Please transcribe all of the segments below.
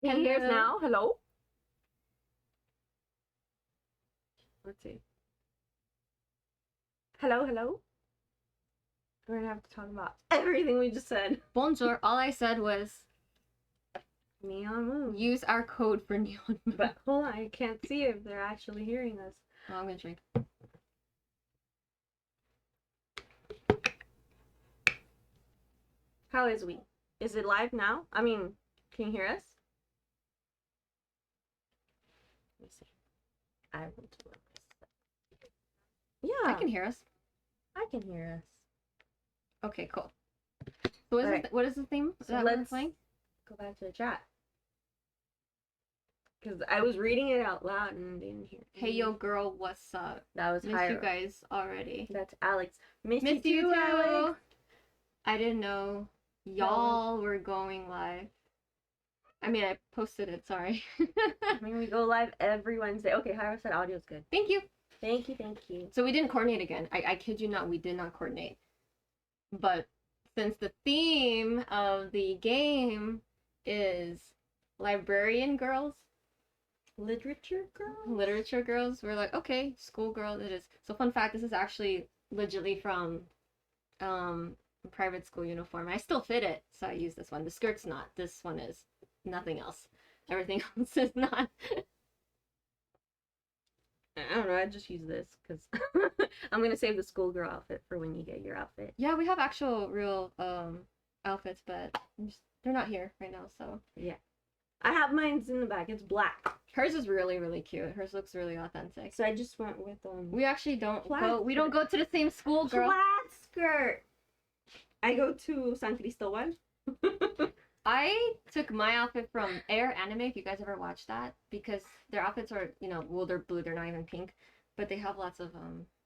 Can you hear us now? Hello? Let's see. Hello, hello? We're gonna have to talk about everything we just said. Bonjour. All I said was Neon Moon. use our code for Neon Moon. But hold on, I can't see if they're actually hearing us. Oh, I'm gonna drink. How is we? Is it live now? I mean, can you hear us? Let me see. I want to look this. Yeah, I can hear us. I can hear us. Okay, cool. So what is, Alright. what is the theme So that we're let's playing? go back to the chat. Because I was reading it out loud and didn't hear. Hey yo girl, what's up? That was Missed higher. you guys already. That's Alex. Missed Missed you too, Alex. I didn't know y'all were going live. I mean, I posted it, sorry. I mean, we go live every Wednesday. Okay, Hyra said audio's good. Thank you. Thank you, thank you. So we didn't coordinate again. I kid you not, we did not coordinate. But since the theme of the game is librarian girls, Literature girls? we're like, okay, schoolgirl it is. So fun fact, this is actually legitly from private school uniform. I still fit it, so I use this one. The skirt's not. This one is. Nothing else. Everything else is not. I don't know, I just use this because I'm going to save the schoolgirl outfit for when you get your outfit. Yeah, we have actual real outfits, but they're not here right now, so. Yeah. I have mine's in the back. It's black. Hers is really, really cute. Hers looks really authentic. So I just went with We actually don't plaid we don't go to the same school, girl. plaid skirt. I go to San Cristobal. I took my outfit from Air Anime, if you guys ever watched that, because their outfits are, well, they're blue, they're not even pink, but they have lots of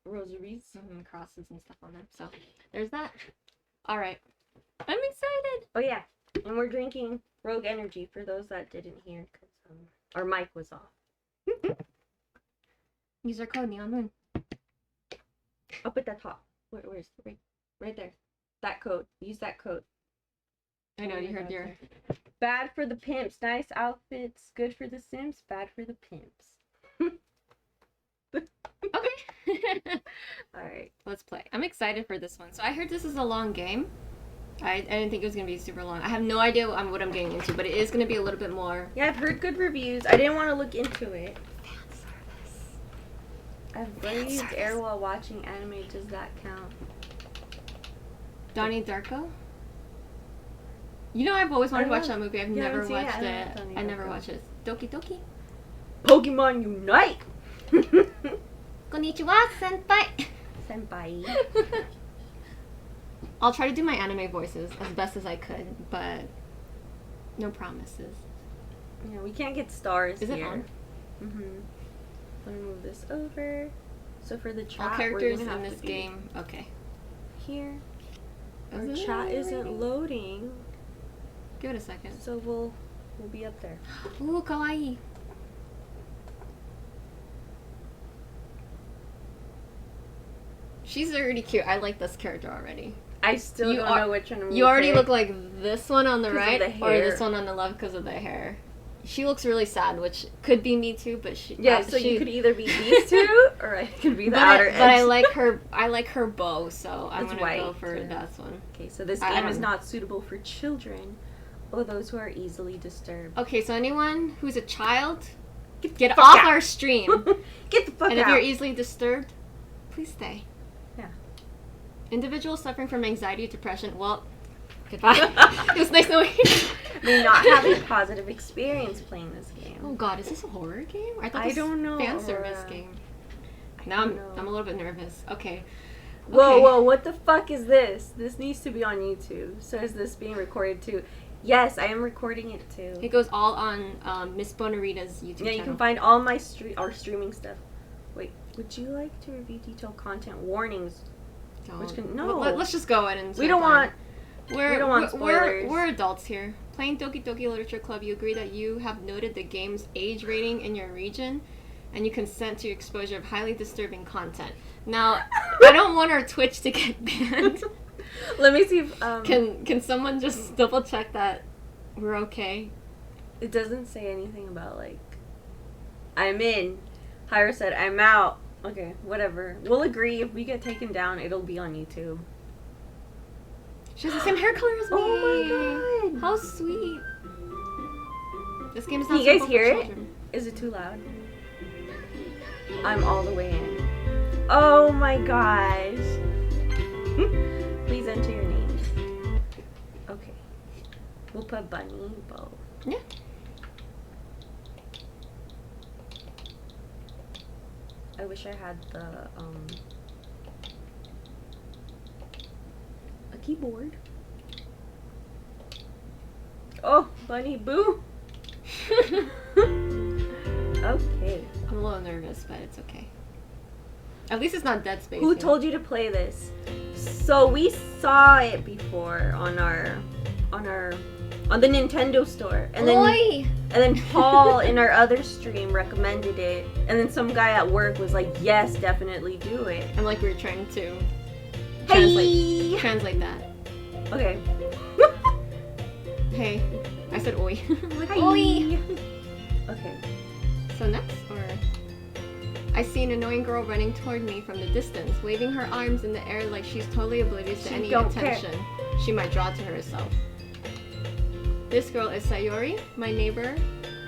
Rosaries. crosses and stuff on them. So there's that. All right, I'm excited. Oh yeah, and we're drinking Rogue Energy for those that didn't hear because our mic was off. Use our code Neon Moon. Up at the top. Where's right there? That code. Use that code. I know you heard your. Bad for the pimps. Nice outfits. Good for the simps. Bad for the pimps. Okay. All right. Let's play. I'm excited for this one. So I heard this is a long game. I didn't think it was gonna be super long. I have no idea what I'm getting into, but it is gonna be a little bit more. Yeah, I've heard good reviews. I didn't want to look into it. Fan service. I've breathed air while watching anime. Does that count? Donnie Darko. You know, I've always wanted to watch that movie. I've Yeah, never I've seen it. watched I it. love Donnie I never Darko. watched it. Doki Doki. Pokemon Unite. Konnichiwa, senpai. Senpai. I'll try to do my anime voices as best as I could, but no promises. Yeah, we can't get stars Is here. it on? Let me move this over. So for the chat, All we're characters gonna in have this to be game. Okay. here. Our Is it chat isn't loading? loading, Give it a second. so we'll be up there. Ooh, kawaii. She's already cute. I like this character already. I still You don't are- know which one. You already look like this one on the 'Cause of right the or hair. this one on the left because of the hair. She looks really sad, which could be me too, but she. Yeah, so she, you could either be these two, or I could be the outer edge. But I like her. I like her bow, so I'm It's gonna go white, for yeah. that one. Okay, so this I game don't is know. not suitable for children or those who are easily disturbed. Okay, so anyone who's a child, get fuck off out. our stream. Get the fuck And if out. you're easily disturbed, please stay. Yeah. Individuals suffering from anxiety, depression. Well, goodbye. It was nice knowing you. May not have a positive experience playing this game. Oh God, is this a horror game? I thought I this don't know, fan service Aurora. game. I Now don't know. I'm a little bit nervous. Okay. Whoa, Okay. whoa, what the fuck is this? This needs to be on YouTube. So is this being recorded too? Yes, I am recording it too. It goes all on Miss Bonarita's YouTube Yeah, you channel. can find all my our streaming stuff. Wait, would you like to review detailed content warnings? Which can, no. Let's just go in and We start don't done. want. We're, don't want we're spoilers. adults here. Playing Doki Doki Literature Club, you agree that you have noted the game's age rating in your region, and you consent to exposure of highly disturbing content. Now, I don't want our Twitch to get banned. Let me see if Can someone just double check that we're okay? It doesn't say anything about, like, I'm in. Hyra said, I'm out. Okay, whatever. We'll agree. If we get taken down, it'll be on YouTube. She has the same hair color as me. Oh my god. How sweet. This game is Can not you guys suitable hear for it? children. Is it too loud? I'm all the way in. Oh my gosh. Please enter your names. Okay. We'll put BunnyxBo. Yeah. I wish I had a keyboard. Oh, Bunny Boo. Okay. I'm a little nervous, but it's okay. At least it's not Dead Space. Who told you to play this? So we saw it before on the Nintendo store, and then Paul in our other stream recommended it, and then some guy at work was like, "Yes, definitely do it." I'm like, we were trying to Hey. translate that. Okay. Hey, I said oi. I'm like, Hi. oi. Okay. So next, or I see an annoying girl running toward me from the distance, waving her arms in the air like she's totally oblivious to She any don't attention she might draw to herself. This girl is Sayori, my neighbor,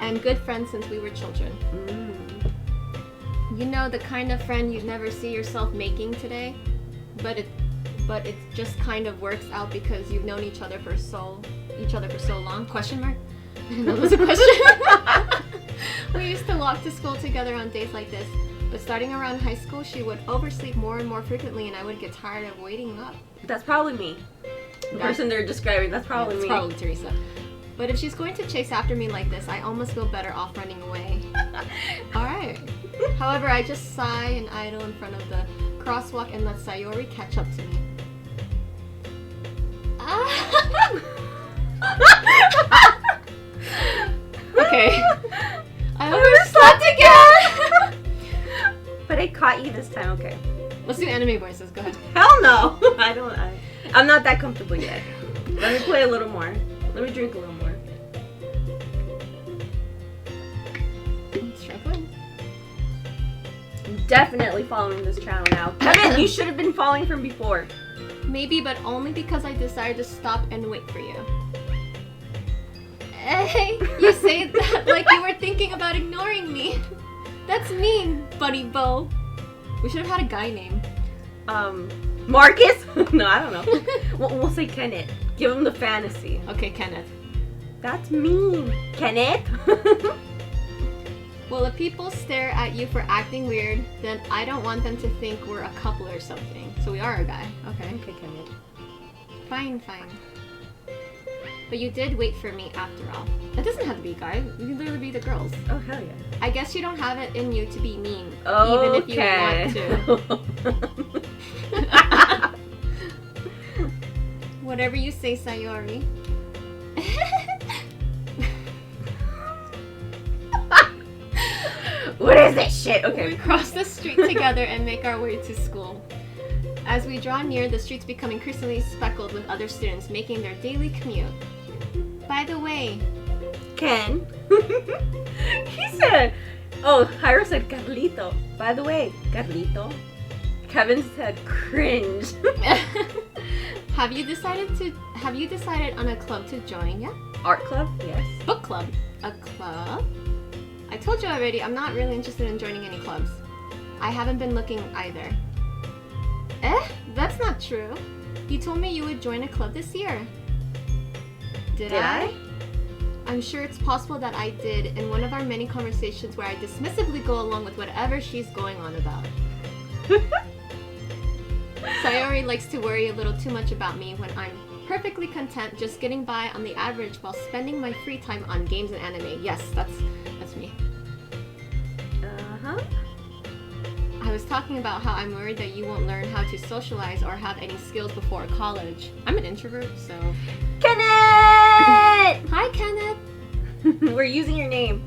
and good friend since we were children. You know, the kind of friend you'd never see yourself making today, but it just kind of works out because you've known each other for so long. Question mark? I didn't know that was a question. We used to walk to school together on days like this, but starting around high school, she would oversleep more and more frequently, and I would get tired of waiting up. That's probably me. The person they're describing, that's probably It's me. probably Teresa. But if she's going to chase after me like this, I almost feel better off running away. Alright. However, I just sigh and idle in front of the crosswalk and let Sayori catch up to me. Okay. I overslept again! But I caught you this time, okay. Let's do anime voices, go ahead. Hell no! I'm not that comfortable yet. Let me play a little more. Let me drink a little more. Struggling. I'm definitely following this channel now. Kevin, you should have been following from before. Maybe, but only because I decided to stop and wait for you. Hey, you say that like you were thinking about ignoring me. That's mean, BunnyxBo. We should have had a guy name. Marcus? No, I don't know. We'll say Kenneth. Give him the fantasy. Okay, Kenneth. That's mean. Kenneth? Well, if people stare at you for acting weird, then I don't want them to think we're a couple or something. So we are a guy. Okay. Okay, Kenneth. Fine. But you did wait for me after all. It doesn't have to be guys. You can literally be the girls. Oh, hell yeah. I guess you don't have it in you to be mean. Okay. Even if you want to. Whatever you say, Sayori. What is this shit? Okay. We cross the street together and make our way to school. As we draw near, the streets become increasingly speckled with other students making their daily commute. By the way, Ken. He said, oh, Hyro said Carlito. By the way, Carlito. Kevin said cringe. have you decided on a club to join yet? Art club? Yes. Book club. A club? I told you already, I'm not really interested in joining any clubs. I haven't been looking either. That's not true. You told me you would join a club this year. Did I? I'm sure it's possible that I did in one of our many conversations where I dismissively go along with whatever she's going on about. Sayori likes to worry a little too much about me when I'm perfectly content just getting by on the average while spending my free time on games and anime. Yes, that's me. Uh-huh. I was talking about how I'm worried that you won't learn how to socialize or have any skills before college. I'm an introvert, so... Kenneth! Hi, Kenneth! We're using your name.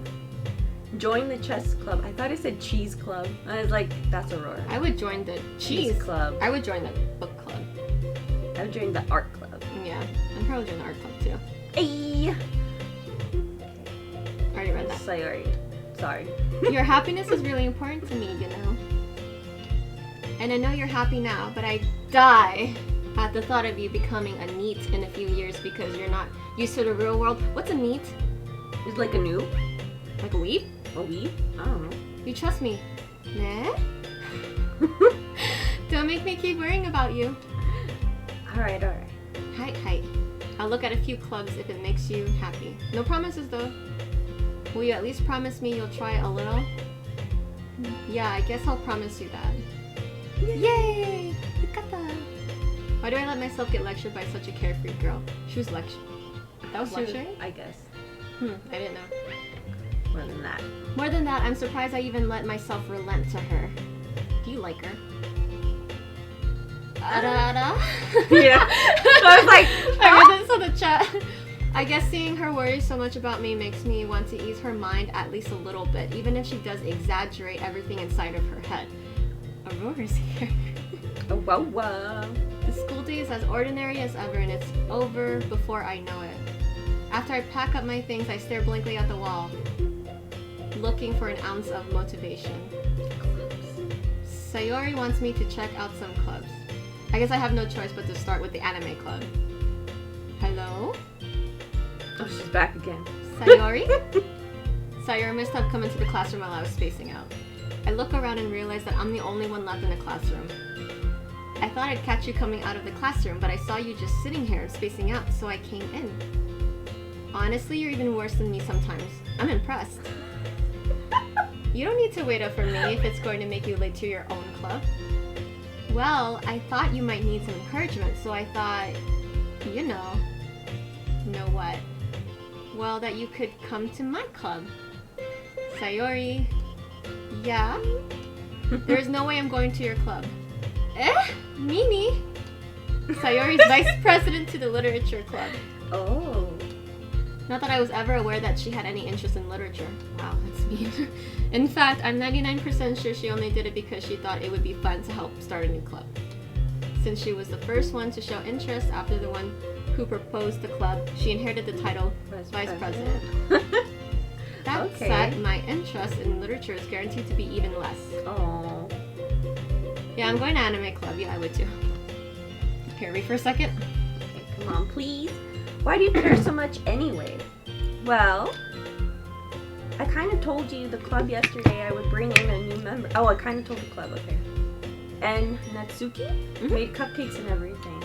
Join the chess club. I thought it said cheese club. I was like, that's Aurora. I would join the Cheese club. I would join the book club. I would join the art club. Yeah, I'd probably join the art club too. Hey. already read that. Sorry. Your happiness is really important to me, you know. And I know you're happy now, but I die at the thought of you becoming a NEET in a few years because you're not used to the real world. What's a NEET? It's like a noob. Like a weeb? A weeb? I don't know. You trust me? Nah? Don't make me keep worrying about you. Alright. Hi. I'll look at a few clubs if it makes you happy. No promises though. Will you at least promise me you'll try a little? Yeah, I guess I'll promise you that. Yay! Yukata! Why do I let myself get lectured by such a carefree girl? She was lecturing. That was lecturing? I guess. I didn't know. More than that. More than that, I'm surprised I even let myself relent to her. Do you like her? Yeah. I was like, I read this on the chat. I guess seeing her worry so much about me makes me want to ease her mind at least a little bit, even if she does exaggerate everything inside of her head. Aurora's here. Oh, wow. The school day is as ordinary as ever, and it's over before I know it. After I pack up my things, I stare blankly at the wall, looking for an ounce of motivation. Sayori wants me to check out some clubs. I guess I have no choice but to start with the anime club. Hello? Oh, she's back again. Sayori? Sayori must have come into the classroom while I was spacing out. I look around and realize that I'm the only one left in the classroom. I thought I'd catch you coming out of the classroom, but I saw you just sitting here and spacing out, so I came in. Honestly, you're even worse than me sometimes. I'm impressed. You don't need to wait up for me if it's going to make you late to your own club. Well, I thought you might need some encouragement, so I thought, you know what? Well, that you could come to my club. Sayori. Yeah? There is no way I'm going to your club. Mimi? Sayori's vice president to the literature club. Oh. Not that I was ever aware that she had any interest in literature. Wow, that's mean. In fact, I'm 99% sure she only did it because she thought it would be fun to help start a new club. Since she was the first one to show interest after the one who proposed the club, she inherited the title Vice President. That said, my interest in literature is guaranteed to be even less. Oh. Yeah, I'm going to anime club. Yeah, I would too. Hear me for a second? Okay, come on, please. Why do you care so much anyway? Well, I kind of told you the club yesterday I would bring in a new member. Oh, I kind of told the club, okay. And Natsuki made cupcakes and everything.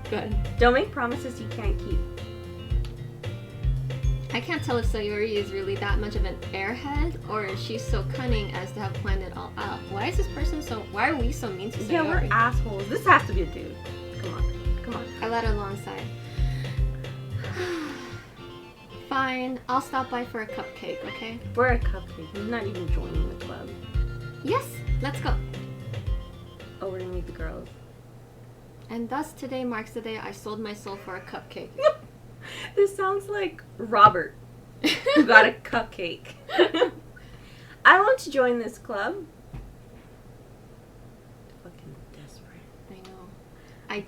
Good. Don't make promises you can't keep. I can't tell if Sayori is really that much of an airhead, or is she so cunning as to have planned it all out. Why are we so mean to Sayori? Yeah, we're assholes. This has to be a dude. Come on. I let her alongside. Fine, I'll stop by for a cupcake, okay? For a cupcake. He's not even joining the club. Yes, let's go. Oh, we're gonna meet the girls. And thus today marks the day I sold my soul for a cupcake. This sounds like Robert, who got a cupcake. I want to join this club. Fucking desperate. I know. I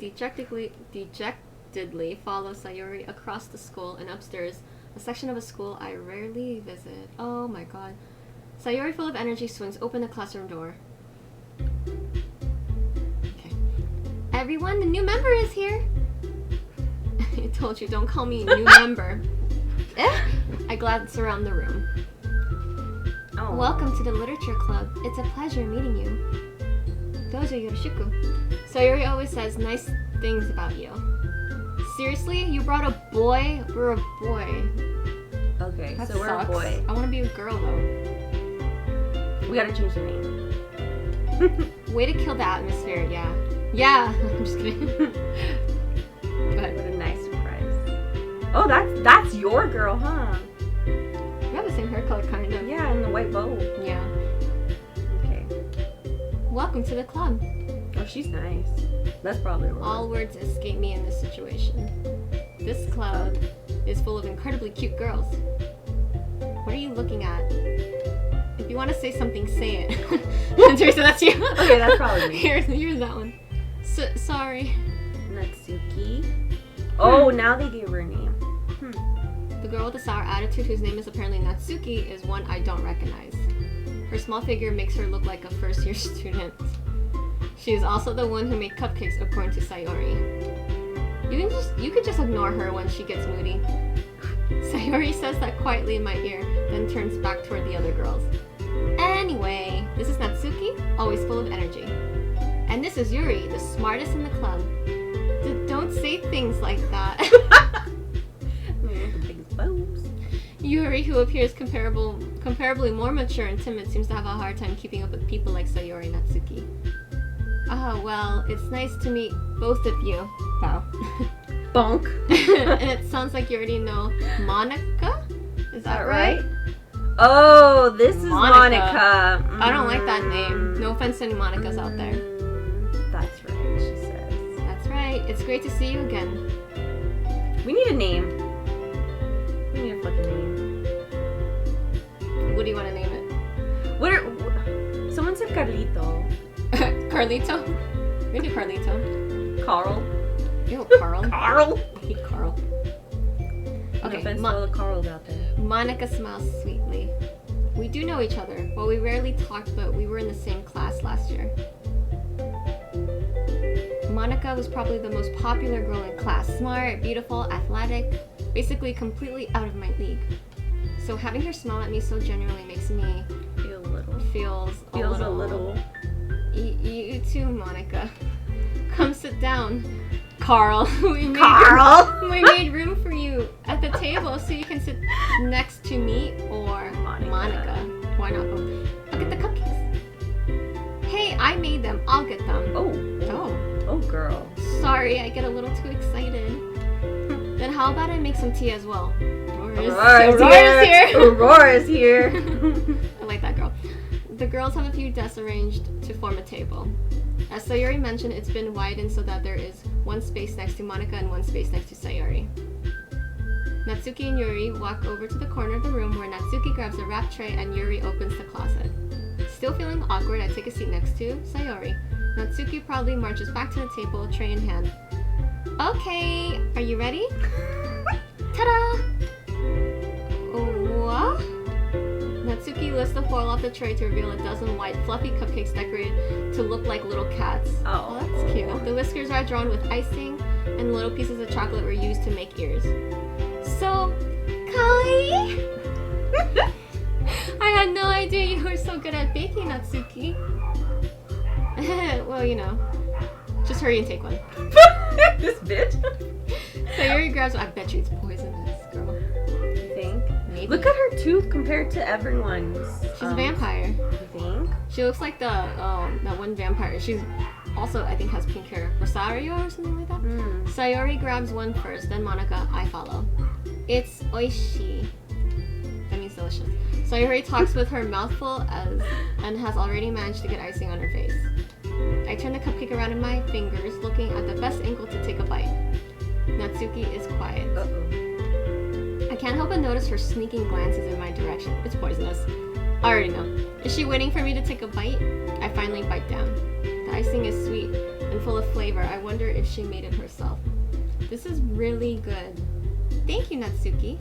dejectedly follow Sayori across the school and upstairs, a section of a school I rarely visit. Oh my god. Sayori, full of energy, swings open the classroom door. Okay. Everyone, the new member is here! I told you, don't call me new member. I glance around the room. Oh. Welcome to the literature club. It's a pleasure meeting you. Dojo yoroshiku. Sayori always says nice things about you. Seriously? You brought a boy? We're a boy. Okay, That so we're sucks. a boy. I want to be a girl though. We gotta change the name. Way to kill the atmosphere, yeah. Yeah, I'm just kidding. But What a nice surprise. Oh, that's your girl, huh? we have the same hair color, kind of. Yeah, and the white bow. Yeah. Okay. Welcome to the club. Oh, she's nice. That's probably wrong. All words escape me in this situation. This club is full of incredibly cute girls. What are you looking at? If you want to say something, say it. Teresa, that's you. Okay, that's probably me. Here's that one. Sorry. Natsuki. Oh, now they gave her a name. The girl with the sour attitude, whose name is apparently Natsuki, is one I don't recognize. Her small figure makes her look like a first-year student. She is also the one who made cupcakes, according to Sayori. You could just ignore her when she gets moody. Sayori says that quietly in my ear, then turns back toward the other girls. Anyway, this is Natsuki, always full of energy. And this is Yuri, the smartest in the club. Don't say things like that. Yuri, who appears comparably more mature and timid, seems to have a hard time keeping up with people like Sayori and Natsuki. Well, it's nice to meet both of you. Wow. Bonk. And it sounds like you already know Monica? Is that right? Oh, this is Monica. I don't like that name. No offense to any Monicas out there. That's right, she says. That's right. It's great to see you again. We need a name. We need a fucking name. What do you want to name it? Someone said Carlito. Carlito? We do Carlito. Carl. Ew, Carl. Carl. I hate Carl. Okay, no offense to all the Carls out there. Monica smiles sweetly. We do know each other. Well, we rarely talked, but we were in the same class last year. Monica was probably the most popular girl in class. Smart, beautiful, athletic, basically completely out of my league. So having her smile at me so genuinely makes me feels a little. You too, Monica. Come sit down, Carl. We made room for you at the table so you can sit next to me or Monica. Why not both? I'll get the cupcakes. Hey, I made them. I'll get them. Oh, girl. Sorry, I get a little too excited. Then how about I make some tea as well? Aurora's here. Aurora's here. I like that girl. The girls have a few desks arranged to form a table. As Sayori mentioned, it's been widened so that there is one space next to Monica and one space next to Sayori. Natsuki and Yuri walk over to the corner of the room where Natsuki grabs a wrap tray and Yuri opens the closet. Still feeling awkward, I take a seat next to Sayori. Natsuki proudly marches back to the table, tray in hand. Okay, are you ready? Ta-da! What? Natsuki lifts the foil off the tray to reveal a dozen white, fluffy cupcakes decorated to look like little cats. Oh, that's cute. The whiskers are drawn with icing, and little pieces of chocolate were used to make ears. So, kawaii! I had no idea you were so good at baking, Natsuki. Well, you know. Just hurry and take one. This bitch? Sayori grabs one. I bet you it's poisonous, girl. You think? Maybe. Look at her tooth compared to everyone's. She's a vampire. You think? She looks like that one vampire. She's also, I think, has pink hair. Rosario or something like that? Sayori grabs one first, then Monica. I follow. It's oishi. That means delicious. Sayori talks with her mouth full and has already managed to get icing on her face. I turn the cupcake around in my fingers, looking at the best angle to take a bite. Natsuki is quiet. Uh-oh. I can't help but notice her sneaking glances in my direction. It's poisonous. I already know. Is she waiting for me to take a bite? I finally bite down. The icing is sweet and full of flavor. I wonder if she made it herself. This is really good. Thank you, Natsuki.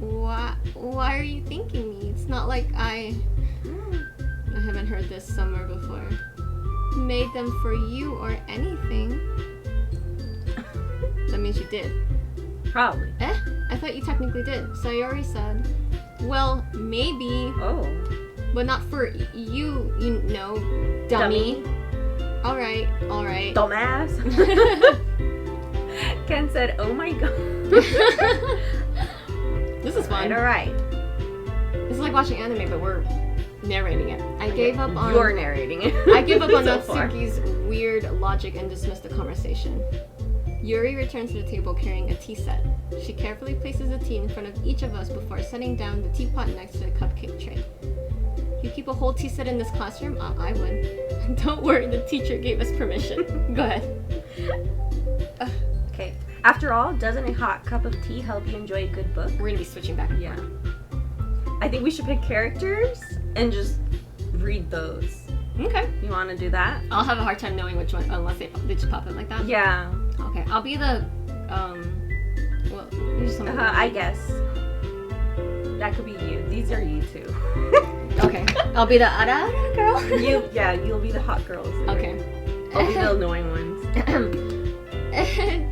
Why are you thanking me? It's not like I haven't heard this somewhere before. Made them for you or anything. That means you did. Probably. I thought you technically did. Sayori said, well, maybe. Oh. But not for you, you know, dummy. Alright. Dumbass. Ken said, oh my god. This is fun. Alright. This is like watching anime, but we're narrating it. I gave up on... You're narrating it. I gave up on so Natsuki's weird logic and dismissed the conversation. Yuri returns to the table carrying a tea set. She carefully places the tea in front of each of us before setting down the teapot next to the cupcake tray. You keep a whole tea set in this classroom? I would. Don't worry, the teacher gave us permission. Go ahead. Okay. After all, doesn't a hot cup of tea help you enjoy a good book? We're gonna be switching back and forth. I think we should pick characters and read those. Okay. You want to do that? I'll have a hard time knowing which one, unless they just pop in like that. Yeah. Okay, I'll be the, well, you just I guess. That could be you. These are you two. Okay. I'll be the ara girl. You'll be the hot girls. Okay. I'll be the annoying ones.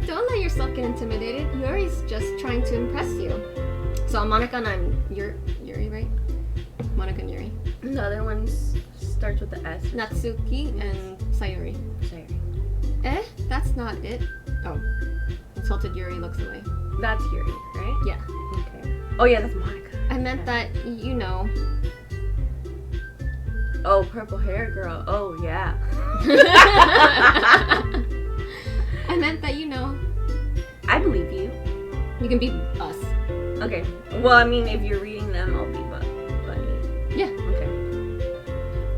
Don't let yourself get intimidated. Yuri's just trying to impress you. So I'm Monica and I'm Yuri, right? Monica and Yuri. The other one starts with the S. Natsuki and Sayuri. Sorry. That's not it. Oh. Insulted Yuri looks away. That's Yuri, right? Yeah. Okay. Oh yeah, that's Monica. I meant that, you know. Oh, purple hair girl. Oh yeah. I meant that, you know. I believe you. You can be us. Okay. Well, I mean, if you're reading them, I'll be Bunny. Yeah. Okay.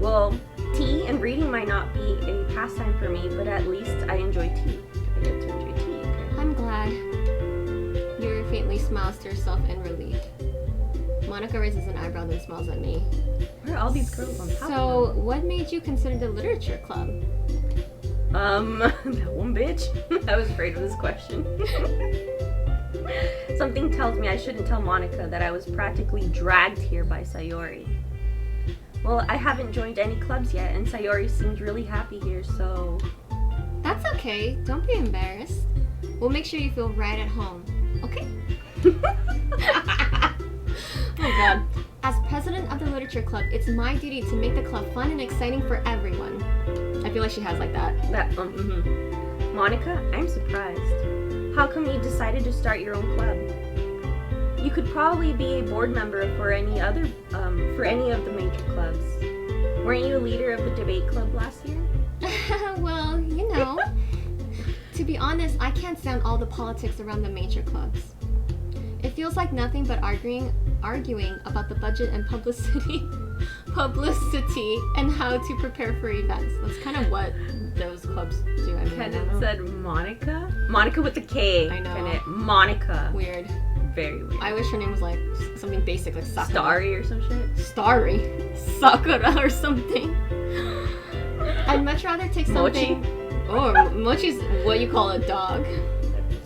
Well, tea and reading might not be a pastime for me, but at least I enjoy tea. I get to enjoy tea. Okay. I'm glad. Yuri faintly smiles to herself in relief. Monica raises an eyebrow then smiles at me. Where are all these girls on top So, of them? what made you consider the literature club? That one bitch. I was afraid of this question. Something tells me I shouldn't tell Monica that I was practically dragged here by Sayori. Well, I haven't joined any clubs yet, and Sayori seems really happy here, so... That's okay. Don't be embarrassed. We'll make sure you feel right at home. Okay? Oh god. As president of the literature club, it's my duty to make the club fun and exciting for everyone. I feel like she has like that. Monica, I'm surprised. How come you decided to start your own club? You could probably be a board member for any of the major clubs. Weren't you a leader of the debate club last year? Well, you know. To be honest, I can't stand all the politics around the major clubs. It feels like nothing but arguing about the budget and publicity and how to prepare for events. That's kind of what those clubs do. I mean, Kenan said Monica? Monica with the K. I know. Kenan. Monica. Weird. Very weird. I wish her name was like something basic like Sakura. Starry or some shit? Starry. Sakura or something. I'd much rather take something... Mochi? Oh, Mochi's what you call a dog.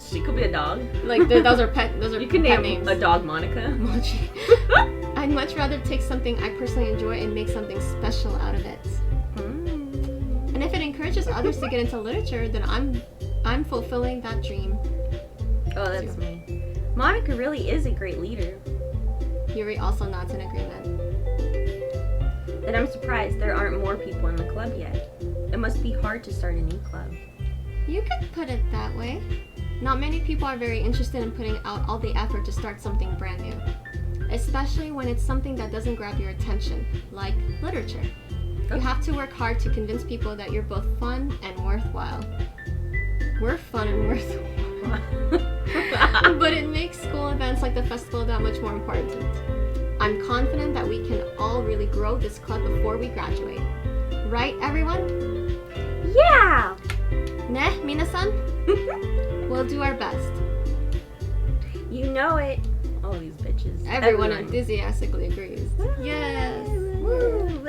She could be a dog. Like, those are pet names. You can name a dog Monica. Mochi. I'd much rather take something I personally enjoy and make something special out of it. And if it encourages others to get into literature, then I'm fulfilling that dream. Oh, that's me. Monica really is a great leader. Yuri also nods in agreement. And I'm surprised there aren't more people in the club yet. It must be hard to start a new club. You could put it that way. Not many people are very interested in putting out all the effort to start something brand new. Especially when it's something that doesn't grab your attention, like literature. You have to work hard to convince people that you're both fun and worthwhile. We're fun and worthwhile. But it makes school events like the festival that much more important. I'm confident that we can all really grow this club before we graduate. Right, everyone? Yeah! Ne, minasan? We'll do our best. You know it. All these bitches. Everyone enthusiastically agrees. Yes! Woo.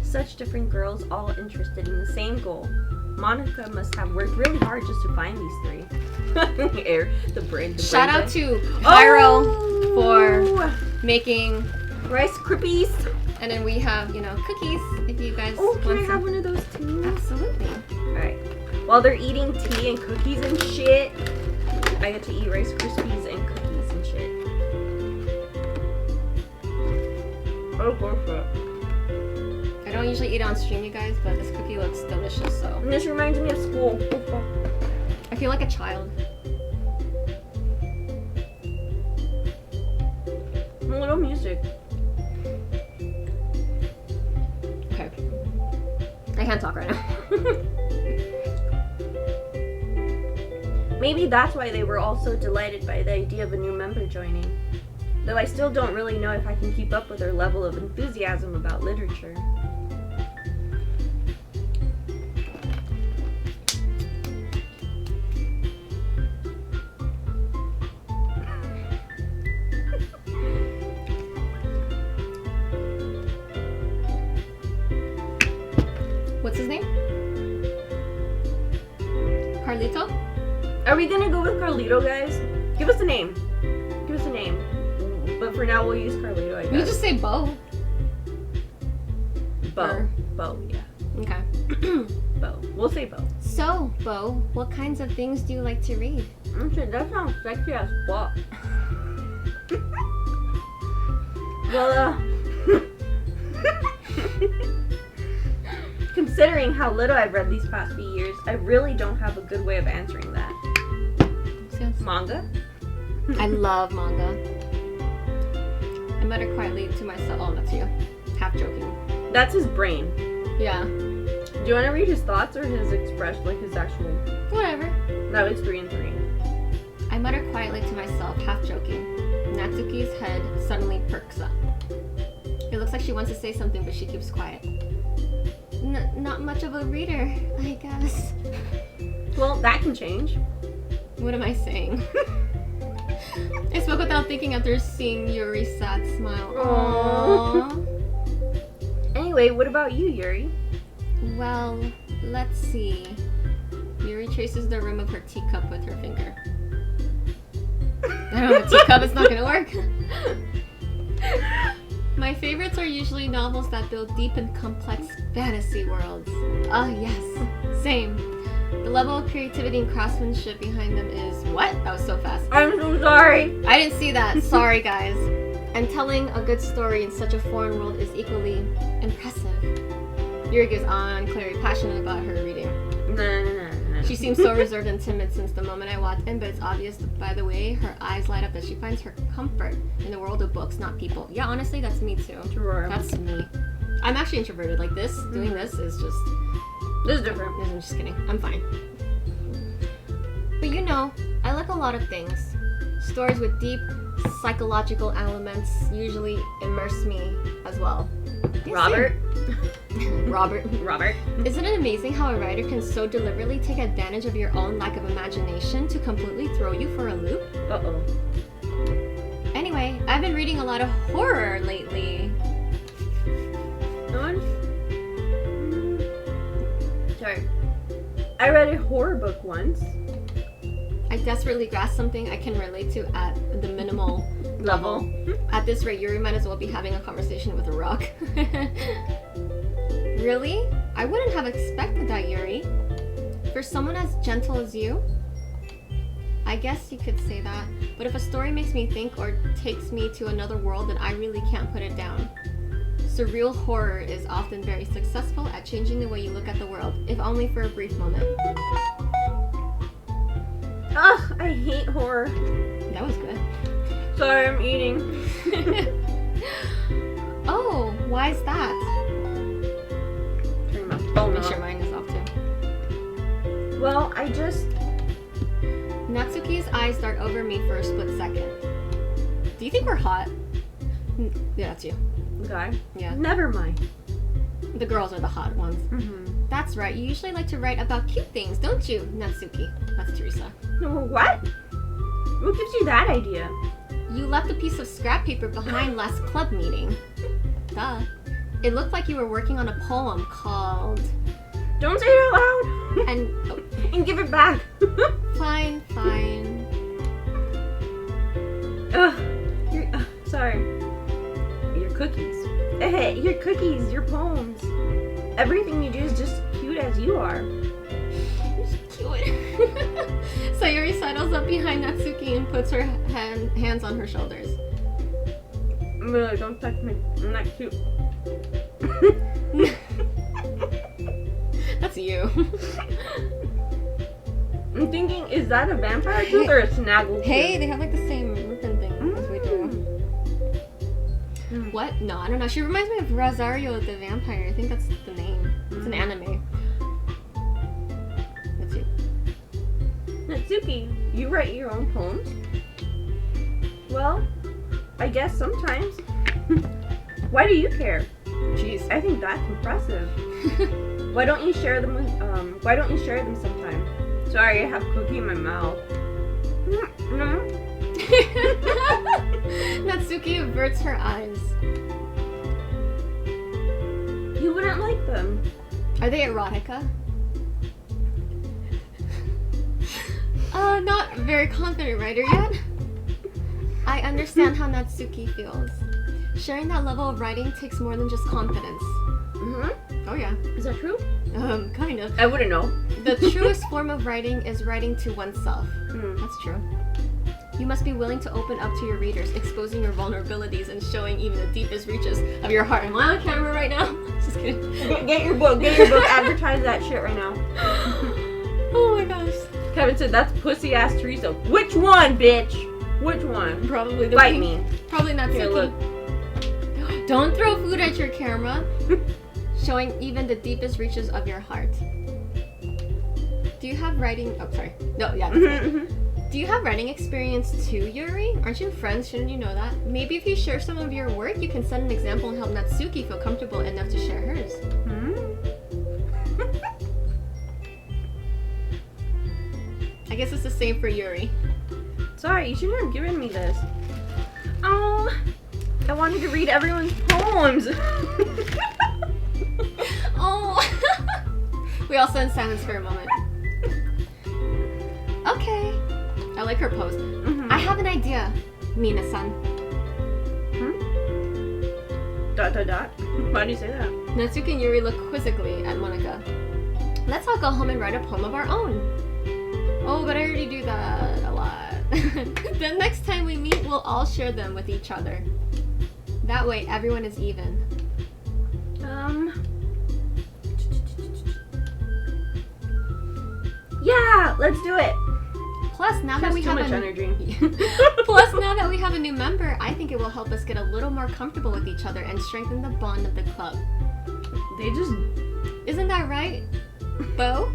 Such different girls, all interested in the same goal. Monica must have worked really hard just to find these three. the brain. Shout out to Pyro for making Rice Krispies. And then we have, you know, cookies if you guys want want I have some. one of those too? Absolutely. Alright. While they're eating tea and cookies and shit, I get to eat Rice Krispies and cookies and shit. Oh, perfect. I don't usually eat on stream, you guys, but this cookie looks delicious, so. And this reminds me of school. I feel like a child. A little music. Okay. I can't talk right now. Maybe that's why they were all so delighted by the idea of a new member joining. Though I still don't really know if I can keep up with their level of enthusiasm about literature. What's his name? Carlito? Are we gonna go with Carlito, guys? Give us a name. Give us a name. For now, we'll use Carlito, I guess. You just say Bo. Bo. Bo, yeah. Okay. Bo. We'll say Bo. So, Bo, what kinds of things do you like to read? Shit, that sounds sexy as fuck. Well, considering how little I've read these past few years, I really don't have a good way of answering that. Yes. Manga? I love manga. I mutter quietly to myself. Oh, that's you. Half joking. That's his brain. Yeah. Do you want to read his thoughts or his expression, like his actual? Whatever. That was 3 and 3. I mutter quietly to myself, half joking. Natsuki's head suddenly perks up. It looks like she wants to say something, but she keeps quiet. Not much of a reader, I guess. Well, that can change. What am I saying? I spoke without thinking after seeing Yuri's sad smile. Aww. Anyway, what about you, Yuri? Well, let's see. Yuri traces the rim of her teacup with her finger. I don't have a teacup, it's not gonna work. My favorites are usually novels that build deep and complex fantasy worlds. Ah, yes. Same. The level of creativity and craftsmanship behind them is... What? That was so fast. I'm so sorry. I didn't see that. Sorry, guys. And telling a good story in such a foreign world is equally impressive. Yuri goes on, clearly passionate about her reading. No. She seems so reserved and timid since the moment I walked in, but it's obvious by the way her eyes light up that she finds her comfort in the world of books, not people. Yeah, honestly, that's me too. Sure. That's me. I'm actually introverted. Like this, doing this is just... This is different. I'm just kidding. I'm fine. But you know, I like a lot of things. Stories with deep psychological elements usually immerse me as well. Robert? Robert. Isn't it amazing how a writer can so deliberately take advantage of your own lack of imagination to completely throw you for a loop? Uh-oh. Anyway, I've been reading a lot of horror lately. Sorry. I read a horror book once. I desperately grasped something I can relate to at the minimal level. At this rate, Yuri might as well be having a conversation with a rock. Really? I wouldn't have expected that, Yuri. For someone as gentle as you? I guess you could say that. But if a story makes me think or takes me to another world, then I really can't put it down. Surreal horror is often very successful at changing the way you look at the world, if only for a brief moment. Ugh, I hate horror. That was good. Sorry, I'm eating. Oh, why is that? Turn my phone Make off. sure mine is off too. Well, I just... Natsuki's eyes dart over me for a split second. Do you think we're hot? Yeah, that's you. Okay. Yeah. Never mind. The girls are the hot ones. Mm-hmm. That's right, you usually like to write about cute things, don't you, Natsuki? That's Teresa. What? What gives you that idea? You left a piece of scrap paper behind last club meeting. Duh. It looked like you were working on a poem called... Don't say it out loud! And... Oh, And give it back! fine. Ugh. Sorry. Your cookies. Hey, your cookies, your poems. Everything you do is just cute as you are. Cute. Sayuri sidles up behind Natsuki and puts her hands on her shoulders. No, don't touch me. I'm not cute. That's you. I'm thinking, is that a vampire tooth or a snaggle Hey, tooth? they have like the same ribbon thing as we do. What? No, I don't know. She reminds me of Rosario the vampire. I think that's the name. It's an anime. That's you. Natsuki, you write your own poems? Well, I guess sometimes. Why do you care? Jeez. I think that's impressive. Why don't you share them why don't you share them sometime? Sorry, I have cookie in my mouth. No. Natsuki averts her eyes. You wouldn't like them. Are they erotica? Not very confident writer yet. I understand how Natsuki feels. Sharing that level of writing takes more than just confidence. Mm-hmm. Oh yeah. Is that true? Kind of. I wouldn't know. The truest form of writing is writing to oneself. That's true. You must be willing to open up to your readers, exposing your vulnerabilities and showing even the deepest reaches of your heart. Am I on camera right now? Just kidding. Get your book. Get your book. Advertise that shit right now. Oh my gosh. Kevin said that's pussy ass Teresa. Which one, bitch? Which one? Probably the Bite me. Probably not Here, look. Don't throw food at your camera. Showing even the deepest reaches of your heart. Do you have writing? Oh, sorry. No, yeah. That's me. Do you have writing experience too, Yuri? Aren't you friends? Shouldn't you know that? Maybe if you share some of your work, you can set an example and help Natsuki feel comfortable enough to share hers. I guess it's the same for Yuri. Sorry, you shouldn't have given me this. Oh, I wanted to read everyone's poems. Oh. We all sat in silence for a moment. Okay. I like her pose. I have an idea, Mina-san. Dot dot dot. Why do you say that? Natsuki and Yuri look quizzically at Monica. Let's all go home and write a poem of our own. Oh, but I already do that a lot. The next time we meet, we'll all share them with each other. That way, everyone is even. Yeah, let's do it. Plus, now that we have energy. Plus, now that we have a new member, I think it will help us get a little more comfortable with each other and strengthen the bond of the club. They just... Isn't that right, Bo?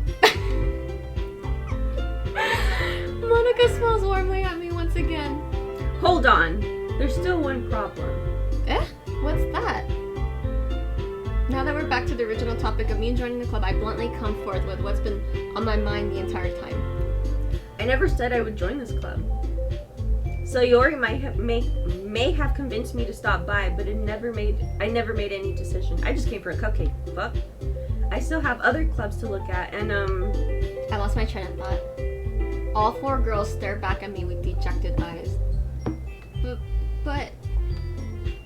Monica smiles warmly at me once again. Hold on. There's still one problem. What's that? Now that we're back to the original topic of me joining the club, I bluntly come forth with what's been on my mind the entire time. I never said I would join this club. So Yori may have convinced me to stop by, but I never made any decision. I just came for a cupcake. Fuck. I still have other clubs to look at, and I lost my train of thought. All four girls stare back at me with dejected eyes. But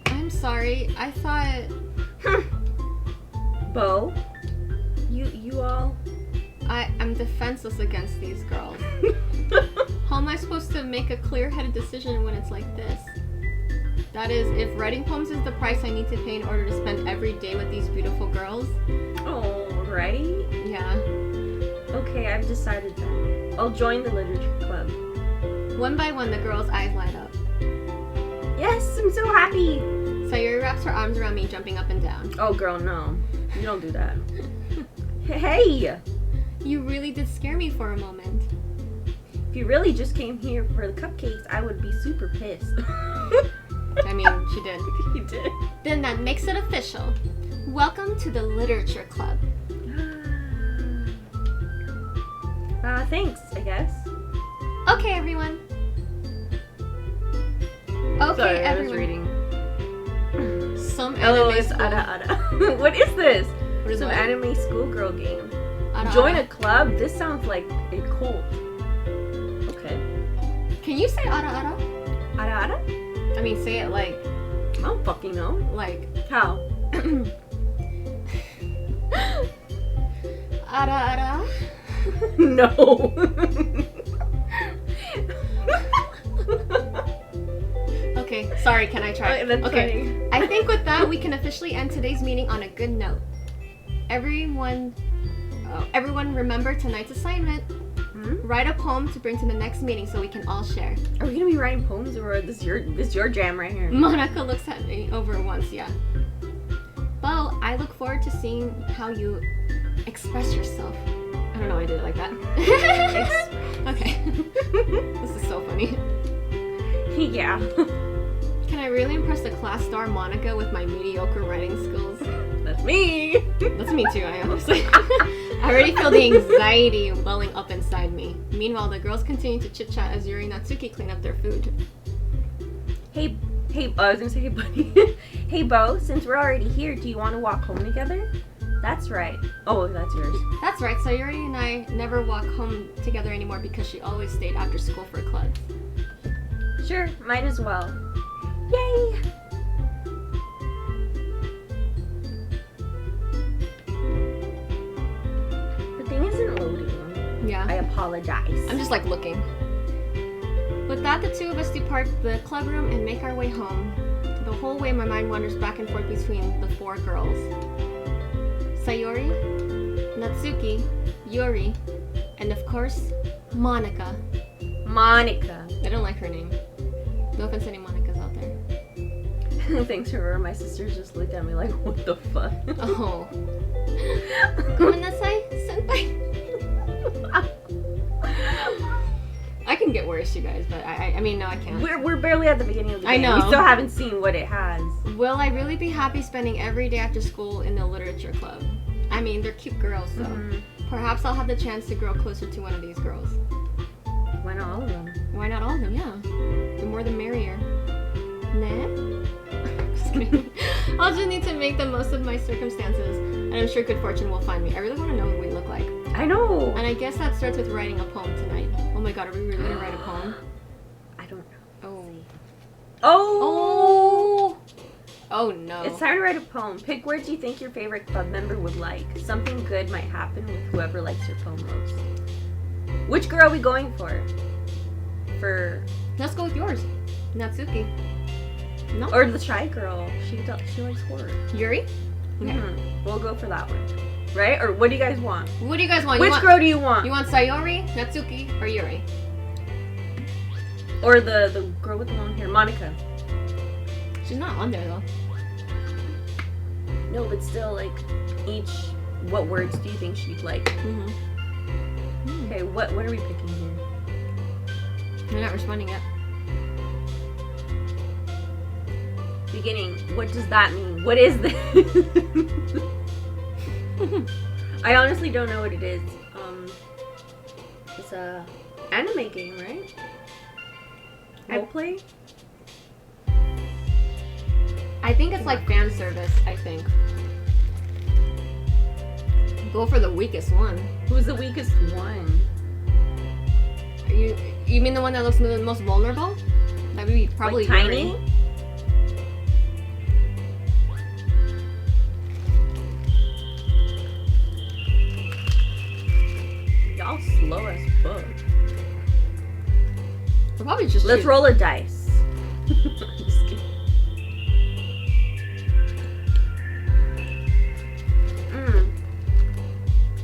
I'm sorry. I thought. Bo, you all. I'm defenseless against these girls. How am I supposed to make a clear-headed decision when it's like this? That is, if writing poems is the price I need to pay in order to spend every day with these beautiful girls. Oh, right? Yeah. Okay, I've decided then. I'll join the literature club. One by one, the girls' eyes light up. Yes, I'm so happy! Sayuri wraps her arms around me, jumping up and down. Oh, girl, no. You don't do that. Hey! You really did scare me for a moment. If you really just came here for the cupcakes, I would be super pissed. I mean, she did. You did. Then that makes it official. Welcome to the literature club. Thanks, I guess. Okay, everyone. Okay, Sorry, everyone. I was reading. Some LOL anime is school. ada. What is this? What is Some what? anime schoolgirl game. Ada, Join ada. a club? This sounds like a cult. Okay. Can you say ara ara? Ada? I mean, say it like I don't fucking know. like How? ara ara. No. Okay, sorry. Can I try? That's Okay. funny. I think with that we can officially end today's meeting on a good note. Everyone remember tonight's assignment. Write a poem to bring to the next meeting so we can all share. Are we gonna be writing poems, or this your jam right here? Monica looks at me over once, yeah. Bo, I look forward to seeing how you express yourself. I don't know why I did it like that. Okay. This is so funny. Yeah. Can I really impress the class star Monica with my mediocre writing skills? That's me. That's me too, I honestly. I already feel the anxiety welling up inside me. Meanwhile, the girls continue to chit-chat as Yuri and Natsuki clean up their food. Hey, I was gonna say hey, buddy. Hey, Bo, since we're already here, do you want to walk home together? That's right. Oh, that's yours. That's right, so Yuri and I never walk home together anymore because she always stayed after school for clubs. Sure, might as well. Yay! The thing isn't loading. Yeah. I apologize. I'm just like looking. With that, the two of us depart the club room and make our way home. The whole way, my mind wanders back and forth between the four girls: Sayori, Natsuki, Yuri, and of course, Monica. Monica. I don't like her name. No offense to any Monicas out there. Thanks for her. My sisters just looked at me like, what the fuck? Oh. Gomenasai, senpai. I can get worse, you guys, but I mean, no, I can't. We're barely at the beginning of the I game. know. We still haven't seen what it has. Will I really be happy spending every day after school in the literature club? I mean, they're cute girls, so perhaps I'll have the chance to grow closer to one of these girls. Why not all of them? Why not all of them? Yeah. The more the merrier. Nah? Just kidding. I'll just need to make the most of my circumstances, and I'm sure good fortune will find me. I really want to know what we look like. I know. And I guess that starts with writing a poem tonight. Oh my god, are we really gonna write a poem? I don't know. Oh. Oh! Oh no. It's time to write a poem. Pick words you think your favorite club member would like. Something good might happen with whoever likes your poem most. Which girl are we going for? Let's go with yours. Natsuki. No? Or the shy girl. She likes horror. Yuri? Okay. We'll go for that one. Right? Or what do you guys want? What do you guys want? Which girl do you want? You want Sayori, Natsuki, or Yuri? Or the girl with the long hair, Monica. She's not on there though. No, but still, like, what words do you think she'd like? Okay, what are we picking here? They're not responding yet. Beginning. What does that mean? What is this? I honestly don't know what it is. It's a anime game, right? Roleplay? I think it's like fan service, I think. Go for the weakest one. Who's the weakest one? You mean the one that looks the most vulnerable? That would be probably like tiny? Yuri. Y'all slow as fuck. We're probably just Let's roll a dice. Just kidding.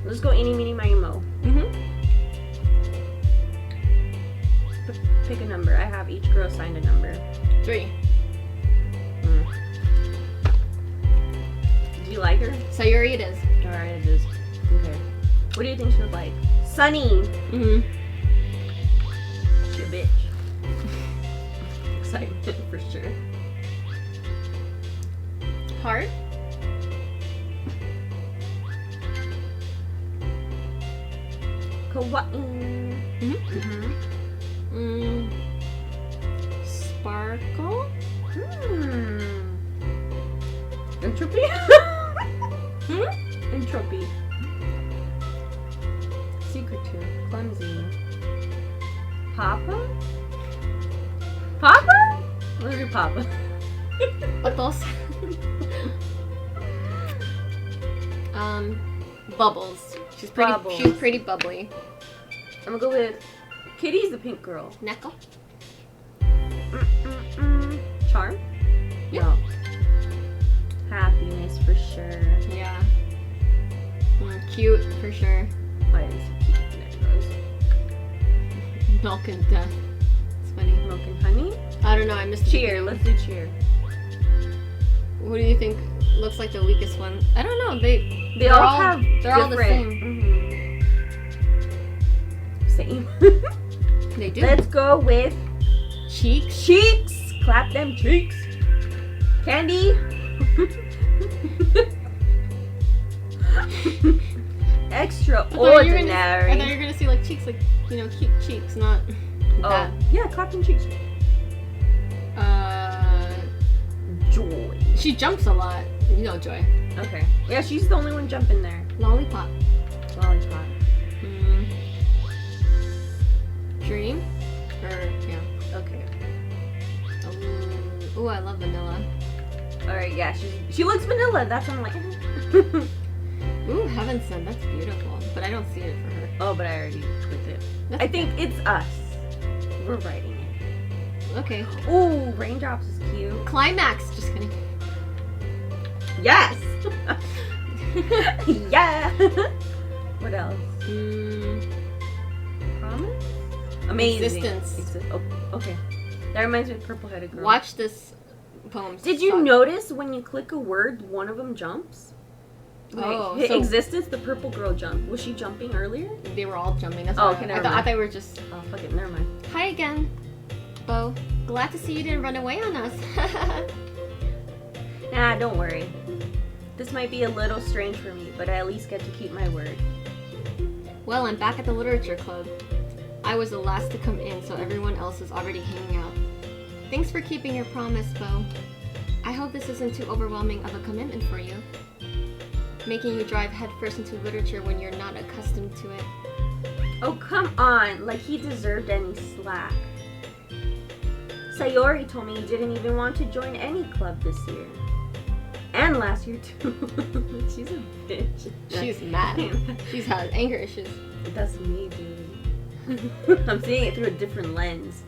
Let's go eeny, meeny, miny, mo. Pick a number. I have each girl assigned a number. 3. Do you like her? Sayuri it is. Alright, it is. Okay. What do you think she would like? Sunny! She a bitch. Excitement for sure. Heart. Kawaii. Sparkle. Entropy? Entropy. Secretive. Clumsy. Papa? Papa? What's your papa? Patos. Bubbles. She's pretty. Bubbles. She's pretty bubbly. I'm gonna go with Kitty's the pink girl. Neko. Charm? Yeah. No. Happiness for sure. Yeah. Cute for sure. Why is it cute? There it goes. Milk and death. It's funny. Milk and honey? I don't know. I missed the Cheer. beginning. Let's do cheer. What do you think looks like the weakest one? I don't know. They all have They're all the same. Same. They do. Let's go with Cheeks. cheeks. Clap them cheeks. Candy. Extraordinary. I thought you were gonna say like cheeks, like cute cheeks, not that. Yeah, clap them cheeks. Joy. She jumps a lot. Joy. Okay. Yeah, she's the only one jumping there. Lollipop. Lollipop. Dream. Yeah. Okay. Yeah, she looks vanilla. That's what I'm like. Ooh, Heaven Sent. That's beautiful. But I don't see it for her. Oh, but I already clicked it. I think it's us. We're writing it. Okay. Ooh, Raindrops is cute. Climax. Just kidding. Yes. Yeah. What else? Promise. Amazing. Existence. Oh, okay. That reminds me of Purple-Headed Girl. Watch this poem. Did you notice when you click a word, one of them jumps? Oh, hit so Existence, the purple girl jumped. Was she jumping earlier? they were all jumping. That's Oh, why okay, I never thought mind. they were just. Oh, fuck it, never mind. Hi again, Bo. Glad to see you didn't run away on us. Nah, don't worry. This might be a little strange for me, but I at least get to keep my word. Well, I'm back at the literature club. I was the last to come in, so everyone else is already hanging out. Thanks for keeping your promise, Bo. I hope this isn't too overwhelming of a commitment for you. Making you drive headfirst into literature when you're not accustomed to it. Oh, come on. Like he deserved any slack. Sayori told me he didn't even want to join any club this year. And last year, too. She's a bitch. She's mad. She has anger issues. That's me, dude. I'm seeing it through a different lens.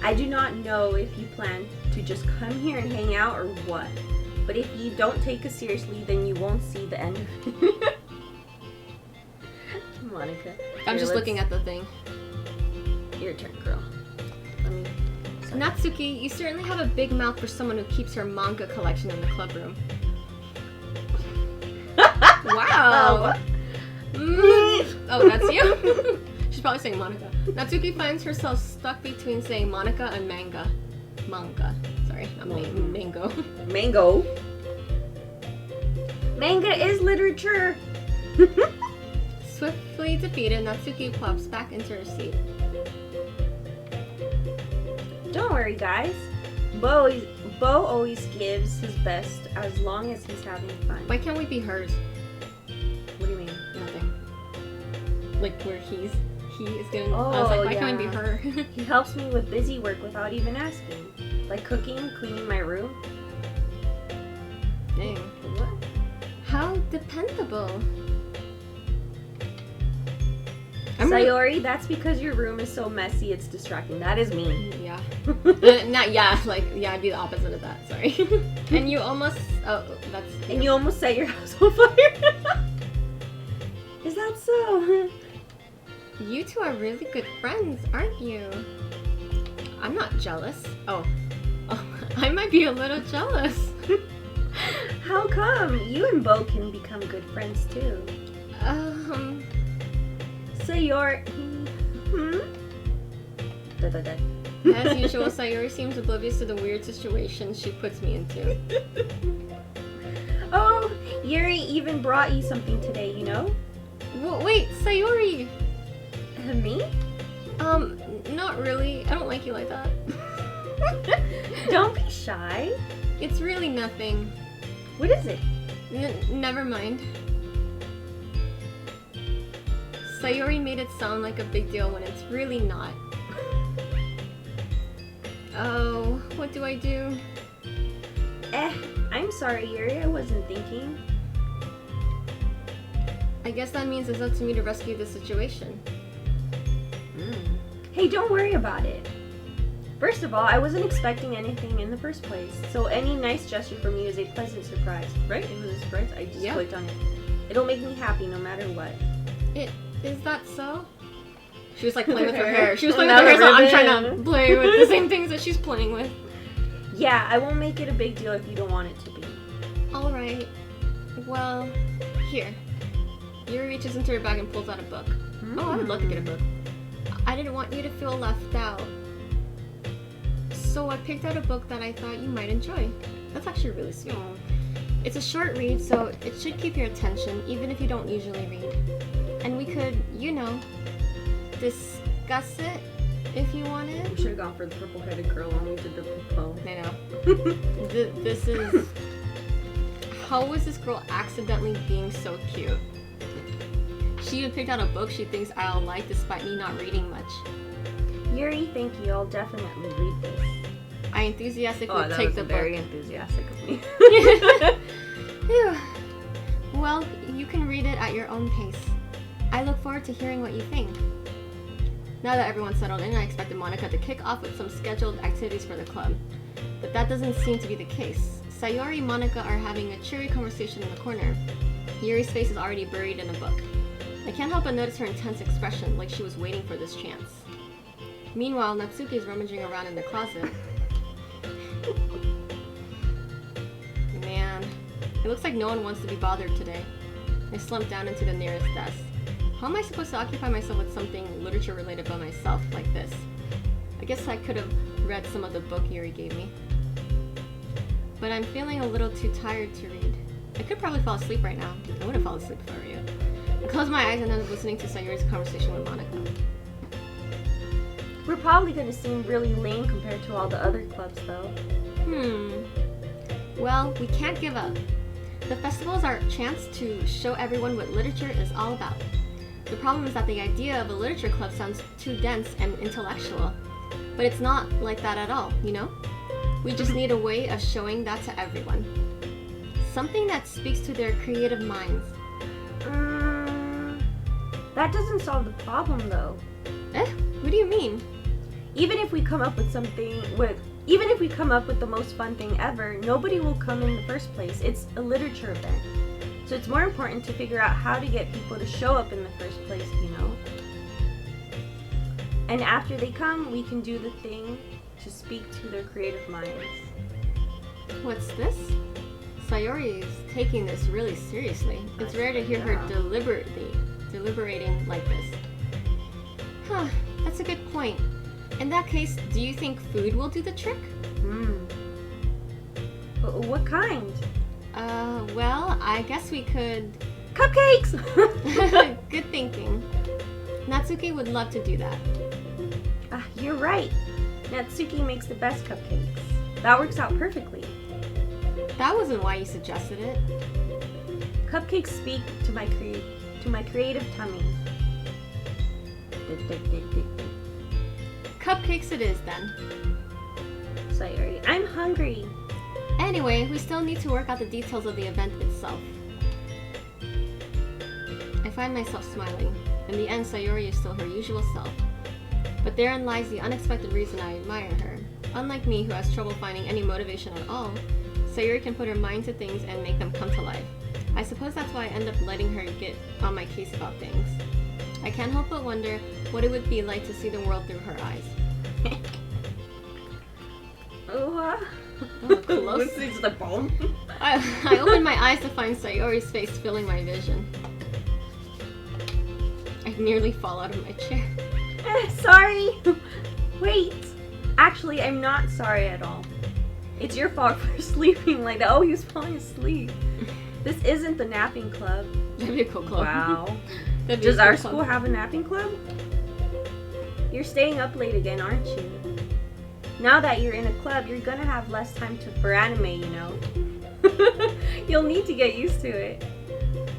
I do not know if you plan to just come here and hang out or what. But if you don't take us seriously, then you won't see the end of it. Monica. I'm just looking at the thing. Your turn, girl. Let me... Natsuki, you certainly have a big mouth for someone who keeps her manga collection in the club room. Wow. Oh, that's you? She's probably saying Monica. Natsuki finds herself stuck between saying Monica and manga. Manga. Sorry, I'm mango. Mango. Manga is literature. Swiftly defeated, Natsuki plops back into her seat. Don't worry, guys. Bo always gives his best as long as he's having fun. Why can't we be hers? What do you mean? Nothing. Like where he is getting. Oh, I was like, why yeah. can't we be her? He helps me with busy work without even asking. Like cooking, cleaning my room. Dang. What? How dependable. Sayori, that's because your room is so messy, it's distracting. That is me. Yeah. Not yeah, like yeah, I'd be the opposite of that. Sorry. And you almost. Oh, that's. And you almost set your house on fire. Is that so? You two are really good friends, aren't you? I'm not jealous. Oh, I might be a little jealous. How come? You and Bo can become good friends too. Sayori. As usual, Sayori seems oblivious to the weird situations she puts me into. Oh, Yuri even brought you something today, you know? Wait, Sayori! Me? Not really. I don't like you like that. Don't be shy. It's really nothing. What is it? Never mind. Sayori made it sound like a big deal when it's really not. Oh, what do I do? I'm sorry, Yuri. I wasn't thinking. I guess that means it's up to me to rescue the situation. Hey, don't worry about it. First of all, I wasn't expecting anything in the first place, so any nice gesture from you is a pleasant surprise. Right? It was a surprise? I just clicked on it. It'll make me happy no matter what. Is that so? She was like playing with her hair. She was playing with her hair, so I'm trying to play with the same things that she's playing with. Yeah, I won't make it a big deal if you don't want it to be. Alright. Well, here. Yuri reaches into her bag and pulls out a book. Oh, I would love to get a book. I didn't want you to feel left out. So I picked out a book that I thought you might enjoy. That's actually really sweet. It's a short read, so it should keep your attention, even if you don't usually read. And we could, you know, discuss it if you wanted. We should have gone for the purple-headed girl when we did the poem. I know. This is... How was this girl accidentally being so cute? She even picked out a book she thinks I'll like despite me not reading much. Yuri, thank you. I'll definitely read this. I enthusiastically Oh, that take was the very book. enthusiastic of me. Phew. Well, you can read it at your own pace. I look forward to hearing what you think. Now that everyone's settled in, I expected Monica to kick off with some scheduled activities for the club. But that doesn't seem to be the case. Sayori and Monica are having a cheery conversation in the corner. Yuri's face is already buried in a book. I can't help but notice her intense expression, like she was waiting for this chance. Meanwhile, Natsuki is rummaging around in the closet. Man, it looks like no one wants to be bothered today. I slumped down into the nearest desk. How am I supposed to occupy myself with something literature related by myself like this? I guess I could have read some of the book Yuri gave me. But I'm feeling a little too tired to read. I could probably fall asleep right now. I would have fallen asleep if I were you. I closed my eyes and ended up listening to Sayori's conversation with Monica. We're probably going to seem really lame compared to all the other clubs, though. Well, we can't give up. The festival is our chance to show everyone what literature is all about. The problem is that the idea of a literature club sounds too dense and intellectual. But it's not like that at all, you know? We just need a way of showing that to everyone. Something that speaks to their creative minds. That doesn't solve the problem, though. What do you mean? Even if we come up with the most fun thing ever, nobody will come in the first place. It's a literature event. So it's more important to figure out how to get people to show up in the first place, you know? And after they come, we can do the thing to speak to their creative minds. What's this? Sayori is taking this really seriously. It's rare to hear her deliberating like this. Huh, that's a good point. In that case, do you think food will do the trick? What kind? Well, I guess we could... Cupcakes! Good thinking. Natsuki would love to do that. You're right. Natsuki makes the best cupcakes. That works out perfectly. That wasn't why you suggested it. Cupcakes speak to my creative tummy. Cupcakes it is then. Sayori, I'm hungry. Anyway, we still need to work out the details of the event itself. I find myself smiling. In the end, Sayori is still her usual self. But therein lies the unexpected reason I admire her. Unlike me, who has trouble finding any motivation at all, Sayori can put her mind to things and make them come to life. I suppose that's why I end up letting her get on my case about things. I can't help but wonder what it would be like to see the world through her eyes. Close. It's the bomb. I opened my eyes to find Sayori's face filling my vision. I nearly fall out of my chair. Sorry. Wait. Actually, I'm not sorry at all. It's your fault for sleeping like that. Oh, he was falling asleep. This isn't the napping club. That'd be a cool club. Wow. Does our school have a napping club? You're staying up late again, aren't you? Now that you're in a club, you're gonna have less time for anime, you know. You'll need to get used to it.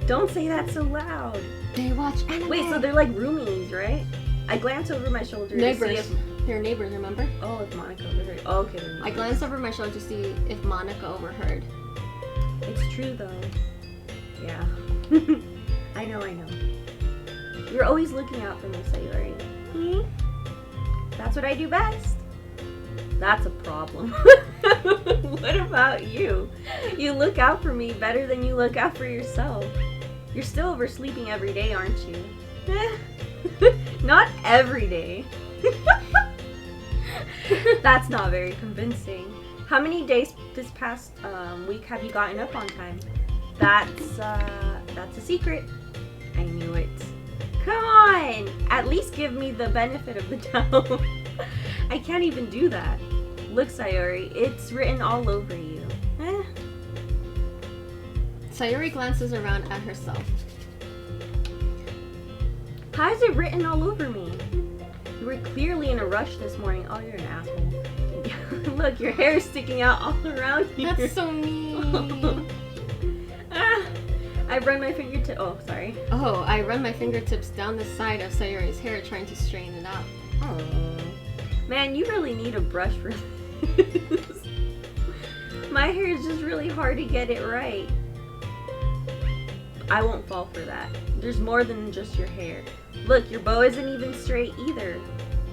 Don't say that so loud. They watch anime. Wait, so they're like roomies, right? I glance over my shoulder neighbors. to see if... They're neighbors, remember? Oh, if Monica overheard. Oh, okay. I glanced over my shoulder to see if Monica overheard. It's true, though. Yeah. I know. You're always looking out for me, Sayori. That's what I do best. That's a problem. What about you? You look out for me better than you look out for yourself. You're still oversleeping every day, aren't you? Not every day. That's not very convincing. How many days this past week have you gotten up on time? That's a secret. I knew it. Come on! At least give me the benefit of the doubt. I can't even do that. Look, Sayori, it's written all over you. Sayori glances around at herself. How is it written all over me? You were clearly in a rush this morning. Oh, you're an asshole. Look, your hair is sticking out all around you. That's so mean. I run my fingertips. Oh, sorry. Oh, I run my fingertips down the side of Sayori's hair trying to straighten it out. Oh, man, you really need a brush for My hair is just really hard to get it right. I won't fall for that. There's more than just your hair. Look, your bow isn't even straight either.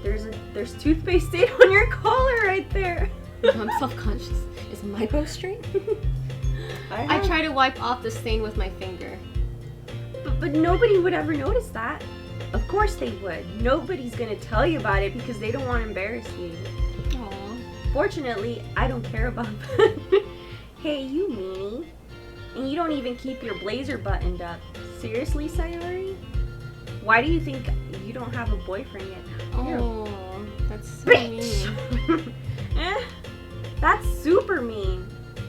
There's toothpaste stain on your collar right there. I'm self-conscious. Is my bow straight? I try to wipe off the stain with my finger. But nobody would ever notice that. Of course they would. Nobody's gonna tell you about it because they don't want to embarrass you. Aww. Fortunately, I don't care about that. Hey, you meanie. And you don't even keep your blazer buttoned up. Seriously, Sayori? Why do you think you don't have a boyfriend yet? Oh, that's so mean. That's super mean.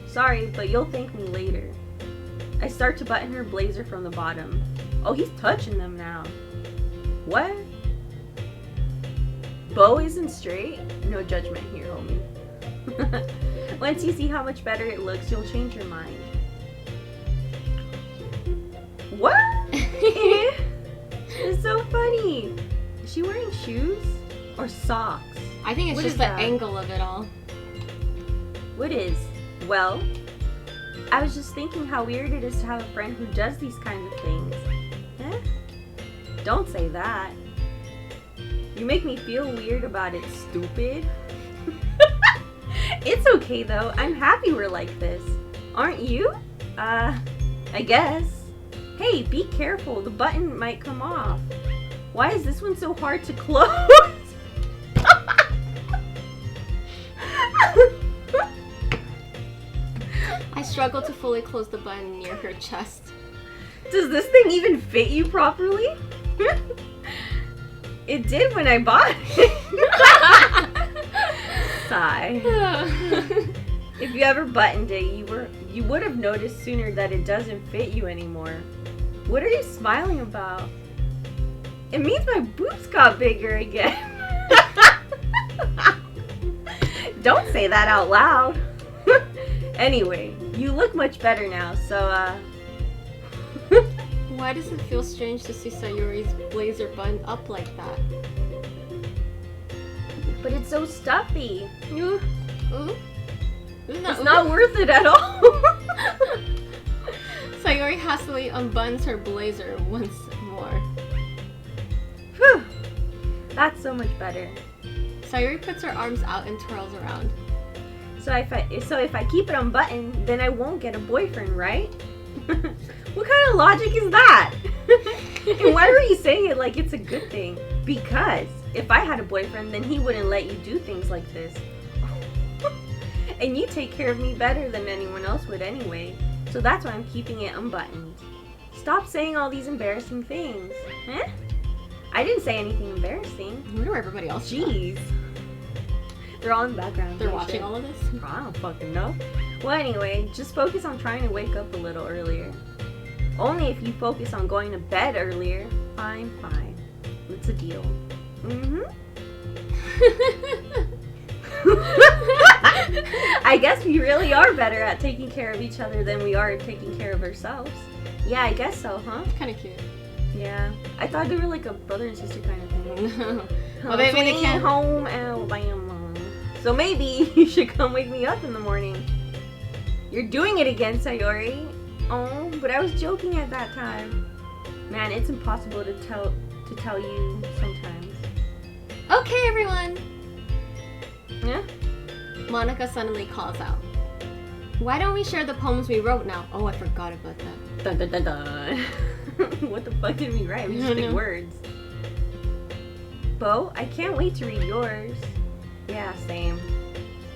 Sorry, but you'll thank me later. I start to button her blazer from the bottom. Oh, he's touching them now. What? Bow isn't straight? No judgment here, homie. Once you see how much better it looks, you'll change your mind. What? It's so funny. Is she wearing shoes or socks? I think it's just the angle of it all. What is? Well, I was just thinking how weird it is to have a friend who does these kinds of things. Eh? Don't say that. You make me feel weird about it, stupid. It's okay though. I'm happy we're like this. Aren't you? I guess. Hey, be careful. The button might come off. Why is this one so hard to close? I struggle to fully close the button near her chest. Does this thing even fit you properly? It did when I bought it. Sigh. If you ever buttoned it, you would have noticed sooner that it doesn't fit you anymore. What are you smiling about? It means my boobs got bigger again. Don't say that out loud. Anyway, you look much better now, so Why does it feel strange to see Sayori's blazer buttoned up like that? But it's so stuffy. Ooh. It's not worth it at all. Sayori hastily unbuttons her blazer once more. Whew. That's so much better. Sayori puts her arms out and twirls around. So if I keep it unbuttoned, then I won't get a boyfriend, right? What kind of logic is that? And why are you saying it like it's a good thing? Because if I had a boyfriend, then he wouldn't let you do things like this. And you take care of me better than anyone else would anyway. So that's why I'm keeping it unbuttoned. Stop saying all these embarrassing things. Eh? I didn't say anything embarrassing. I wonder where everybody else is. Jeez. They're all in the background. They're watching all of this? I don't fucking know. Well, anyway, just focus on trying to wake up a little earlier. Only if you focus on going to bed earlier. Fine. It's a deal. I guess we really are better at taking care of each other than we are at taking care of ourselves. Yeah, I guess so, huh? Kind of cute. Yeah. I thought they were like a brother and sister kind of thing. No. Well, maybe they can't. Home Alabama. So maybe you should come wake me up in the morning. You're doing it again, Sayori. Oh, but I was joking at that time. Man, it's impossible to tell you sometimes. Okay, everyone. Yeah? Monica suddenly calls out. Why don't we share the poems we wrote now? Oh, I forgot about that. Dun dun dun dun. What the fuck did we write? We just big words. Bo, I can't wait to read yours. Yeah, same.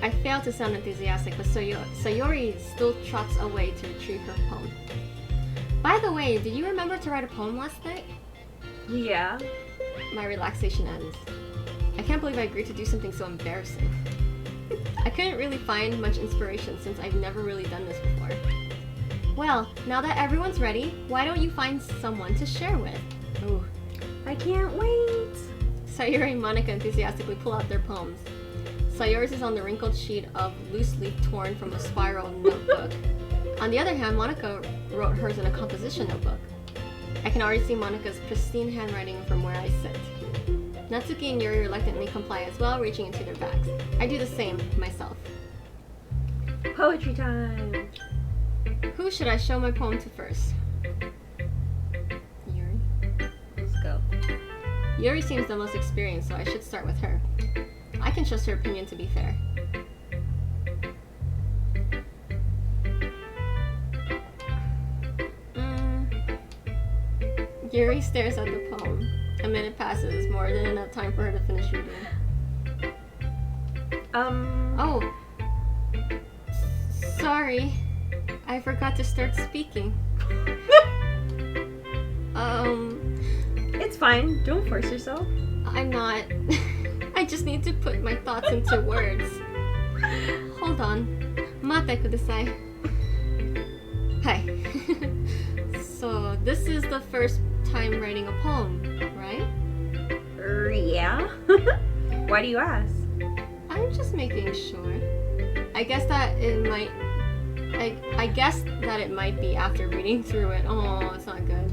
I fail to sound enthusiastic, but Sayori still trots away to retrieve her poem. By the way, did you remember to write a poem last night? Yeah. My relaxation ends. I can't believe I agreed to do something so embarrassing. I couldn't really find much inspiration since I've never really done this before. Well, now that everyone's ready, why don't you find someone to share with? Ooh. I can't wait. Sayori and Monica enthusiastically pull out their poems. Sayori's is on the wrinkled sheet of loose leaf torn from a spiral notebook. On the other hand, Monica wrote hers in a composition notebook. I can already see Monica's pristine handwriting from where I sit. Natsuki and Yuri reluctantly comply as well, reaching into their bags. I do the same myself. Poetry time! Who should I show my poem to first? Yuri. Let's go. Yuri seems the most experienced, so I should start with her. I can trust her opinion to be fair. Yuri stares at the poem. A minute passes, more than enough time for her to finish reading. Oh. Sorry. I forgot to start speaking. It's fine. Don't force yourself. I'm not. I just need to put my thoughts into words. Hold on. Mate kudasai. Hi. So, this is the first time writing a poem, right? Yeah. Why do you ask? I'm just making sure. I guess that it might. I guess that it might be after reading through it. Oh, it's not good.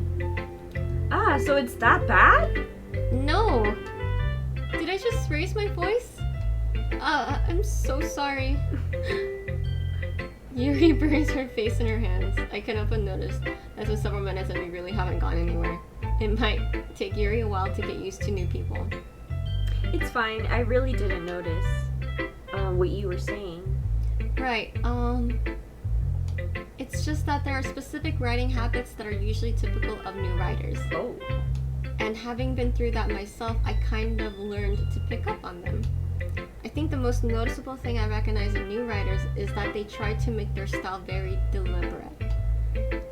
Ah, so it's that bad? No. Did I just raise my voice? I'm so sorry. Yuri buries her face in her hands. I can't help but notice that it's been several minutes and we really haven't gone anywhere. It might take Yuri a while to get used to new people. It's fine. I really didn't notice what you were saying. Right, it's just that there are specific writing habits that are usually typical of new writers. Oh. And having been through that myself, I kind of learned to pick up on them. I think the most noticeable thing I recognize in new writers is that they try to make their style very deliberate.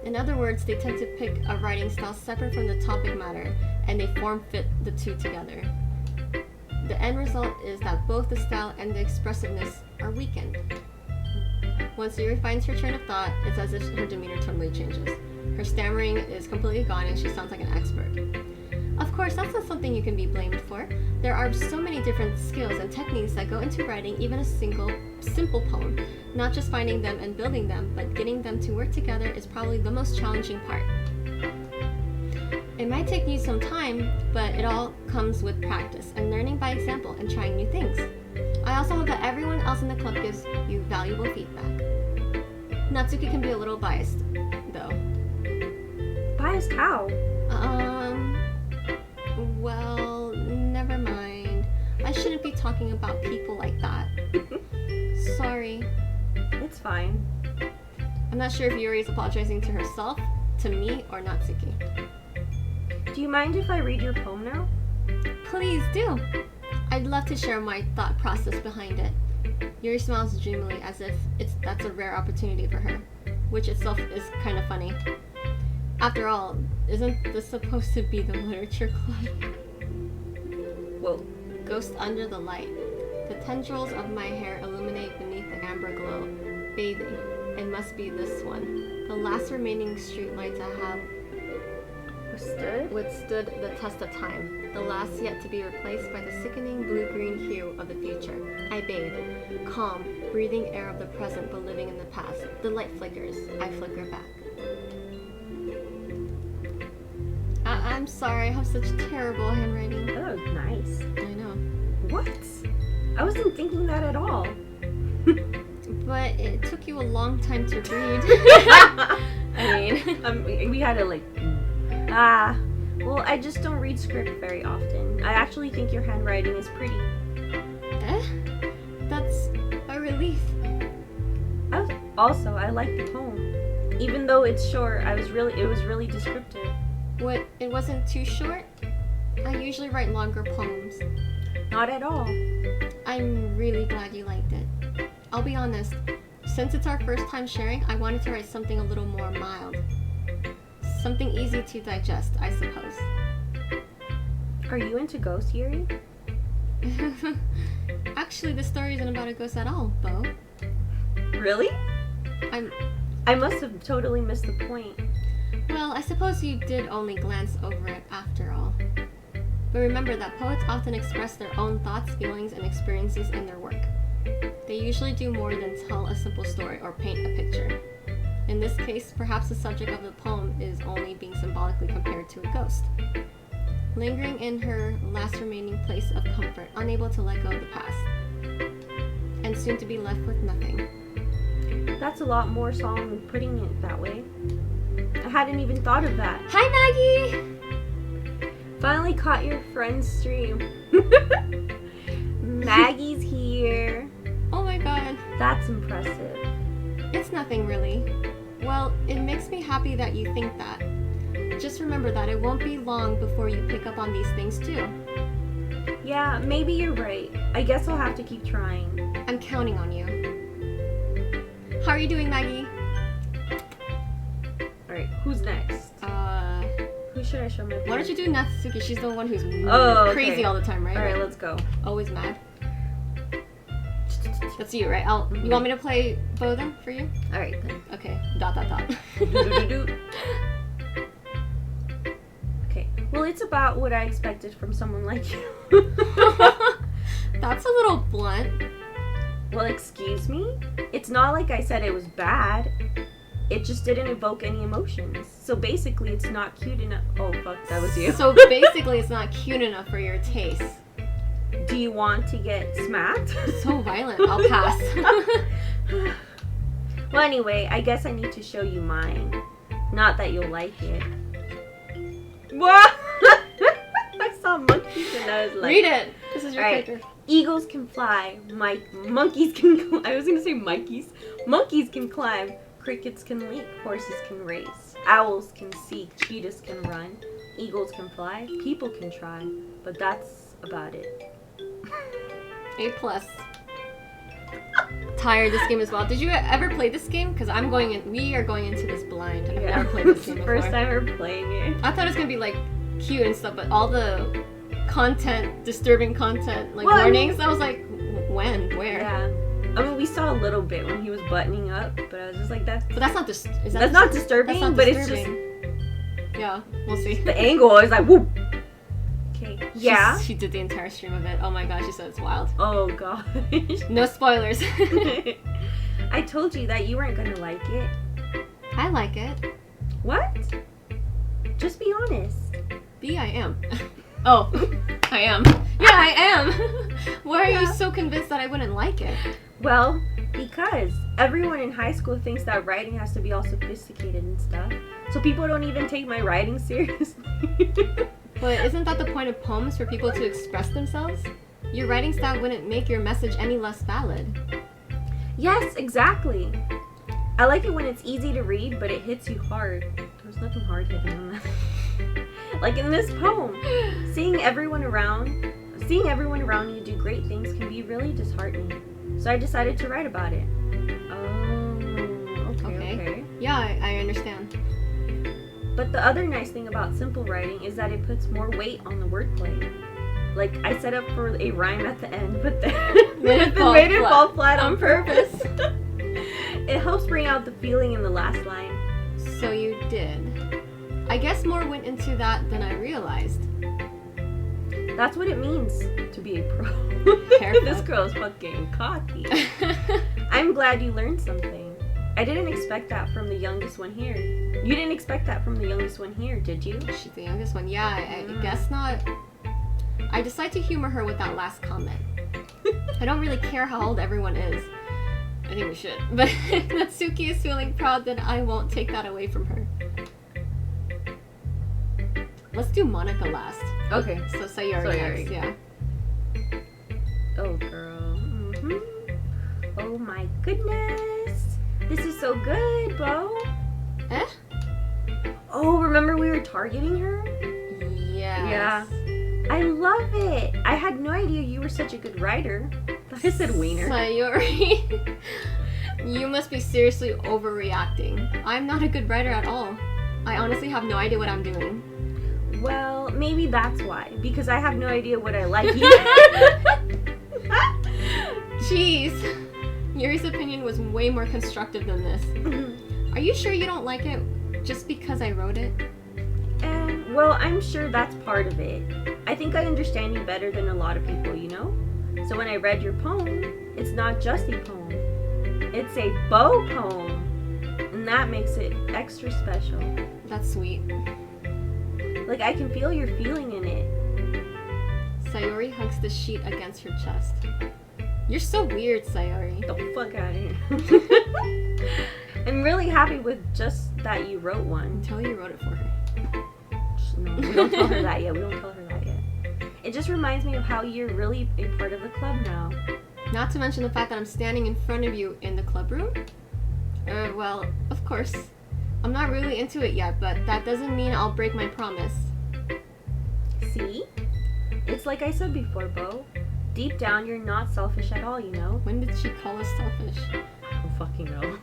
In other words, they tend to pick a writing style separate from the topic matter, and they form-fit the two together. The end result is that both the style and the expressiveness are weakened. Once Yuri finds her train of thought, it's as if her demeanor totally changes. Her stammering is completely gone and she sounds like an expert. Of course, that's not something you can be blamed for. There are so many different skills and techniques that go into writing even a simple poem. Not just finding them and building them, but getting them to work together is probably the most challenging part. It might take you some time, but it all comes with practice and learning by example and trying new things. I also hope that everyone else in the club gives you valuable feedback. Natsuki can be a little biased, though. Biased how? Well, never mind. I shouldn't be talking about people like that. Sorry. It's fine. I'm not sure if Yuri is apologizing to herself, to me, or Natsuki. Do you mind if I read your poem now? Please do. I'd love to share my thought process behind it. Yuri smiles dreamily as if that's a rare opportunity for her, which itself is kind of funny. After all, isn't this supposed to be the literature club? Whoa. Ghost under the light. The tendrils of my hair illuminate beneath the amber glow. Bathing. It must be this one. The last remaining streetlights I have withstood the test of time. The last yet to be replaced by the sickening blue-green hue of the future. I bathe. Calm, breathing air of the present but living in the past. The light flickers. I flicker back. I'm sorry, I have such terrible handwriting. Oh, nice. I know. What? I wasn't thinking that at all. But it took you a long time to read. I mean... we had to well, I just don't read script very often. I actually think your handwriting is pretty. That's a relief. Also, I like the poem. Even though it's short, it was really descriptive. What, it wasn't too short? I usually write longer poems. Not at all. I'm really glad you liked it. I'll be honest, since it's our first time sharing, I wanted to write something a little more mild. Something easy to digest, I suppose. Are you into ghosts, Yuri? Actually, the story isn't about a ghost at all, Bo. Really? I must have totally missed the point. Well, I suppose you did only glance over it after all. But remember that poets often express their own thoughts, feelings, and experiences in their work. They usually do more than tell a simple story or paint a picture. In this case, perhaps the subject of the poem is only being symbolically compared to a ghost. lingering in her last remaining place of comfort, unable to let go of the past, and soon to be left with nothing. That's a lot more solemn than putting it that way. I hadn't even thought of that. Hi, Maggie! Finally caught your friend's stream. Maggie's here. Oh my god. That's impressive. It's nothing really. Well, it makes me happy that you think that. Just remember that it won't be long before you pick up on these things too. Yeah, maybe you're right. I guess I'll have to keep trying. I'm counting on you. How are you doing, Maggie? Alright, who's next? Who should I show my Why don't you do Natsuki? She's the one who's okay. crazy all the time, right? Alright, let's go. Always mad. That's you, right? You want me to play Bo then for you? Alright then. Okay. ... Okay. Well, it's about what I expected from someone like you. That's a little blunt. Well, excuse me? It's not like I said it was bad. It just didn't evoke any emotions. So basically, it's not cute enough. Oh, fuck, that was you. So basically, it's not cute enough for your taste. Do you want to get smacked? So violent. I'll pass. Well, anyway, I guess I need to show you mine. Not that you'll like it. What? I saw monkeys and I was like... Read it. This is your Alright. character. Eagles can fly. Monkeys can... I was going to say monkeys. Monkeys can climb. Crickets can leap. Horses can race. Owls can seek. Cheetahs can run. Eagles can fly. People can try. But that's about it. A+. Tired this game as well. Did you ever play this game? Because we are going into this blind. I've never played this game before. First time ever playing it. I thought it was going to be like cute and stuff, but all the disturbing content, like warnings, I was like, when? Where? Yeah. I mean, we saw a little bit when he was buttoning up, but I was just like, But that's not that's not disturbing, that's not but disturbing. it's just... Yeah, we'll see. The angle is like, whoop! Okay. Yeah? She did the entire stream of it. Oh my gosh, she said it's wild. Oh gosh. No spoilers. I told you that you weren't gonna like it. I like it. What? Just be honest. I am. Oh, I am. Yeah, I am. Why are you so convinced that I wouldn't like it? Well, because everyone in high school thinks that writing has to be all sophisticated and stuff. So people don't even take my writing seriously. But isn't that the point of poems, for people to express themselves? Your writing style wouldn't make your message any less valid. Yes, exactly. I like it when it's easy to read, but it hits you hard. There's nothing hard hitting on that. Like in this poem, seeing everyone around you do great things can be really disheartening. So I decided to write about it. Oh, okay. Yeah, I understand. But the other nice thing about simple writing is that it puts more weight on the wordplay. Like, I set up for a rhyme at the end, but then made it fall flat on purpose. It helps bring out the feeling in the last line. So you did. I guess more went into that than I realized. That's what it means to be a pro. This girl is fucking cocky. I'm glad you learned something. I didn't expect that from the youngest one here. You didn't expect that from the youngest one here, did you? She's the youngest one. Yeah, I guess not. I decided to humor her with that last comment. I don't really care how old everyone is. I think we should. But Natsuki is feeling proud that I won't take that away from her. Let's do Monica last. Okay. So Sayori next, yeah. Oh, girl. Mm-hmm. Oh my goodness. This is so good, Bo. Eh? Oh, remember we were targeting her? Yes. Yeah. I love it. I had no idea you were such a good writer. I said wiener. Sayori. You must be seriously overreacting. I'm not a good writer at all. I honestly have no idea what I'm doing. Well, maybe that's why. Because I have no idea what I like either. Jeez. Yuri's opinion was way more constructive than this. Are you sure you don't like it just because I wrote it? Well, I'm sure that's part of it. I think I understand you better than a lot of people, you know? So when I read your poem, it's not just a poem. It's a Bo poem. And that makes it extra special. That's sweet. Like, I can feel your feeling in it. Sayori hugs the sheet against her chest. You're so weird, Sayori. Get the fuck out of here. I'm really happy with just that you wrote one. Until you wrote it for her. No, we don't tell her that yet. It just reminds me of how you're really a part of the club now. Not to mention the fact that I'm standing in front of you in the club room. Well, of course. I'm not really into it yet, but that doesn't mean I'll break my promise. See? It's like I said before, Bo. Deep down, you're not selfish at all, you know? When did she call us selfish? I don't fucking know.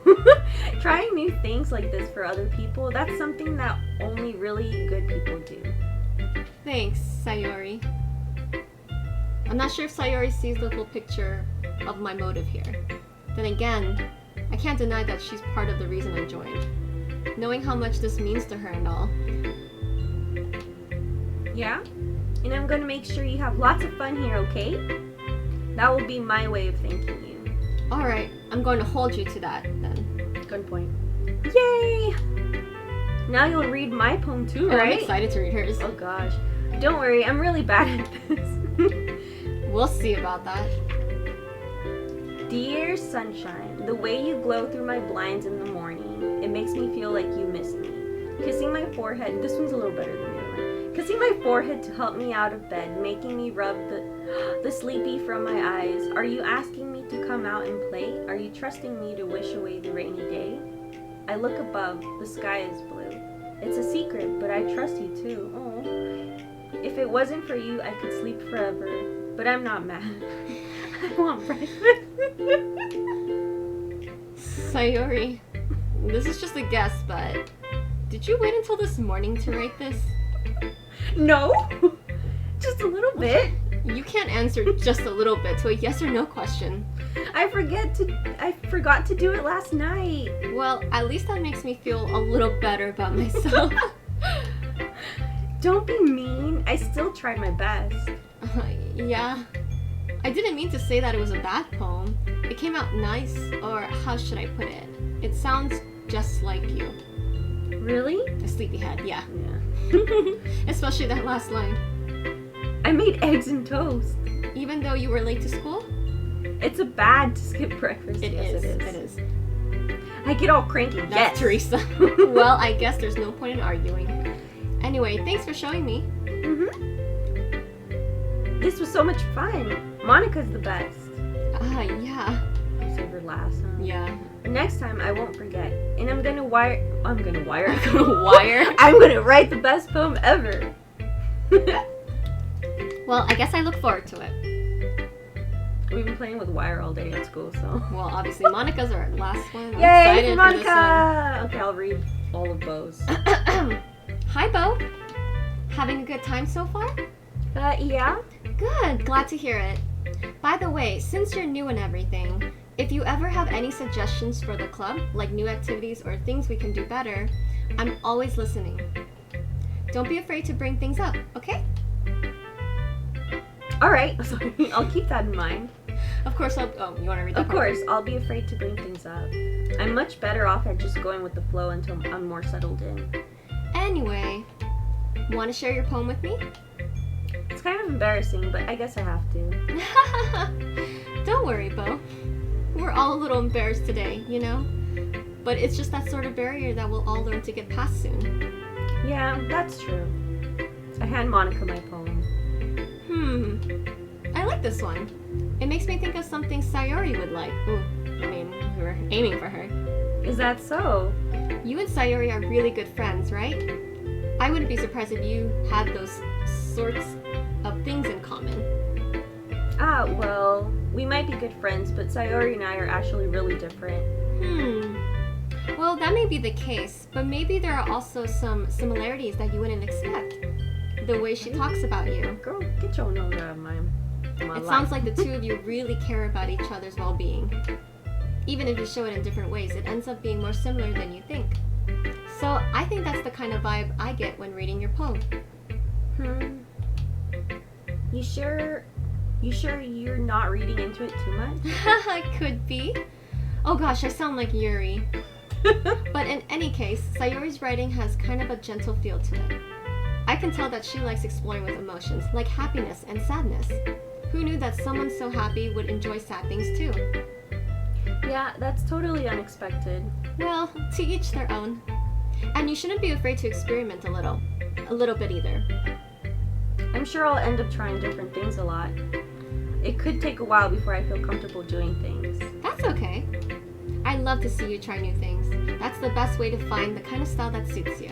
Trying new things like this for other people, that's something that only really good people do. Thanks, Sayori. I'm not sure if Sayori sees the full picture of my motive here. Then again, I can't deny that she's part of the reason I joined. Knowing how much this means to her and all. Yeah? And I'm gonna make sure you have lots of fun here, okay? That will be my way of thanking you. Alright, I'm going to hold you to that, then. Good point. Yay! Now you'll read my poem too, Oh, right? I'm excited to read hers. Oh gosh. Don't worry, I'm really bad at this. We'll see about that. Dear sunshine, the way you glow through my blinds in the morning, it makes me feel like you missed me. Kissing my forehead, this one's a little better than the other one. Kissing my forehead to help me out of bed, making me rub the sleepy from my eyes. Are you asking me to come out and play? Are you trusting me to wish away the rainy day? I look above, the sky is blue. It's a secret, but I trust you too. Oh. If it wasn't for you, I could sleep forever. But I'm not mad. I want breakfast. Sayori, this is just a guess, but did you wait until this morning to write this? No. Just a little bit. You can't answer just a little bit to a yes or no question. I forgot to do it last night. Well, at least that makes me feel a little better about myself. Don't be mean. I still tried my best. Yeah. I didn't mean to say that it was a bad poem. It came out nice, or how should I put it? It sounds just like you. Really? A sleepyhead, yeah. Yeah. Especially that last line. I made eggs and toast. Even though you were late to school? It's a bad to skip breakfast. It Yes, is. It is. I get all cranky. That's Yes. Teresa. Well, I guess there's no point in arguing. Anyway, thanks for showing me. This was so much fun. Monica's the best. Yeah. Save her last, huh? Yeah. Next time I won't forget. And I'm gonna wire. Wire? I'm gonna write the best poem ever. Well, I guess I look forward to it. We've been playing with wire all day at school, so. Well, obviously Monica's our last one. I'm Yay, excited Monica! Okay, I'll read all of Bo's. for this one. Hi, Bo. Having a good time so far? Yeah? Good, glad to hear it. By the way, since you're new and everything, if you ever have any suggestions for the club, like new activities or things we can do better, I'm always listening. Don't be afraid to bring things up, okay? Alright, sorry. I'll keep that in mind. Of course, you want to read that Of part? course, I'll be afraid to bring things up. I'm much better off at just going with the flow until I'm more settled in. Anyway, want to share your poem with me? It's kind of embarrassing, but I guess I have to. Don't worry, Bo. We're all a little embarrassed today, you know? But it's just that sort of barrier that we'll all learn to get past soon. Yeah, that's true. I hand Monica my poem. I like this one. It makes me think of something Sayori would like. Ooh, I mean, we were aiming for her. Is that so? You and Sayori are really good friends, right? I wouldn't be surprised if you had those sorts of things in common. Well, we might be good friends, but Sayori and I are actually really different. Well, that may be the case, but maybe there are also some similarities that you wouldn't expect. The way she talks about you. Girl, get your nose out of my It life. sounds like the two of you really care about each other's well-being. Even if you show it in different ways, it ends up being more similar than you think. So I think that's the kind of vibe I get when reading your poem. You sure you're not reading into it too much? Could be. Oh gosh, I sound like Yuri. But in any case, Sayori's writing has kind of a gentle feel to it. I can tell that she likes exploring with emotions, like happiness and sadness. Who knew that someone so happy would enjoy sad things too? Yeah, that's totally unexpected. Well, to each their own. And you shouldn't be afraid to experiment a little bit either. I'm sure I'll end up trying different things a lot. It could take a while before I feel comfortable doing things. That's okay. I love to see you try new things. That's the best way to find the kind of style that suits you.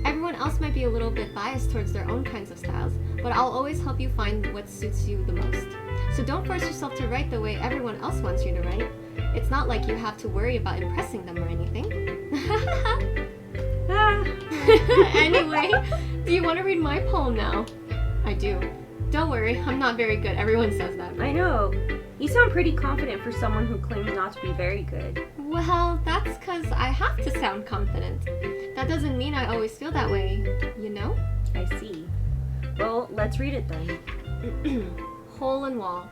Everyone else might be a little bit biased towards their own kinds of styles, but I'll always help you find what suits you the most. So don't force yourself to write the way everyone else wants you to write. It's not like you have to worry about impressing them or anything. Anyway, do you want to read my poem now? I do. Don't worry, I'm not very good. Everyone says that. I know. You sound pretty confident for someone who claims not to be very good. Well, that's because I have to sound confident. That doesn't mean I always feel that way, you know? I see. Well, let's read it then. Hole in wall.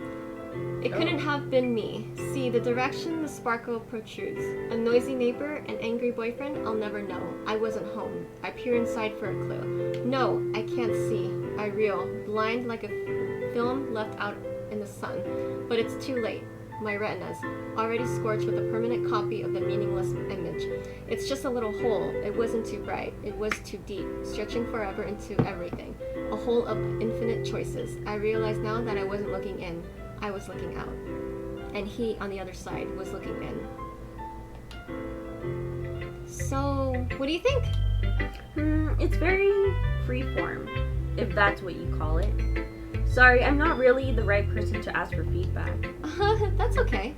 It couldn't have been me. See, the direction the sparkle protrudes. A noisy neighbor, an angry boyfriend, I'll never know. I wasn't home. I peer inside for a clue. No, I can't see. I reel, blind like a film left out in the sun. But it's too late. My retina's already scorched with a permanent copy of the meaningless image. It's just a little hole. It wasn't too bright. It was too deep, stretching forever into everything. A hole of infinite choices. I realize now that I wasn't looking in. I was looking out. And he, on the other side, was looking in. So, what do you think? It's very freeform, if that's what you call it. Sorry, I'm not really the right person to ask for feedback. That's okay.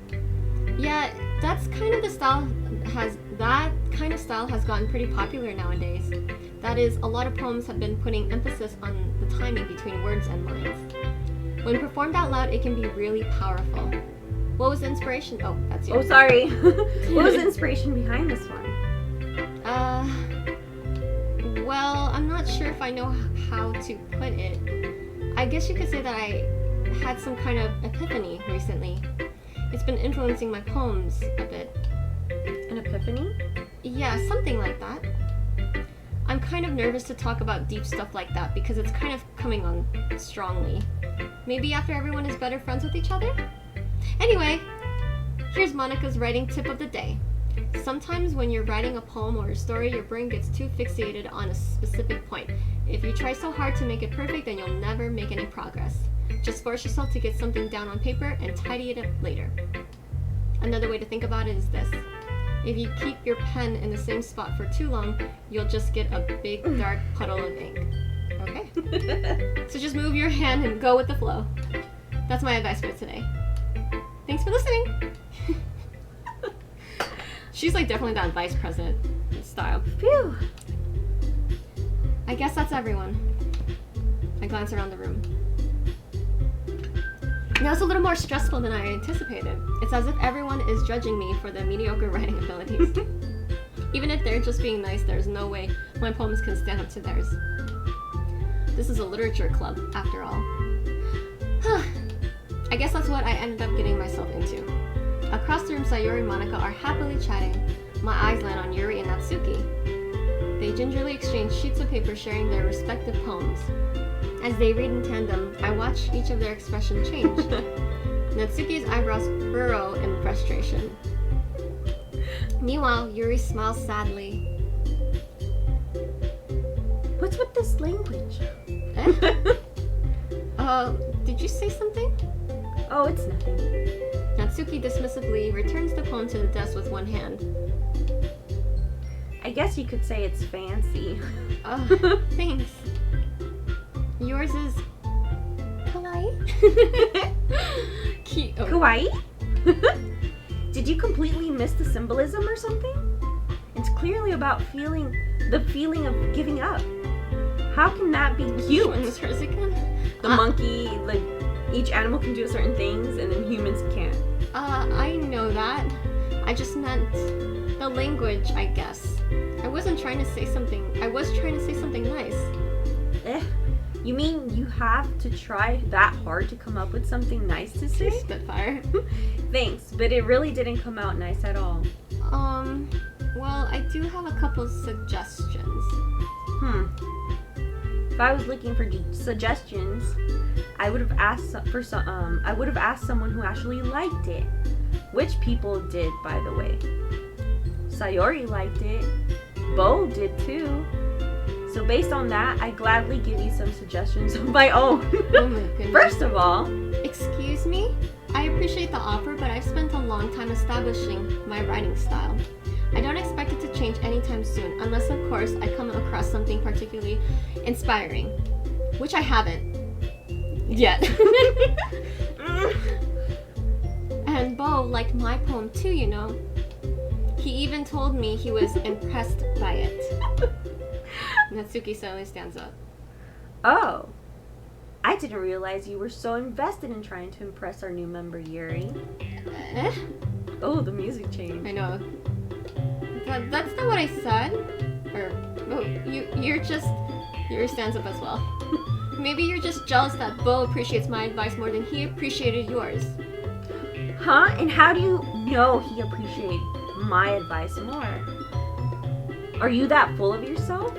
Yeah, that kind of style has gotten pretty popular nowadays. That is, a lot of poems have been putting emphasis on the timing between words and lines. When performed out loud, it can be really powerful. What was the inspiration? Oh, that's you. Oh, sorry. What was the inspiration behind this one? Well, I'm not sure if I know how to put it. I guess you could say that I had some kind of epiphany recently. It's been influencing my poems a bit. An epiphany? Yeah, something like that. I'm kind of nervous to talk about deep stuff like that because it's kind of coming on strongly. Maybe after everyone is better friends with each other? Anyway, here's Monica's writing tip of the day. Sometimes when you're writing a poem or a story, your brain gets too fixated on a specific point. If you try so hard to make it perfect, then you'll never make any progress. Just force yourself to get something down on paper and tidy it up later. Another way to think about it is this. If you keep your pen in the same spot for too long, you'll just get a big dark puddle of ink. Okay? So just move your hand and go with the flow. That's my advice for today. Thanks for listening! She's like definitely that vice president style. Phew! I guess that's everyone. I glance around the room. Now it's a little more stressful than I anticipated. It's as if everyone is judging me for the mediocre writing abilities. Even if they're just being nice, there's no way my poems can stand up to theirs. This is a literature club, after all. I guess that's what I ended up getting myself into. Across the room, Sayori and Monica are happily chatting. My eyes land on Yuri and Natsuki. They gingerly exchange sheets of paper sharing their respective poems. As they read in tandem, I watch each of their expressions change. Natsuki's eyebrows furrow in frustration. Meanwhile, Yuri smiles sadly. What's with this language? Did you say something? Oh, it's nothing. Natsuki dismissively returns the poem to the desk with one hand. I guess you could say it's fancy. Thanks. Yours is kawaii? Oh. Kawaii? Did you completely miss the symbolism or something? It's clearly about the feeling of giving up. How can that be cute? When was hers again? The monkey, like, each animal can do certain things and then humans can't. I know that. I just meant the language, I guess. I was trying to say something nice. You mean you have to try that hard to come up with something nice to say? Spitfire. Thanks, but it really didn't come out nice at all. Well, I do have a couple suggestions. If I was looking for suggestions, I would have asked someone who actually liked it. Which people did, by the way. Sayori liked it. Bo did too. So based on that, I gladly give you some suggestions of my own. Oh my goodness. First of all, excuse me? I appreciate the offer, but I've spent a long time establishing my writing style. I don't expect it to change anytime soon, unless of course I come across something particularly inspiring, which I haven't yet. And Bo liked my poem too, you know. He even told me he was impressed by it. Natsuki suddenly stands up. oh, I didn't realize you were so invested in trying to impress our new member, Yuri. Eh? Oh, the music changed. I know. That's not what I said. Or, oh, Yuri stands up as well. Maybe you're just jealous that Bo appreciates my advice more than he appreciated yours. Huh? And how do you know he appreciated my advice more? Are you that full of yourself?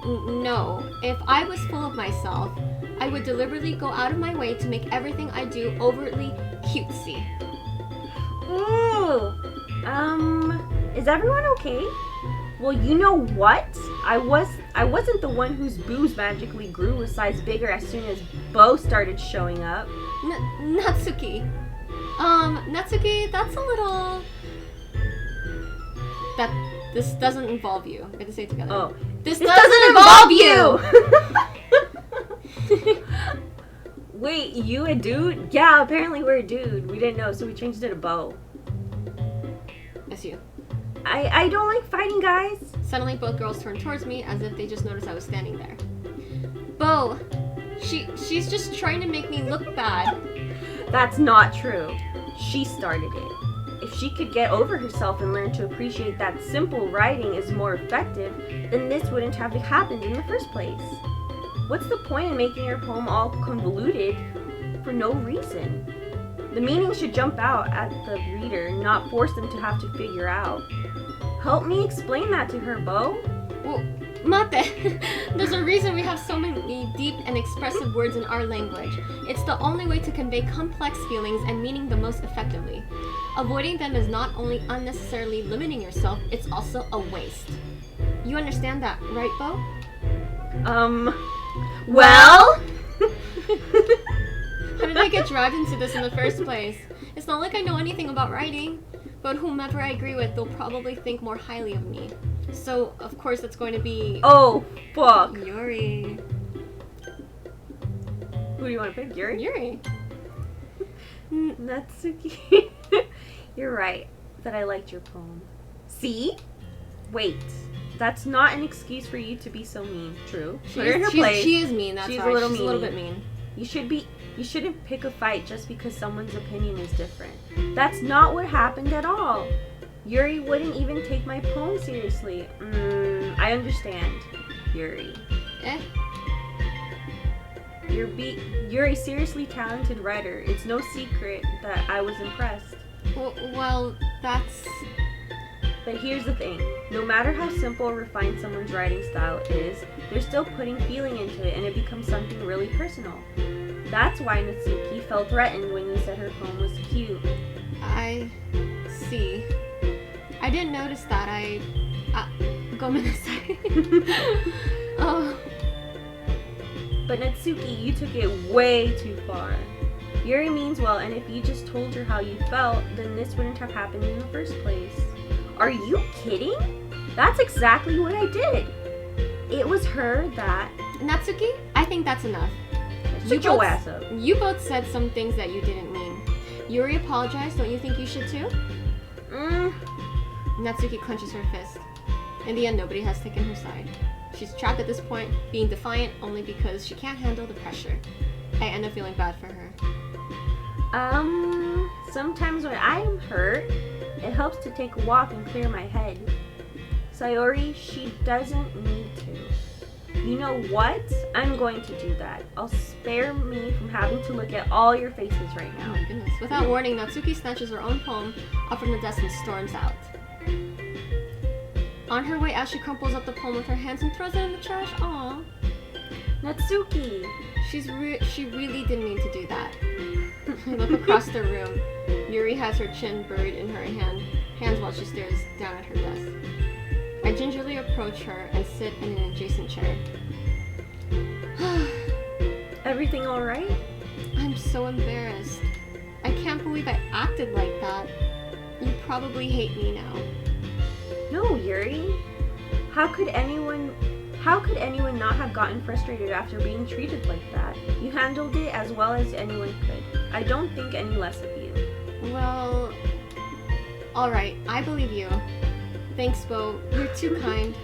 No. If I was full of myself, I would deliberately go out of my way to make everything I do overtly cutesy. Ooh. Is everyone okay? Well, you know what? I wasn't the one whose boobs magically grew a size bigger as soon as Bo started showing up. Natsuki. Natsuki, that's a little... This doesn't involve you. We have to say it together. Oh. This doesn't involve you! Wait, you a dude? Yeah, apparently we're a dude. We didn't know, so we changed it to Bo. That's you. I don't like fighting guys. Suddenly both girls turned towards me as if they just noticed I was standing there. Bo, she's just trying to make me look bad. That's not true. She started it. If she could get over herself and learn to appreciate that simple writing is more effective, then this wouldn't have happened in the first place. What's the point in making your poem all convoluted for no reason? The meaning should jump out at the reader, not force them to have to figure out. Help me explain that to her, Bo. Well, Mate, there's a reason we have so many deep and expressive words in our language. It's the only way to convey complex feelings and meaning the most effectively. Avoiding them is not only unnecessarily limiting yourself, it's also a waste. You understand that, right, Bo? Well? How did I get dragged into this in the first place? It's not like I know anything about writing, but whomever I agree with, they'll probably think more highly of me. So, of course, it's going to be... Oh, fuck. Yuri. Who do you want to pick, Yuri? Yuri. Natsuki. You're right that I liked your poem. See? Wait. That's not an excuse for you to be so mean. True. Put her in her place. She is mean, that's She's right. a little She's mean. a little bit mean. You shouldn't pick a fight just because someone's opinion is different. That's not what happened at all. Yuri wouldn't even take my poem seriously. I understand, Yuri. Eh? You're a seriously talented writer. It's no secret that I was impressed. Well, that's... But here's the thing. No matter how simple or refined someone's writing style is, they're still putting feeling into it and it becomes something really personal. That's why Natsuki felt threatened when you said her poem was cute. I see. I didn't notice that. Go Oh. But Natsuki, you took it way too far. Yuri means well, and if you just told her how you felt, then this wouldn't have happened in the first place. Are you kidding? That's exactly what I did. It was her that... Natsuki, I think that's enough. Shut your ass up. You both said some things that you didn't mean. Yuri apologized, don't you think you should too? Natsuki clenches her fist. In the end, nobody has taken her side. She's trapped at this point, being defiant only because she can't handle the pressure. I end up feeling bad for her. Sometimes when I'm hurt, it helps to take a walk and clear my head. Sayori, she doesn't need to. You know what? I'm going to do that. I'll spare me from having to look at all your faces right Oh now. my goodness. Without warning, Natsuki snatches her own poem up from the desk and storms out. On her way out, she crumples up the poem with her hands and throws it in the trash. Aw. Natsuki! She really didn't mean to do that. I look across the room. Yuri has her chin buried in her hands while she stares down at her desk. I gingerly approach her and sit in an adjacent chair. Everything alright? I'm so embarrassed. I can't believe I acted like that. You probably hate me now. No, Yuri. How could anyone not have gotten frustrated after being treated like that? You handled it as well as anyone could. I don't think any less of you. Well, alright, I believe you. Thanks, Bo. You're too kind.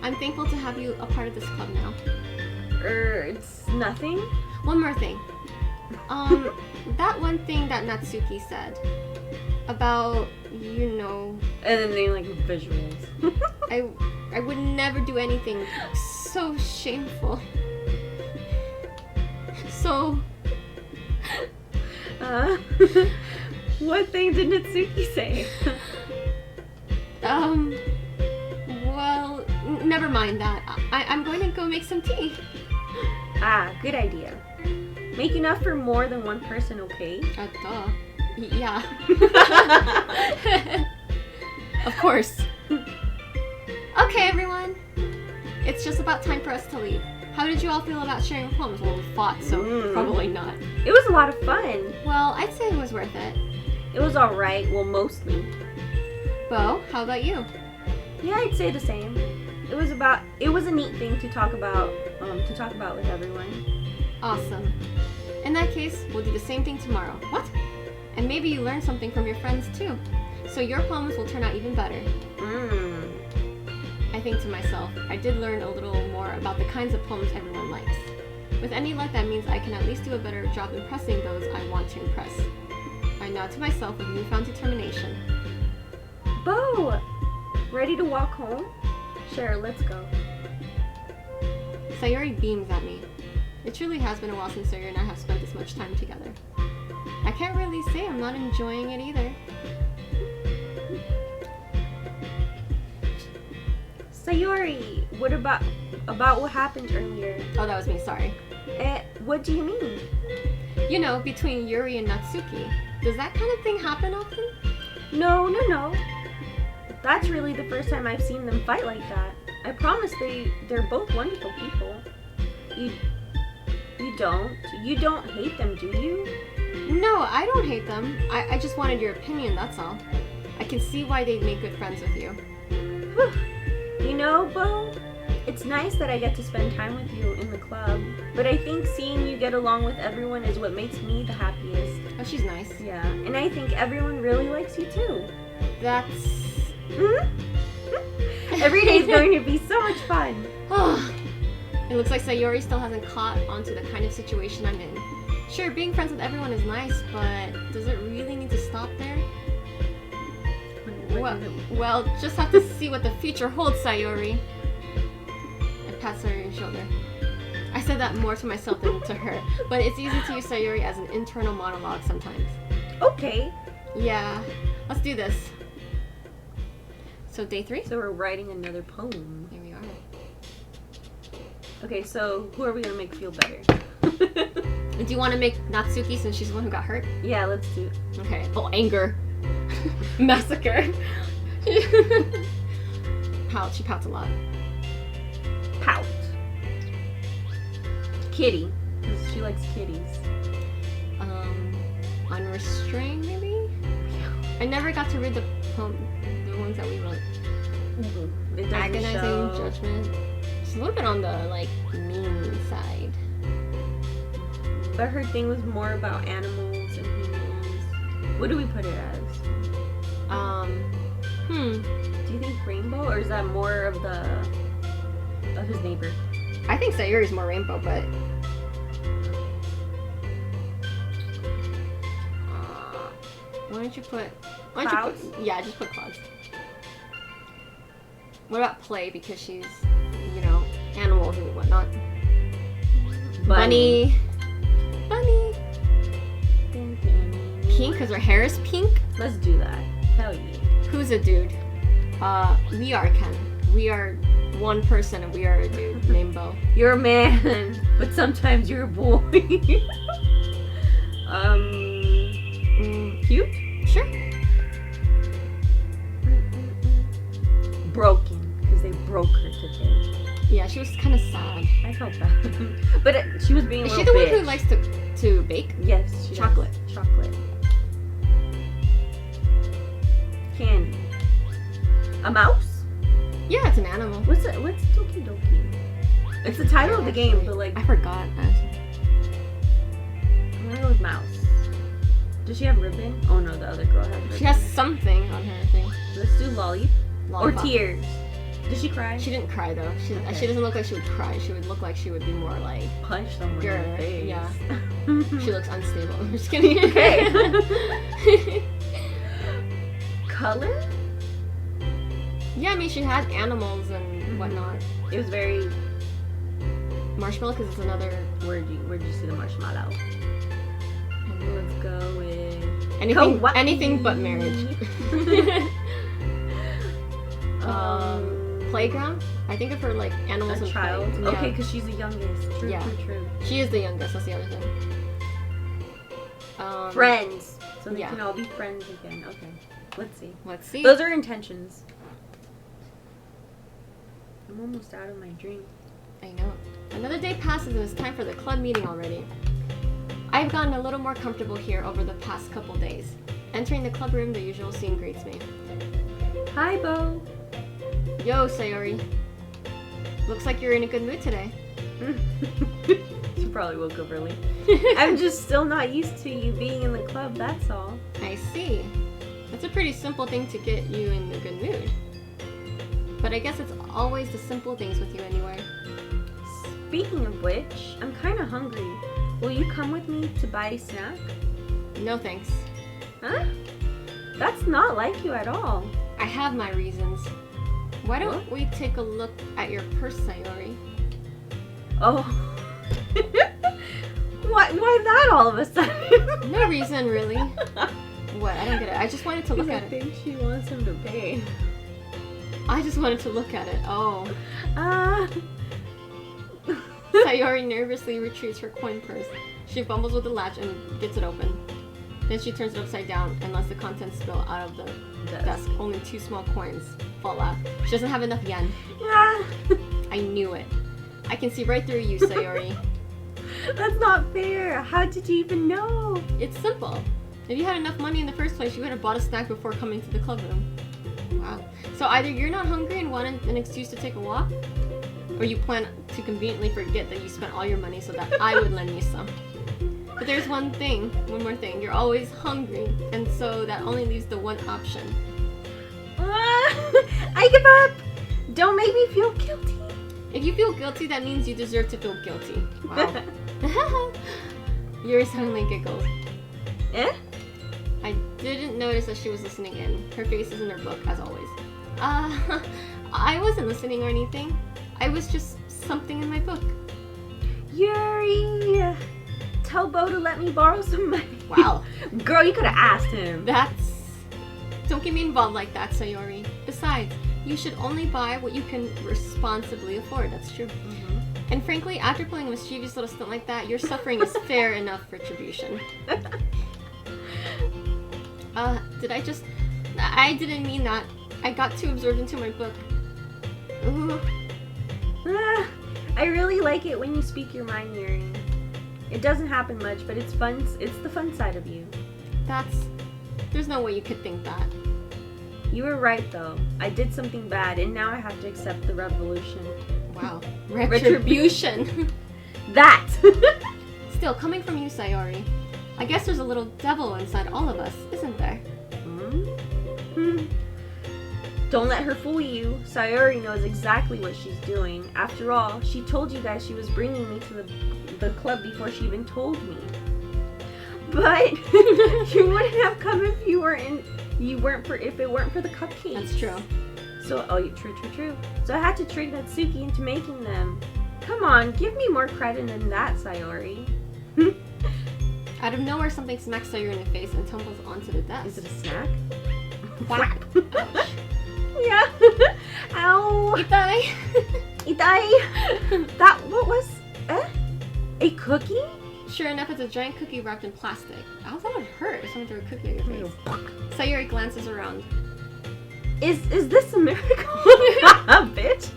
I'm thankful to have you a part of this club now. It's nothing? One more thing. That one thing that Natsuki said about, you know... And then they like visuals. I would never do anything so shameful. So... What thing did Natsuki say? Well, never mind that. I'm going to go make some tea. Ah, good idea. Make enough for more than one person, okay? Duh. Yeah. Of course. Okay, everyone. It's just about time for us to leave. How did you all feel about sharing poems? Well, we fought, so probably not. It was a lot of fun. Well, I'd say it was worth it. It was alright, well, mostly. Bo, how about you? Yeah, I'd say the same. It was a neat thing to talk about with everyone. Awesome. In that case, we'll do the same thing tomorrow. What? And maybe you learn something from your friends too. So your poems will turn out even better. I think to myself, I did learn a little more about the kinds of poems everyone likes. With any luck, that means I can at least do a better job impressing those I want to impress. I nod to myself with newfound determination. Bo! Ready to walk home? Sure, let's go. Sayori beams at me. It truly has been a while since Sayori and I have spent this much time together. I can't really say I'm not enjoying it either. Sayori, what about what happened earlier? Oh, that was me, sorry. What do you mean? You know, between Yuri and Natsuki. Does that kind of thing happen often? No. That's really the first time I've seen them fight like that. I promise they're both wonderful people. You don't hate them, do you? No, I don't hate them. I just wanted your opinion, that's all. I can see why they'd make good friends with you. You know, Bo, it's nice that I get to spend time with you in the club, but I think seeing you get along with everyone is what makes me the happiest. Oh, she's nice. Yeah, and I think everyone really likes you too. That's... Every day's going to be so much fun. It looks like Sayori still hasn't caught onto the kind of situation I'm in. Sure, being friends with everyone is nice, but does it really need to stop there? Well, just have to see what the future holds, Sayori. I pat Sayori's shoulder. I said that more to myself than to her, but it's easy to use Sayori as an internal monologue sometimes. Okay. Yeah, let's do this. So day 3? So we're writing another poem. Here we are. Okay, so who are we gonna make feel better? Do you want to make Natsuki since she's the one who got hurt? Yeah, let's do it. Okay. Oh, anger. Massacre. Pout. She pouts a lot. Pout. Kitty. Because she likes kitties. Unrestrained, maybe? I never got to read the ones that we wrote. It Agonizing show. judgment. She's a little bit on the, like, mean side. But her thing was more about animals and humans. What do we put it as? Do you think rainbow, or is that more of his neighbor? I think Sayori's more rainbow, but... why don't you put... Clouds? Yeah, just put clouds. What about play, because she's, you know, animals and whatnot. Bunny. Pink, because her hair is pink? Let's do that. Hell yeah. Who's a dude? We are Ken. we are one person and we are a dude named Bo. You're a man, but sometimes you're a boy. Cute? Sure. Broken, because they broke her today. Yeah, she was kind of sad. I felt bad. But she was being a Is little she the bitch. one who likes to bake? Yes, she Chocolate. does. Chocolate. Candy. A mouse? Yeah, it's an animal. What's Doki Doki? It's the title of the game, but like I forgot. I'm gonna go with mouse. Does she have ribbon? Oh no, the other girl has ribbon. She has something on her thing. Let's do lollipop. Or Lollipop. tears. Did she cry? She didn't cry though. She Okay. doesn't look like she would cry. She would look like she would be more like Punch someone in the Grr, face. yeah. she looks unstable. I'm just kidding. Okay. Color? Yeah, I mean she had animals and whatnot. It was very. Marshmallow because it's another Where'd you see the marshmallow? Let's go with anything but marriage. Playground. I think of her like animals a and child. play. Okay, Yeah. because she's the youngest. True, Yeah. true. She is the youngest. That's the other thing. Friends. So they yeah. can all be friends again. Okay. Let's see. Let's see. Those are intentions. I'm almost out of my drink. I know. Another day passes and it's time for the club meeting already. I've gotten a little more comfortable here over the past couple days. Entering the club room, the usual scene greets me. Hi, Bo. Yo, Sayori. Looks like you're in a good mood today. She probably woke up early. I'm just still not used to you being in the club, that's all. I see. That's a pretty simple thing to get you in a good mood. But I guess it's always the simple things with you anyway. Speaking of which, I'm kind of hungry. Will you come with me to buy a snack? No thanks. Huh? That's not like you at all. I have my reasons. Why don't What? we take a look at your purse, Sayori? Oh. Why that all of a sudden? No reason, really. What? I don't get it. I just wanted to look I at it. think she wants him to pay. I just wanted to look at it. Oh. Ah. Sayori nervously retrieves her coin purse. She fumbles with the latch and gets it open. Then she turns it upside down and lets the contents spill out of the desk. Only 2 small coins fall out. She doesn't have enough yen. Ah. I knew it. I can see right through you, Sayori. That's not fair. How did you even know? It's simple. If you had enough money in the first place, you would have bought a snack before coming to the club room. Wow. So either you're not hungry and want an excuse to take a walk, or you plan to conveniently forget that you spent all your money so that I would lend you some. But there's one more thing. You're always hungry, and so that only leaves the one option. I give up. Don't make me feel guilty. If you feel guilty, that means you deserve to feel guilty. Wow. Yuri suddenly giggles. Eh? I didn't notice that she was listening in. Her face is in her book, as always. I wasn't listening or anything. I was just something in my book. Yuri, tell Bo to let me borrow some money. Wow. Girl, you could have asked him. Don't get me involved like that, Sayori. Besides, you should only buy what you can responsibly afford. That's true. Mm-hmm. And frankly, after pulling a mischievous little stunt like that, your suffering is fair enough retribution. I didn't mean that. I got too absorbed into my book. Ooh. I really like it when you speak your mind, Yuri. It doesn't happen much, but it's fun. It's the fun side of you. There's no way you could think that. You were right, though. I did something bad, and now I have to accept the revolution. Wow. Retribution. That! Still, coming from you, Sayori, I guess there's a little devil inside all of us, isn't there? Don't let her fool you. Sayori knows exactly what she's doing. After all, she told you guys she was bringing me to the club before she even told me. But you wouldn't have come if if it weren't for the cupcakes. That's true. So, true. So I had to trick Natsuki into making them. Come on, give me more credit than that, Sayori. Out of nowhere, something smacks Sayori in the face and tumbles onto the desk. Is it a snack? Whap. Ouch. Yeah. Ow! Itai! Itai! That, what was, a cookie? Sure enough, it's a giant cookie wrapped in plastic. How that would hurt if someone threw a cookie at your face. Sayuri glances around. Is this a miracle? Bitch.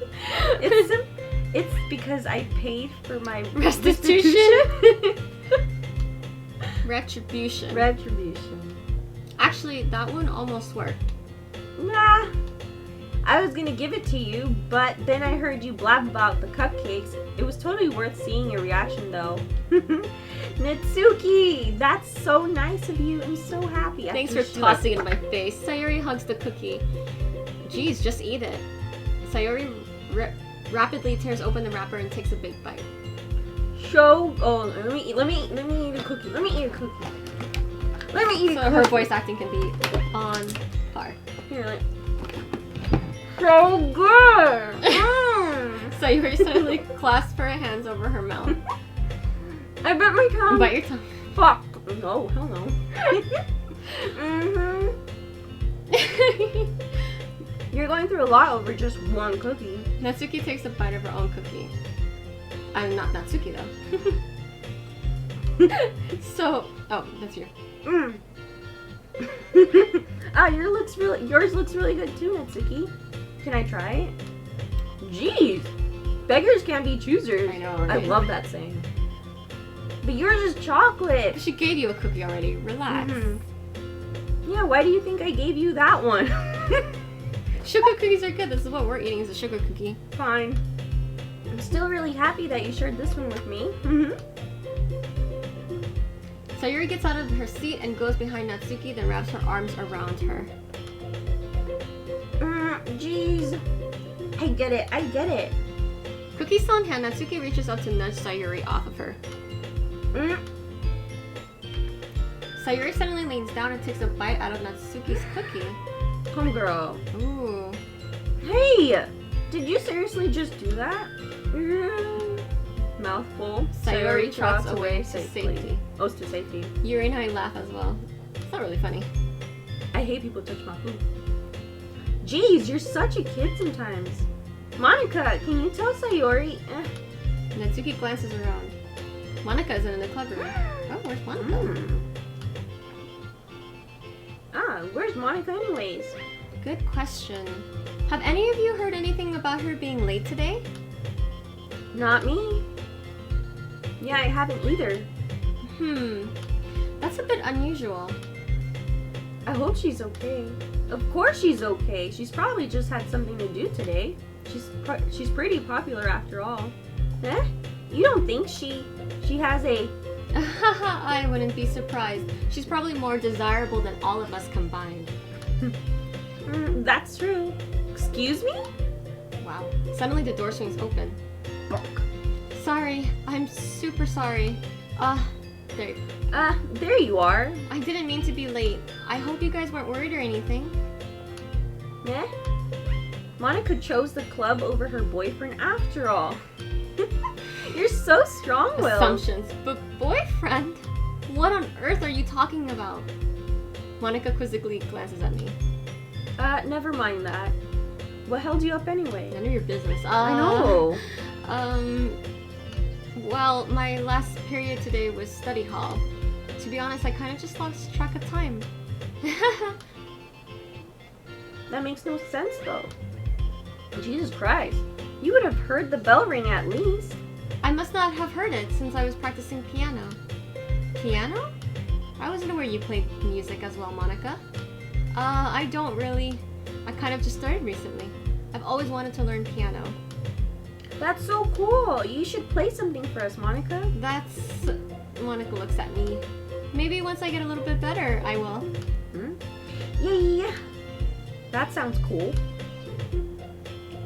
It's because I paid for my restitution. Retribution. Retribution. Actually, that one almost worked. Nah. I was gonna give it to you, but then I heard you blab about the cupcakes. It was totally worth seeing your reaction, though. Natsuki, that's so nice of you. I'm so happy. Thanks for tossing it in my face. Sayuri hugs the cookie. Geez, just eat it. Sayuri rapidly tears open the wrapper and takes a big bite. Oh, let me eat a cookie. Let me eat a cookie. Let me eat a cookie. So her voice acting can be on par. Here, like, so good! Sayuri suddenly clasps her hands over her mouth. I bit my tongue. Bite your tongue. Fuck. No, hell no. You're going through a lot over just one cookie. Natsuki takes a bite of her own cookie. I'm not Natsuki though. So, oh, that's you. Yours looks really good too, Natsuki. Can I try it? Jeez, beggars can't be choosers. I know, right? I love that saying. But yours is chocolate. She gave you a cookie already. Relax. Yeah, why do you think I gave you that one? Sugar cookies are good. This is what we're eating, is a sugar cookie. Fine. I'm still really happy that you shared this one with me. Sayuri gets out of her seat and goes behind Natsuki, then wraps her arms around her. Jeez. I get it. Cookie still in hand, Natsuki reaches up to nudge Sayuri off of her. Sayuri suddenly leans down and takes a bite out of Natsuki's cookie. Homegirl. Ooh. Hey! Did you seriously just do that? Mouthful. Sayuri trots away to safety. Oh, to safety. Yuri and I laugh as well. It's not really funny. I hate people touch my food. Jeez, you're such a kid sometimes. Monica, can you tell Sayuri? Natsuki glances around. Monica isn't in the club room. Oh, where's Monica? Where's Monica anyways? Good question. Have any of you heard anything about her being late today? Not me. Yeah, I haven't either. That's a bit unusual. I hope she's okay. Of course she's okay. She's probably just had something to do today. She's pretty popular after all. You don't think she has a... I wouldn't be surprised. She's probably more desirable than all of us combined. That's true. Excuse me? Wow. Suddenly the door swings open. Bonk. Sorry. I'm super sorry. There you are. I didn't mean to be late. I hope you guys weren't worried or anything. Monica chose the club over her boyfriend after all. You're so strong-willed. Assumptions. But boyfriend? What on earth are you talking about? Monica quizzically glances at me. Never mind that. What held you up anyway? None of your business. I know. Well, my last period today was study hall. To be honest, I kind of just lost track of time. That makes no sense, though. Jesus Christ. You would have heard the bell ring at least. I must not have heard it since I was practicing piano. Piano? I wasn't aware you played music as well, Monica. I don't really. I kind of just started recently. I've always wanted to learn piano. That's so cool. You should play something for us, Monica. Monica looks at me. Maybe once I get a little bit better, I will. Yeah. That sounds cool.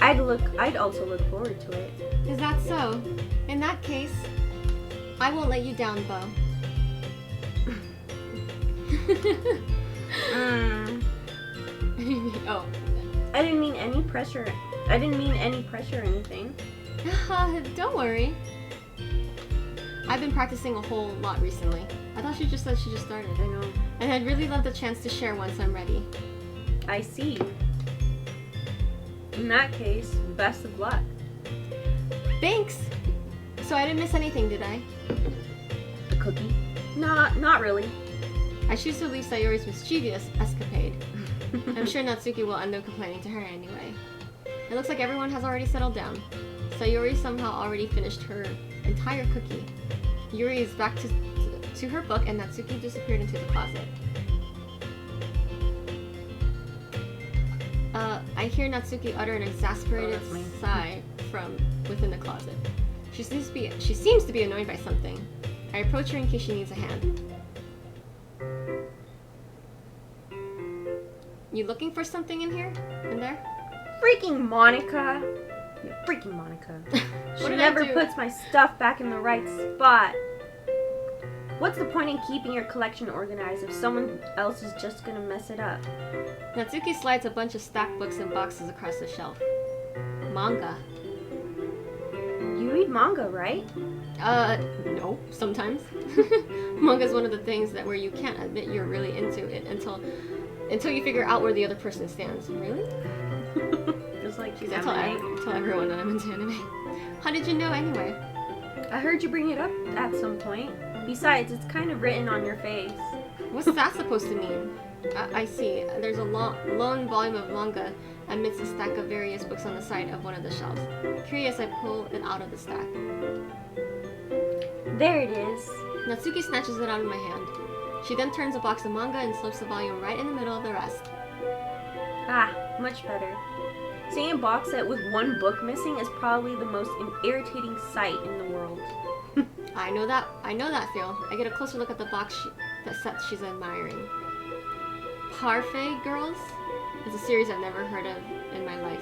I'd also look forward to it. Is that so? In that case, I won't let you down, Bo. Oh. I didn't mean any pressure or anything. Don't worry. I've been practicing a whole lot recently. I thought she just said she just started. I know. And I'd really love the chance to share once I'm ready. I see. In that case, best of luck. Thanks! So I didn't miss anything, did I? A cookie? Not really. I choose to leave Sayori's mischievous escapade. I'm sure Natsuki will end up complaining to her anyway. It looks like everyone has already settled down. Sayori somehow already finished her entire cookie. Yuri is back to her book, and Natsuki disappeared into the closet. I hear Natsuki utter an exasperated sigh from within the closet. She seems to be annoyed by something. I approach her in case she needs a hand. You looking for something in there? Freaking Monica! Freaking Monica. She never puts my stuff back in the right spot. What's the point in keeping your collection organized if someone else is just gonna mess it up? Natsuki slides a bunch of stacked books and boxes across the shelf. Manga. You read manga, right? No, sometimes. Manga is one of the things where you can't admit you're really into it until you figure out where the other person stands. Really? Just like I tell everyone that I'm into anime. How did you know anyway? I heard you bring it up at some point. Besides, it's kind of written on your face. What's that supposed to mean? I see. There's a lone volume of manga amidst a stack of various books on the side of one of the shelves. Curious, I pull it out of the stack. There it is. Natsuki snatches it out of my hand. She then turns a box of manga and slips the volume right in the middle of the rest. Ah, much better. Seeing a box set with one book missing is probably the most irritating sight in the world. I know that feel. I get a closer look at the box set she's admiring. Parfait Girls is a series I've never heard of in my life.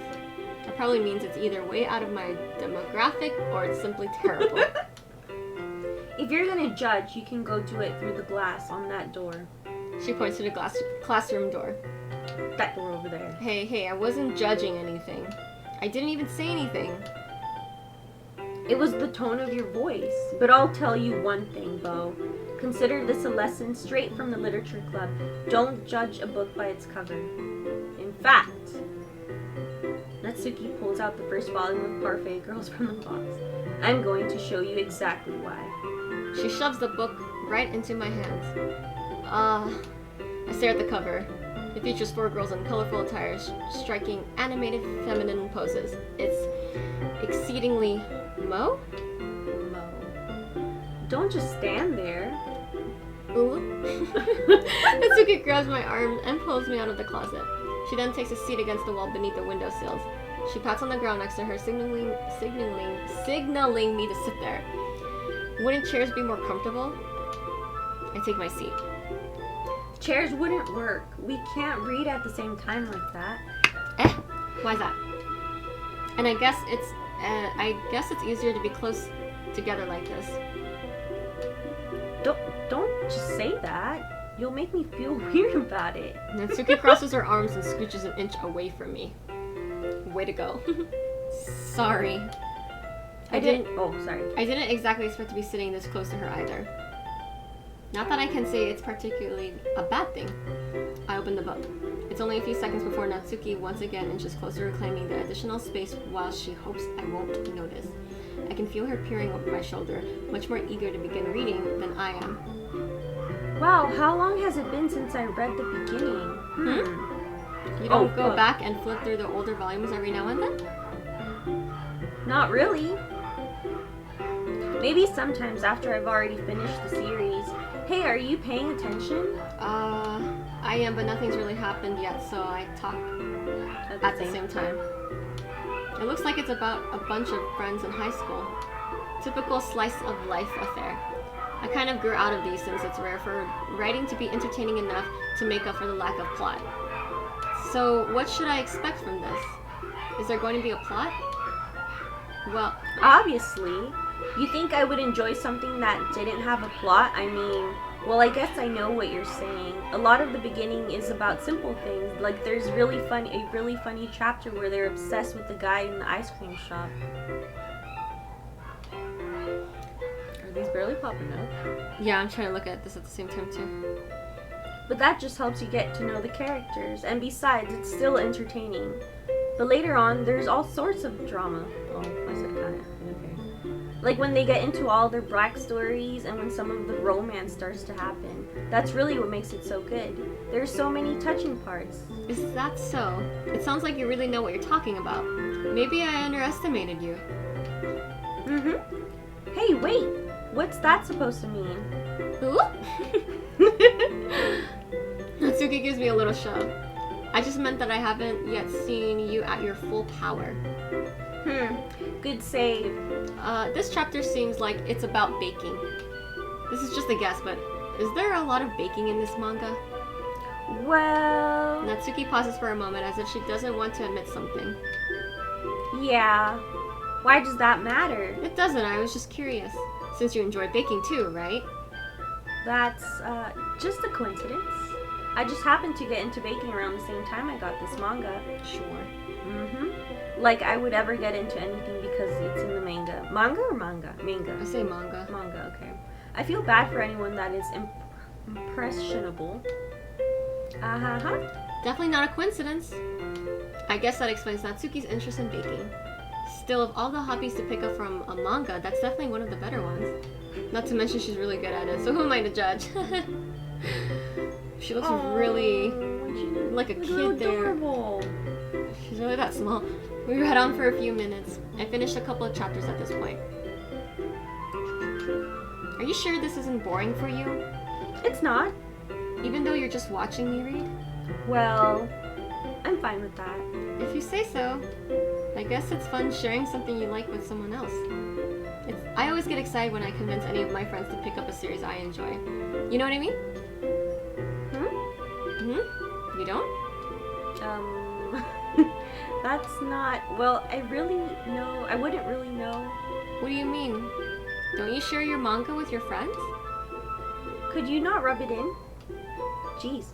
That probably means it's either way out of my demographic or it's simply terrible. If you're gonna judge, you can go do it through the glass on that door. She points to the classroom door. That door over there. Hey, I wasn't judging anything. I didn't even say anything. It was the tone of your voice. But I'll tell you one thing, Bo. Consider this a lesson straight from the literature club. Don't judge a book by its cover. In fact, Natsuki pulls out the first volume of Parfait Girls from the box. I'm going to show you exactly why. She shoves the book right into my hands. I stare at the cover. It features 4 girls in colorful attires, striking animated feminine poses. It's exceedingly Mo? Don't just stand there. Ooh. Natsuki grabs my arm and pulls me out of the closet. She then takes a seat against the wall beneath the windowsills. She pats on the ground next to her, signaling me to sit there. Wouldn't chairs be more comfortable? I take my seat. Chairs wouldn't work. We can't read at the same time like that. Why's that? And I guess it's easier to be close together like this. Don't just say that. You'll make me feel weird about it. Natsuki crosses her arms and scooches an inch away from me. Way to go. Sorry. Sorry. I didn't exactly expect to be sitting this close to her either. Not that I can say it's particularly a bad thing. I open the book. It's only a few seconds before Natsuki once again inches closer, reclaiming the additional space while she hopes I won't notice. I can feel her peering over my shoulder, much more eager to begin reading than I am. Wow, how long has it been since I read the beginning? You don't go back and flip through the older volumes every now and then? Not really. Maybe sometimes after I've already finished the series. Hey, are you paying attention? I am, but nothing's really happened yet, so I talk at the same time. It looks like it's about a bunch of friends in high school. Typical slice of life affair. I kind of grew out of these since it's rare for writing to be entertaining enough to make up for the lack of plot. So, what should I expect from this? Is there going to be a plot? Well, obviously. You think I would enjoy something that didn't have a plot? I mean, well, I guess I know what you're saying. A lot of the beginning is about simple things. Like there's a really funny chapter where they're obsessed with the guy in the ice cream shop. Are these barely popping up? Yeah, I'm trying to look at this at the same time too. But that just helps you get to know the characters. And besides, it's still entertaining. But later on, there's all sorts of drama. Oh, I said kind of. Okay. Like when they get into all their backstories and when some of the romance starts to happen. That's really what makes it so good. There's so many touching parts. Is that so? It sounds like you really know what you're talking about. Maybe I underestimated you. Hey, wait! What's that supposed to mean? Ooh? Natsuki gives me a little shove. I just meant that I haven't yet seen you at your full power. Good save. This chapter seems like it's about baking. This is just a guess, but is there a lot of baking in this manga? Well... Natsuki pauses for a moment as if she doesn't want to admit something. Yeah. Why does that matter? It doesn't, I was just curious. Since you enjoy baking too, right? That's, just a coincidence. I just happened to get into baking around the same time I got this manga. Sure. Like I would ever get into anything because it's in the manga. Manga or manga? Manga. I say manga. Manga, okay. I feel bad for anyone that is impressionable. Definitely not a coincidence. I guess that explains Natsuki's interest in baking. Still, of all the hobbies to pick up from a manga, that's definitely one of the better ones. Not to mention she's really good at it, so who am I to judge? She looks really like a kid there. Adorable. She's really that small. We read on for a few minutes. I finished a couple of chapters at this point. Are you sure this isn't boring for you? It's not. Even though you're just watching me read? Well, I'm fine with that. If you say so. I guess it's fun sharing something you like with someone else. I always get excited when I convince any of my friends to pick up a series I enjoy. You know what I mean? You don't? That's not... Well, I wouldn't really know. What do you mean? Don't you share your manga with your friends? Could you not rub it in? Jeez.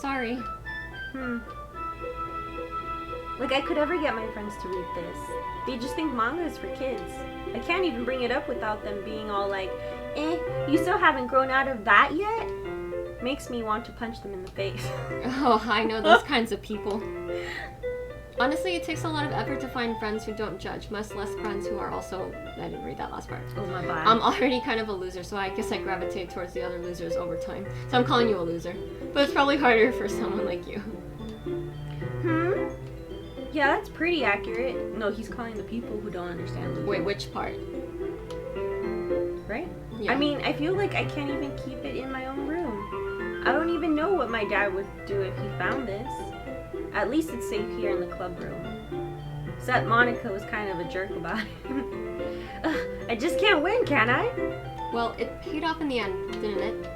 Sorry. Like, I could ever get my friends to read this. They just think manga is for kids. I can't even bring it up without them being all like, you still haven't grown out of that yet? Makes me want to punch them in the face. Oh, I know those kinds of people. Honestly, it takes a lot of effort to find friends who don't judge, much less friends who are also... I didn't read that last part. Oh my bad. I'm already kind of a loser, so I guess I gravitate towards the other losers over time. So I'm calling you a loser. But it's probably harder for someone like you. Yeah, that's pretty accurate. No, he's calling the people who don't understand losers. Wait, which part? Right? Yeah. I mean, I feel like I can't even keep it in my own room. I don't even know what my dad would do if he found this. At least it's safe here in the club room. Except Monica was kind of a jerk about it. I just can't win, can I? Well, it paid off in the end, didn't it?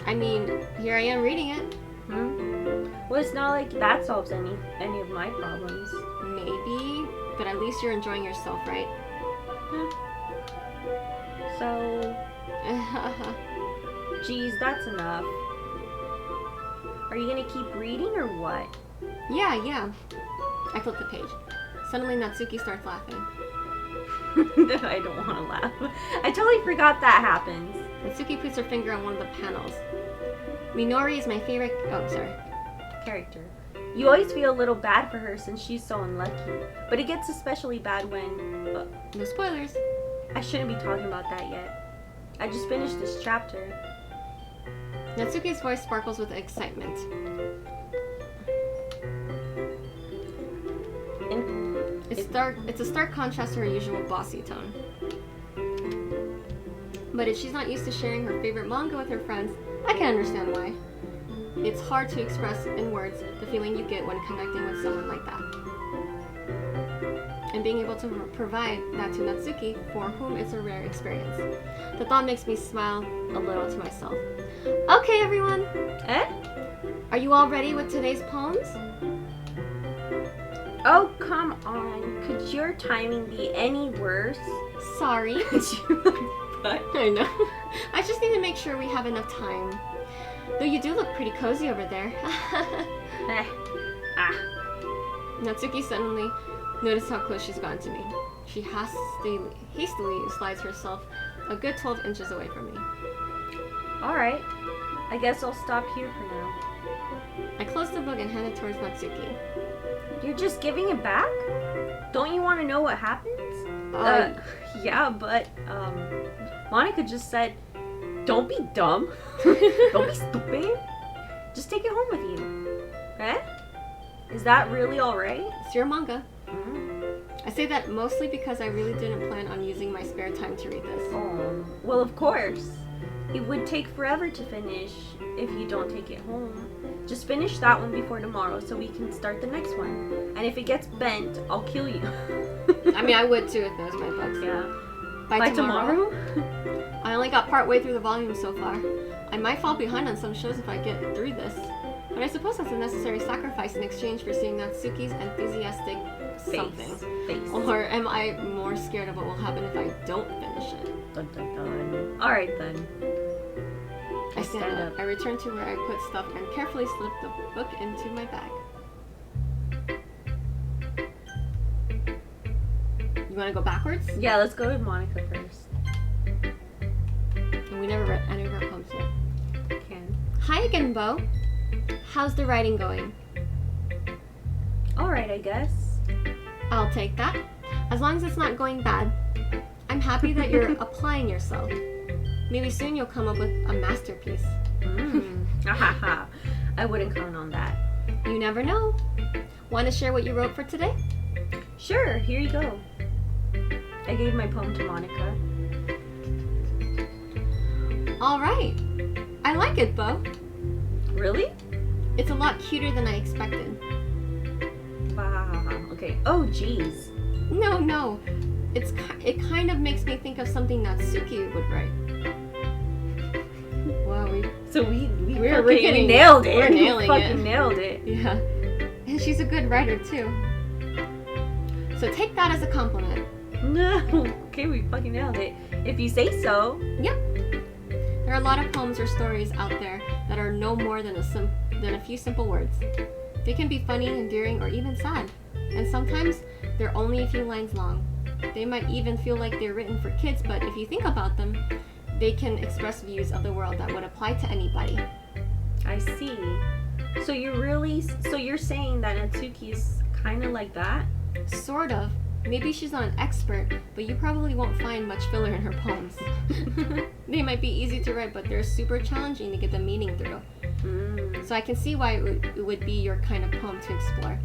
I mean, here I am reading it. Well, it's not like that solves any of my problems. Maybe, but at least you're enjoying yourself, right? So... Geez, that's enough. Are you gonna keep reading or what? Yeah. I flip the page. Suddenly Natsuki starts laughing. I don't want to laugh. I totally forgot that happens. Natsuki puts her finger on one of the panels. Minori is my favorite... Oh, sorry. Character. You always feel a little bad for her since she's so unlucky. But it gets especially bad when... No spoilers. I shouldn't be talking about that yet. I just finished this chapter. Natsuki's voice sparkles with excitement. It's a stark contrast to her usual bossy tone. But if she's not used to sharing her favorite manga with her friends, I can understand why. It's hard to express in words the feeling you get when connecting with someone like that. And being able to provide that to Natsuki, for whom it's a rare experience. The thought makes me smile a little to myself. Okay, everyone. Are you all ready with today's poems? Oh, come on. Could your timing be any worse? Sorry. But I know. I just need to make sure we have enough time. Though you do look pretty cozy over there. Natsuki suddenly noticed how close she's gotten to me. She hastily slides herself a good 12 inches away from me. Alright. I guess I'll stop here for now. I close the book and hand it towards Natsuki. You're just giving it back? Don't you want to know what happens? Yeah, but Monica just said, don't be dumb. Don't be stupid. Just take it home with you. Eh? Is that really alright? It's your manga. I say that mostly because I really didn't plan on using my spare time to read this. Oh, well, of course. It would take forever to finish if you don't take it home. Just finish that one before tomorrow so we can start the next one. And if it gets bent, I'll kill you. I mean, I would too if that was my books. Yeah. By tomorrow? tomorrow? I only got part way through the volume so far. I might fall behind on some shows if I get through this. But I suppose that's a necessary sacrifice in exchange for seeing Natsuki's enthusiastic something. Face. Or am I more scared of what will happen if I don't finish it? Dun, dun, dun. Alright then. I stand up. I return to where I put stuff and carefully slip the book into my bag. You want to go backwards? Yeah, let's go to Monica first. And we never read any of our poems yet. Can. Hi again, Bo. How's the writing going? Alright, I guess. I'll take that. As long as it's not going bad. I'm happy that you're applying yourself. Maybe soon you'll come up with a masterpiece. Haha. I wouldn't count on that. You never know. Want to share what you wrote for today? Sure, here you go. I gave my poem to Monica. All right. I like it, Bo. Really? It's a lot cuter than I expected. Wow. Okay. Oh, jeez. No. It kind of makes me think of something Natsuki would write. Wow, we fucking nailed it. We're nailing we it. fucking nailed it. Yeah. And she's a good writer too. So take that as a compliment. No. Okay, we fucking nailed it. If you say so. Yep. There are a lot of poems or stories out there that are no more than a few simple words. They can be funny, endearing, or even sad. And sometimes they're only a few lines long. They might even feel like they're written for kids, but if you think about them, they can express views of the world that would apply to anybody. I see. So you're saying that Natsuki is kind of like that? Sort of. Maybe she's not an expert, but you probably won't find much filler in her poems. They might be easy to write, but they're super challenging to get the meaning through. So I can see why it would be your kind of poem to explore.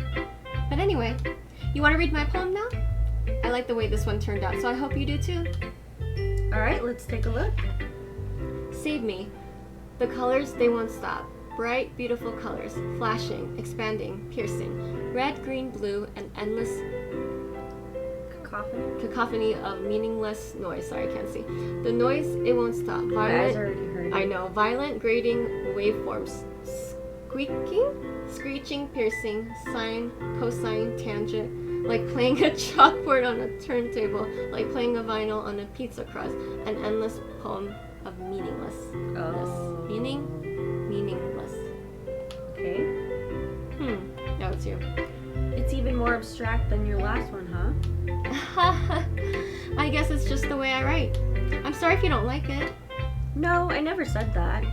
But anyway, you want to read my poem now? I like the way this one turned out, so I hope you do too. Alright, let's take a look. Save me. The colors, they won't stop. Bright, beautiful colors, flashing, expanding, piercing. Red, green, blue, an endless cacophony of meaningless noise. Sorry, I can't see. The noise, it won't stop. Violent, already heard it. I know. Violent, grating waveforms. Squeaking, screeching, piercing, sine, cosine, tangent. Like playing a chalkboard on a turntable. Like playing a vinyl on a pizza crust. An endless poem of meaninglessness. Oh. Meaningless. Okay. Now it's you. It's even more abstract than your last one, huh? I guess it's just the way I write. I'm sorry if you don't like it. No, I never said that.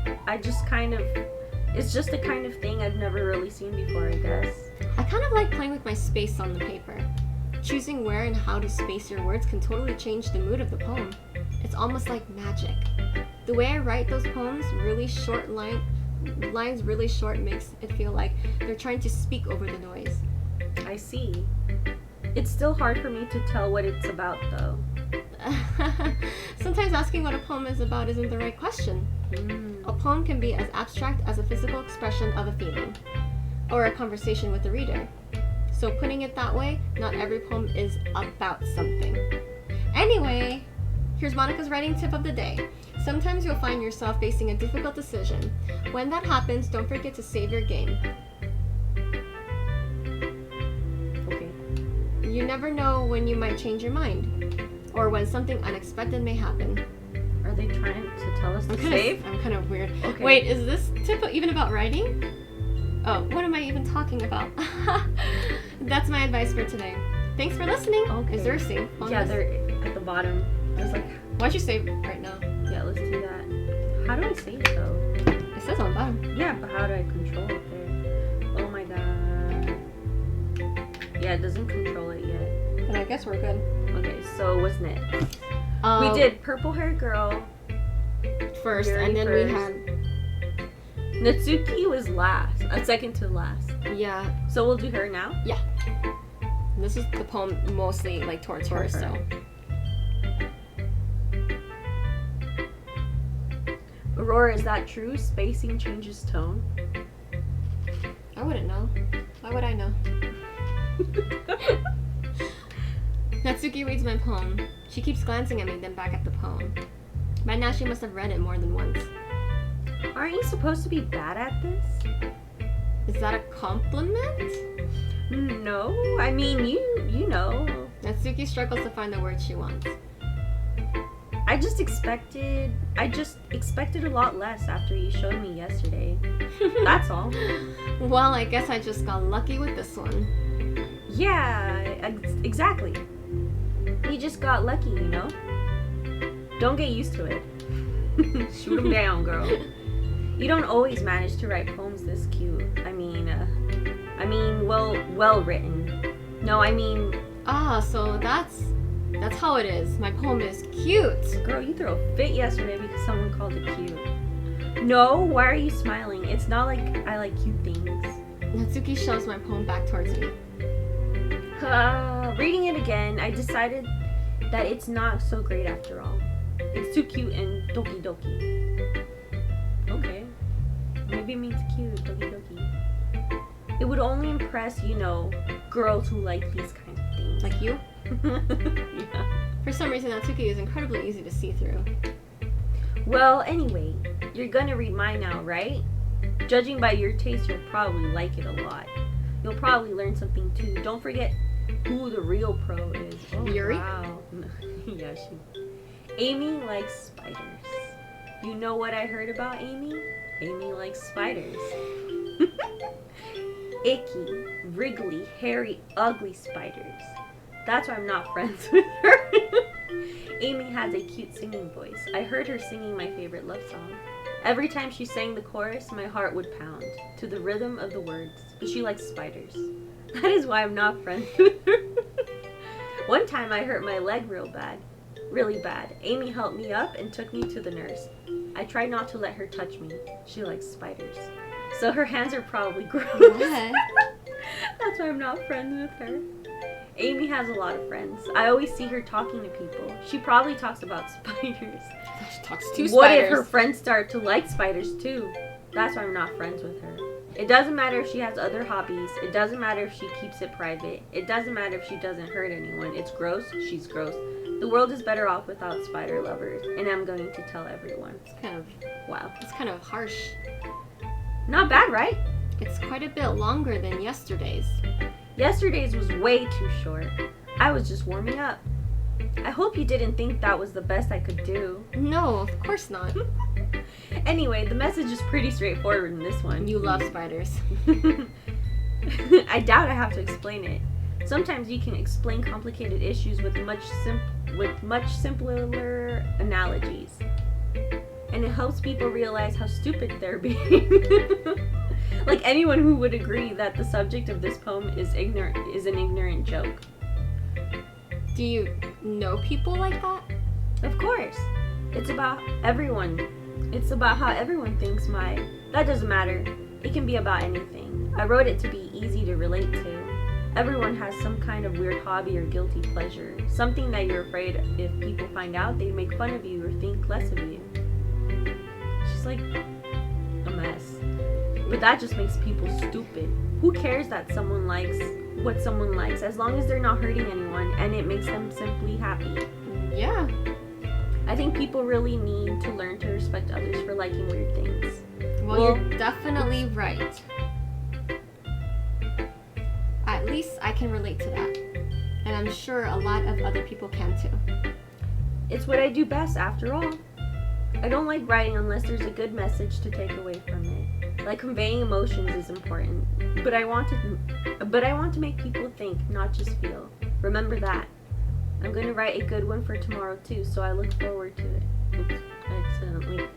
It's just the kind of thing I've never really seen before, I guess. I kind of like playing with my space on the paper. Choosing where and how to space your words can totally change the mood of the poem. It's almost like magic. The way I write those poems, really short lines really short, makes it feel like they're trying to speak over the noise. I see. It's still hard for me to tell what it's about, though. Sometimes asking what a poem is about isn't the right question. A poem can be as abstract as a physical expression of a feeling, or a conversation with the reader. So putting it that way, not every poem is about something. Anyway, here's Monica's writing tip of the day. Sometimes you'll find yourself facing a difficult decision. When that happens, don't forget to save your game. Okay. You never know when you might change your mind, or when something unexpected may happen. Are they trying to tell us to save? I'm kind of weird. Okay. Wait, is this tip even about writing? Oh, what am I even talking about? That's my advice for today. Thanks for listening. Okay. Is there a save on Yeah, this? they're at the bottom. I was like, Why don't you save right now? yeah, let's do that. How do I save it, though? It says on the bottom. Yeah, but how do I control it there? Oh my god. Yeah, it doesn't control it yet. Then I guess we're good. Okay, so what's next? We did purple hair girl first, Yuri and then first. we had Natsuki was last, second to last. yeah. So we'll do her now. This is the poem mostly like towards her, Towards her. so. Aurora, is that true? Spacing changes tone. I wouldn't know. Why would I know? Natsuki reads my poem. She keeps glancing at me, then back at the poem. By now, she must have read it more than once. Aren't you supposed to be bad at this? Is that a compliment? No, I mean you know. Natsuki struggles to find the words she wants. I just expected a lot less after you showed me yesterday. That's all. Well, I guess I just got lucky with this one. Yeah, exactly. You just got lucky, you know? Don't get used to it. Shoot 'em down, girl. You don't always manage to write poems this cute. I mean, well written. No, I mean... Ah, so that's how it is. My poem is cute. Girl, you threw a fit yesterday because someone called it cute. No, why are you smiling? It's not like I like cute things. Natsuki shoves my poem back towards me. Reading it again, I decided that it's not so great after all. It's too cute and Doki Doki. Okay. Maybe it means cute, Doki Doki. It would only impress, you know, girls who like these kind of things. Like you? Yeah. For some reason, Natsuki is incredibly easy to see through. Well, anyway, you're gonna read mine now, right? Judging by your taste, you'll probably like it a lot. You'll probably learn something too. Don't forget who the real pro is. Oh, Yuri? Wow. Yeah, Amy likes spiders. You know what I heard about Amy? Amy likes spiders. Icky, wriggly, hairy, ugly spiders. That's why I'm not friends with her. Amy has a cute singing voice. I heard her singing my favorite love song. Every time she sang the chorus, my heart would pound to the rhythm of the words. But she likes spiders. That is why I'm not friends with her. One time I hurt my leg really bad. Amy helped me up and took me to the nurse. I tried not to let her touch me. She likes spiders. So her hands are probably gross. What? That's why I'm not friends with her. Amy has a lot of friends. I always see her talking to people. She probably talks about spiders. She talks to spiders. What if her friends start to like spiders too? That's why I'm not friends with her. It doesn't matter if she has other hobbies. It doesn't matter if she keeps it private. It doesn't matter if she doesn't hurt anyone. It's gross. She's gross. The world is better off without spider lovers, and I'm going to tell everyone. It's kind of harsh. Not bad, right? It's quite a bit longer than yesterday's. Yesterday's was way too short. I was just warming up. I hope you didn't think that was the best I could do. No, of course not. Anyway, the message is pretty straightforward in this one. You love spiders. I doubt I have to explain it. Sometimes you can explain complicated issues with much simpler analogies. And it helps people realize how stupid they're being. Like anyone who would agree that the subject of this poem is an ignorant joke. Do you know people like that? Of course. It's about everyone. It's about how everyone thinks that doesn't matter. It can be about anything. I wrote it to be easy to relate to. Everyone has some kind of weird hobby or guilty pleasure. Something that you're afraid if people find out, they'd make fun of you or think less of you. She's like a mess. But that just makes people stupid. Who cares that someone likes what someone likes as long as they're not hurting anyone and it makes them simply happy? Yeah. I think people really need to learn to respect others for liking weird things. Well, you're definitely right. At least I can relate to that. And I'm sure a lot of other people can too. It's what I do best, after all. I don't like writing unless there's a good message to take away from it. Like conveying emotions is important, but I want to make people think, not just feel. Remember that. I'm going to write a good one for tomorrow too, so I look forward to it. Oops, accidentally.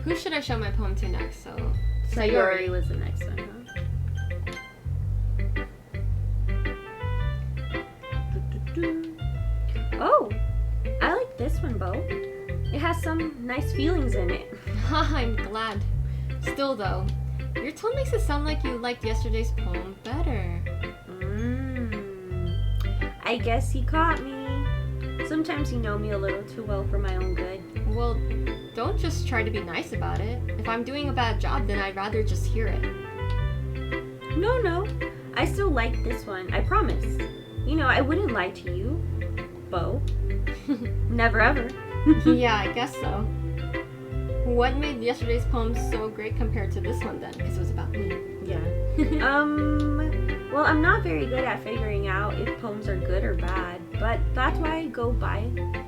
Who should I show my poem to next? Sayori was the next one, huh? some nice feelings in it. I'm glad. Still though, your tone makes it sound like you liked yesterday's poem better. I guess he caught me. Sometimes you know me a little too well for my own good. Well, don't just try to be nice about it. If I'm doing a bad job, then I'd rather just hear it. No. I still like this one. I promise. You know, I wouldn't lie to you, Bo. Never ever. Yeah, I guess so. What made yesterday's poem so great compared to this one then? Because it was about me. Yeah. Well, I'm not very good at figuring out if poems are good or bad, but that's why I go by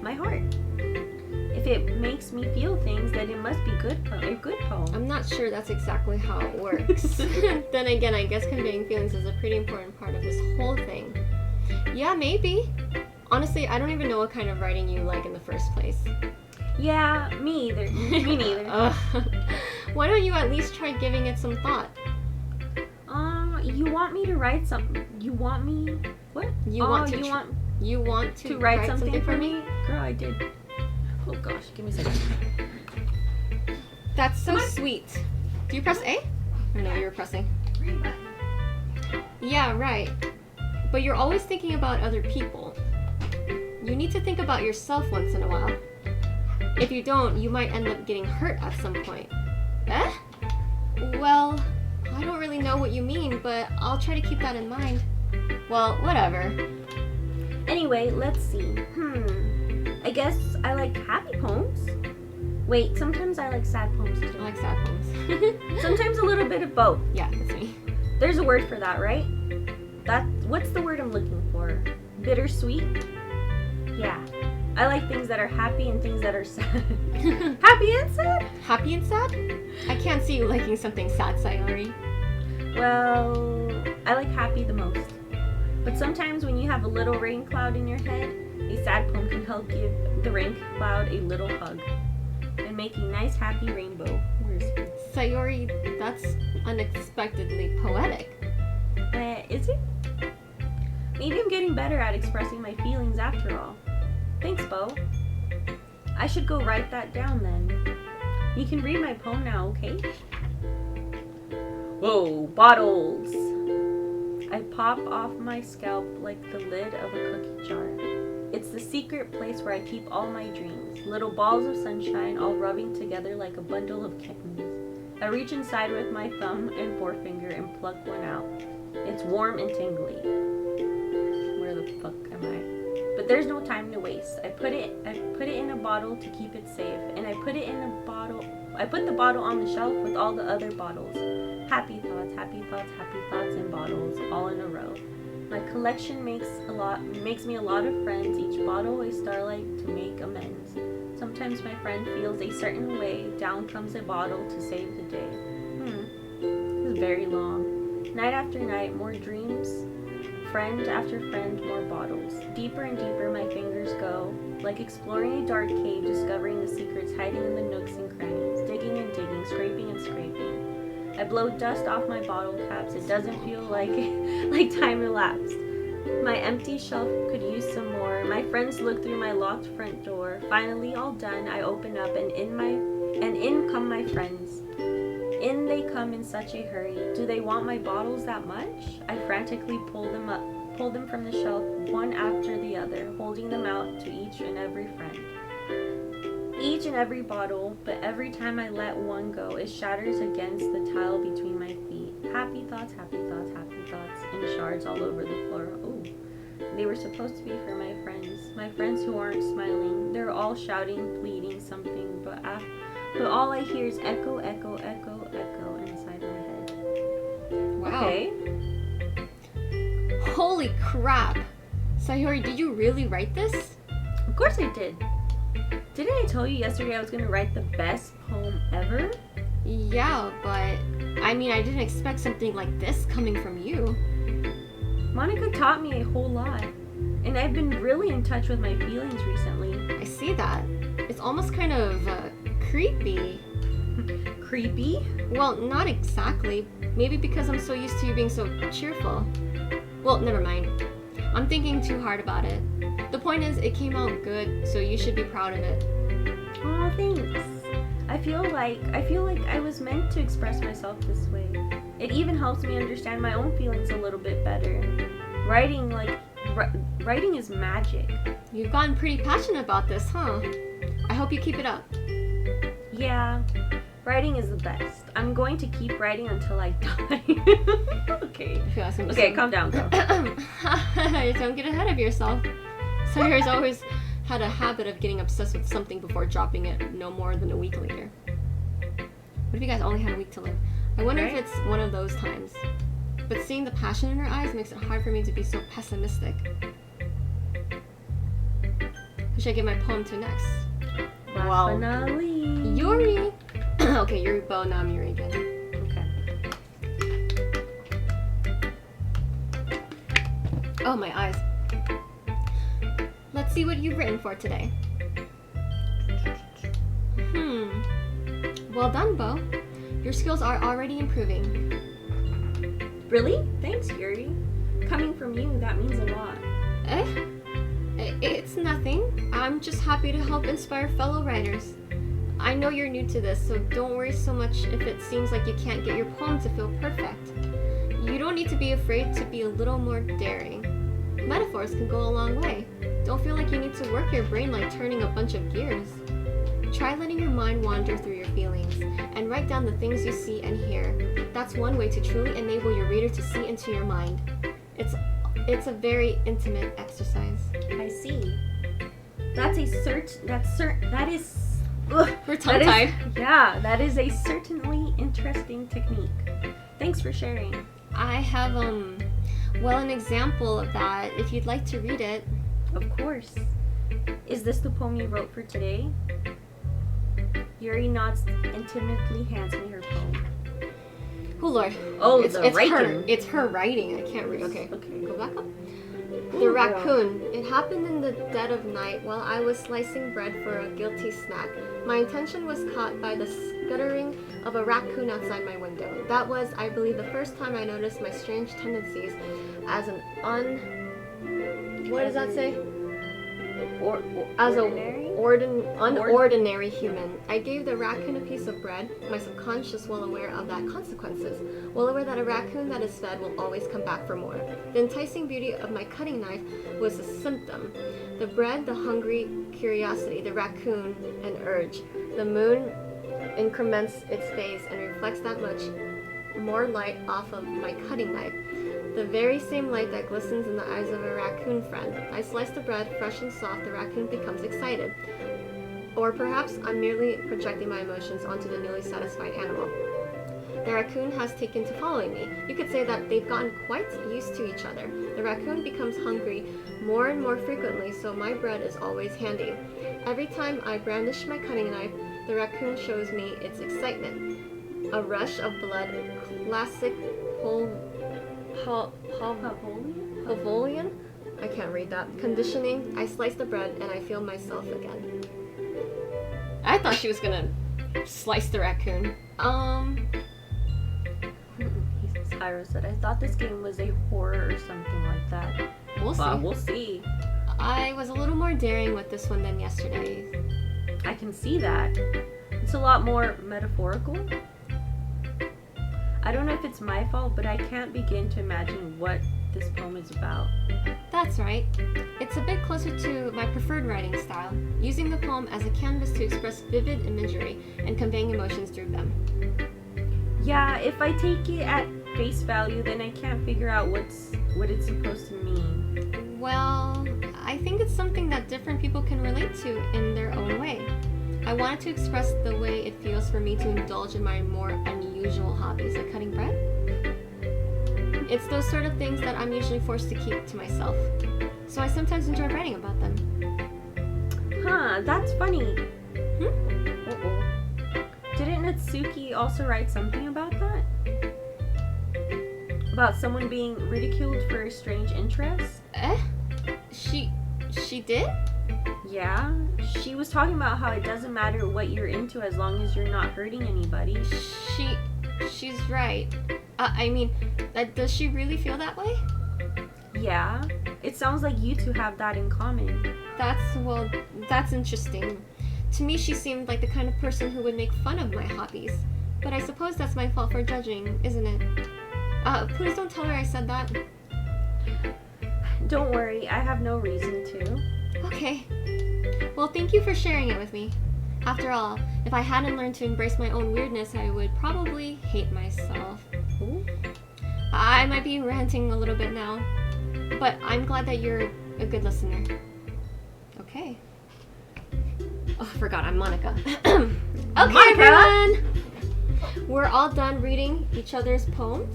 my heart. If it makes me feel things, then it must be a good poem. I'm not sure that's exactly how it works. Then again, I guess conveying feelings is a pretty important part of this whole thing. Yeah, maybe. Honestly, I don't even know what kind of writing you like in the first place. Yeah, me either. Me neither. Why don't you at least try giving it some thought? You want me to write something? You want me? What? You want to write something for me? Girl, I did. Oh gosh, give me a second. That's so sweet. Do you press A? Or no, you were pressing. Yeah, right. But you're always thinking about other people. You need to think about yourself once in a while. If you don't, you might end up getting hurt at some point. Eh? Well, I don't really know what you mean, but I'll try to keep that in mind. Well, whatever. Anyway, let's see. I guess I like happy poems. Wait, sometimes I like sad poems too. I like sad poems. Sometimes a little bit of both. Yeah, that's me. There's a word for that, right? What's the word I'm looking for? Bittersweet? Yeah. I like things that are happy and things that are sad. Happy and sad? Happy and sad? I can't see you liking something sad, Sayori. Well, I like happy the most. But sometimes when you have a little rain cloud in your head, a sad poem can help give the rain cloud a little hug and make a nice happy rainbow. Where's it? Sayori, that's unexpectedly poetic. Is it? Maybe I'm getting better at expressing my feelings after all. Thanks, Bo. I should go write that down then. You can read my poem now, okay? Whoa, bottles! I pop off my scalp like the lid of a cookie jar. It's the secret place where I keep all my dreams. Little balls of sunshine all rubbing together like a bundle of kittens. I reach inside with my thumb and forefinger and pluck one out. It's warm and tingly. Where the fuck am I? But there's no time to waste. I put it in a bottle to keep it safe, and I put the bottle on the shelf with all the other bottles. Happy thoughts, happy thoughts, happy thoughts in bottles, all in a row. My collection makes me a lot of friends, each bottle a starlight to make amends. Sometimes my friend feels a certain way, down comes a bottle to save the day. This is very long. Night after night, more dreams. Friend after friend, more bottles. Deeper and deeper my fingers go, like exploring a dark cave, discovering the secrets hiding in the nooks and crannies, digging and digging, scraping and scraping. I blow dust off my bottle caps. It doesn't feel like time elapsed. My empty shelf could use some more. My friends look through my locked front door. Finally, all done, I open up, and in come my friends. In they come in such a hurry. Do they want my bottles that much? I frantically pull them from the shelf, one after the other, holding them out to each and every friend. Each and every bottle, but every time I let one go, it shatters against the tile between my feet. Happy thoughts, happy thoughts, happy thoughts, in shards all over the floor. Ooh, they were supposed to be for my friends who aren't smiling. They're all shouting, pleading something, but all I hear is echo, echo, echo, echo inside my head. Wow. Okay. Holy crap! Sayori, did you really write this? Of course I did. Didn't I tell you yesterday I was going to write the best poem ever? Yeah, but I mean, I didn't expect something like this coming from you. Monica taught me a whole lot, and I've been really in touch with my feelings recently. I see that. It's almost kind of creepy. Creepy? Well, not exactly. Maybe because I'm so used to you being so cheerful. Well, never mind. I'm thinking too hard about it. The point is, it came out good, so you should be proud of it. Oh, thanks. I feel like I was meant to express myself this way. It even helps me understand my own feelings a little bit better. Writing, writing is magic. You've gotten pretty passionate about this, huh? I hope you keep it up. Yeah, writing is the best. I'm going to keep writing until I die. Okay. Okay, calm down, girl. Don't get ahead of yourself. Sawyer's always had a habit of getting obsessed with something before dropping it no more than a week later. What if you guys only had a week to live? I wonder if it's one of those times. But seeing the passion in her eyes makes it hard for me to be so pessimistic. Who should I give my poem to next? Last but not least. Yuri! Okay, Yuri Bo, now I'm Yuri again. Okay. Oh, my eyes. Let's see what you've written for today. Well done, Bo. Your skills are already improving. Really? Thanks, Yuri. Coming from you, that means a lot. It's nothing. I'm just happy to help inspire fellow writers. I know you're new to this, so don't worry so much if it seems like you can't get your poem to feel perfect. You don't need to be afraid to be a little more daring. Metaphors can go a long way. Don't feel like you need to work your brain like turning a bunch of gears. Try letting your mind wander through your feelings and write down the things you see and hear. That's one way to truly enable your reader to see into your mind. It's a very intimate exercise. I see. That is a certainly interesting technique. Thanks for sharing. I have an example of that if you'd like to read it. Of course. Is this the poem you wrote for today? Yuri nods intimately, hands me her poem. Oh Lord. Oh, it's writing. It's her writing. I can't read. Okay. Okay. Go back up. The raccoon. It happened in the dead of night while I was slicing bread for a guilty snack. My attention was caught by the scuttering of a raccoon outside my window. That was, I believe, the first time I noticed my strange tendencies as an what does that say? Unordinary human. I gave the raccoon a piece of bread, my subconscious well aware of that consequences, well aware that a raccoon that is fed will always come back for more. The enticing beauty of my cutting knife was a symptom. The bread, the hungry curiosity, the raccoon, an urge. The moon increments its phase and reflects that much more light off of my cutting knife. The very same light that glistens in the eyes of a raccoon friend. I slice the bread, fresh and soft, the raccoon becomes excited. Or perhaps I'm merely projecting my emotions onto the newly satisfied animal. The raccoon has taken to following me. You could say that they've gotten quite used to each other. The raccoon becomes hungry more and more frequently, so my bread is always handy. Every time I brandish my cutting knife, the raccoon shows me its excitement. A rush of blood, classic Pavolian? I can't read that. Conditioning. I slice the bread and I feel myself again. I thought she was gonna slice the raccoon. Ira said, I thought this game was a horror or something like that. We'll see. We'll see. I was a little more daring with this one than yesterday. I can see that. It's a lot more metaphorical. I don't know if it's my fault, but I can't begin to imagine what this poem is about. That's right. It's a bit closer to my preferred writing style, using the poem as a canvas to express vivid imagery and conveying emotions through them. Yeah, if I take it at face value, then I can't figure out what it's supposed to mean. Well, I think it's something that different people can relate to in their own way. I wanted to express the way it feels for me to indulge in my more unusual hobbies, like cutting bread. It's those sort of things that I'm usually forced to keep to myself. So I sometimes enjoy writing about them. Huh, that's funny. Uh-oh. Didn't Natsuki also write something about that? About someone being ridiculed for a strange interest? She did? Yeah, she was talking about how it doesn't matter what you're into as long as you're not hurting anybody. She's right. I mean, does she really feel that way? Yeah, it sounds like you two have that in common. That's interesting. To me, she seemed like the kind of person who would make fun of my hobbies. But I suppose that's my fault for judging, isn't it? Please don't tell her I said that. Don't worry, I have no reason to. Okay. Well, thank you for sharing it with me. After all, if I hadn't learned to embrace my own weirdness, I would probably hate myself. Ooh. I might be ranting a little bit now, but I'm glad that you're a good listener. Okay. Oh, I forgot I'm Monica. Okay, Monica! everyone! We're all done reading each other's poems?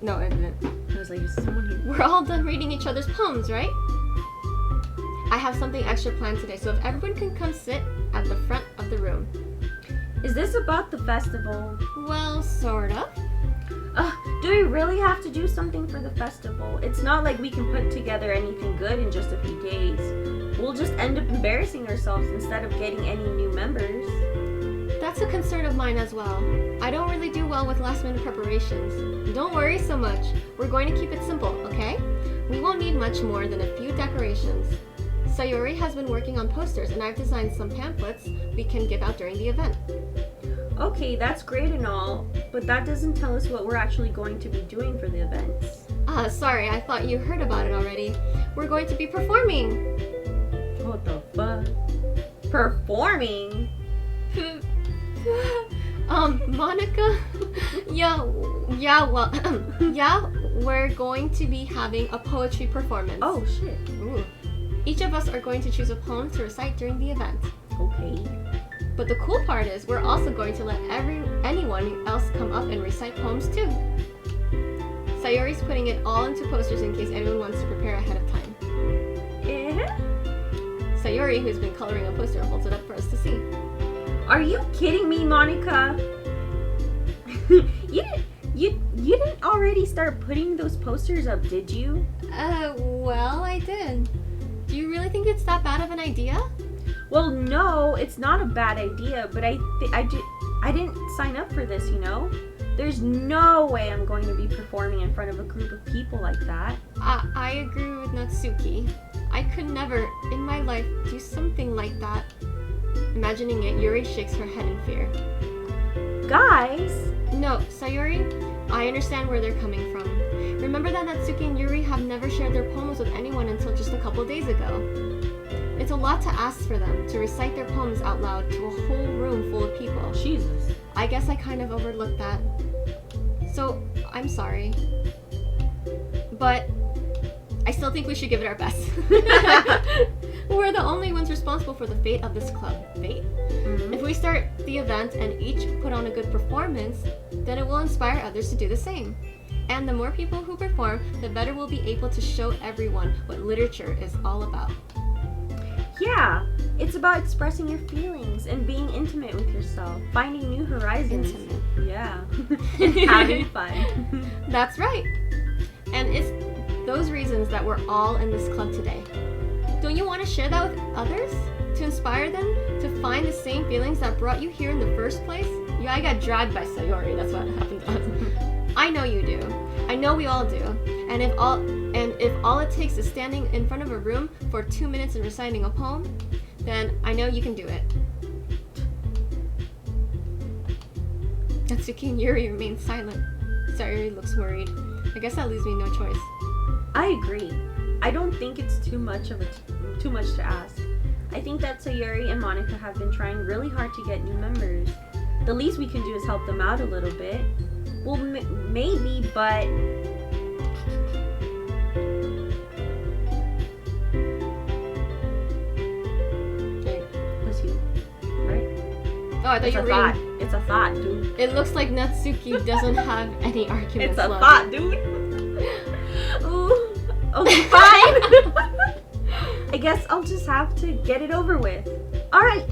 No, I didn't. I was like, is someone here? We're all done reading each other's poems, right? I have something extra planned today, so if everyone can come sit at the front of the room. Is this about the festival? Well, sort of. Do we really have to do something for the festival? It's not like we can put together anything good in just a few days. We'll just end up embarrassing ourselves instead of getting any new members. That's a concern of mine as well. I don't really do well with last-minute preparations. Don't worry so much. We're going to keep it simple, okay? We won't need much more than a few decorations. Sayori has been working on posters, and I've designed some pamphlets we can give out during the event. Okay, that's great and all, but that doesn't tell us what we're actually going to be doing for the events. Sorry, I thought you heard about it already. We're going to be performing. What the fuck? Performing? Monica? Yeah, we're going to be having a poetry performance. Oh, shit. Ooh. Each of us are going to choose a poem to recite during the event. Okay. But the cool part is we're also going to let anyone else come up and recite poems too. Sayori's putting it all into posters in case anyone wants to prepare ahead of time. Yeah? Sayori, who's been coloring a poster, holds it up for us to see. Are you kidding me, Monica? You didn't already start putting those posters up, did you? Well, I did. Do you really think it's that bad of an idea? Well, no, it's not a bad idea, but I didn't sign up for this, you know? There's no way I'm going to be performing in front of a group of people like that. I agree with Natsuki. I could never, in my life, do something like that. Imagining it, Yuri shakes her head in fear. Guys! No, Sayori, I understand where they're coming from. Remember that Natsuki and Yuri have never shared their poems with anyone until just a couple days ago. It's a lot to ask for them to recite their poems out loud to a whole room full of people. Jesus. I guess I kind of overlooked that. So, I'm sorry. But I still think we should give it our best. We're the only ones responsible for the fate of this club. Fate? Mm-hmm. If we start the event and each put on a good performance, then it will inspire others to do the same. And the more people who perform, the better we'll be able to show everyone what literature is all about. Yeah, it's about expressing your feelings and being intimate with yourself, finding new horizons. Intimate. Yeah. And having fun. That's right. And it's those reasons that we're all in this club today. Don't you want to share that with others? To inspire them to find the same feelings that brought you here in the first place? Yeah, I got dragged by Sayori. That's what happened to us. I know you do. I know we all do. And if all it takes is standing in front of a room for 2 minutes and reciting a poem, then I know you can do it. Natsuki and Yuri remain silent. Sayori looks worried. I guess that leaves me no choice. I agree. I don't think it's too much to ask. I think that Sayori and Monica have been trying really hard to get new members. The least we can do is help them out a little bit. Well, maybe, but... Okay. That's you, right? Oh, I thought you were reading. It's a thought, dude. It looks like Natsuki doesn't have any arguments It's a left. thought, dude. Ooh. Okay, fine. I guess I'll just have to get it over with. Alright.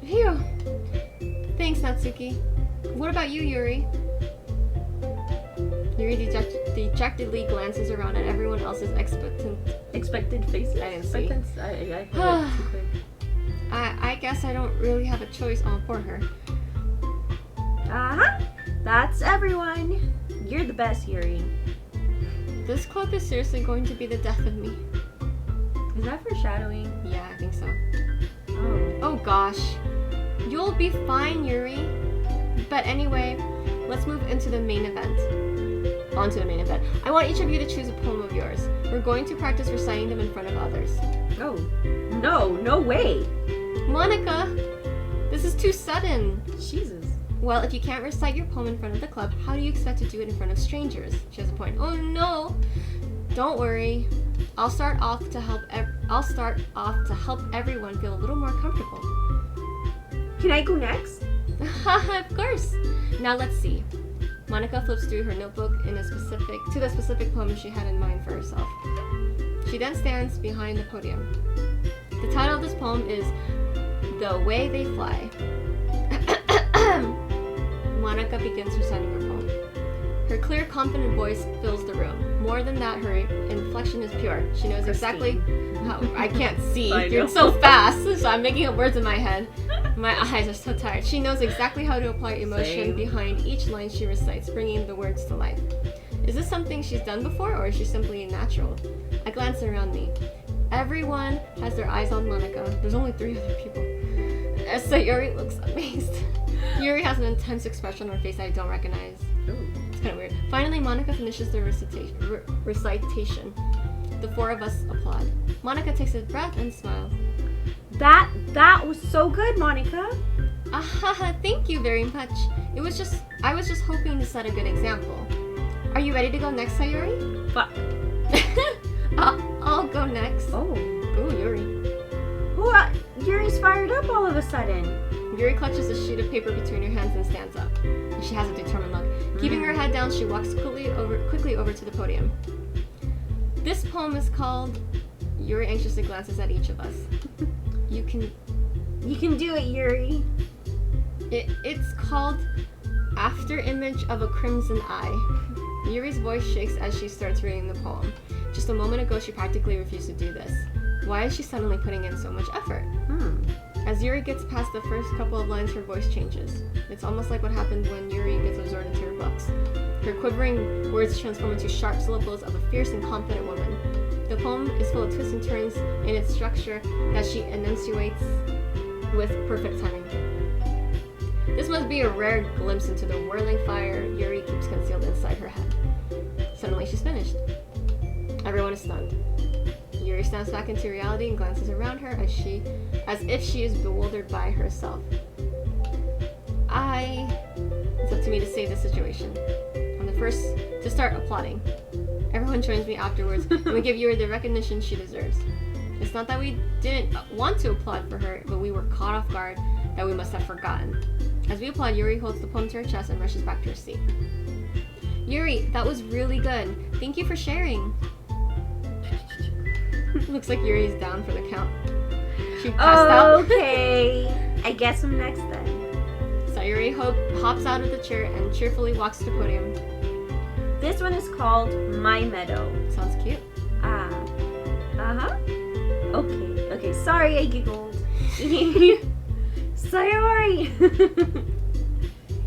Phew. Thanks, Natsuki. What about you, Yuri? Yuri dejectedly glances around at everyone else's Expected faces. I didn't see. I heard it too quick. I guess I don't really have a choice on for her. Uh-huh. That's everyone. You're the best, Yuri. This club is seriously going to be the death of me. Is that foreshadowing? Yeah, I think so. Oh gosh. You'll be fine, Yuri. But anyway, let's move into the main event. Onto the main event. I want each of you to choose a poem of yours. We're going to practice reciting them in front of others. Oh, no way. Monica, this is too sudden. Jesus. Well, if you can't recite your poem in front of the club, how do you expect to do it in front of strangers? She has a point. Oh no. Don't worry. I'll start off to help everyone feel a little more comfortable. Can I go next? Of course. Now let's see. Monica flips through her notebook to the specific poem she had in mind for herself. She then stands behind the podium. The title of this poem is The Way They Fly. Monica begins reciting her poem. Her clear, confident voice fills the room. More than that, her inflection is pure. She knows exactly how... I can't see. You're so fast, so I'm making up words in my head. My eyes are so tired. She knows exactly how to apply emotion behind each line she recites, bringing the words to life. Is this something she's done before, or is she simply a natural? I glance around me. Everyone has their eyes on Monica. There's only 3 other people. Sayuri looks amazed. Yuri has an intense expression on her face I don't recognize. Ooh. It's kind of weird. Finally, Monica finishes the recitation. The 4 of us applaud. Monica takes a breath and smiles. That was so good, Monica. Thank you very much. I was just hoping to set a good example. Are you ready to go next, Sayuri? Fuck. I'll go next. Oh. Ooh, Yuri. What? Yuri's fired up all of a sudden. Yuri clutches a sheet of paper between her hands and stands up. She has a determined look. Keeping her head down, she walks quickly over to the podium. This poem is called... Yuri anxiously glances at each of us. You can do it, Yuri. It's called After Image of a Crimson Eye. Yuri's voice shakes as she starts reading the poem. Just a moment ago, she practically refused to do this. Why is she suddenly putting in so much effort? As Yuri gets past the first couple of lines, her voice changes. It's almost like what happened when Yuri gets absorbed into her books. Her quivering words transform into sharp syllables of a fierce and confident woman. The poem is full of twists and turns in its structure that she enunciates with perfect timing. This must be a rare glimpse into the whirling fire Yuri keeps concealed inside her head. Suddenly she's finished. Everyone is stunned. Yuri snaps back into reality and glances around her as if she is bewildered by herself. It's up to me to save the situation. I'm the first to start applauding. Everyone joins me afterwards, and we give Yuri the recognition she deserves. It's not that we didn't want to applaud for her, but we were caught off guard that we must have forgotten. As we applaud, Yuri holds the poem to her chest and rushes back to her seat. Yuri, that was really good. Thank you for sharing. Looks like Yuri's down for the count. She passed out. Okay. I guess I'm next then. Sayuri hops out of the chair and cheerfully walks to the podium. This one is called My Meadow. Sounds cute. Okay. Sorry I giggled. Sayori!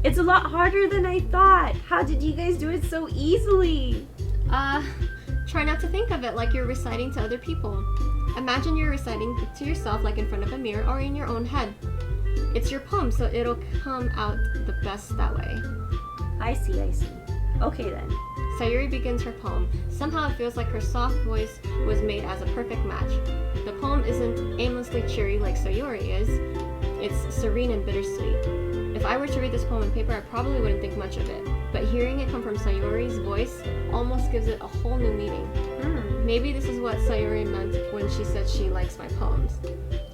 It's a lot harder than I thought. How did you guys do it so easily? Try not to think of it like you're reciting to other people. Imagine you're reciting to yourself like in front of a mirror or in your own head. It's your poem, so it'll come out the best that way. I see. Okay then. Sayuri begins her poem. Somehow it feels like her soft voice was made as a perfect match. The poem isn't aimlessly cheery like Sayuri is. It's serene and bittersweet. If I were to read this poem on paper, I probably wouldn't think much of it. But hearing it come from Sayuri's voice almost gives it a whole new meaning. Maybe this is what Sayuri meant when she said she likes my poems.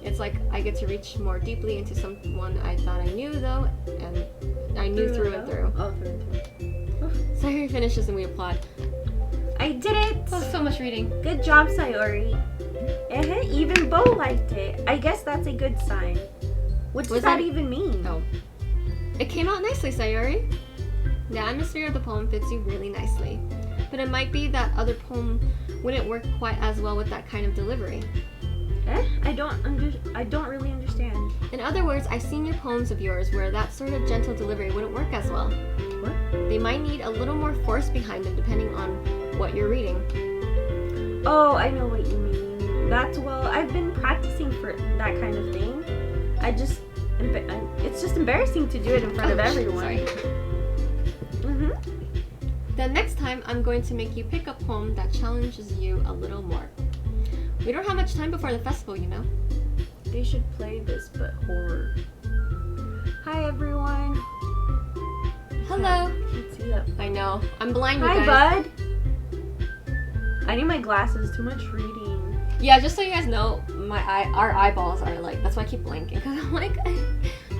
It's like I get to reach more deeply into someone I thought I knew, though, and I knew through and through. Oh, through and through. Sayuri finishes and we applaud. I did it! Oh, so much reading. Good job, Sayori. Even Bo liked it. I guess that's a good sign. What does that even mean? Oh. It came out nicely, Sayuri. The atmosphere of the poem fits you really nicely. But it might be that other poem wouldn't work quite as well with that kind of delivery. I don't really understand. In other words, I've seen your poems of yours where that sort of gentle delivery wouldn't work as well. What? They might need a little more force behind them depending on what you're reading. Oh, I know what you mean. I've been practicing for that kind of thing. It's just embarrassing to do it in front of everyone. Sorry. Then next time, I'm going to make you pick a poem that challenges you a little more. We don't have much time before the festival, you know. They should play this, but horror. Hi, everyone. Hello. I can't see that. I know. I'm blind, you Hi, guys. bud. I need my glasses. Too much reading. Yeah, just so you guys know, our eyeballs are like, that's why I keep blinking, because I'm like,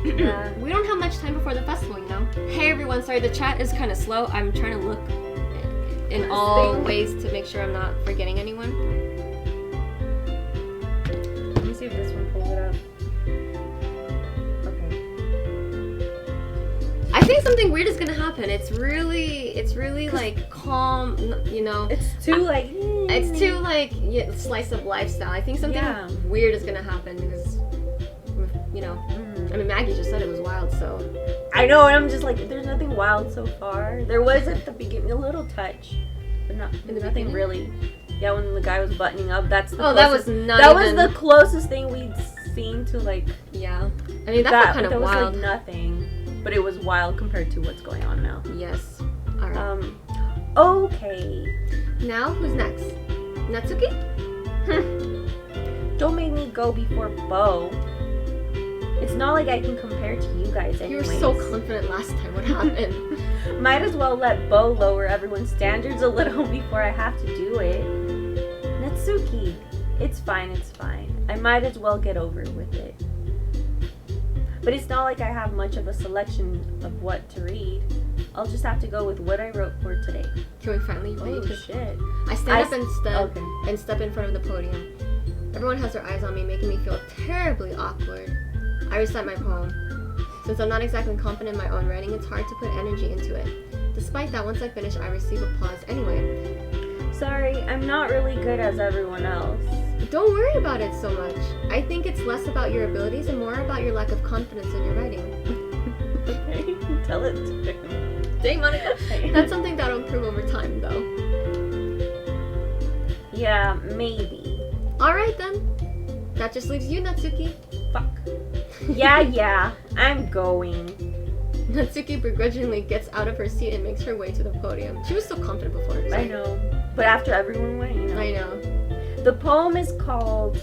Yeah. we don't have much time before the festival, you know. Hey everyone, sorry, the chat is kind of slow. I'm trying to look in all ways to make sure I'm not forgetting anyone. Let me see if this one pulls it up. Okay. I think something weird is gonna happen. It's really like calm, you know. It's too like. It's too like slice of lifestyle. I think something weird is gonna happen because, you know. I mean, Maggie just said it was wild, so. I know, and I'm just like, there's nothing wild so far. There was at the beginning a little touch, but nothing really. Yeah, when the guy was buttoning up, that's the closest. That was the closest thing we'd seen to like. Yeah, I mean that's kind of that wild. Was like nothing, but it was wild compared to what's going on now. Yes. All right. Okay. Now who's next? Natsuki? Don't make me go before Bo. It's not like I can compare to you guys anyways. You were so confident last time. What happened? Might as well let Bo lower everyone's standards a little before I have to do it. Natsuki, it's fine. I might as well get over with it. But it's not like I have much of a selection of what to read. I'll just have to go with what I wrote for today. Can we finally read? Oh shit. I stand up and step in front of the podium. Everyone has their eyes on me, making me feel terribly awkward. I recite my poem. Since I'm not exactly confident in my own writing, it's hard to put energy into it. Despite that, once I finish, I receive applause anyway. Sorry, I'm not really good as everyone else. Don't worry about it so much. I think it's less about your abilities and more about your lack of confidence in your writing. Okay, tell it to him. Dang, Monica. That's something that'll improve over time, though. Yeah, maybe. Alright then. That just leaves you, Natsuki. Fuck. Yeah, I'm going. Natsuki begrudgingly gets out of her seat and makes her way to the podium. She was so confident before. So. I know. But after everyone went, you know. I know. The poem is called...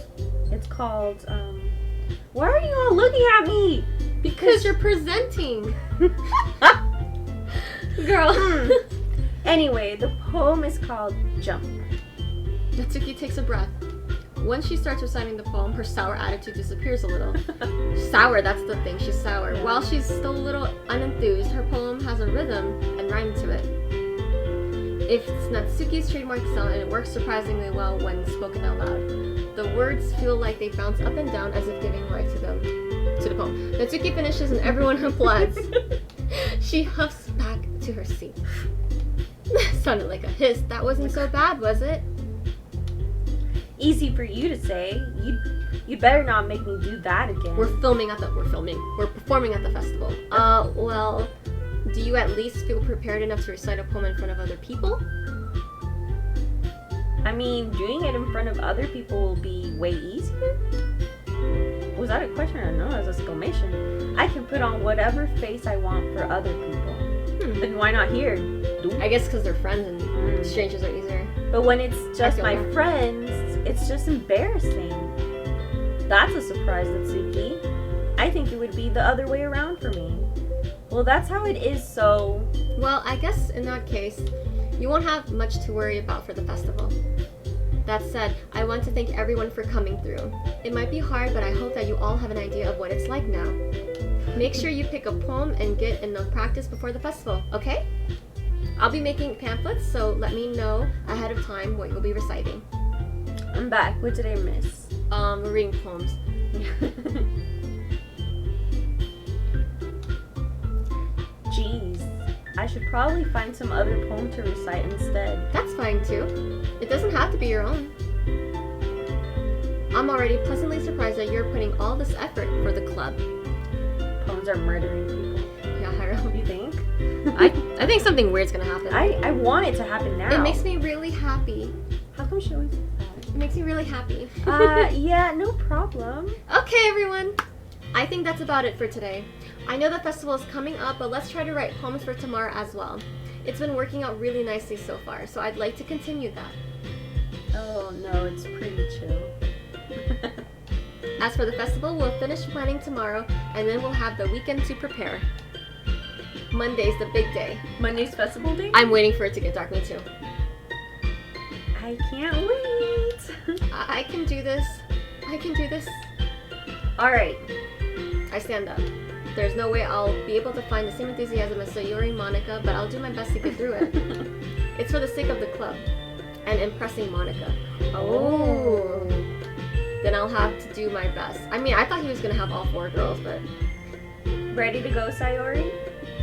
Why are you all looking at me? Because you're presenting. Girl. Anyway, the poem is called Jump. Natsuki takes a breath. Once she starts reciting the poem, her sour attitude disappears a little. Sour, that's the thing, she's sour. While she's still a little unenthused, her poem has a rhythm and rhyme to it. It's Natsuki's trademark style and it works surprisingly well when spoken out loud. The words feel like they bounce up and down as if giving life to the poem. Natsuki finishes and everyone applauds. She huffs back to her seat. Sounded like a hiss. That wasn't so bad, was it? Easy for you to say. You better not make me do that again. We're performing at the festival. Well, do you at least feel prepared enough to recite a poem in front of other people? I mean, doing it in front of other people will be way easier. Was that a question or no? It was an exclamation. I can put on whatever face I want for other people. Then why not here? I guess because they're friends and strangers are easier. But when it's just my friends, it's just embarrassing. That's a surprise, Natsuki. I think it would be the other way around for me. Well, that's how it is, so... Well, I guess in that case, you won't have much to worry about for the festival. That said, I want to thank everyone for coming through. It might be hard, but I hope that you all have an idea of what it's like now. Make sure you pick a poem and get enough practice before the festival, okay? I'll be making pamphlets, so let me know ahead of time what you'll be reciting. I'm back. What did I miss? We're reading poems. Jeez. I should probably find some other poem to recite instead. That's fine too. It doesn't have to be your own. I'm already pleasantly surprised that you're putting all this effort for the club. Poems are murdering people. Yeah, Hiro. You think? I think something weird's gonna happen. I want it to happen now. It makes me really happy. How come she always says that? It makes me really happy. Yeah, no problem. Okay, everyone. I think that's about it for today. I know the festival is coming up, but let's try to write poems for tomorrow as well. It's been working out really nicely so far, so I'd like to continue that. Oh no, it's pretty chill. As for the festival, we'll finish planning tomorrow, and then we'll have the weekend to prepare. Monday's the big day. Monday's festival day? I'm waiting for it to get dark, me too. I can't wait. I can do this. I can do this. Alright. I stand up. There's no way I'll be able to find the same enthusiasm as Sayuri Monica, but I'll do my best to get through it. It's for the sake of the club and impressing Monica. Oh. Then I'll have to do my best. I mean, I thought he was gonna have all 4 girls, but... Ready to go, Sayori?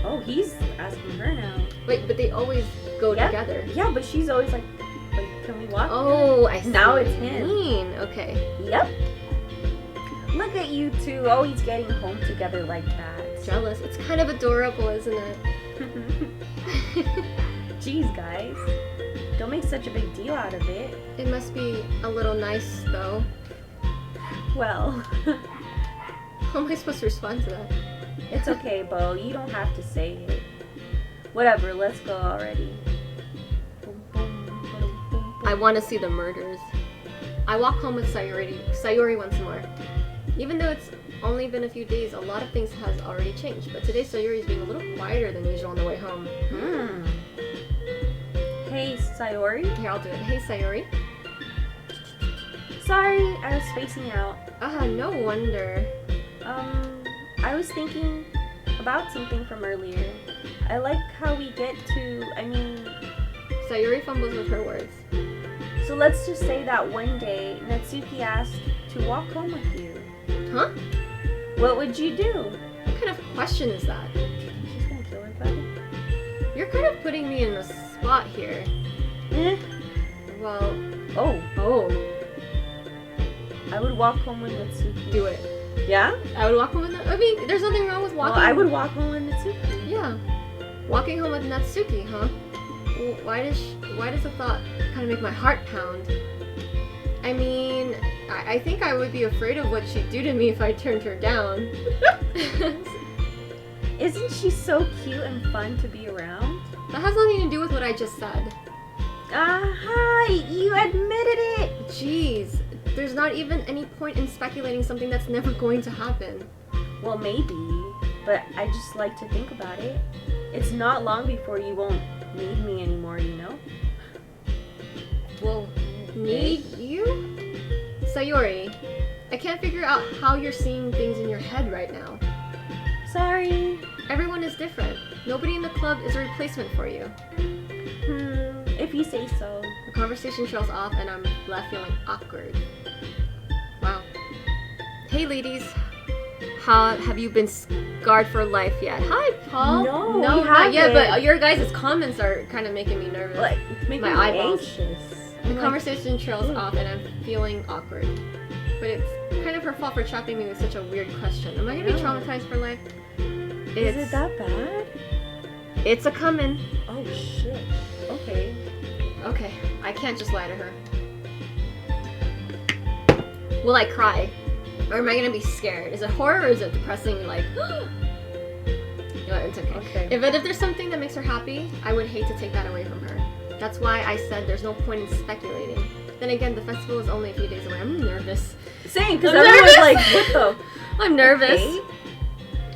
Oh, he's asking her now. Wait, but they always go together. Yeah, but she's always like, can we walk? Oh, I see. Now it's him. Okay. Yep. Look at you two always getting home together like that. Jealous. It's kind of adorable, isn't it? Jeez, guys. Don't make such a big deal out of it. It must be a little nice, though. Well. How am I supposed to respond to that? It's okay, Bo. You don't have to say it. Whatever, let's go already. I want to see the murders. I walk home with Sayuri once more. Even though it's only been a few days, a lot of things has already changed. But today Sayuri's being a little quieter than usual on the way home. Hey, Sayori. Here, I'll do it. Hey, Sayuri. Sorry, I was spacing out. No wonder. I was thinking about something from earlier. I like how we get to, Sayuri fumbles with her words. So let's just say that one day, Natsuki asked to walk home with you. Huh? What would you do? What kind of question is that? She's gonna kill everybody? You're kind of putting me in a spot here. Well... Oh. I would walk home with Natsuki. Do it. Yeah? I would walk home with I mean, there's nothing wrong with walking. Well, I would walk home with Natsuki. Yeah. Walking home with Natsuki, huh? Well, why does the thought kind of make my heart pound? I mean, I think I would be afraid of what she'd do to me if I turned her down. Isn't she so cute and fun to be around? That has nothing to do with what I just said. Hi! You admitted it! Jeez. There's not even any point in speculating something that's never going to happen. Well, maybe, but I just like to think about it. It's not long before you won't need me anymore, you know? Well, need you? Sayori, I can't figure out how you're seeing things in your head right now. Sorry. Everyone is different. Nobody in the club is a replacement for you. If you say so. The conversation trails off and I'm left feeling awkward. Wow. Hey ladies, how have you been scarred for life yet? Hi, Paul. No, not yet, but your guys' comments are kind of making me nervous. Like, make my me eyeballs. anxious. The conversation trails off and I'm feeling awkward. But it's kind of her fault for trapping me with such a weird question. Am I gonna be traumatized for life? Is it that bad? It's a comin'. Oh shit. Okay. Okay, I can't just lie to her. Will I cry? Or am I gonna be scared? Is it horror or is it depressing, like... You know what, it's okay. If there's something that makes her happy, I would hate to take that away from her. That's why I said there's no point in speculating. Then again, the festival is only a few days away. I'm nervous. Same, because everyone's like, what the... I'm nervous.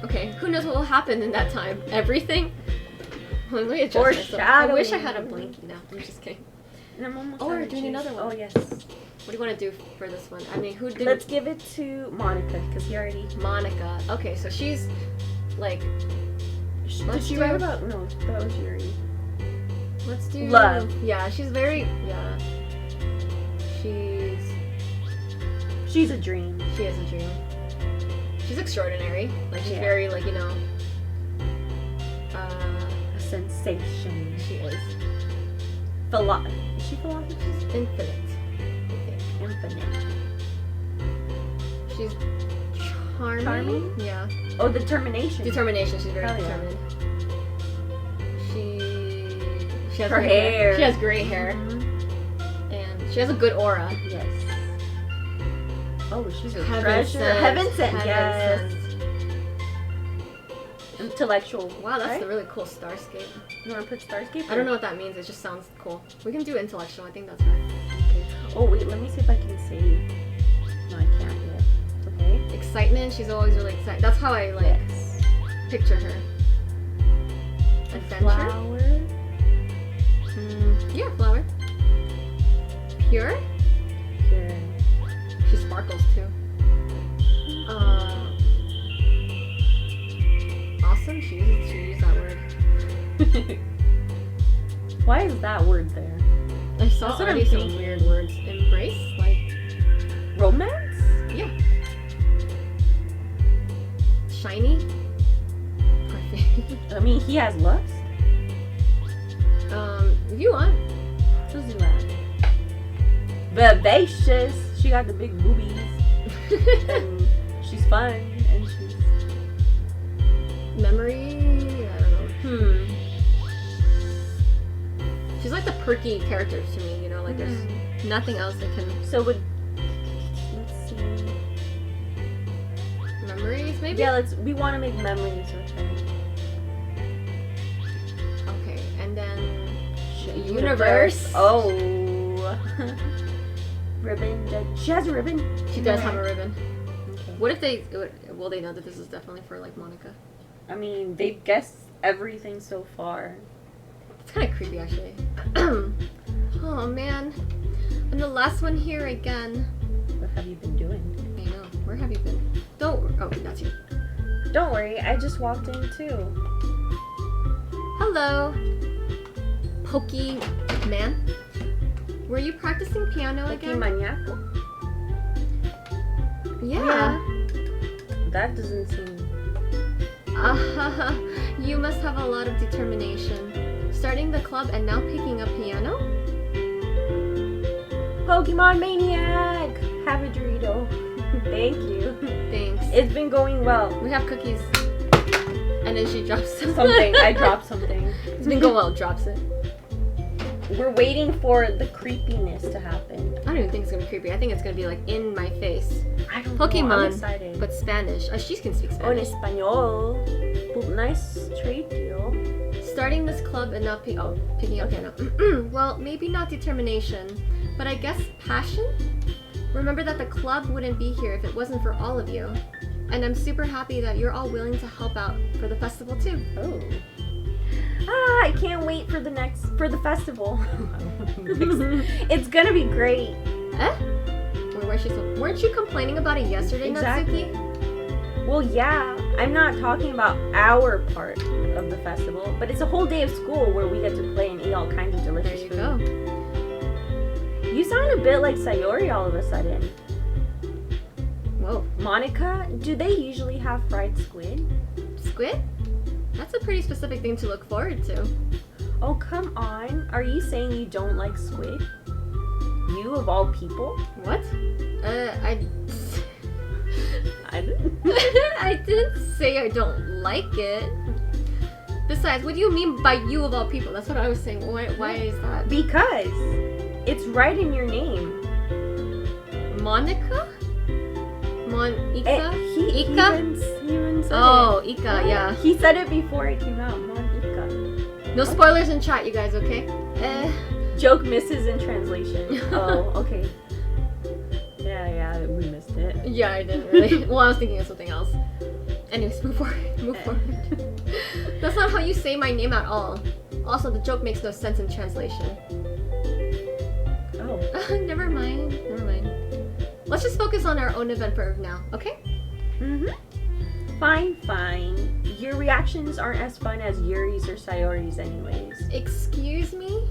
Okay, who knows what will happen in that time? Everything? Let me adjust myself. I wish I had a blankie now. I'm just kidding. We're doing another one. Oh, yes. What do you want to do for this one? I mean, Let's give it to Monica, because he already... Monica. Okay, so she's, like... Did she write about... No, that was Yuri. Let's do... Love. Yeah, she's very... Yeah. She's a dream. She is a dream. She's extraordinary. Like, she's very, like, you know... a sensation. She is. Is she philosophy? Infinite. Infinite. She's charming. Yeah. Oh, determination. Determination. She's very determined. She has her hair. She has gray hair. And She has a good aura. Yes. Oh, she's a Heaven treasure. sent. Heaven sent, Heaven yes. sent. Intellectual. Wow, that's right? a really cool starscape. You want to put Starscape? I don't know what that means. It just sounds cool. We can do intellectual. I think that's right. Okay. Oh, wait, let me see if I can save. No, I can't yet. Okay. Excitement. She's always really excited. That's how I like Yes. picture her. Adventure. Flower. Yeah, flower. Pure. Here. She sparkles too. Awesome. She used that word. Why is that word there? I saw That's what already I'm some thinking. weird words. Embrace, like Romance? yeah. Shiny. Perfect. I mean, he has lust. If you want. Let's do that. Vivacious. She got the big boobies. And she's fun. And she's... Memory. I don't know. She's like the perky character to me. You know, like there's nothing else that can. So would... Let's see. Memories, maybe. Yeah, we want to make memories with her. Okay, and then Universe. Oh. Ribbon. She has a ribbon. she does have a ribbon. Okay. What if they? Will they know that this is definitely for like Monica? I mean, they've guessed everything so far. It's kind of creepy, actually. Oh man, I'm the last one here again. What have you been doing? I know. Where have you been? Don't. Oh, that's you. Don't worry, I just walked in too. Hello, Pokey Man. Were you practicing piano again? Maniaco? Yeah. That doesn't seem... You must have a lot of determination. Starting the club and now picking up piano? Pokemon Maniac! Have a Dorito. Thank you. Thanks. It's been going well. We have cookies. And then she drops Something. I dropped something. It's been going well. Drops it. We're waiting for the creepiness to happen. I don't even think it's gonna be creepy. I think it's gonna be like in my face. I don't know. Pokemon, I'm excited. but Spanish. She can speak Oh, en Spanish. español. Well, nice trade deal. Starting this club and not picking up piano. Well, maybe not determination, but I guess passion? Remember that the club wouldn't be here if it wasn't for all of you. And I'm super happy that you're all willing to help out for the festival too. Oh. I can't wait for the festival. It's gonna be great. Weren't you complaining about it yesterday, Exactly. Natsuki? Well, yeah, I'm not talking about our part of the festival, but it's a whole day of school where we get to play and eat all kinds of delicious There you food. go. You sound a bit like Sayori all of a sudden. Whoa. Monica, do they usually have fried squid? Squid? That's a pretty specific thing to look forward to. Oh, come on. Are you saying you don't like squid? You of all people? What? I didn't. I didn't say I don't like it. Besides, what do you mean by you of all people? That's what I was saying. Why is that? Because it's right in your name. Monica? Monica? He Ika? even said Oh, it. Ika, yeah. He said it before it came out. Monica. No spoilers in chat, you guys, okay? Joke misses in translation. Oh, okay. Yeah, we missed it. Yeah, I didn't really. Well, I was thinking of something else. Anyways, move forward. That's not how you say my name at all. Also, the joke makes no sense in translation. Oh. Never mind. Let's just focus on our own event for now, okay? Fine. Your reactions aren't as fun as Yuri's or Sayori's anyways. Excuse me?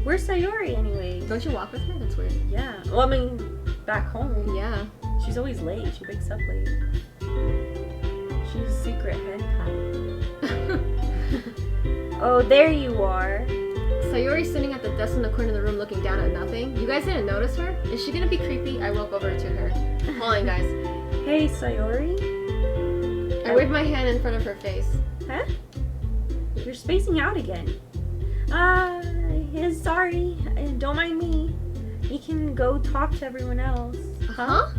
Where's Sayori anyways? Don't you walk with her? That's weird. Yeah. Well, I mean, back home. Yeah. She's always late. She wakes up late. She's a secret hentai. Oh, there you are. Sayori's sitting at the desk in the corner of the room looking down at nothing. You guys didn't notice her? Is she gonna be creepy? I walk over to her. Hold on, guys. Hey, Sayori. I wave my hand in front of her face. Huh? You're spacing out again. Sorry. Don't mind me. You can go talk to everyone else. Huh?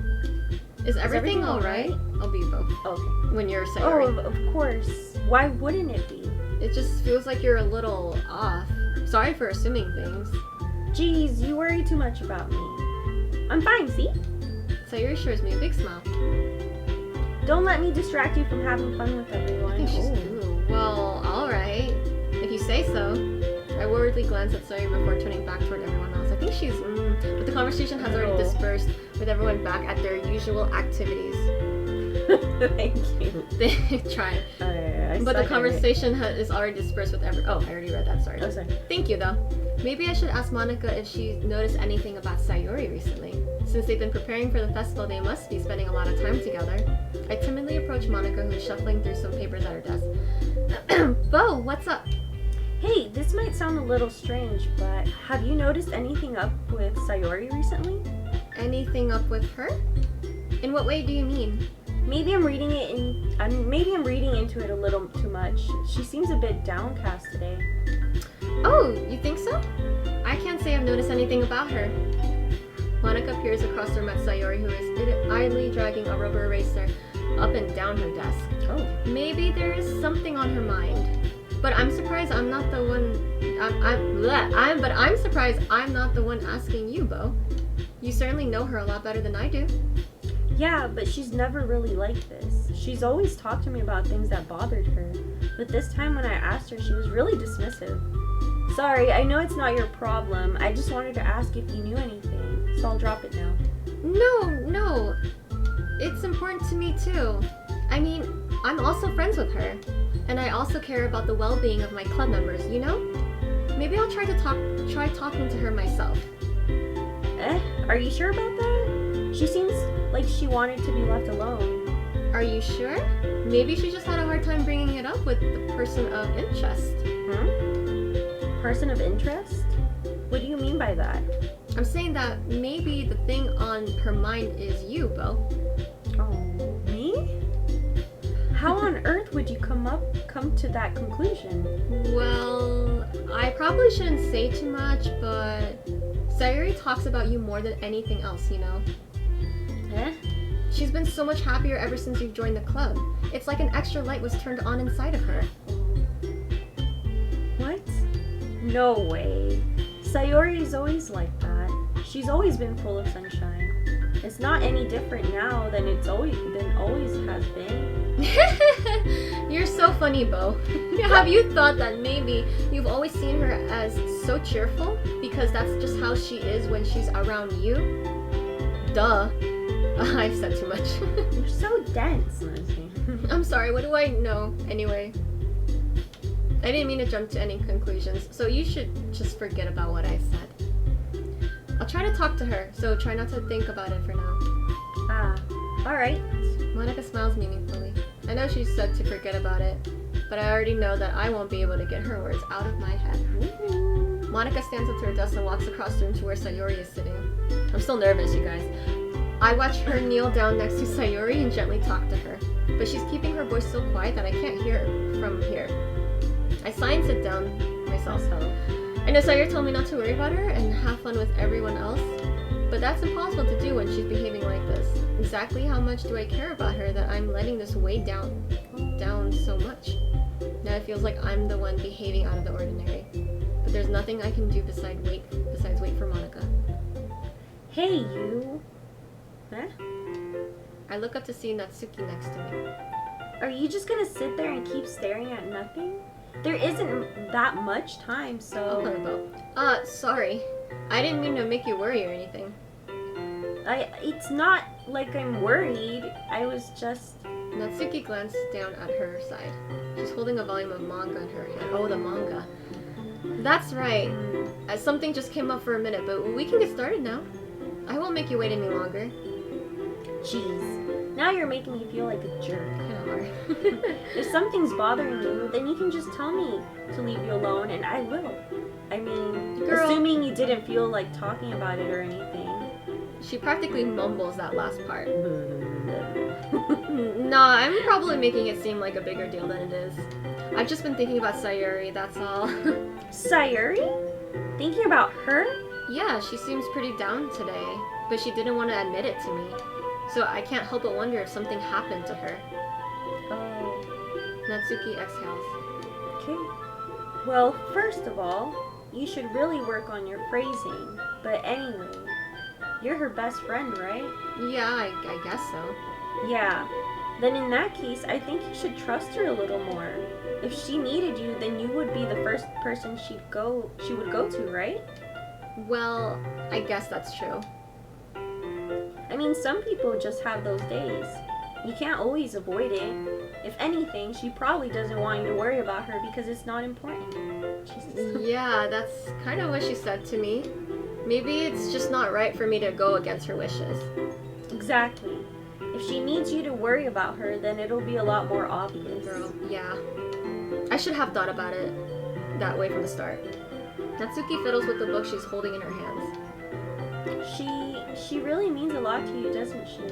Is everything alright? I'll be both. Okay. When you're Sayori. Oh, of course. Why wouldn't it be? It just feels like you're a little off. Sorry for assuming things. Jeez, you worry too much about me. I'm fine, see? Sayori shares me a big smile. Don't let me distract you from having fun with everyone. I think she's ooh. Well, alright. If you say so. I worriedly glance at Sayori before turning back toward everyone else. I think she's but the conversation has already dispersed with everyone back at their usual activities. Thank you. They try. But the conversation is already dispersed with oh, I already read that, sorry. Oh, sorry. Thank you, though. Maybe I should ask Monica if she noticed anything about Sayori recently. Since they've been preparing for the festival, they must be spending a lot of time together. I timidly approach Monica, who's shuffling through some papers at her desk. Bo, what's up? Hey, this might sound a little strange, but have you noticed anything up with Sayori recently? Anything up with her? In what way do you mean? Maybe I'm reading into it a little too much. She seems a bit downcast today. Oh, you think so? I can't say I've noticed anything about her. Monica peers across the room at Sayori, who is idly dragging a rubber eraser up and down her desk. Oh. Maybe there is something on her mind. But I'm surprised I'm not the one. But I'm surprised I'm not the one asking you, Bo. You certainly know her a lot better than I do. Yeah, but she's never really like this. She's always talked to me about things that bothered her. But this time when I asked her, she was really dismissive. Sorry, I know it's not your problem. I just wanted to ask if you knew anything. So I'll drop it now. No. It's important to me too. I mean, I'm also friends with her. And I also care about the well-being of my club members, you know? Maybe I'll try talking to her myself. Are you sure about that? She seems like she wanted to be left alone. Are you sure? Maybe she just had a hard time bringing it up with the person of interest. Person of interest? What do you mean by that? I'm saying that maybe the thing on her mind is you, Bo. Oh, me? How on earth would you come to that conclusion? Well, I probably shouldn't say too much, but Sayori talks about you more than anything else, you know? She's been so much happier ever since you've joined the club. It's like an extra light was turned on inside of her. What? No way. Sayori's always like that. She's always been full of sunshine. It's not any different now than it's always has been. You're so funny, Bo. Have you thought that maybe you've always seen her as so cheerful because that's just how she is when she's around you? Duh. I've said too much. You're so dense, Lindsay. I'm sorry, what do I know anyway? I didn't mean to jump to any conclusions, so you should just forget about what I said. I'll try to talk to her, so try not to think about it for now. Alright. Monica smiles meaningfully. I know she said to forget about it, but I already know that I won't be able to get her words out of my head. Ooh. Monica stands up to her desk and walks across the room to where Sayori is sitting. I'm still nervous, you guys. I watch her kneel down next to Sayori and gently talk to her, but she's keeping her voice so quiet that I can't hear from here. I sigh and sit down myself. I know Sayori told me not to worry about her and have fun with everyone else, but that's impossible to do when she's behaving like this. Exactly how much do I care about her that I'm letting this weigh down so much? Now it feels like I'm the one behaving out of the ordinary, but there's nothing I can do besides wait for Monica. Hey, you. Huh? I look up to see Natsuki next to me. Are you just gonna sit there and keep staring at nothing? There isn't that much time, so... Sorry. I didn't mean to make you worry or anything. It's not like I'm worried. I was just... Natsuki glanced down at her side. She's holding a volume of manga in her hand. Oh, the manga. That's right. Something just came up for a minute, but we can get started now. I won't make you wait any longer. Jeez. Now you're making me feel like a jerk. Kinda hard. If something's bothering you, then you can just tell me to leave you alone, and I will. I mean, Girl. Assuming you didn't feel like talking about it or anything. She practically mumbles that last part. Nah, I'm probably making it seem like a bigger deal than it is. I've just been thinking about Sayori, that's all. Sayori? Thinking about her? Yeah, she seems pretty down today, but she didn't want to admit it to me. So I can't help but wonder if something happened to her. Oh, Natsuki exhales. okay. Well, first of all, you should really work on your phrasing. But anyway, you're her best friend, right? Yeah, I guess so. Yeah. Then in that case, I think you should trust her a little more. If she needed you, then you would be the first person she would go to, right? Well, I guess that's true. I mean, some people just have those days. You can't always avoid it. If anything, she probably doesn't want you to worry about her because it's not important. Jesus. Yeah, that's kind of what she said to me. Maybe it's just not right for me to go against her wishes. Exactly. If she needs you to worry about her, then it'll be a lot more obvious. Girl, yeah. I should have thought about it that way from the start. Natsuki fiddles with the book she's holding in her hands. She really means a lot to you, doesn't she?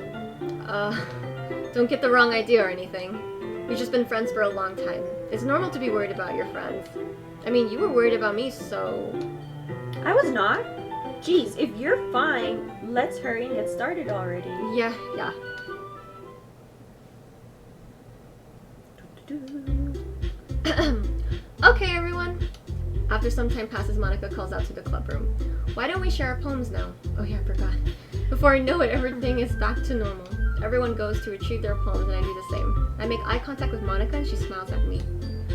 Don't get the wrong idea or anything. We've just been friends for a long time. It's normal to be worried about your friends. I mean, you were worried about me, so... I was not. Geez, if you're fine, let's hurry and get started already. Yeah. Okay, everyone. After some time passes, Monica calls out to the club room. Why don't we share our poems now? Oh yeah, I forgot. Before I know it, everything is back to normal. Everyone goes to retrieve their poems and I do the same. I make eye contact with Monica and she smiles at me.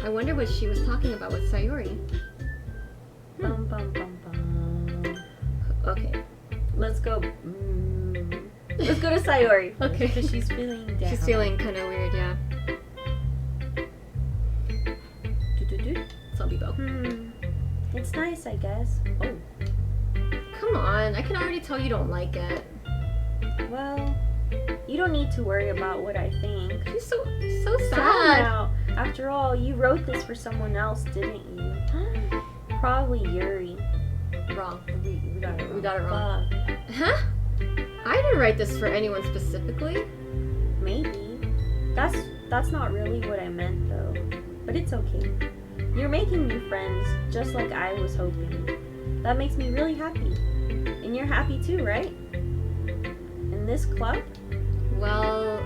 I wonder what she was talking about with Sayori. Bum, bum, bum, bum. Okay. Let's go. Let's go to Sayori. Okay. Because she's feeling down. She's feeling kind of weird, yeah. So BunnyxBo. It's nice, I guess. Oh. Come on, I can already tell you don't like it. Well, you don't need to worry about what I think. She's so Sad sad. now. After all, you wrote this for someone else, didn't you? Probably Yuri. Wrong. We got it wrong. We got it wrong. Fuck. Huh? I didn't write this for anyone specifically. Maybe. That's not really what I meant, though. But it's okay. You're making new friends, just like I was hoping. That makes me really happy. And you're happy too, right? In this club? Well,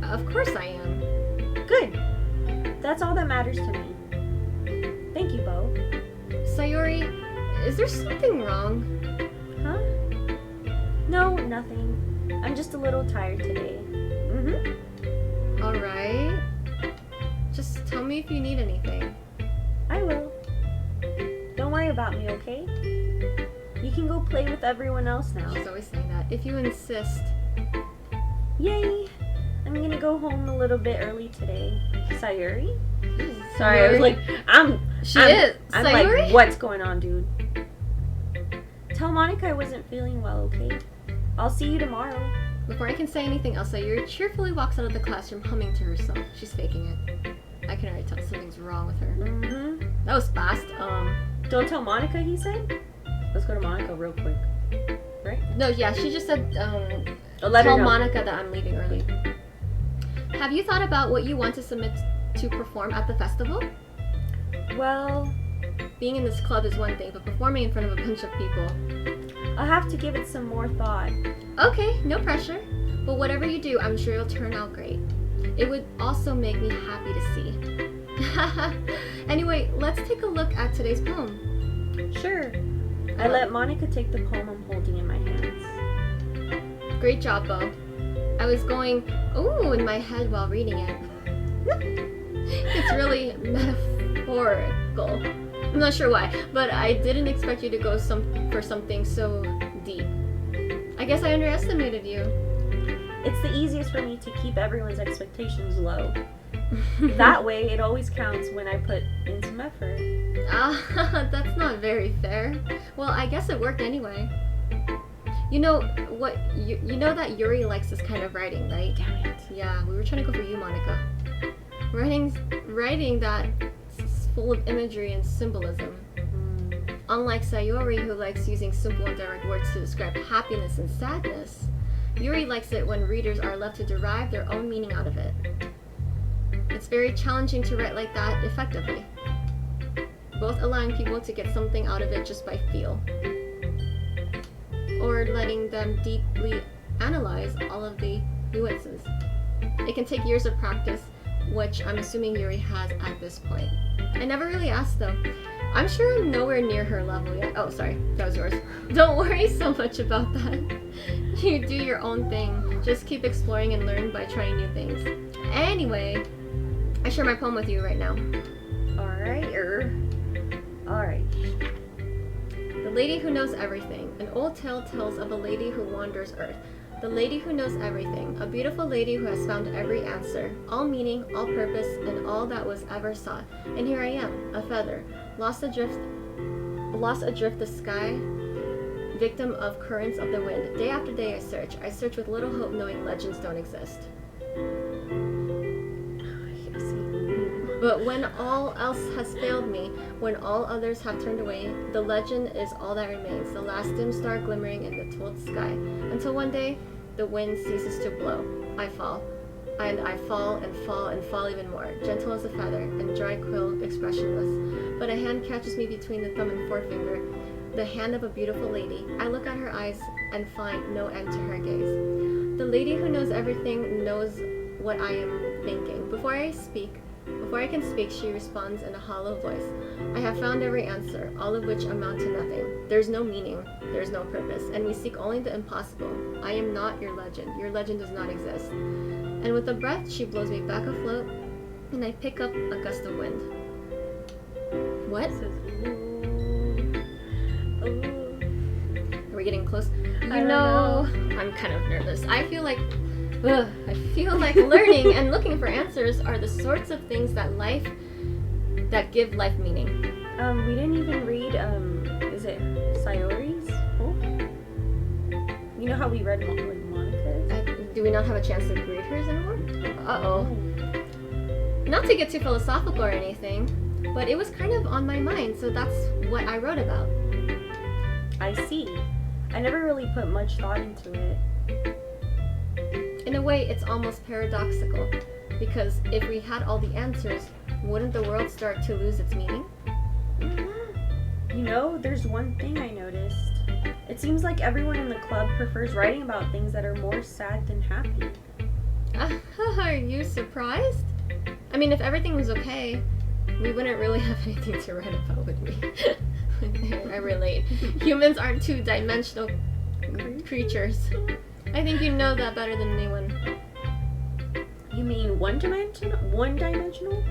of course I am. Good. That's all that matters to me. Thank you, Bo. Sayori, is there something wrong? Huh? No, nothing. I'm just a little tired today. Alright. Just tell me if you need anything. I will. Don't worry about me, okay? You can go play with everyone else now. She's always saying that. If you insist. Yay! I'm gonna go home a little bit early today. Sayuri? Sayori? Sorry, I was like, I'm Sayori? like, what's going on, dude? Tell Monica I wasn't feeling well, okay? I'll see you tomorrow. Before I can say anything else, Sayori cheerfully walks out of the classroom humming to herself. She's faking it. I can already tell something's wrong with her. That was fast. Don't tell Monica, he said? Let's go to Monica real quick. Right? No, yeah, she just said, Let her tell know. Monica that I'm leaving early. Have you thought about what you want to submit to perform at the festival? Well, Being in this club is one thing, but performing in front of a bunch of people. I'll have to give it some more thought. Okay, no pressure. But whatever you do, I'm sure it'll turn out great. It would also make me happy to see. Anyway, let's take a look at today's poem. Sure. I let Monica take the poem I'm holding in my hands. Great job, Bo. I was going, ooh, in my head while reading it. It's really metaphorical. I'm not sure why, but I didn't expect you to go for something so deep. I guess I underestimated you. It's the easiest for me to keep everyone's expectations low. That way, it always counts when I put in some effort. That's not very fair. Well, I guess it worked anyway. You know what? You know that Yuri likes this kind of writing, right? Damn it. Yeah, we were trying to go for you, Monica. Writing that is full of imagery and symbolism. Unlike Sayori, who likes using simple and direct words to describe happiness and sadness, Yuri likes it when readers are left to derive their own meaning out of it. It's very challenging to write like that effectively. both allowing people to get something out of it just by feel, or letting them deeply analyze all of the nuances. It can take years of practice, which I'm assuming Yuri has at this point. I never really asked though. I'm sure I'm nowhere near her level yet. Oh, sorry, that was yours. Don't worry so much about that. You do your own thing. Just keep exploring and learn by trying new things. Anyway, I share my poem with you right now. Alright. The Lady Who Knows Everything. An old tale tells of a lady who wanders Earth. The lady who knows everything. A beautiful lady who has found every answer. All meaning, all purpose, and all that was ever sought. And here I am, a feather, lost adrift the sky, victim of currents of the wind. Day after day I search with little hope, knowing legends don't exist. But when all else has failed me, when all others have turned away, the legend is all that remains, the last dim star glimmering in the twilight sky. Until one day, the wind ceases to blow. I fall. And I fall and fall and fall even more, gentle as a feather, and dry quill expressionless. But a hand catches me between the thumb and forefinger, the hand of a beautiful lady. I look at her eyes and find no end to her gaze. The lady who knows everything knows what I am thinking. Before I can speak, she responds in a hollow voice. I have found every answer, all of which amount to nothing. There's no meaning, there's no purpose, and we seek only the impossible. I am not your legend. Your legend does not exist. And with a breath, she blows me back afloat, and I pick up a gust of wind. What? Are we getting close? I don't know. I'm kind of nervous. I feel like learning and looking for answers are the sorts of things that give life meaning. We didn't even read, is it Sayori's book? You know how we read Monica's? Do we not have a chance to read hers anymore? Uh-oh. Not to get too philosophical or anything, but it was kind of on my mind, so that's what I wrote about. I see. I never really put much thought into it. In a way, it's almost paradoxical, because if we had all the answers, wouldn't the world start to lose its meaning? You know, there's one thing I noticed. It seems like everyone in the club prefers writing about things that are more sad than happy. Are you surprised? I mean, if everything was okay, we wouldn't really have anything to write about, would we? I relate. Humans aren't two-dimensional creatures. I think you know that better than anyone. You mean one-dimensional?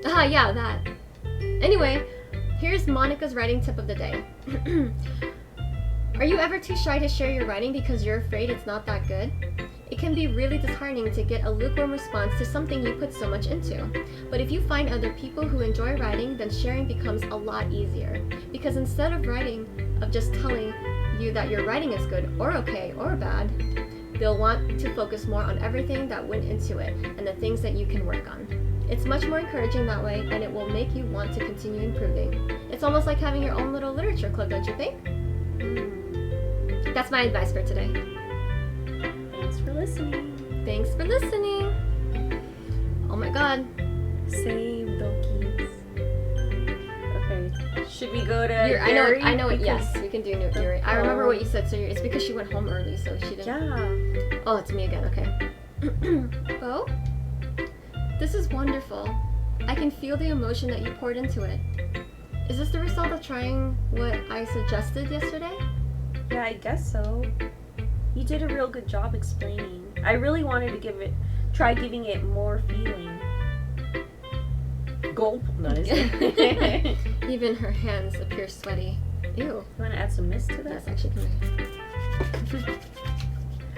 Yeah, that. Anyway, here's Monica's writing tip of the day. Are you ever too shy to share your writing because you're afraid it's not that good? It can be really disheartening to get a lukewarm response to something you put so much into. But if you find other people who enjoy writing, then sharing becomes a lot easier. Because instead of just telling you that your writing is good or okay or bad, they'll want to focus more on everything that went into it and the things that you can work on. It's much more encouraging that way, and it will make you want to continue improving. It's almost like having your own little literature club, don't you think? That's my advice for today. Thanks for listening. Thanks for listening. Oh my god. Save Doki's. Okay. Should we go to I know it. Yes, we can do New Yuri. I remember what you said, so it's because she went home early, so she didn't. Yeah. Oh, it's me again. Okay. Bo? This is wonderful. I can feel the emotion that you poured into it. Is this the result of trying what I suggested yesterday? Yeah, I guess so. You did a real good job explaining. I really wanted to try giving it more feeling. Gulp. Nice. Even her hands appear sweaty. Ew. You want to add some mist to that? Yes, actually, come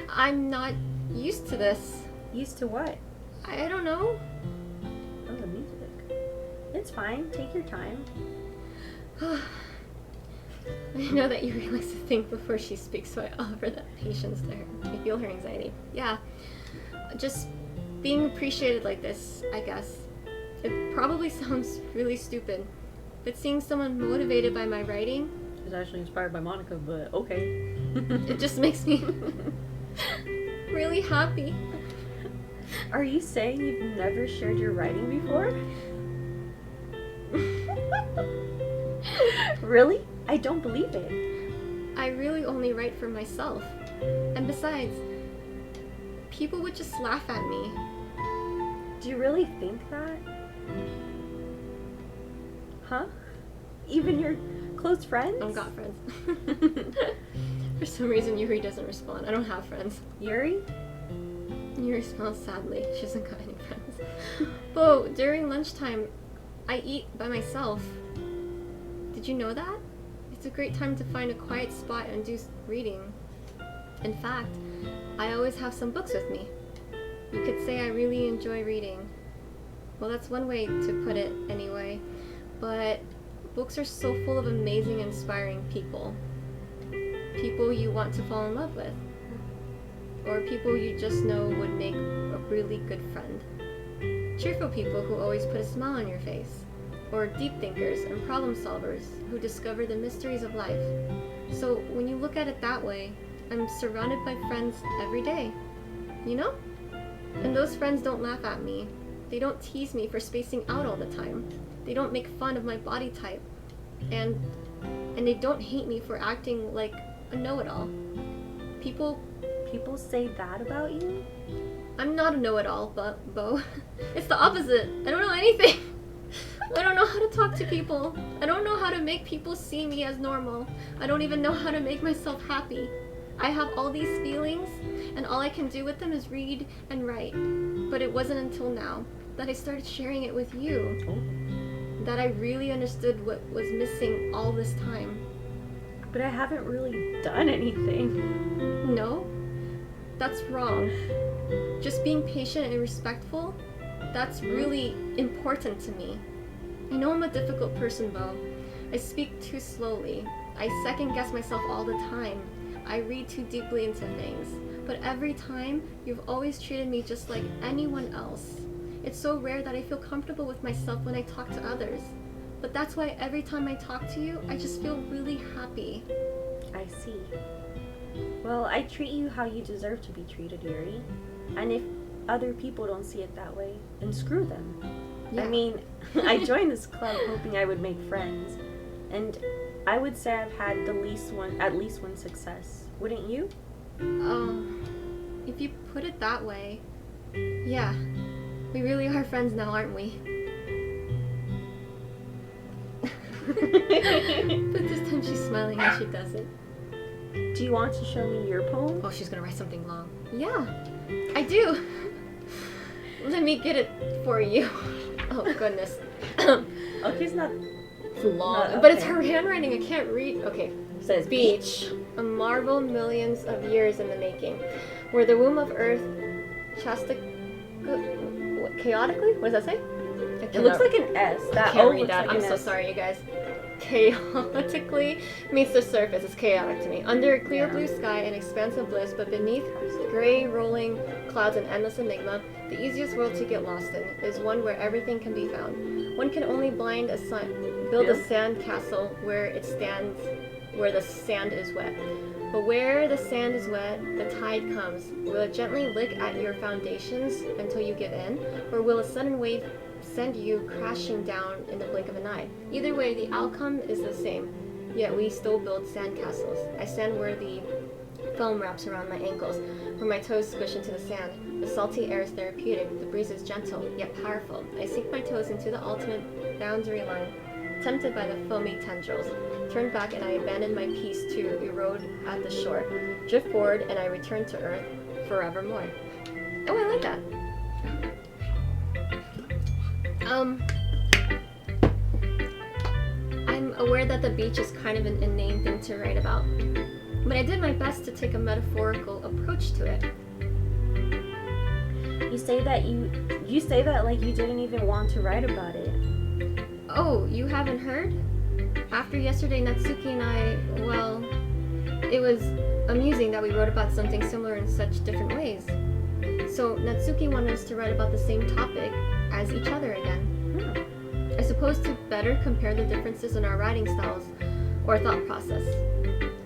I'm not used to this. Used to what? I don't know. Oh, the music. It's fine. Take your time. I know that Yuri likes to think before she speaks, so I offer that patience to her. I feel her anxiety. Yeah. Just being appreciated like this, I guess. It probably sounds really stupid, but seeing someone motivated by my writing is actually inspired by Monica, but okay. It just makes me really happy. Are you saying you've never shared your writing before? Really? I don't believe it. I really only write for myself. And besides, people would just laugh at me. Do you really think that? Huh? Even your close friends? I don't got friends. For some reason, Yuri doesn't respond. I don't have friends. Yuri? Yuri smiles sadly. She doesn't got any friends. Bo, during lunchtime, I eat by myself. Did you know that? It's a great time to find a quiet spot and do reading. In fact, I always have some books with me. You could say I really enjoy reading. Well, that's one way to put it anyway. But books are so full of amazing, inspiring people. People you want to fall in love with. Or people you just know would make a really good friend. Cheerful people who always put a smile on your face. Or deep thinkers and problem solvers who discover the mysteries of life. So when you look at it that way, I'm surrounded by friends every day. You know? And those friends don't laugh at me. They don't tease me for spacing out all the time. They don't make fun of my body type. And they don't hate me for acting like a know-it-all. People say that about you? I'm not a know-it-all, but Bo. It's the opposite. I don't know anything. I don't know how to talk to people. I don't know how to make people see me as normal. I don't even know how to make myself happy. I have all these feelings, and all I can do with them is read and write. But it wasn't until now that I started sharing it with you that I really understood what was missing all this time. But I haven't really done anything. No? That's wrong. Just being patient and respectful, that's really important to me. I know I'm a difficult person, Bo. I speak too slowly. I second guess myself all the time. I read too deeply into things. But every time, you've always treated me just like anyone else. It's so rare that I feel comfortable with myself when I talk to others. But that's why every time I talk to you, I just feel really happy. I see. Well, I treat you how you deserve to be treated, Yuri. And if other people don't see it that way, then screw them. Yeah. I mean, I joined this club hoping I would make friends. And I would say I've had at least one success. Wouldn't you? If you put it that way, yeah. We really are friends now, aren't we? But this time she's smiling as she does it. Do you want to show me your poem? Oh, she's gonna write something long. Yeah, I do. Let me get it for you. Oh, goodness. Okay, it's not long, but it's her handwriting. I can't read. Okay, it says beach. A marvel millions of years in the making, where the womb of Earth chaotically? What does that say? It looks like an S. I can't read that. I'm so sorry, you guys. Chaotically meets the surface. It's chaotic to me. Under a clear blue sky and expansive bliss, but beneath gray rolling clouds and endless enigma, the easiest world to get lost in is one where everything can be found. One can only build a sand castle where the sand is wet. But where the sand is wet, the tide comes. Will it gently lick at your foundations until you give in? Or will a sudden wave send you crashing down in the blink of an eye? Either way, the outcome is the same. Yet we still build sand castles. I stand where the foam wraps around my ankles, where my toes squish into the sand. The salty air is therapeutic, the breeze is gentle, yet powerful. I sink my toes into the ultimate boundary line, tempted by the foamy tendrils. Turn back and I abandon my peace to erode at the shore. Drift forward and I return to earth forevermore. Oh, I like that. I'm aware that the beach is kind of an inane thing to write about, but I did my best to take a metaphorical approach to it. You say that like you didn't even want to write about it. Oh, you haven't heard? After yesterday, Natsuki and I, well, it was amusing that we wrote about something similar in such different ways. So Natsuki wanted us to write about the same topic as each other again. I suppose to better compare the differences in our writing styles or thought process.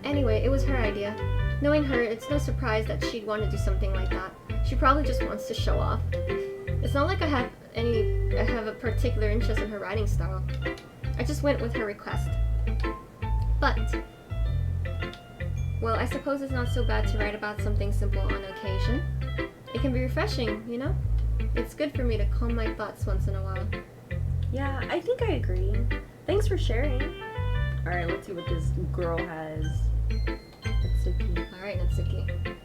Anyway, it was her idea. Knowing her, it's no surprise that she'd want to do something like that. She probably just wants to show off. It's not like I have have a particular interest in her writing style. I just went with her request. But, well, I suppose it's not so bad to write about something simple on occasion. It can be refreshing, you know? It's good for me to calm my thoughts once in a while. Yeah, I think I agree. Thanks for sharing. Alright, let's see what this girl has. Natsuki. Alright, Natsuki.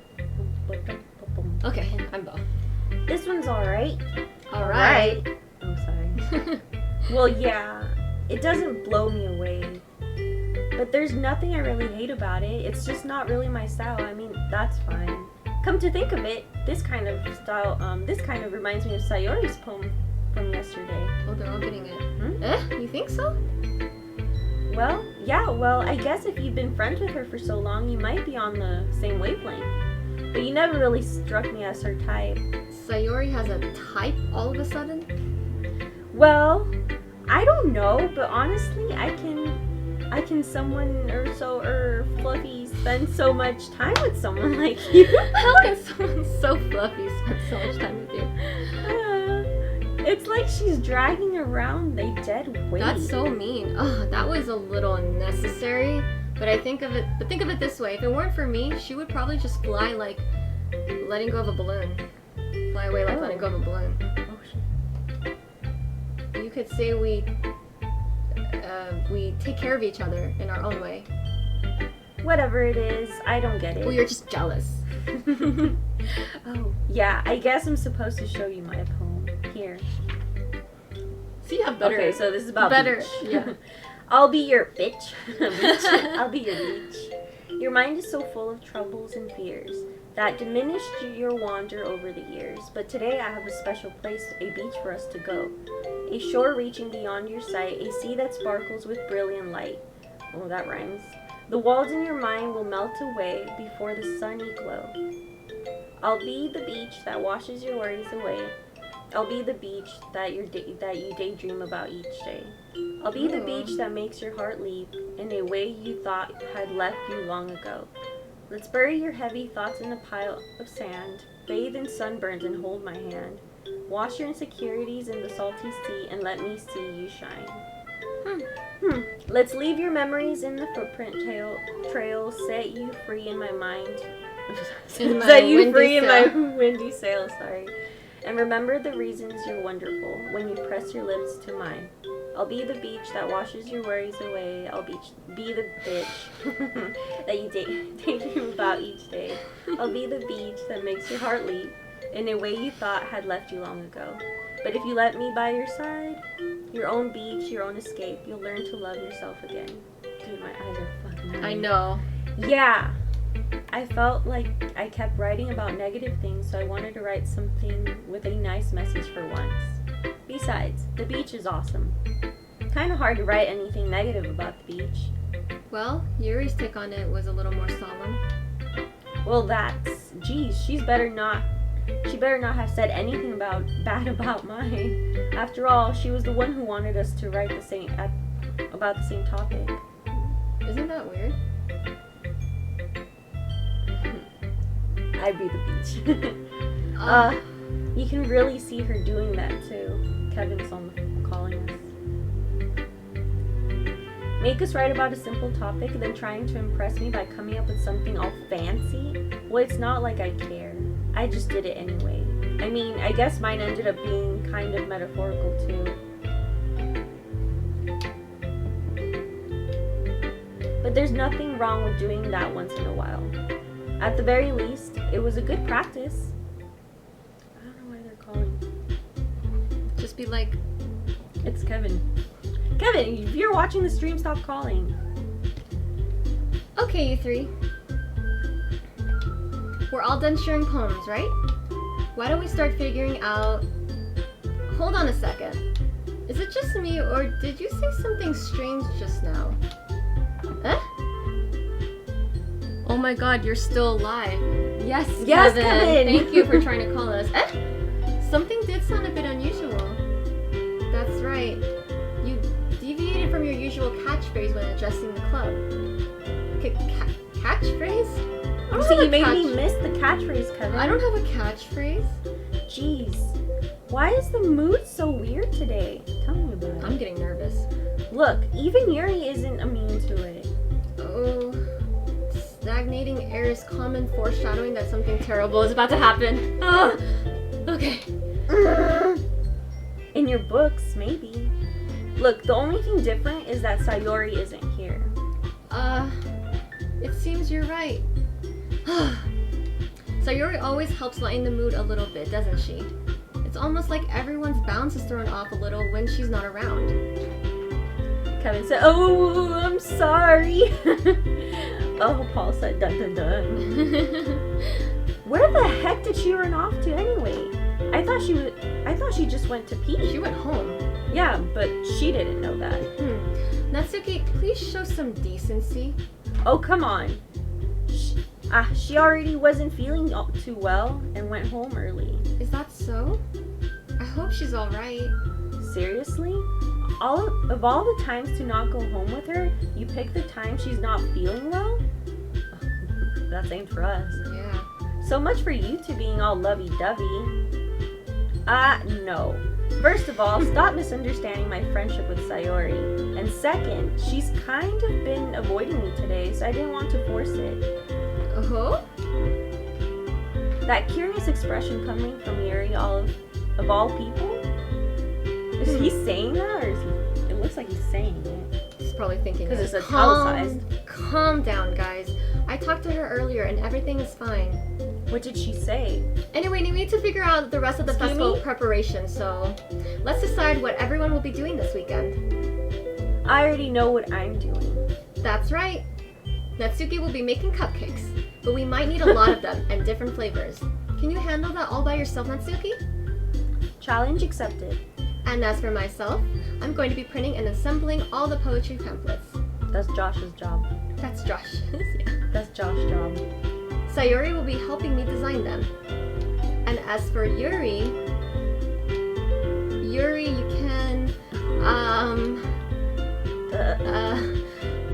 Okay, I'm Bo. This one's alright. Alright. Oh, sorry. Well, yeah, it doesn't blow me away. But there's nothing I really hate about it. It's just not really my style. I mean, that's fine. Come to think of it, this kind of style, this kind of reminds me of Sayori's poem from yesterday. Oh, they're all getting it. You think so? Well, yeah, I guess if you've been friends with her for so long, you might be on the same wavelength. But you never really struck me as her type. Sayori has a type all of a sudden? Well, I don't know, but honestly, I can fluffy spend so much time with someone like you. How can someone so fluffy spend so much time with you? It's like she's dragging around a dead weight. That's so mean. Oh, that was a little unnecessary. But think of it this way. If it weren't for me, she would probably just fly like letting go of a balloon. Fly away like letting go of a balloon. Oh, shit. You could say we take care of each other in our own way. Whatever it is, I don't get it. Well, you're just jealous. Oh, yeah, I guess I'm supposed to show you my poem. Here. See, you have better. Okay, so this is about better. beach. Yeah. I'll be your bitch. Bitch. I'll be your beach. Your mind is so full of troubles and fears that diminished your wander over the years. But today I have a special place, a beach for us to go. A shore reaching beyond your sight, a sea that sparkles with brilliant light. Oh, that rhymes. The walls in your mind will melt away before the sunny glow. I'll be the beach that washes your worries away. I'll be the beach that you daydream about each day. I'll be the beach that makes your heart leap in a way you thought had left you long ago. Let's bury your heavy thoughts in a pile of sand, bathe in sunburns and hold my hand. Wash your insecurities in the salty sea and let me see you shine. Let's leave your memories in the footprint trail, set you free in my mind. Set you free in my windy sail, sorry. And remember the reasons you're wonderful when you press your lips to mine. I'll be the beach that washes your worries away. I'll be the bitch that you daydream about each day. I'll be the beach that makes your heart leap in a way you thought had left you long ago. But if you let me by your side, your own beach, your own escape, you'll learn to love yourself again. Dude, my eyes are fucking red. I know. Yeah. I felt like I kept writing about negative things, so I wanted to write something with a nice message for once. Besides, the beach is awesome. Kind of hard to write anything negative about the beach. Well, Yuri's take on it was a little more solemn. Well, geez, she better not have said anything bad about mine. After all, she was the one who wanted us to write about the same topic. Isn't that weird? I'd be the beach. You can really see her doing that too. Kevin's calling us. Make us write about a simple topic, then trying to impress me by coming up with something all fancy? Well, it's not like I care. I just did it anyway. I mean, I guess mine ended up being kind of metaphorical too. But there's nothing wrong with doing that once in a while. At the very least, it was a good practice. I don't know why they're calling. Just be like, it's Kevin. Kevin, if you're watching the stream, stop calling. Okay, you three. We're all done sharing poems, right? Why don't we start figuring out... Hold on a second. Is it just me, or did you say something strange just now? Oh my god, you're still alive. Yes, Kevin. Thank you for trying to call us. Something did sound a bit unusual. That's right. You deviated from your usual catchphrase when addressing the club. Catchphrase? See, you made me miss the catchphrase, Kevin. I don't have a catchphrase. Jeez. Why is the mood so weird today? Tell me about it. I'm getting nervous. Look, even Yuri isn't immune to it. Oh, stagnating air is common foreshadowing that something terrible is about to happen. Oh, okay. In your books, maybe. Look, the only thing different is that Sayori isn't here. It seems you're right. Sayori always helps lighten the mood a little bit, doesn't she? It's almost like everyone's balance is thrown off a little when she's not around. Kevin said, "Oh, I'm sorry." Oh, Paul said, "Dun dun dun." Where the heck did she run off to anyway? I thought she just went to pee. She went home. Yeah, but she didn't know that. Natsuki, please show some decency. Oh, come on. She already wasn't feeling too well and went home early. Is that so? I hope she's alright. Seriously? Of all the times to not go home with her, you pick the time she's not feeling well? That's aimed for us. Yeah. So much for you two being all lovey-dovey. No. First of all, stop misunderstanding my friendship with Sayori. And second, she's kind of been avoiding me today, so I didn't want to force it. Oh? That curious expression coming from Yuri, of all people? Is he saying that, or is he? It looks like he's saying it. He's probably thinking because it's italicized. Calm down, guys. I talked to her earlier, and everything is fine. What did she say? Anyway, we need to figure out the rest of the festival preparation, so let's decide what everyone will be doing this weekend. I already know what I'm doing. That's right. Natsuki will be making cupcakes, but we might need a lot of them and different flavors. Can you handle that all by yourself, Natsuki? Challenge accepted. And as for myself, I'm going to be printing and assembling all the poetry pamphlets. That's Josh's job. That's Josh's, yeah. That's Josh's job. Sayori will be helping me design them. And as for Yuri, you can,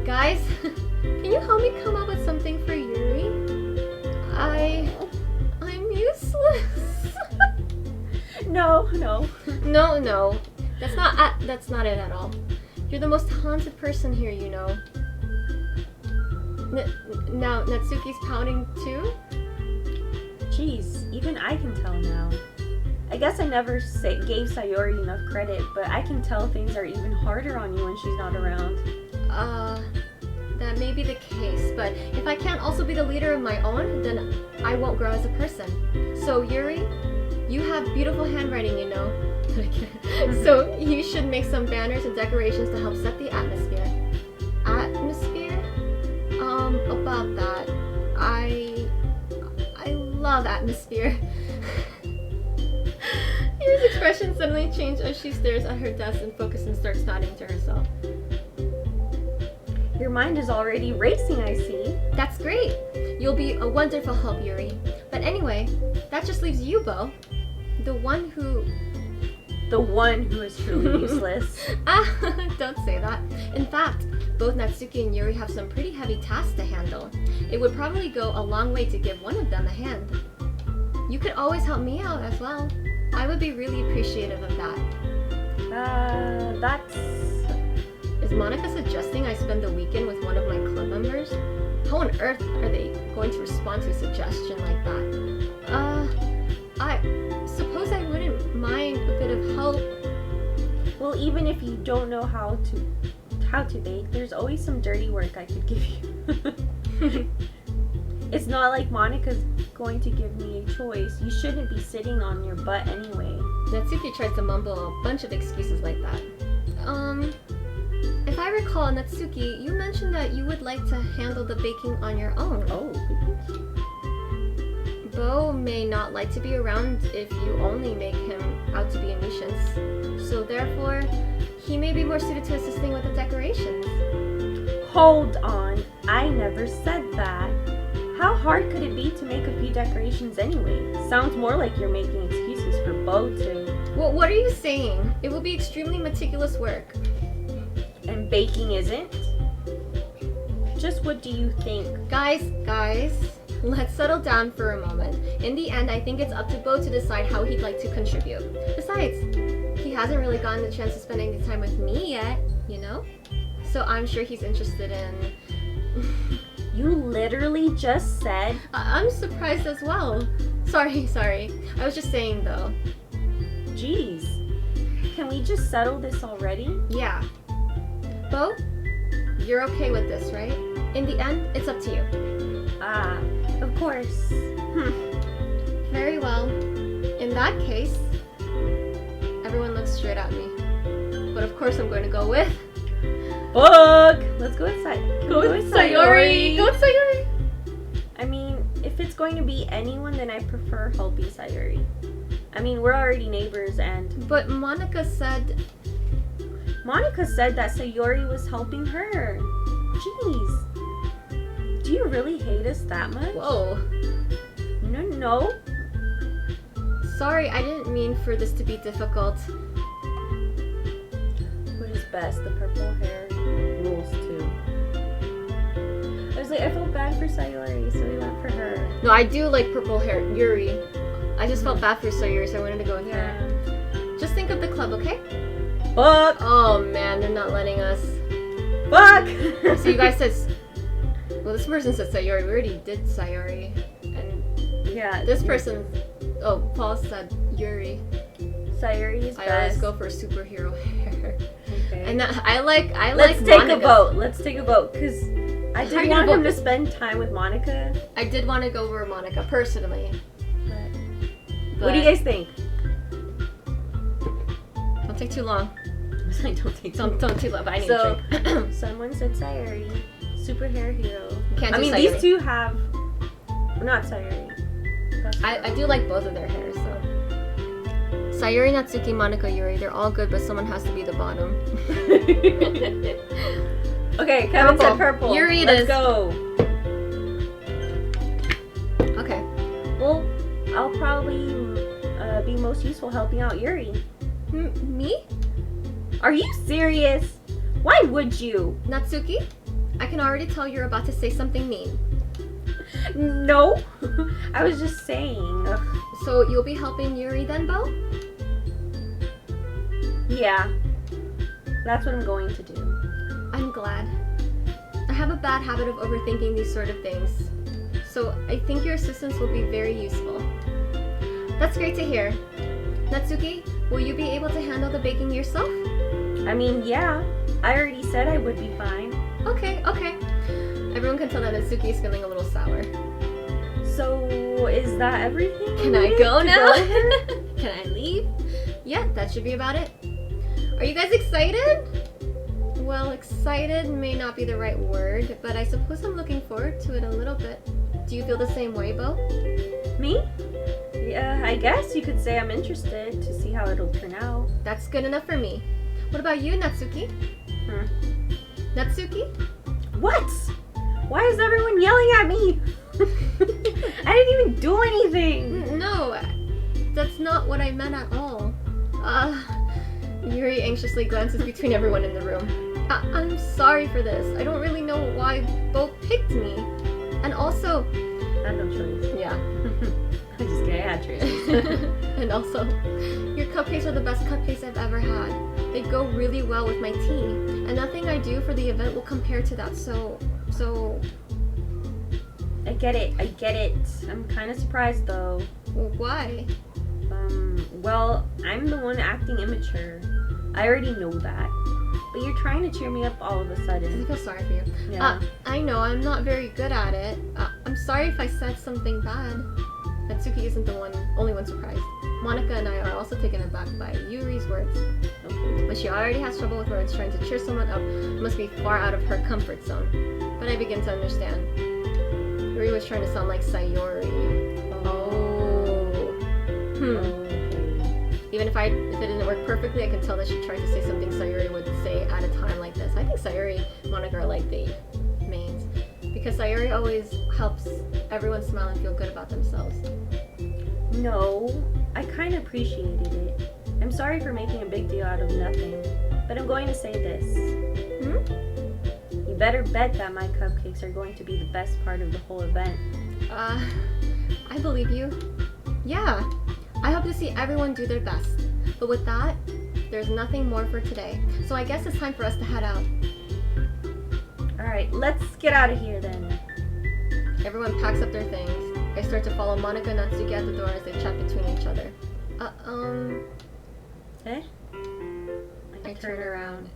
guys, can you help me come up with something for Yuri? I'm useless. No. No. That's not it at all. You're the most haunted person here, you know. Now, Natsuki's pouting too? Jeez, even I can tell now. I guess I never gave Sayori enough credit, but I can tell things are even harder on you when she's not around. That may be the case, but if I can't also be the leader of my own, then I won't grow as a person. So, Yuri, you have beautiful handwriting, you know. So, you should make some banners and decorations to help set the atmosphere. Atmosphere? About that, I love atmosphere. Yuri's expression suddenly changed as she stares at her desk and focuses and starts nodding to herself. Your mind is already racing, I see. That's great. You'll be a wonderful help, Yuri. But anyway, that just leaves you, Bo. The one who is truly useless. Don't say that. In fact, both Natsuki and Yuri have some pretty heavy tasks to handle. It would probably go a long way to give one of them a hand. You could always help me out as well. I would be really appreciative of that. Is Monica suggesting I spend the weekend with one of my club members? How on earth are they going to respond to a suggestion like that? I suppose I wouldn't mind a bit of help. Well, even if you don't know how to bake, there's always some dirty work I could give you. It's not like Monica's going to give me a choice. You shouldn't be sitting on your butt anyway. Natsuki tried to mumble a bunch of excuses like that. If I recall, Natsuki, you mentioned that you would like to handle the baking on your own. Oh. Bo may not like to be around if you only make him out to be a nuisance. So therefore, he may be more suited to assisting with the decorations. Hold on, I never said that. How hard could it be to make a few decorations anyway? Sounds more like you're making excuses for Bo to... Well, what are you saying? It will be extremely meticulous work. And baking isn't? Just what do you think? Guys, Let's settle down for a moment. In the end, I think it's up to Bo to decide how he'd like to contribute. Besides, he hasn't really gotten the chance to spend any time with me yet, you know? So I'm sure he's interested in... You literally just said... I'm surprised as well. Sorry. I was just saying though. Jeez. Can we just settle this already? Yeah. Bo, you're okay with this, right? In the end, it's up to you. Ah, of course. Very well. In that case, everyone looks straight at me. But of course I'm going to go with... Book! Let's go with Go with Sayori! Go with Sayori! I mean, if it's going to be anyone, then I prefer Helpy Sayori. I mean, we're already neighbors and... But Monica said that Sayori was helping her. Jeez. Do you really hate us that much? Whoa. No. Sorry, I didn't mean for this to be difficult. What is best? The purple hair rules too. I was like, I felt bad for Sayori, so we went for her. No, I do like purple hair, Yuri. I just felt bad for Sayori, so I wanted to go with her. Just think of the club, okay? Fuck! Oh man, they're not letting us. Fuck! So you guys said... Well, this person said Sayori. We already did Sayori. And yeah. This person... Oh, Paul said Yuri. Sayori is best. I always go for superhero hair. Okay. And I like Let's take Monica. a vote. Let's take a vote, because I did want him to spend time with Monica. I did want to go over Monica, personally. But what do you guys think? Don't take too long. Don't too long, but I need a drink. Someone said Sayori. Super hair hero. Can't do I mean, Sayori. these two have... Not Sayori. I do like both of their hair, so... Sayori, Natsuki, Monica, Yuri, they're all good, but someone has to be the bottom. Okay, Kevin said purple. Yuri it Let's is. go. Okay. Well, I'll probably be most useful helping out Yuri. Me? Are you serious? Why would you? Natsuki? I can already tell you're about to say something mean. No. I was just saying. Ugh. So you'll be helping Yuri then, Bo? Yeah. That's what I'm going to do. I'm glad. I have a bad habit of overthinking these sort of things. So I think your assistance will be very useful. That's great to hear. Natsuki, will you be able to handle the baking yourself? I mean, yeah. I already said I would be fine. Okay. Everyone can tell that Natsuki is feeling a little sour. So, is that everything? Can I go now? Can I leave? Yeah, that should be about it. Are you guys excited? Well, excited may not be the right word, but I suppose I'm looking forward to it a little bit. Do you feel the same way, Bo? Me? Yeah, I guess you could say I'm interested to see how it'll turn out. That's good enough for me. What about you, Natsuki? Natsuki? What? Why is everyone yelling at me? I didn't even do anything. No, that's not what I meant at all. Yuri anxiously glances between everyone in the room. I'm sorry for this. I don't really know why Bo picked me. And also... I had no choice. Yeah. I'm just kidding, I had choices. And also, your cupcakes are the best cupcakes I've ever had. They go really well with my tea. And nothing I do for the event will compare to that, so... I get it. I'm kind of surprised though. Why? Well, I'm the one acting immature. I already know that. But you're trying to cheer me up all of a sudden. I feel sorry for you. Yeah. I know, I'm not very good at it. I'm sorry if I said something bad. Natsuki isn't the only one surprised. Monica and I are also taken aback by Yuri's words. Okay. But she already has trouble with words. Trying to cheer someone up must be far out of her comfort zone. But I begin to understand. Yuri was trying to sound like Sayori. Even if it didn't work perfectly, I can tell that she tried to say something Sayori would say at a time like this. I think Sayori and Monica are like the mains. Because Sayori always helps everyone smile and feel good about themselves. No, I kind of appreciated it. I'm sorry for making a big deal out of nothing, but I'm going to say this. You better bet that my cupcakes are going to be the best part of the whole event. I believe you. Yeah, I hope to see everyone do their best. But with that, there's nothing more for today. So I guess it's time for us to head out. Alright, let's get out of here then. Everyone packs up their things. I start to follow Monica and Natsuki at the door as they chat between each other. Eh? I turn around.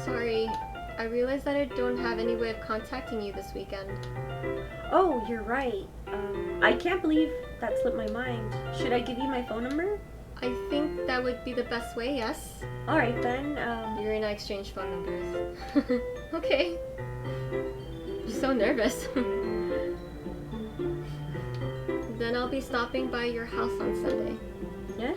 Sorry, I realized that I don't have any way of contacting you this weekend. Oh, you're right. I can't believe that slipped my mind. Should I give you my phone number? I think that would be the best way, yes. Alright then, Yuri and I exchange phone numbers. Okay. You're so nervous. Then I'll be stopping by your house on Sunday. yeah?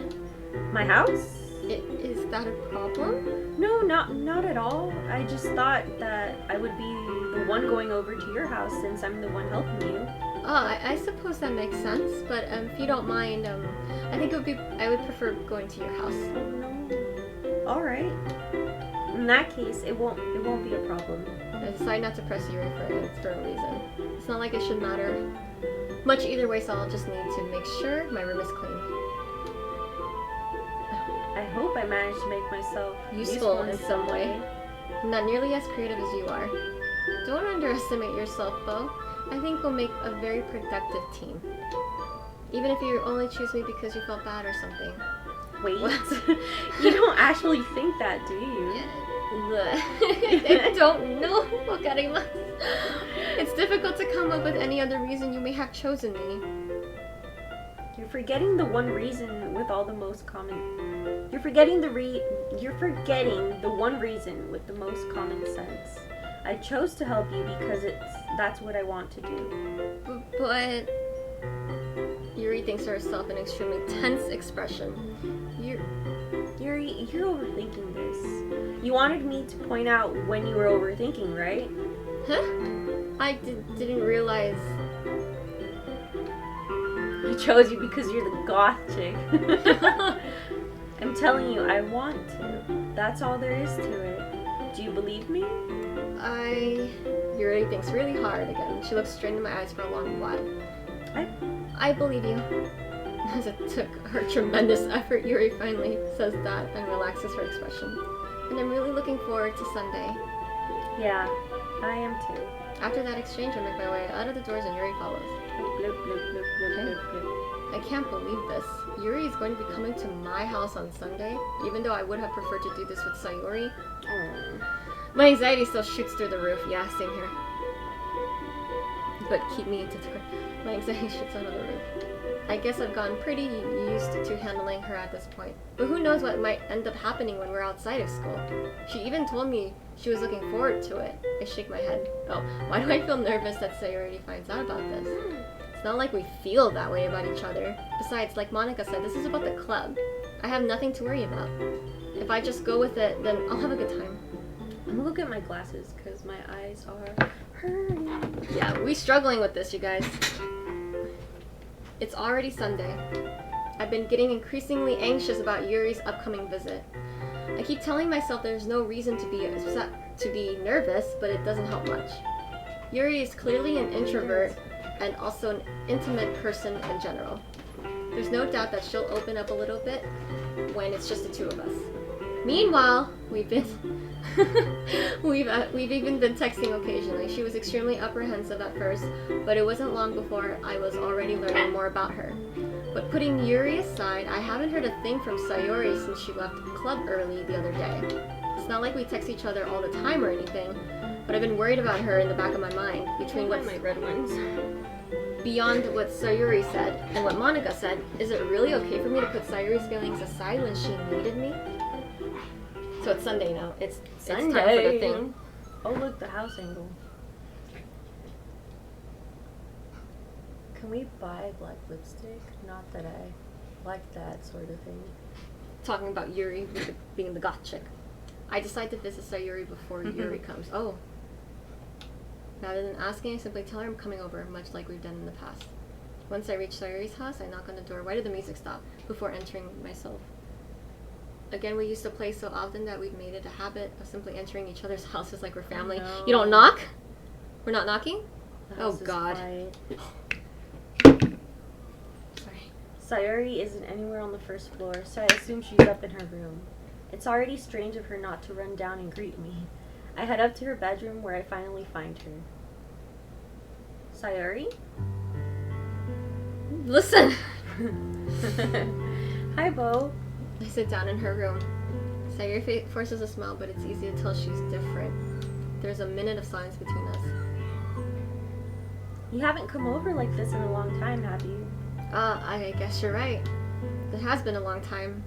My house? Is that a problem? No, not at all. I just thought that I would be the one going over to your house since I'm the one helping you. I suppose that makes sense, but if you don't mind, I think I would prefer going to your house. No. Alright. In that case, it won't be a problem. I decide not to press Yuri for a reason. It's not like it should matter much either way, so I'll just need to make sure my room is clean. I hope I managed to make myself Useful in some way. I'm not nearly as creative as you are. Don't underestimate yourself, Bo. I think we'll make a very productive team. Even if you only choose me because you felt bad or something. Wait, you don't actually think that, do you? I don't know. It's difficult to come up with any other reason you may have chosen me. You're forgetting the one reason with all the most common. You're forgetting the one reason with the most common sense. I chose to help you because that's what I want to do. But Yuri thinks to herself an extremely tense expression. Yuri, you're overthinking this. You wanted me to point out when you were overthinking, right? Huh? I didn't realize. I chose you because you're the goth chick. I'm telling you, I want to. That's all there is to it. Do you believe me? Yuri thinks really hard again. She looks straight into my eyes for a long while. I believe you. As it took her tremendous effort, Yuri finally says that and relaxes her expression. And I'm really looking forward to Sunday. Yeah, I am too. After that exchange, I make my way out of the doors and Yuri follows. Bloop, bloop, bloop, bloop, bloop, bloop. I can't believe this. Yuri is going to be coming to my house on Sunday, even though I would have preferred to do this with Sayori. My anxiety still shoots through the roof. Yeah, same here. But keep me into my anxiety shoots out of the roof. I guess I've gotten pretty used to handling her at this point. But who knows what might end up happening when we're outside of school. She even told me she was looking forward to it. I shake my head. Oh, why do I feel nervous that Sayori finds out about this? It's not like we feel that way about each other. Besides, like Monica said, this is about the club. I have nothing to worry about. If I just go with it, then I'll have a good time. I'm gonna look at my glasses because my eyes are hurting. Yeah, we're struggling with this, you guys. It's already Sunday. I've been getting increasingly anxious about Yuri's upcoming visit. I keep telling myself there's no reason to be nervous, but it doesn't help much. Yuri is clearly an introvert and also an intimate person in general. There's no doubt that she'll open up a little bit when it's just the two of us. Meanwhile, we've even been texting occasionally. She was extremely apprehensive at first, but it wasn't long before I was already learning more about her. But putting Yuri aside, I haven't heard a thing from Sayori since she left the club early the other day. It's not like we text each other all the time or anything, but I've been worried about her in the back of my mind between what's my red ones. Beyond what Sayori said and what Monica said. Is it really okay for me to put Sayori's feelings aside when she needed me? So it's Sunday now. It's time for the thing. Oh look, the house angle. Can we buy black lipstick? Not that I like that sort of thing. Talking about Yuri being the goth chick. I decide to visit Sayori before Yuri comes. Oh. Rather than asking, I simply tell her I'm coming over, much like we've done in the past. Once I reach Sayori's house, I knock on the door. Why did the music stop? Before entering myself. Again, we used to play so often that we've made it a habit of simply entering each other's houses like we're family. No. You don't knock? We're not knocking? The Oh house is God. quiet. Sayori isn't anywhere on the first floor, so I assume she's up in her room. It's already strange of her not to run down and greet me. I head up to her bedroom where I finally find her. Sayori? Listen! Hi, Bo. I sit down in her room. Sayori forces a smile, but it's easy to tell she's different. There's a minute of silence between us. You haven't come over like this in a long time, have you? I guess you're right. It has been a long time.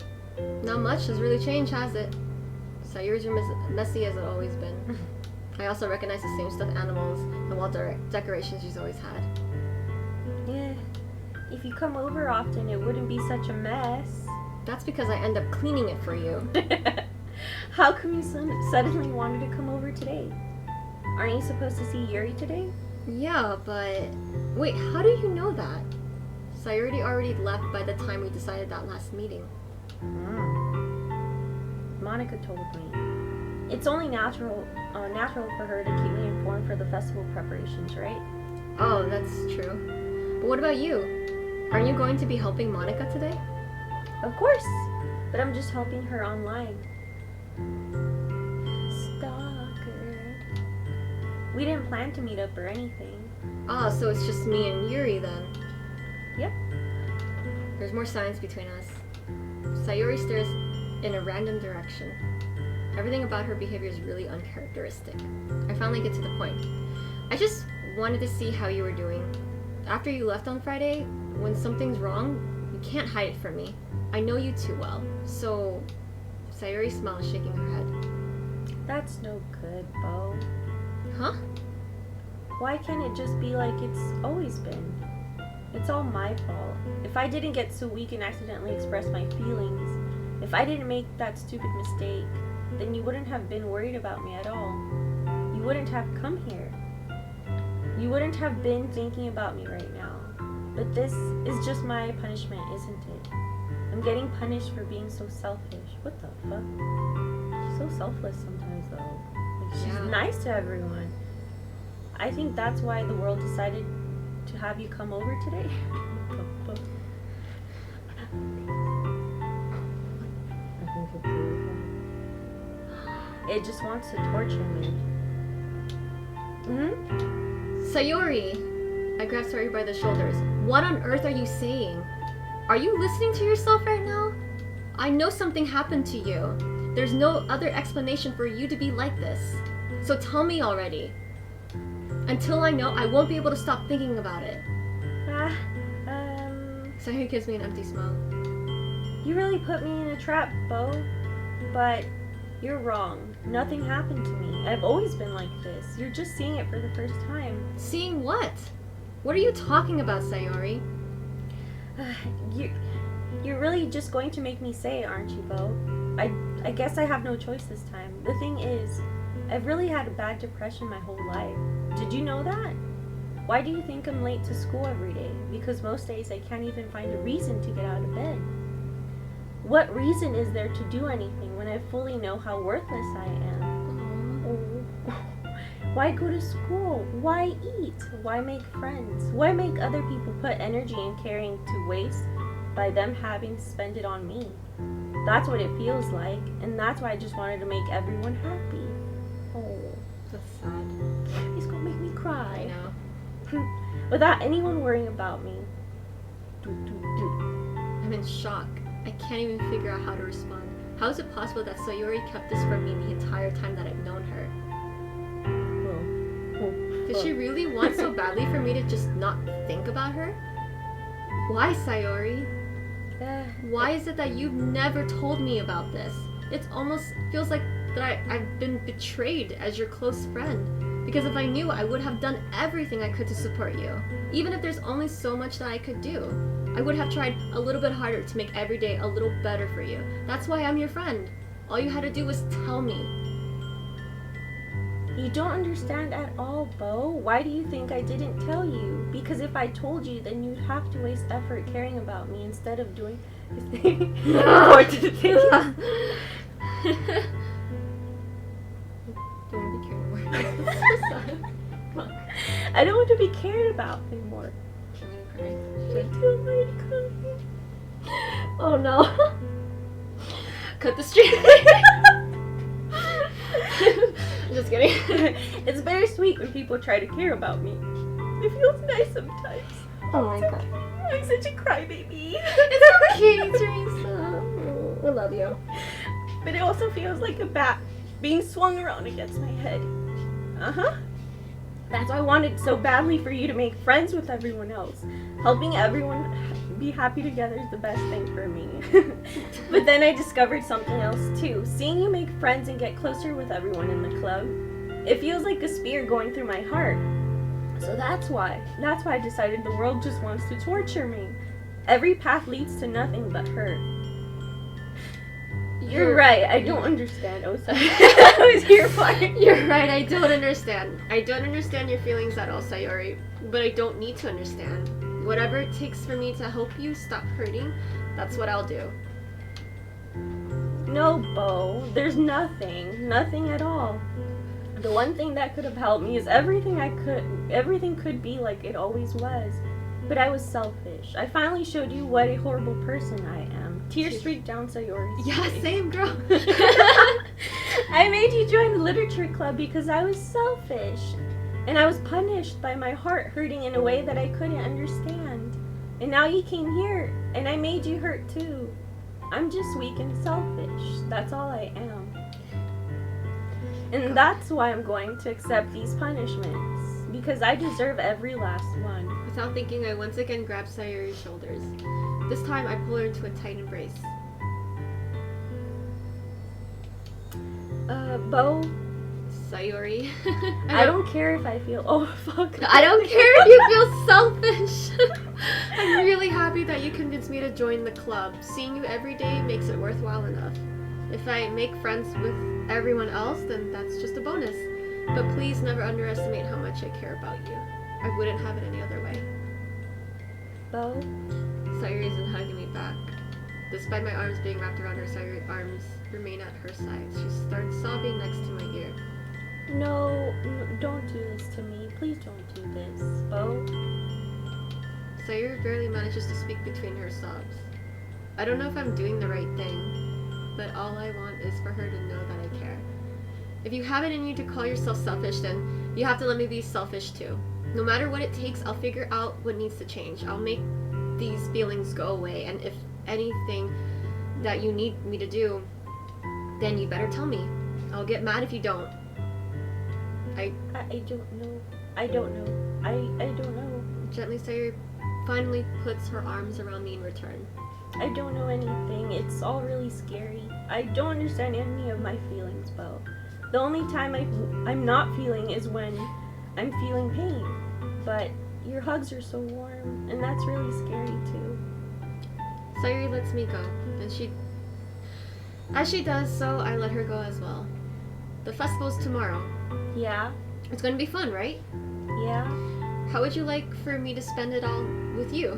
Not much has really changed, has it? Sayori's room is messy as it's always been. I also recognize the same stuffed animals and wall decorations she's always had. Yeah. If you come over often, it wouldn't be such a mess. That's because I end up cleaning it for you. How come you suddenly wanted to come over today? Aren't you supposed to see Yuri today? Yeah, but... Wait, how do you know that? Sayori already left by the time we decided that last meeting. Monica told me. It's only natural for her to keep me informed for the festival preparations, right? Oh, that's true. But what about you? Aren't you going to be helping Monica today? Of course, but I'm just helping her online. Stalker. We didn't plan to meet up or anything. Ah, so it's just me and Yuri then. Yep. There's more silence between us. Sayori stares in a random direction. Everything about her behavior is really uncharacteristic. I finally get to the point. I just wanted to see how you were doing. After you left on Friday, when something's wrong, you can't hide it from me. I know you too well. So, Sayori smiles, shaking her head. That's no good, Bo. Huh? Why can't it just be like it's always been? It's all my fault. If I didn't get so weak and accidentally express my feelings, if I didn't make that stupid mistake, then you wouldn't have been worried about me at all. You wouldn't have come here. You wouldn't have been thinking about me right now. But this is just my punishment, isn't it? I'm getting punished for being so selfish. What the fuck? She's so selfless sometimes, though. Like, she's nice to everyone. I think that's why the world decided to have you come over today. What the fuck? It just wants to torture me. Sayori! I grab Sayori by the shoulders. What on earth are you saying? Are you listening to yourself right now? I know something happened to you. There's no other explanation for you to be like this. So tell me already. Until I know, I won't be able to stop thinking about it. Sayori gives me an empty smile. You really put me in a trap, Bo. But you're wrong. Nothing happened to me. I've always been like this. You're just seeing it for the first time. Seeing what? What are you talking about, Sayori? You're really just going to make me say it, aren't you, Bo? I guess I have no choice this time. The thing is, I've really had a bad depression my whole life. Did you know that? Why do you think I'm late to school every day? Because most days I can't even find a reason to get out of bed. What reason is there to do anything when I fully know how worthless I am? Oh. Why go to school? Why eat? Why make friends? Why make other people put energy and caring to waste by them having to spend it on me? That's what it feels like, and that's why I just wanted to make everyone happy. Oh, that's sad. He's gonna make me cry. I know. Without anyone worrying about me. I'm in shock. I can't even figure out how to respond. How is it possible that Sayori kept this from me the entire time that I've known her? Did she really want so badly for me to just not think about her? Why, Sayori? Why is it that you've never told me about this? It almost feels like that I've been betrayed as your close friend. Because if I knew, I would have done everything I could to support you. Even if there's only so much that I could do. I would have tried a little bit harder to make every day a little better for you. That's why I'm your friend. All you had to do was tell me. You don't understand at all, Bo. Why do you think I didn't tell you? Because if I told you, then you'd have to waste effort caring about me instead of doing the thing. I don't want to be cared about anymore. I'm gonna cry. Me too, I'm already crying. Oh no. Cut the stream. Just kidding. It's very sweet when people try to care about me. It feels nice sometimes. Oh my god. I'm such a crybaby. It's okay, Teresa. I love you. But it also feels like a bat being swung around against my head. Uh-huh. That's why I wanted so badly for you to make friends with everyone else. Helping everyone be happy together is the best thing for me. But then I discovered something else too. Seeing you make friends and get closer with everyone in the club, it feels like a spear going through my heart. So that's why I decided the world just wants to torture me. Every path leads to nothing but hurt. You're right, I don't understand, Osa. That was your part. You're right, I don't understand. I don't understand your feelings at all, Sayori. But I don't need to understand. Whatever it takes for me to help you stop hurting, that's what I'll do. No, Bo, there's nothing at all. The one thing that could have helped me is everything could be like it always was. But I was selfish. I finally showed you what a horrible person I am. Tears streaked down Sayori's Yeah, face. same, girl. I made you join the literature club because I was selfish. And I was punished by my heart hurting in a way that I couldn't understand. And now you came here, and I made you hurt too. I'm just weak and selfish. That's all I am. And that's why I'm going to accept these punishments. Because I deserve every last one. Without thinking, I once again grabbed Sayori's shoulders. This time, I pull her into a tight embrace. Bo, Sayori. I don't care if I feel. Oh, fuck. I don't care if you feel selfish. I'm really happy that you convinced me to join the club. Seeing you every day makes it worthwhile enough. If I make friends with everyone else, then that's just a bonus. But please never underestimate how much I care about you. I wouldn't have it any other way. Bo? Sayori isn't hugging me back. Despite my arms being wrapped around her, Sayori's arms remain at her sides. She starts sobbing next to my ear. No, don't do this to me. Please don't do this, Bo. Sayori barely manages to speak between her sobs. I don't know if I'm doing the right thing, but all I want is for her to know that I care. If you have it in you to call yourself selfish, then you have to let me be selfish too. No matter what it takes, I'll figure out what needs to change. I'll make these feelings go away, and if anything that you need me to do, then you better tell me. I'll get mad if you don't. I don't know. I don't know. Gently, Sayori finally puts her arms around me in return. I don't know anything. It's all really scary. I don't understand any of my feelings, Bo. The only time I'm not feeling is when I'm feeling pain. But your hugs are so warm, and that's really scary too. Sayori lets me go, and as she does so, I let her go as well. The festival's tomorrow. Yeah? It's gonna be fun, right? Yeah? How would you like for me to spend it all with you?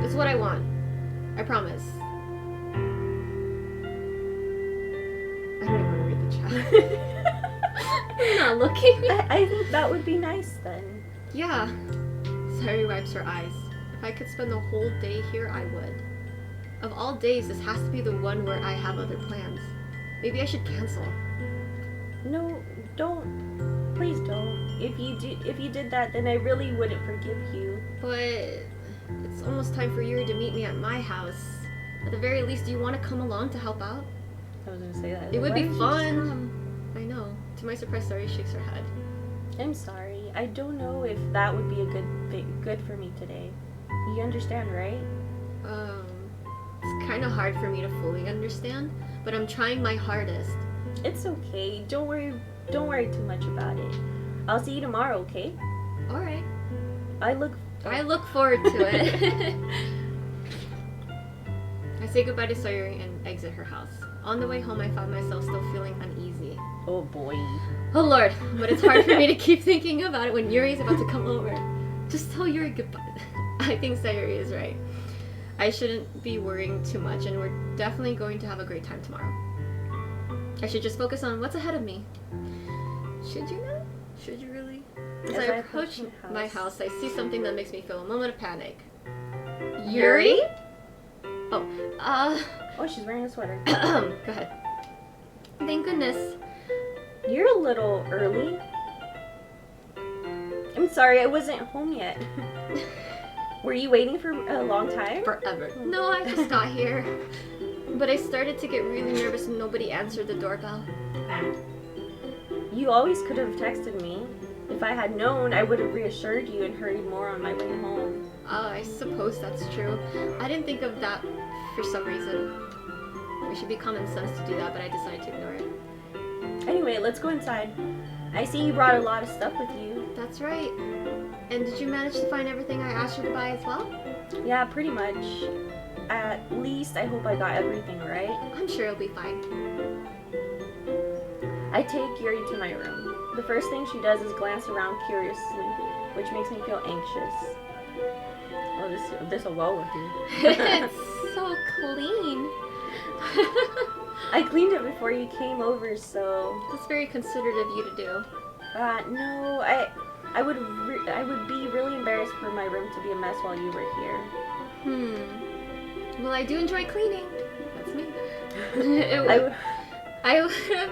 It's what I want. I promise. I don't even want to read the chat. I'm not looking. I think that would be nice then. Yeah. Sayori wipes her eyes. If I could spend the whole day here, I would. Of all days, this has to be the one where I have other plans. Maybe I should cancel. No, don't. Please don't. If you did that, then I really wouldn't forgive you. But it's almost time for you to meet me at my house. At the very least, do you want to come along to help out? I was gonna say that. It would be Why don't you just fun. come? I know. To my surprise, Sayori shakes her head. I'm sorry. I don't know if that would be a good for me today. You understand, right? It's kind of hard for me to fully understand, but I'm trying my hardest. It's okay. Don't worry too much about it. I'll see you tomorrow, okay? All right. I look forward to it. I say goodbye to Sayori and exit her house. On the way home, I found myself still feeling uneasy. Oh boy. Oh lord, but it's hard for me to keep thinking about it when Yuri's about to come over. Just tell Yuri goodbye. I think Sayori is right. I shouldn't be worrying too much, and we're definitely going to have a great time tomorrow. I should just focus on what's ahead of me. Should you not? Should you really? As I approach my house, I see something that makes me feel a moment of panic. Yuri? Oh, she's wearing a sweater. Go ahead. Thank goodness. You're a little early. I'm sorry, I wasn't home yet. Were you waiting for a long time? Forever. No, I just got here. But I started to get really nervous when nobody answered the doorbell. You always could have texted me. If I had known, I would have reassured you and hurried more on my way home. I suppose that's true. I didn't think of that for some reason. It should be common sense to do that, but I decided to ignore it. Anyway, let's go inside. I see you brought a lot of stuff with you. That's right. And did you manage to find everything I asked you to buy as well? Yeah, pretty much. At least I hope I got everything right. I'm sure it'll be fine. I take Yuri to my room. The first thing she does is glance around curiously, which makes me feel anxious. Oh, this will well with you. It's so clean. I cleaned it before you came over, so... That's very considerate of you to do. No, I would be really embarrassed for my room to be a mess while you were here. Well, I do enjoy cleaning. That's me. I would have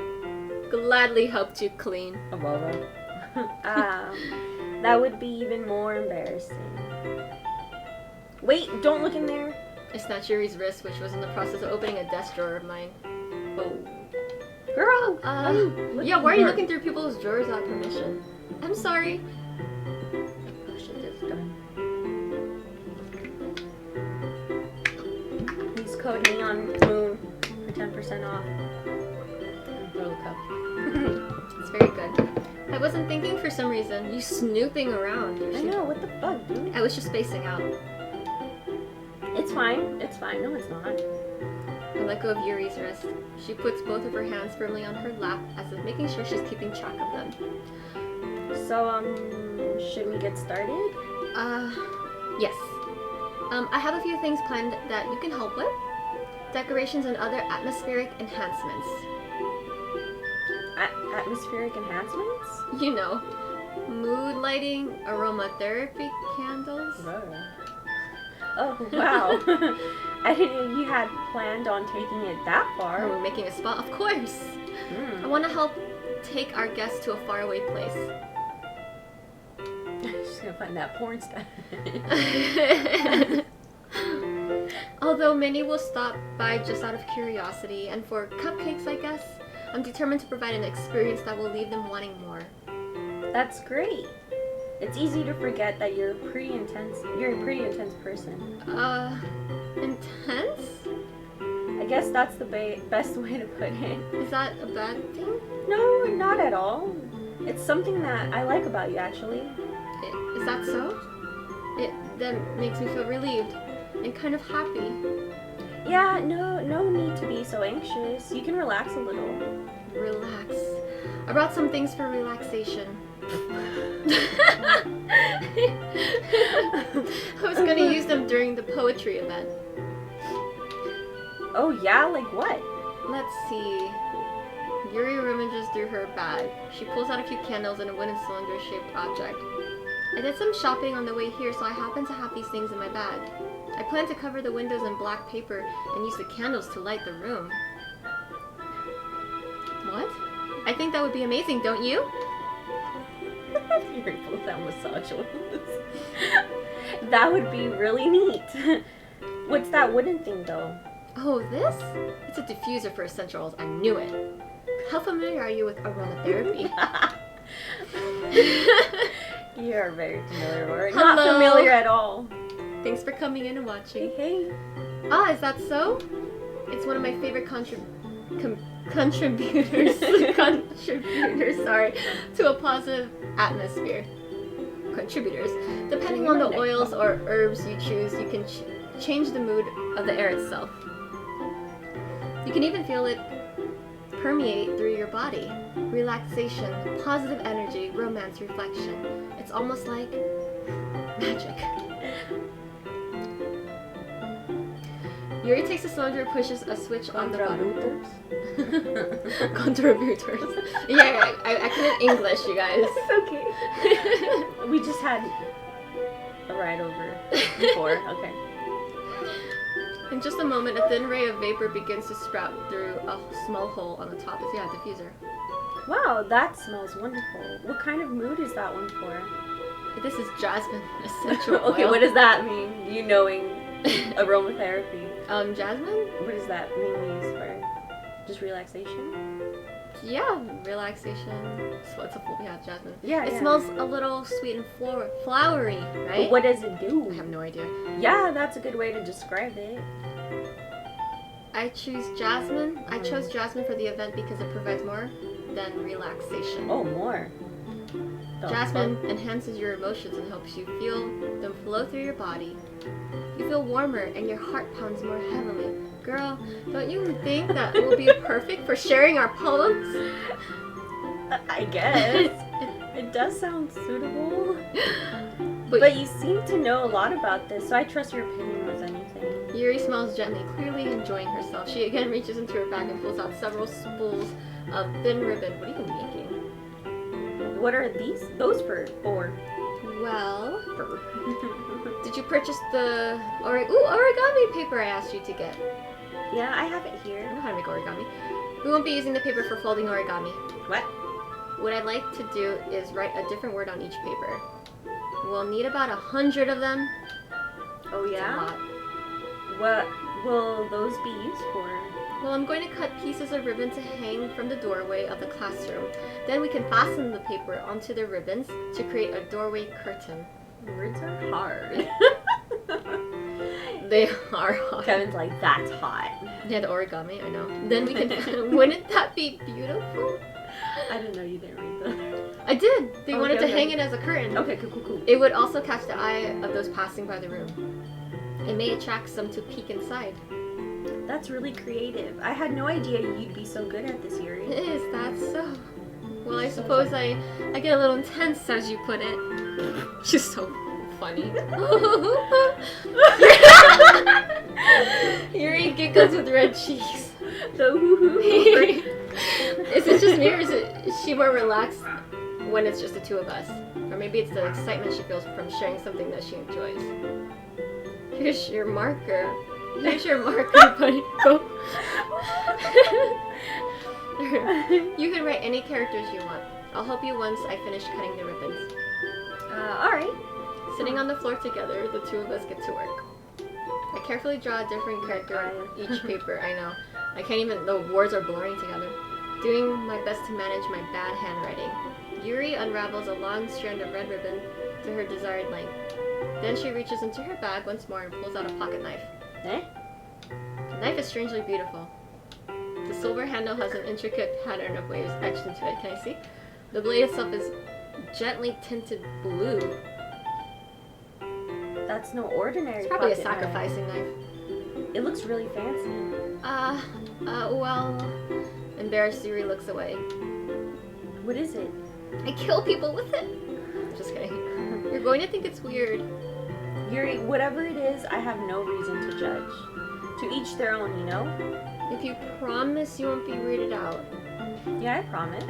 gladly helped you clean. That would be even more embarrassing. Wait, don't look in there. I snatched Yuri's wrist, which was in the process of opening a desk drawer of mine. Oh. Girl! Yeah, why are you looking through people's drawers without permission? I'm sorry. Oh shit, this is done. Use code NEONMOON for 10% off. Throw the cup. It's very good. I wasn't thinking for some reason. You snooping around. I know, what the fuck, dude? I was just spacing out. It's fine. It's fine. No, it's not. I let go of Yuri's wrist. She puts both of her hands firmly on her lap as if making sure she's keeping track of them. So, should we get started? Yes. I have a few things planned that you can help with. Decorations and other atmospheric enhancements. Atmospheric enhancements? You know, mood lighting, aromatherapy candles. Oh, wow. I didn't know you had planned on taking it that far. We're making a spa, of course. I want to help take our guests to a faraway place. She's gonna find that porn star. Although many will stop by just out of curiosity, and for cupcakes, I guess, I'm determined to provide an experience that will leave them wanting more. That's great. It's easy to forget that you're a pretty intense person. Intense? I guess that's the best way to put it. Is that a bad thing? No, not at all. It's something that I like about you, actually. Is that so? That makes me feel relieved and kind of happy. Yeah, no need to be so anxious. You can relax a little. Relax. I brought some things for relaxation. I was gonna use them during the poetry event. Oh yeah, like what? Let's see. Yuri rummages through her bag. She pulls out a few candles and a wooden cylinder-shaped object. I did some shopping on the way here, so I happen to have these things in my bag. I plan to cover the windows in black paper and use the candles to light the room. What? I think that would be amazing, don't you? You're both that misogynist. That would be really neat. What's that wooden thing, though? Oh, this? It's a diffuser for essential oils. I knew it. How familiar are you with aromatherapy? You are very familiar. Or Hello. Not familiar at all. Thanks for coming in and watching. Hey. Ah, is that so? It's one of my favorite contributors, sorry, to a positive atmosphere. Contributors. Depending on the oils or herbs you choose, you can change the mood of the air itself. You can even feel it permeate through your body. Relaxation, positive energy, romance, reflection. It's almost like magic. Yuri takes a cylinder and pushes a switch on the bottom. Contributors. Yeah, I couldn't English, you guys. It's okay. We just had a ride over before. Okay. In just a moment, a thin ray of vapor begins to sprout through a small hole on the top. It's, yeah, a diffuser. Wow, that smells wonderful. What kind of mood is that one for? This is jasmine essential oil. Okay, what does that mean? You knowing aromatherapy. Jasmine? What is that mainly used for? Just relaxation? Yeah, relaxation. Yeah, jasmine. Yeah, It smells a little sweet and flowery, right? But what does it do? I have no idea. Yeah, that's a good way to describe it. I choose jasmine. I chose jasmine for the event because it provides more than relaxation. Oh, more. Jasmine enhances your emotions and helps you feel them flow through your body. You feel warmer and your heart pounds more heavily. Girl, don't you think that will be perfect for sharing our poems? I guess. It does sound suitable. But you seem to know a lot about this, so I trust your opinion with anything. Yuri smiles gently, clearly enjoying herself. She again reaches into her bag and pulls out several spools of thin ribbon. What are you making? What are those for? Well, did you purchase the origami paper I asked you to get? Yeah, I have it here. I know how to make origami. We won't be using the paper for folding origami. What? What I'd like to do is write a different word on each paper. We'll need about 100 of them. Oh yeah? That's a lot. What will those be used for? Well, I'm going to cut pieces of ribbon to hang from the doorway of the classroom. Then we can fasten the paper onto the ribbons to create a doorway curtain. Words are hard. They are hard. Kevin's like, that's hot. Yeah, the origami, I know. Then we can... Wouldn't that be beautiful? I didn't know you didn't read that. I did! They wanted to hang it as a curtain. Okay, cool. It would also catch the eye of those passing by the room. It may attract some to peek inside. That's really creative. I had no idea you'd be so good at this, Yuri. Is that so? Well, I suppose I get a little intense, as you put it. She's so funny. Yuri giggles with red cheeks. The hoo-hoo. Is it just me, or is she more relaxed when it's just the two of us? Or maybe it's the excitement she feels from sharing something that she enjoys. Here's your marker. Buddy. Go. You can write any characters you want. I'll help you once I finish cutting the ribbons. Alright. Sitting on the floor together, the two of us get to work. I carefully draw a different character on each paper. I know. I can't even, the words are blurring together. Doing my best to manage my bad handwriting. Yuri unravels a long strand of red ribbon to her desired length. Then she reaches into her bag once more and pulls out a pocket knife. Eh? The knife is strangely beautiful. The silver handle has an intricate pattern of waves etched into it. Can I see? The blade itself is gently tinted blue. That's no ordinary It's probably a pocket sacrificing knife. It looks really fancy. Well... Embarrassed, Yuri looks away. What is it? I kill people with it! Just kidding. You're going to think it's weird. Yuri, whatever it is, I have no reason to judge. To each their own, you know? If you promise you won't be weirded out. Yeah, I promise.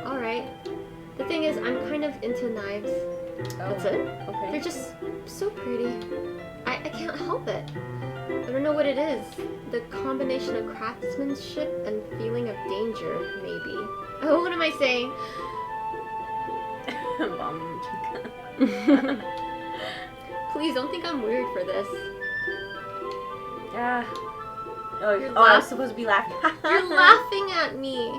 Alright. The thing is, I'm kind of into knives. Oh, That's it. Okay. They're just so pretty. I can't help it. I don't know what it is. The combination of craftsmanship and feeling of danger, maybe. Oh, what am I saying? Please don't think I'm weird for this. Yeah. Oh, I was supposed to be laughing. You're laughing at me.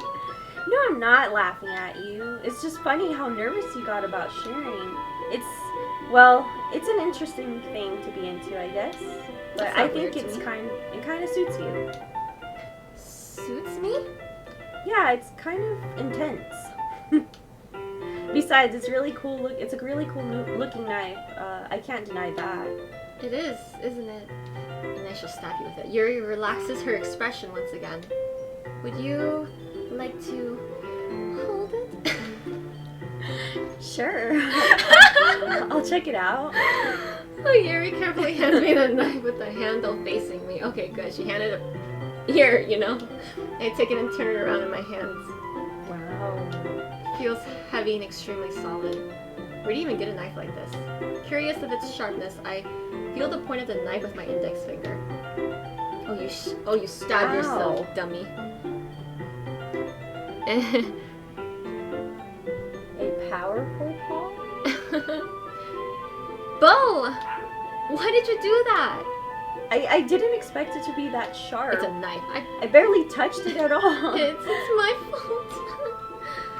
No, I'm not laughing at you. It's just funny how nervous you got about sharing. It's an interesting thing to be into, I guess. But I think it kind of suits you. Suits me? Yeah, it's kind of intense. Besides, it's really cool. It's a really cool looking knife. I can't deny that. It is, isn't it? And I shall stab you with it. Yuri relaxes her expression once again. Would you like to hold it? Sure. I'll check it out. Oh, Yuri carefully hands me the knife with the handle facing me. Okay, good. She handed it here, you know. I take it and turn it around in my hands. Wow. It feels heavy and extremely solid. Where do you even get a knife like this? Curious of its sharpness, I feel the point of the knife with my index finger. Oh, you stabbed yourself, Ow. dummy. A powerful paw? Bo! Why did you do that? I didn't expect it to be that sharp. It's a knife. I barely touched it at all. It's my fault.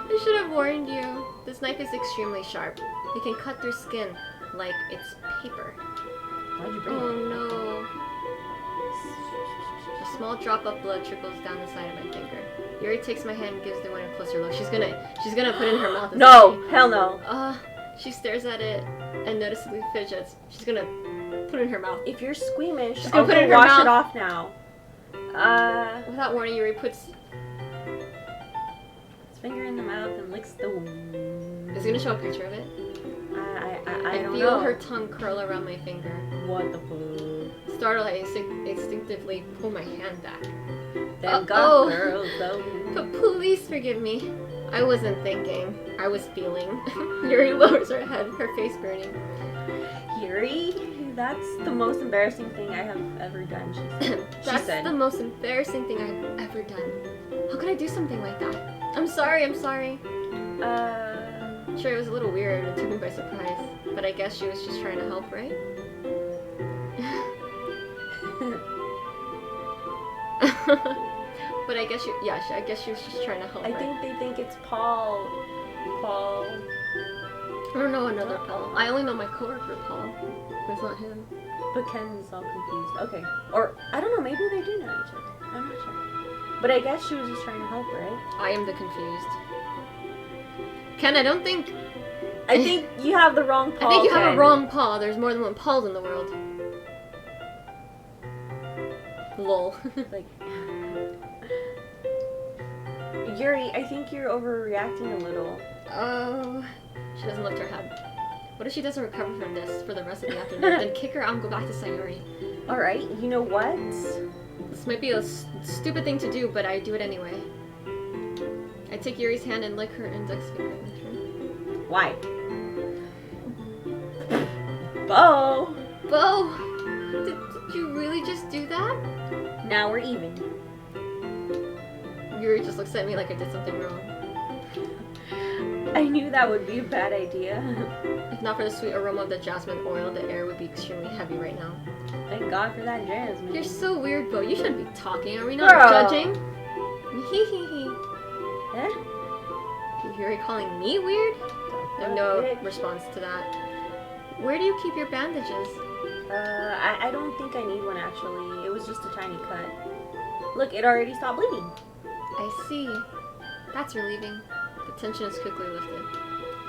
I should have warned you. This knife is extremely sharp. It can cut through skin like it's paper. Why'd you bring Oh it? no. A small drop of blood trickles down the side of my finger. Yuri takes my hand and gives the one a closer look. She's gonna put it in her mouth. No! Hell no. She stares at it and noticeably fidgets. She's gonna put it in her mouth. If you're squeamish, She's I'll gonna put it in go her wash it mouth. off now. Without warning, Yuri puts... His finger in the mouth and licks the wound. Is he gonna show a picture of it? I don't feel know. her tongue curl around my finger. What the fuck? Startled, I instinctively pull my hand back. Them Uh-oh. girls, though. But please forgive me. I wasn't thinking. I was feeling. Yuri lowers her head, her face burning. Yuri, that's the most embarrassing thing I have ever done, she said. That's the most embarrassing thing I've ever done. How could I do something like that? I'm sorry. Sure, it was a little weird. It took me by surprise. But I guess she was just trying to help, right? But I guess I guess she was just trying to help, I right? think they think it's Paul. Paul. I don't know another Paul. I only know my coworker Paul. But it's not him. But Ken's all confused. Okay. Or, I don't know, maybe they do know each other. I'm not sure. But I guess she was just trying to help, right? I am the confused. Ken, I don't think... I think you have the wrong Paul. I think you have Ken. a wrong Paul. There's more than one Pauls in the world. Lol. Like... Yuri, I think you're overreacting a little. Oh... She doesn't lift her head. What if she doesn't recover from this for the rest of the afternoon? Then kick her out and go back to Sayuri. Alright, you know what? This might be a stupid thing to do, but I do it anyway. I take Yuri's hand and lick her index finger in return. Why? Bo! Bo! Did you really just do that? Now we're even. Yuri just looks at me like I did something wrong. I knew that would be a bad idea. If not for the sweet aroma of the jasmine oil, the air would be extremely heavy right now. Thank God for that jasmine. You're so weird, Bo. You shouldn't be talking. Are we not Girl. judging? Eh? Yuri calling me weird? I have no Bitch. response to that. Where do you keep your bandages? I don't think I need one actually. It was just a tiny cut. Look, it already stopped bleeding. I see. That's relieving. The tension is quickly lifted.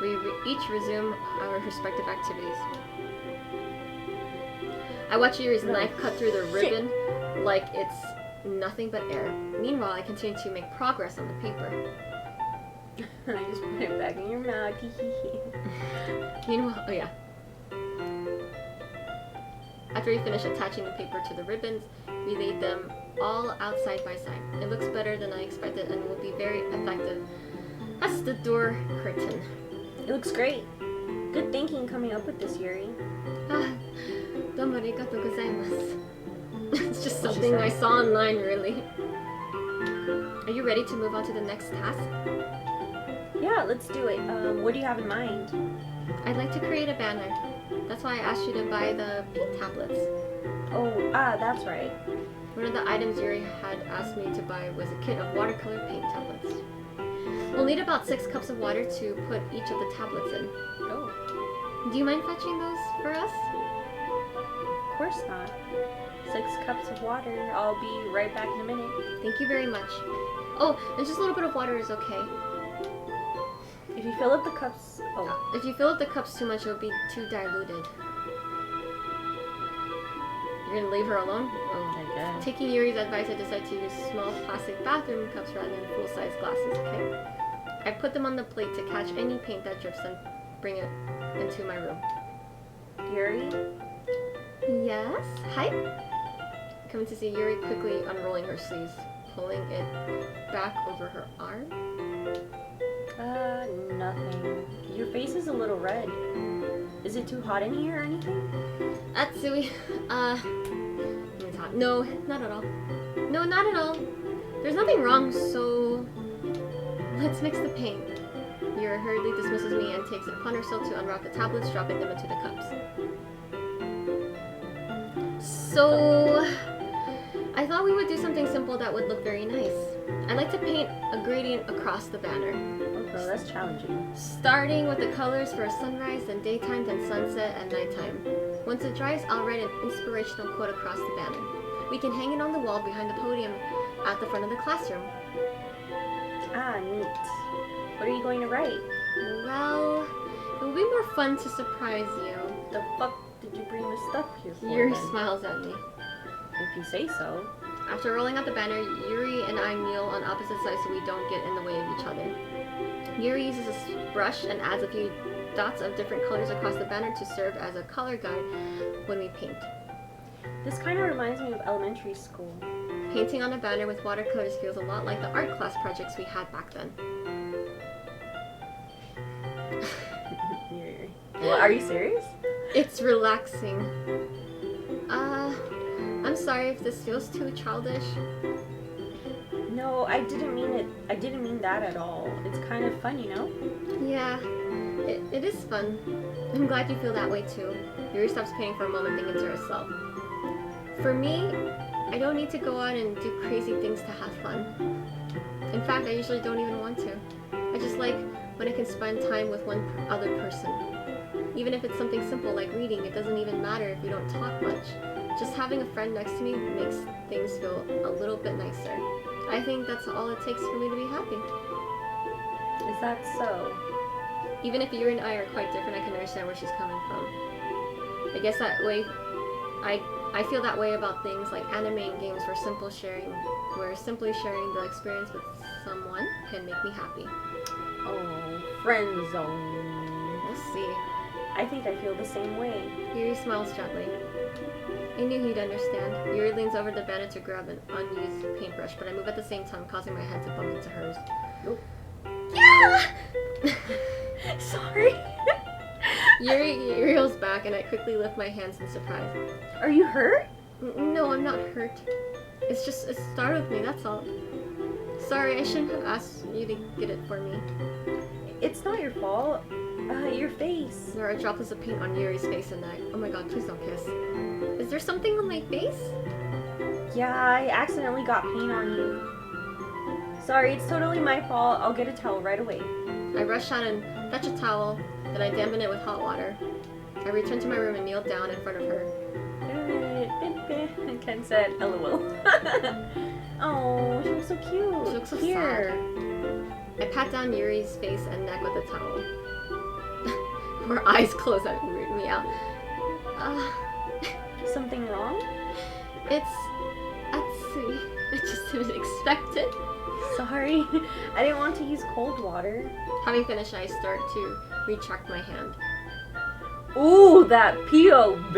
We each resume our respective activities. I watch Yuri's knife cut through the ribbon like it's nothing but air. Meanwhile, I continue to make progress on the paper. I just put it back in your mouth. Meanwhile, oh yeah. After we finish attaching the paper to the ribbons, we laid them all out side by side. It looks better than I expected and will be very effective. That's the door curtain. It looks great. Good thinking coming up with this, Yuri. Ah, domo arigatou gozaimasu. It's just What she something said. I saw online, really. Are you ready to move on to the next task? Yeah, let's do it. What do you have in mind? I'd like to create a banner. That's why I asked you to buy the paint tablets. Oh, that's right. One of the items Yuri had asked me to buy was a kit of watercolor paint tablets. We'll need about 6 cups of water to put each of the tablets in. Oh, Do you mind fetching those for us? of course not. 6 cups of water. I'll be right back in a minute. Thank you very much. Oh, and just a little bit of water is okay. If you fill up the cups... Oh, If you fill up the cups too much, it'll be too diluted. You're gonna leave her alone? Oh. I guess. Taking Yuri's advice, I decided to use small plastic bathroom cups rather than full-size glasses, okay? I put them on the plate to catch any paint that drips and bring it into my room. Yuri? Yes? Hi? Coming to see Yuri quickly unrolling her sleeves, pulling it back over her arm. Nothing. Your face is a little red. Is it too hot in here or anything? Atsui, it's hot. not. No, not at all. No, not at all. There's nothing wrong, so let's mix the paint. Yuri hurriedly dismisses me and takes it upon herself to unwrap the tablets, dropping them into the cups. So, I thought we would do something simple that would look very nice. I'd like to paint a gradient across the banner. Okay, that's challenging. Starting with the colors for a sunrise, then daytime, then sunset, and nighttime. Once it dries, I'll write an inspirational quote across the banner. We can hang it on the wall behind the podium at the front of the classroom. Ah, neat. What are you going to write? Well, it will be more fun to surprise you. The fuck did you bring the stuff here for? Yuri then? smiles at me. If you say so. After rolling out the banner, Yuri and I kneel on opposite sides so we don't get in the way of each other. Yuri uses a brush and adds a few dots of different colors across the banner to serve as a color guide when we paint. This kind of reminds me of elementary school. Painting on a banner with watercolors feels a lot like the art class projects we had back then. Well, are you serious? It's relaxing. I'm sorry if this feels too childish. No, I didn't mean it. I didn't mean that at all. It's kind of fun, you know? Yeah, it is fun. I'm glad you feel that way too. Yuri stops painting for a moment, thinking to herself. For me, I don't need to go out and do crazy things to have fun. In fact, I usually don't even want to. I just like when I can spend time with one other person. Even if it's something simple like reading, it doesn't even matter if we don't talk much. Just having a friend next to me makes things feel a little bit nicer. I think that's all it takes for me to be happy. Is that so? Even if Yuri and I are quite different, I can understand where she's coming from. I guess that way, I feel that way about things like anime and games where simply sharing the experience with someone can make me happy. Oh, friend zone. We'll see. I think I feel the same way. Yuri smiles gently. I knew he'd understand. Yuri leans over the banner to grab an unused paintbrush, but I move at the same time, causing my head to bump into hers. Oh. Yeah! Sorry. Yuri reels back, and I quickly lift my hands in surprise. Are you hurt? No, I'm not hurt. It startled me, that's all. Sorry, I shouldn't have asked you to get it for me. It's not your fault. Your face. There are droplets of paint on Yuri's face and neck. Oh my god, please don't kiss. Is there something on my face? Yeah, I accidentally got paint on you. Sorry, it's totally my fault. I'll get a towel right away. I rush out and fetch a towel, then I dampen it with hot water. I return to my room and kneel down in front of her. Ken said, LOL. Oh, she looks so cute. She looks so Here. sad. I pat down Yuri's face and neck with a towel. Her eyes close and weird me out. Something wrong? It's Etsy. I just didn't expect it. Sorry. I didn't want to use cold water. Having finished, I start to retract my hand. Ooh, that POV!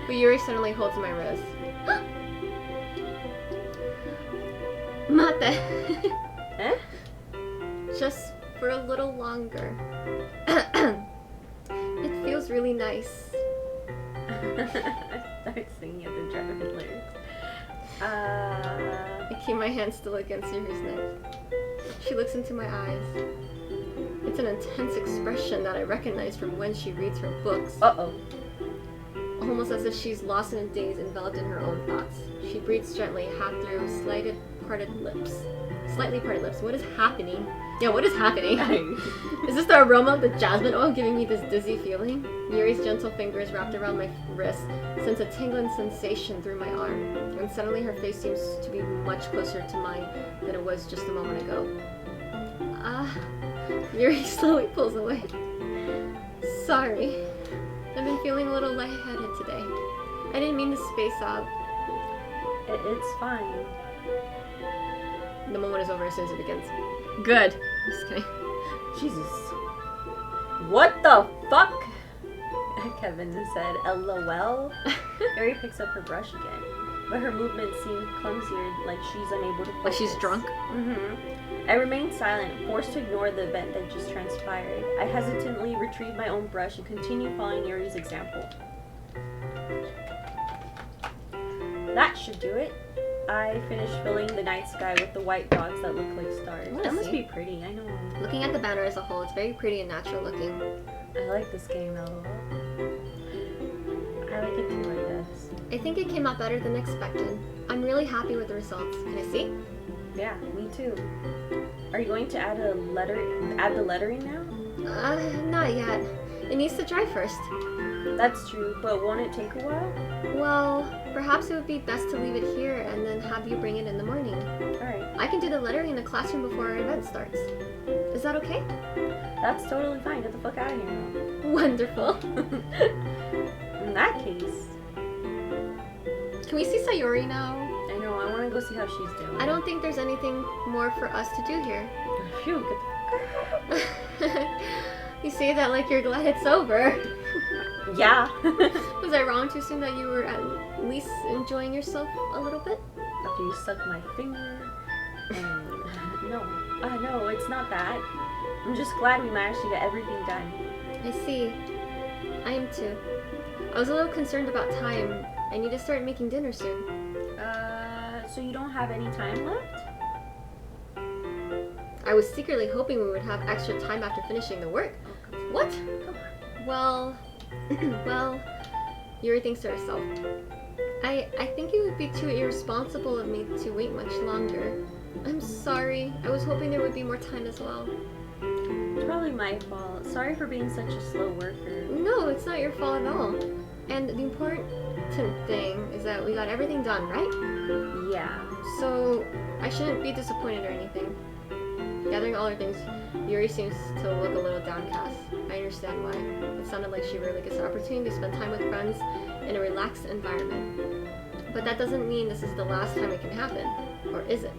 But Yuri suddenly holds my wrist. Mate. Eh? Just for a little longer. It feels really nice. I started singing at the driving lyrics. I keep my hand still against Yuri's neck. She looks into my eyes. It's an intense expression that I recognize from when she reads her books. Uh-oh. Almost as if she's lost in a daze, enveloped in her own thoughts. She breathes gently, half through slightly parted lips. What is happening? Yeah, what is happening? Is this the aroma of the jasmine oil giving me this dizzy feeling? Yuri's gentle fingers wrapped around my wrist sends a tingling sensation through my arm, and suddenly her face seems to be much closer to mine than it was just a moment ago. Yuri slowly pulls away. Sorry. I've been feeling a little lightheaded today. I didn't mean to space out. It's fine. The moment is over as soon as it begins. Good. I'm just kidding. Jesus. What the fuck? Kevin said, LOL. Mary picks up her brush again, but her movements seem clumsier, like she's unable to focus. Like she's drunk? I remained silent, forced to ignore the event that just transpired. I hesitantly retrieved my own brush and continued following Yuri's example. That should do it. I finished filling the night sky with the white dots that look like stars. That must be pretty, I know. Looking at the banner as a whole, it's very pretty and natural looking. I like this game, LOL. I like it too, I guess. I think it came out better than expected. I'm really happy with the results. Can I see? Yeah, me too. Are you going to add the lettering now? Not yet. It needs to dry first. That's true, but won't it take a while? Well, perhaps it would be best to leave it here and then have you bring it in the morning. Alright. I can do the lettering in the classroom before our event starts. Is that okay? That's totally fine. Get the fuck out of here now. Wonderful. In that case... Can we see Sayori now? I know, I want to go see how she's doing. I don't think there's anything more for us to do here. Phew, get the fuck out. You say that like you're glad it's over. Yeah. Was I wrong to assume that you were at least enjoying yourself a little bit? After you sucked my finger. And... no, it's not that. I'm just glad we managed to get everything done. I see. I am too. I was a little concerned about time. I need to start making dinner soon. So you don't have any time left? I was secretly hoping we would have extra time after finishing the work. Oh, What? come on. Well, well, Yuri thinks to herself. I think it would be too irresponsible of me to wait much longer. I'm sorry. I was hoping there would be more time as well. It's probably my fault. Sorry for being such a slow worker. No, it's not your fault at all. And the important thing is that we got everything done, right? Yeah. So I shouldn't be disappointed or anything. Gathering all her things, Yuri seems to look a little downcast. I understand why. It sounded like she really gets an opportunity to spend time with friends in a relaxed environment. But that doesn't mean this is the last time it can happen. Or is it?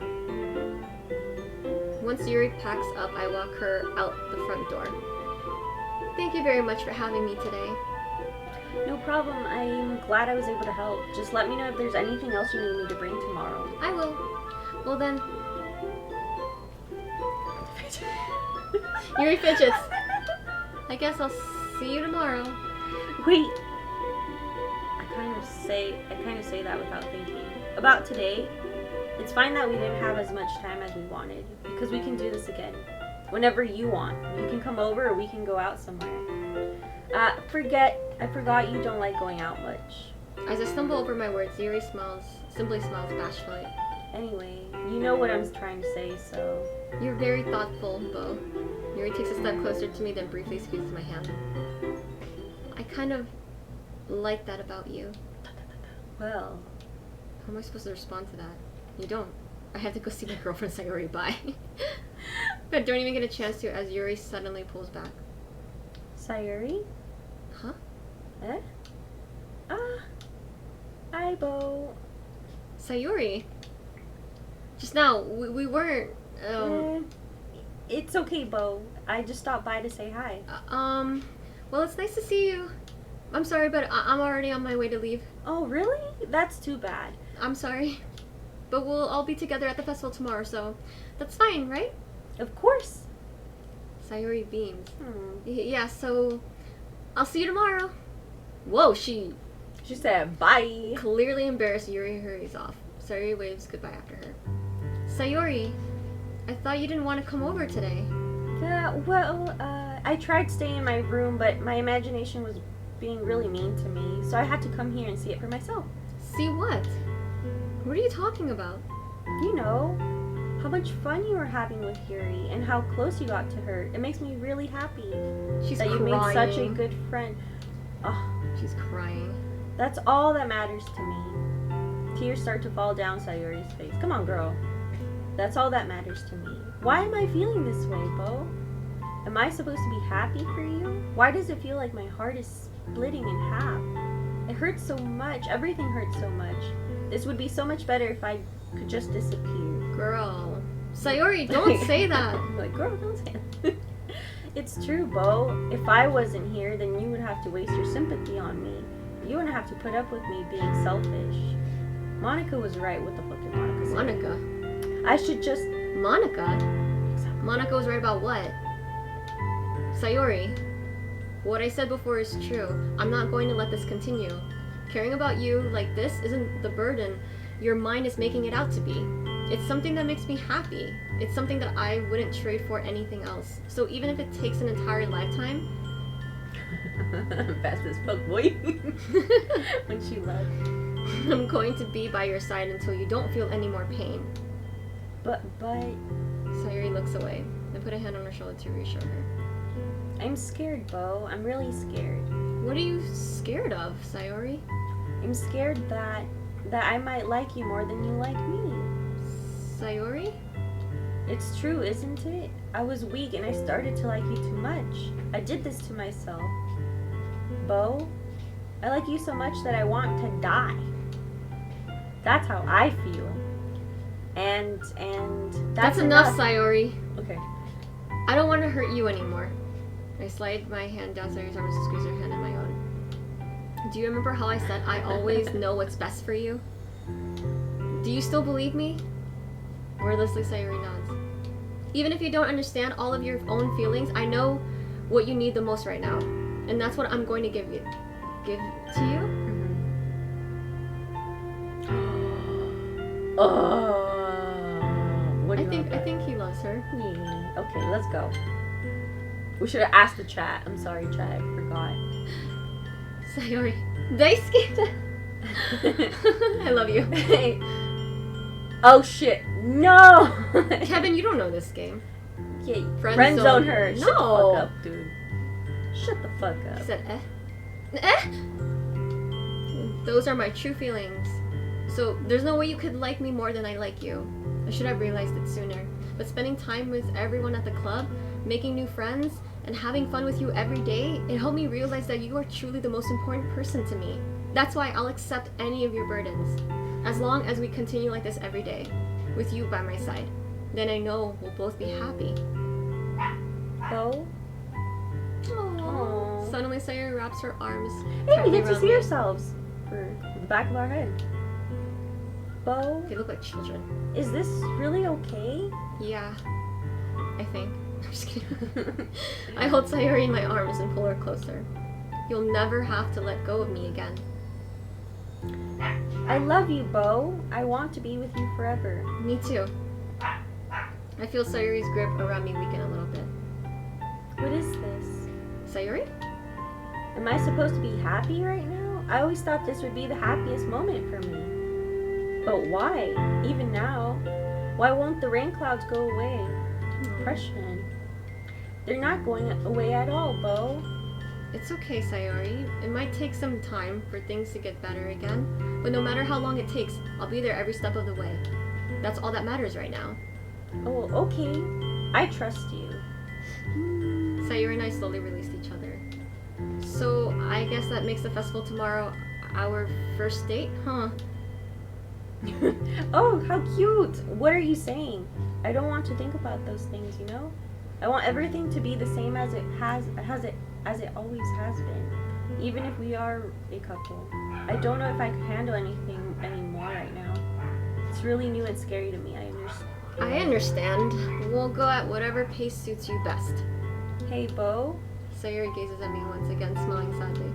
Once Yuri packs up, I walk her out the front door. Thank you very much for having me today. No problem. I'm glad I was able to help. Just let me know if there's anything else you need me to bring tomorrow. I will. Well then... Yuri fidgets. I guess I'll see you tomorrow. Wait. I kind of say that without thinking. About today, it's fine that we didn't have as much time as we wanted, because we can do this again. Whenever you want. You can come over or we can go out somewhere. I forgot you don't like going out much. As I stumble over my words, Yuri simply smiles bashfully. Anyway, you know what I'm trying to say, so... You're very thoughtful, Bo. Yuri takes a step closer to me, then briefly squeezes my hand. I kind of like that about you. Well... How am I supposed to respond to that? You don't. I have to go see my girlfriend Sayori, bye. But don't even get a chance to as Yuri suddenly pulls back. Sayori? Huh? Eh? Hi, Bo. Sayori? Just now, we weren't, It's okay, Bo. I just stopped by to say hi. Well, it's nice to see you. I'm sorry, but I'm already on my way to leave. Oh, really? That's too bad. I'm sorry. But we'll all be together at the festival tomorrow, so that's fine, right? Of course. Sayori beams. Hmm. Yeah, so I'll see you tomorrow. Whoa, she said bye. Clearly embarrassed, Yuri hurries off. Sayori waves goodbye after her. Sayori, I thought you didn't want to come over today. Yeah, well, I tried staying in my room, but my imagination was being really mean to me, so I had to come here and see it for myself. See what? What are you talking about? You know, how much fun you were having with Yuri and how close you got to her. It makes me really happy She's that you made such a good friend. Oh, she's crying. that's all that matters to me. Tears start to fall down Sayori's face. Come on, girl. That's all that matters to me. Why am I feeling this way, Bo? Am I supposed to be happy for you? Why does it feel like my heart is splitting in half? It hurts so much. Everything hurts so much. This would be so much better if I could just disappear. Girl. Sayori, don't say that. Like, girl, don't say that. It's true, Bo. If I wasn't here, then you would have to waste your sympathy on me. You wouldn't have to put up with me being selfish. Monica was right. What the fuck did Monica say? Monica? I should just... Monica? Monica was right about what? Sayori, what I said before is true. I'm not going to let this continue. Caring about you like this isn't the burden your mind is making it out to be. It's something that makes me happy. It's something that I wouldn't trade for anything else. So even if it takes an entire lifetime... Fast as fuck, boy. When she left. I'm going to be by your side until you don't feel any more pain. But... Sayuri looks away and put a hand on her shoulder to reassure her. I'm scared, Bo. I'm really scared. What are you scared of, Sayuri? I'm scared that I might like you more than you like me. Sayuri? It's true, isn't it? I was weak and I started to like you too much. I did this to myself. Bo, I like you so much that I want to die. That's how I feel. And that's enough, Sayuri. Okay. I don't want to hurt you anymore. I slide my hand down Sayuri's arm and squeeze her hand in my own. Do you remember how I said I always know what's best for you? Do you still believe me? Wordlessly, Sayuri nods. Even if you don't understand all of your own feelings, I know what you need the most right now. And that's what I'm going to give to you? I think he loves her. Yeah. Okay, let's go. We should have asked the chat. I'm sorry, chat. I forgot. Sayuri. Daisuke! I love you. Oh shit. No! Kevin, you don't know this game. Yeah, Friend zone her. No. Shut the fuck up, dude. Shut the fuck up. He said, eh? Those are my true feelings. So there's no way you could like me more than I like you. I should have realized it sooner. But spending time with everyone at the club, making new friends, and having fun with you every day, it helped me realize that you are truly the most important person to me. That's why I'll accept any of your burdens. As long as we continue like this every day, with you by my side, then I know we'll both be happy. Bo? Aww. Suddenly Sayuri wraps her arms. Hey, we get to around see me. ourselves for the back of our head. Bo? They look like children. Is this really okay? Yeah, I think. I'm just kidding. I hold Sayuri in my arms and pull her closer. You'll never have to let go of me again. I love you, Bo. I want to be with you forever. Me too. I feel Sayuri's grip around me weaken a little bit. What is this? Sayuri? Am I supposed to be happy right now? I always thought this would be the happiest moment for me. But why? Even now? Why won't the rain clouds go away? Depression. They're not going away at all, Bo. It's okay, Sayuri. It might take some time for things to get better again, but no matter how long it takes, I'll be there every step of the way. That's all that matters right now. Oh, okay. I trust you. Sayuri and I slowly released each other. So, I guess that makes the festival tomorrow our first date, huh? Oh, how cute! What are you saying? I don't want to think about those things, you know? I want everything to be the same as it always has been. Even if we are a couple. I don't know if I can handle anything anymore right now. It's really new and scary to me, I understand. We'll go at whatever pace suits you best. Hey, Bo. Sayuri gazes at me once again, smiling sadly.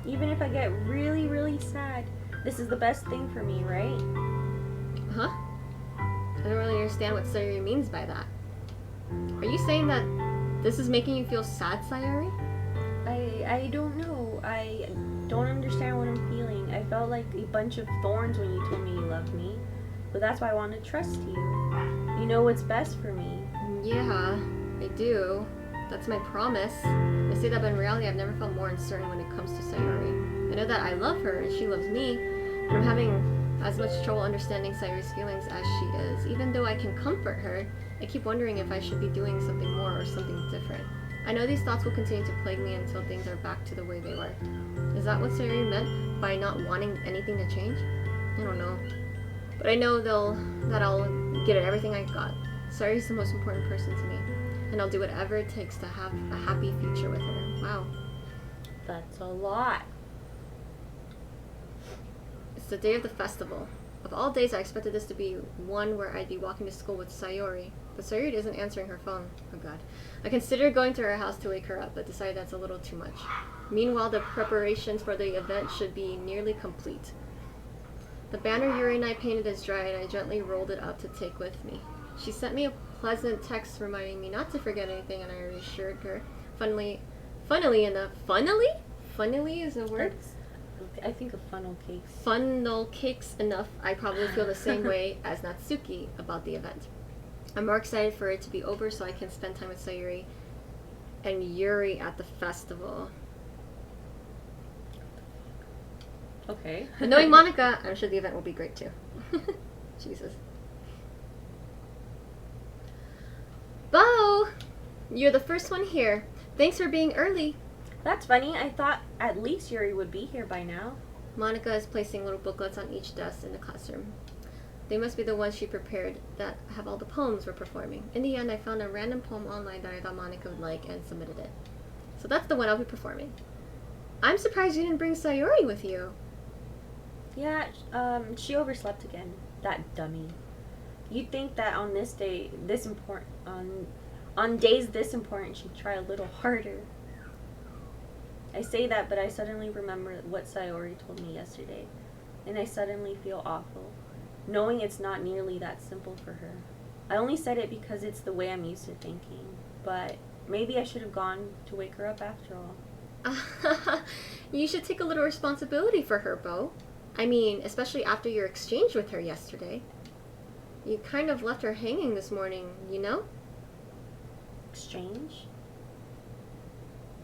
Even if I get really, really sad, this is the best thing for me, right? Huh? I don't really understand what Sayuri means by that. Are you saying that this is making you feel sad, Sayuri? I don't know. I don't understand what I'm feeling. I felt like a bunch of thorns when you told me you loved me. But that's why I want to trust you. You know what's best for me. Yeah, I do. That's my promise. I say that, but in reality, I've never felt more uncertain when it comes to Sayuri. I know that I love her and she loves me, but I'm having as much trouble understanding Sayuri's feelings as she is. Even though I can comfort her, I keep wondering if I should be doing something more or something different. I know these thoughts will continue to plague me until things are back to the way they were. Is that what Sayuri meant by not wanting anything to change? I don't know. But I know that I'll get it everything I got. Sayuri's the most important person to me. And I'll do whatever it takes to have a happy future with her. Wow. That's a lot. It's the day of the festival. Of all days, I expected this to be one where I'd be walking to school with Sayuri. But Sayuri isn't answering her phone. Oh god. I considered going to her house to wake her up, but decided that's a little too much. Meanwhile, the preparations for the event should be nearly complete. The banner Yuri and I painted is dry, and I gently rolled it up to take with me. She sent me a pleasant text reminding me not to forget anything, and I reassured her. Funnily enough, funnily is a word? I think of funnel cakes. Funnel cakes enough, I probably feel the same way as Natsuki about the event. I'm more excited for it to be over so I can spend time with Sayuri and Yuri at the festival. Okay. But knowing Monica, I'm sure the event will be great too. Jesus. Bo! You're the first one here. Thanks for being early. That's funny. I thought at least Yuri would be here by now. Monica is placing little booklets on each desk in the classroom. They must be the ones she prepared that have all the poems we're performing. In the end, I found a random poem online that I thought Monica would like and submitted it. So that's the one I'll be performing. I'm surprised you didn't bring Sayuri with you. Yeah, she overslept again. That dummy. You'd think that on this day, this important, on days this important, she'd try a little harder. I say that, but I suddenly remember what Sayori told me yesterday, and I suddenly feel awful, knowing it's not nearly that simple for her. I only said it because it's the way I'm used to thinking, but maybe I should have gone to wake her up after all. You should take a little responsibility for her, Bo. I mean, especially after your exchange with her yesterday. You kind of left her hanging this morning, you know? Exchange?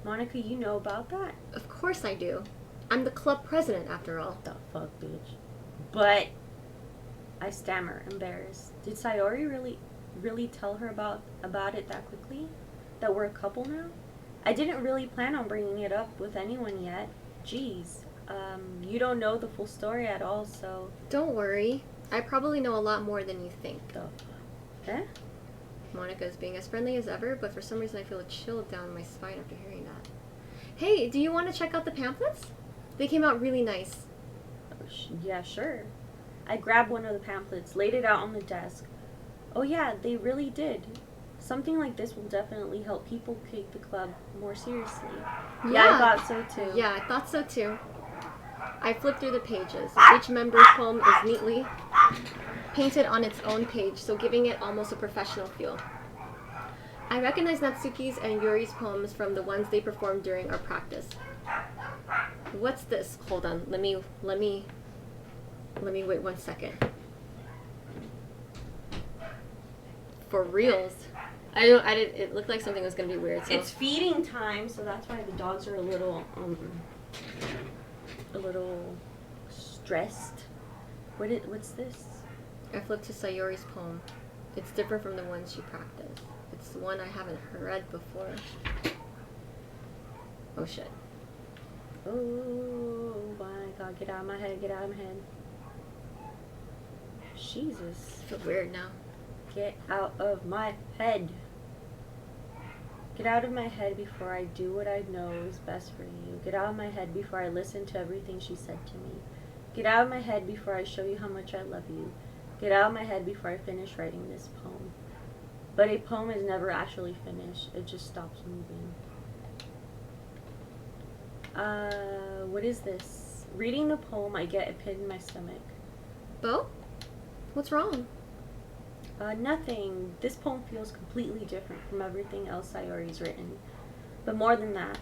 Monica, you know about that? Of course I do. I'm the club president, after all. The fuck, bitch. But I stammer, embarrassed. Did Sayori really tell her about it that quickly? That we're a couple now? I didn't really plan on bringing it up with anyone yet. Jeez. You don't know the full story at all, so... Don't worry. I probably know a lot more than you think. Eh? Monica is being as friendly as ever, but for some reason I feel a chill down my spine after hearing that. Hey, do you want to check out the pamphlets? They came out really nice. Yeah, sure. I grabbed one of the pamphlets, laid it out on the desk. Oh yeah, they really did. Something like this will definitely help people take the club more seriously. Yeah, I thought so too. Yeah, I thought so too. I flipped through the pages. Each member's poem is neatly painted on its own page, so giving it almost a professional feel. I recognize Natsuki's and Yuri's poems from the ones they performed during our practice. What's this? Hold on. Let me wait 1 second. For reals. It looked like something was gonna be weird. So. It's feeding time, so that's why the dogs are a little stressed. What's this? I flipped to Sayori's poem. It's different from the ones she practiced. It's the one I haven't read before. Oh shit. Oh my god, get out of my head, get out of my head. Jesus. I feel weird now. Get out of my head. Get out of my head before I do what I know is best for you. Get out of my head before I listen to everything she said to me. Get out of my head before I show you how much I love you. Get out of my head before I finish writing this poem. But a poem is never actually finished. It just stops moving. What is this? Reading the poem, I get a pit in my stomach. Bo? What's wrong? Nothing. This poem feels completely different from everything else Sayori's written. But more than that,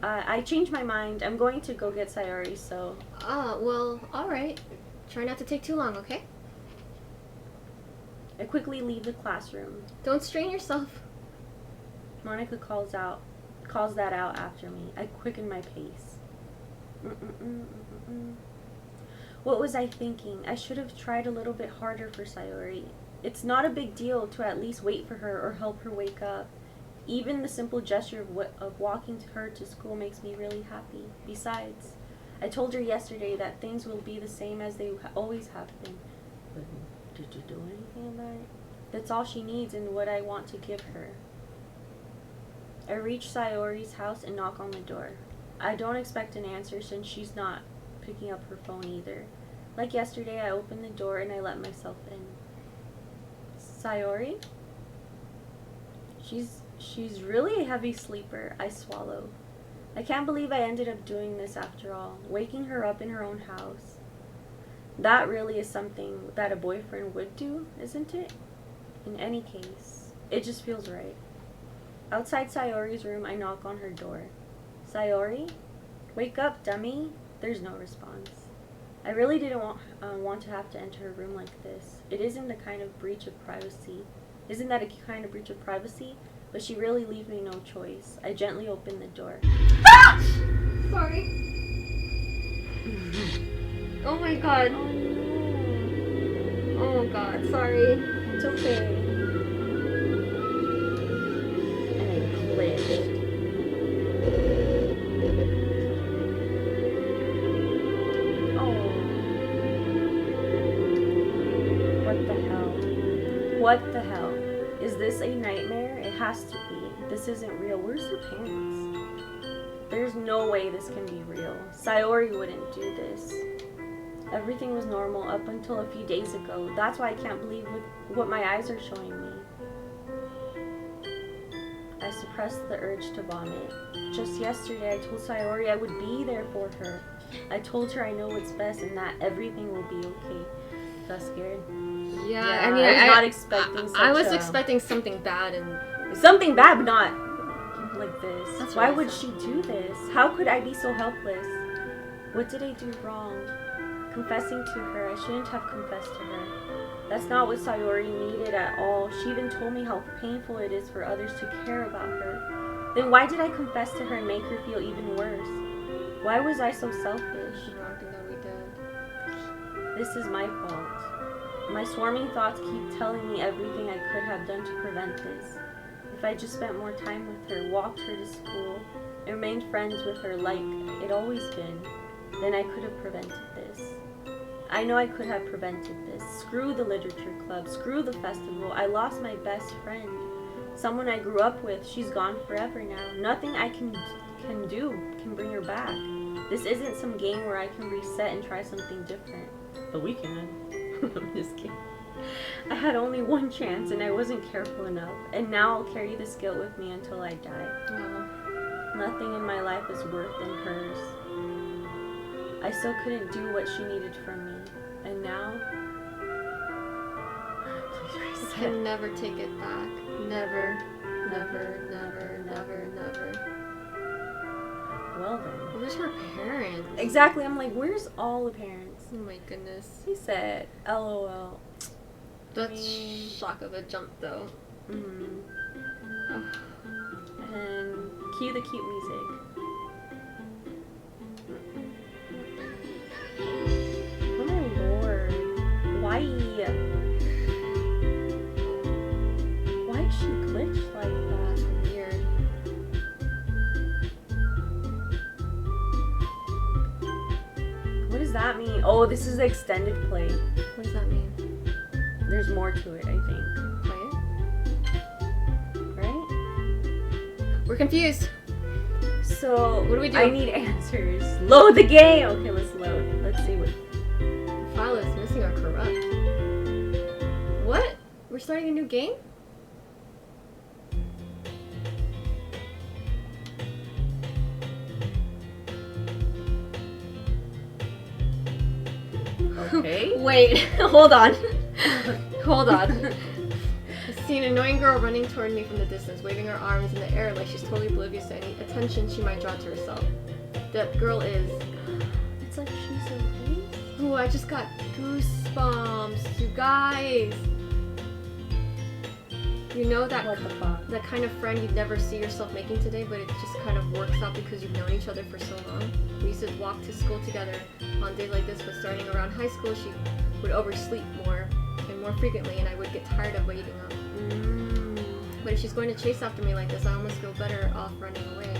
I changed my mind. I'm going to go get Sayori, so... Well, alright. Try not to take too long, okay? I quickly leave the classroom. Don't strain yourself. Monica calls that out after me. I quicken my pace. What was I thinking? I should have tried a little bit harder for Sayori. It's not a big deal to at least wait for her or help her wake up. Even the simple gesture of walking her to school makes me really happy. Besides, I told her yesterday that things will be the same as they always have been. But did you do anything about it? That's all she needs and what I want to give her. I reach Sayori's house and knock on the door. I don't expect an answer since she's not picking up her phone either. Like yesterday, I open the door and I let myself in. Sayori? She's really a heavy sleeper. I swallow. I can't believe I ended up doing this after all. Waking her up in her own house. That really is something that a boyfriend would do, isn't it? In any case, it just feels right. Outside Sayori's room, I knock on her door. Sayori? Wake up, dummy. There's no response. I really didn't want to have to enter her room like this. It isn't the kind of breach of privacy. Isn't that a kind of breach of privacy? But she really leaves me no choice. I gently open the door. Ah! Sorry. Oh my god. Oh no. Oh god, sorry. It's okay. And I glitched. Oh. What the hell? What the hell? Is this a nightmare? It has to be. This isn't real. Where's her parents? There's no way this can be real. Sayori wouldn't do this. Everything was normal up until a few days ago. That's why I can't believe what my eyes are showing me. I suppressed the urge to vomit. Just yesterday, I told Sayori I would be there for her. I told her I know what's best and that everything will be okay. Got scared? Yeah, Yeah, I mean, I was not expecting I was such a- expecting something bad and Something bad, but not like this. That's Why what I would thought. she do this? How could I be so helpless? What did I do wrong? Confessing to her, I shouldn't have confessed to her. That's not what Sayori needed at all. She even told me how painful it is for others to care about her. Then why did I confess to her and make her feel even worse? Why was I so selfish? wrong thing that we did. This is my fault. My swarming thoughts keep telling me everything I could have done to prevent this. If I just spent more time with her, walked her to school, and remained friends with her like it always been, then I could have prevented this. I know I could have prevented this. Screw the literature club, screw the festival. I lost my best friend. Someone I grew up with. She's gone forever now. Nothing I can do can bring her back. This isn't some game where I can reset and try something different. But we can. I'm just kidding. I had only one chance and I wasn't careful enough. And now I'll carry this guilt with me until I die. Nothing in my life is worse than hers. I still couldn't do what she needed from me. And now... Please I reset. can never take it back. Never, never, never, never, never. Well then. Where's her parents? Exactly, I'm like, where's all the parents? Oh my goodness. He said, LOL. That's shock of a jump though. Mm. Ugh. And cue the cute music. Oh my lord. Why? Why is she glitched like that? Weird. What does that mean? Oh, this is the extended play. What does that mean? There's more to it, I think. Play it? Right? We're confused. So, What do we do? I need answers. Load the game! Okay, let's load. Let's see what... The file is missing or corrupt. What? We're starting a new game? Okay. Wait, hold on. Hold on. I see an annoying girl running toward me from the distance, waving her arms in the air like she's totally oblivious to any attention she might draw to herself. That girl is... It's like she's okay. Oh, I just got goosebumps, you guys. You know that What the fuck? that kind of friend you'd never see yourself making today, but it just kind of works out because you've known each other for so long. We used to walk to school together on days like this, but starting around high school, she would oversleep more and more frequently, and I would get tired of waiting up. But if she's going to chase after me like this, I almost feel better off running away.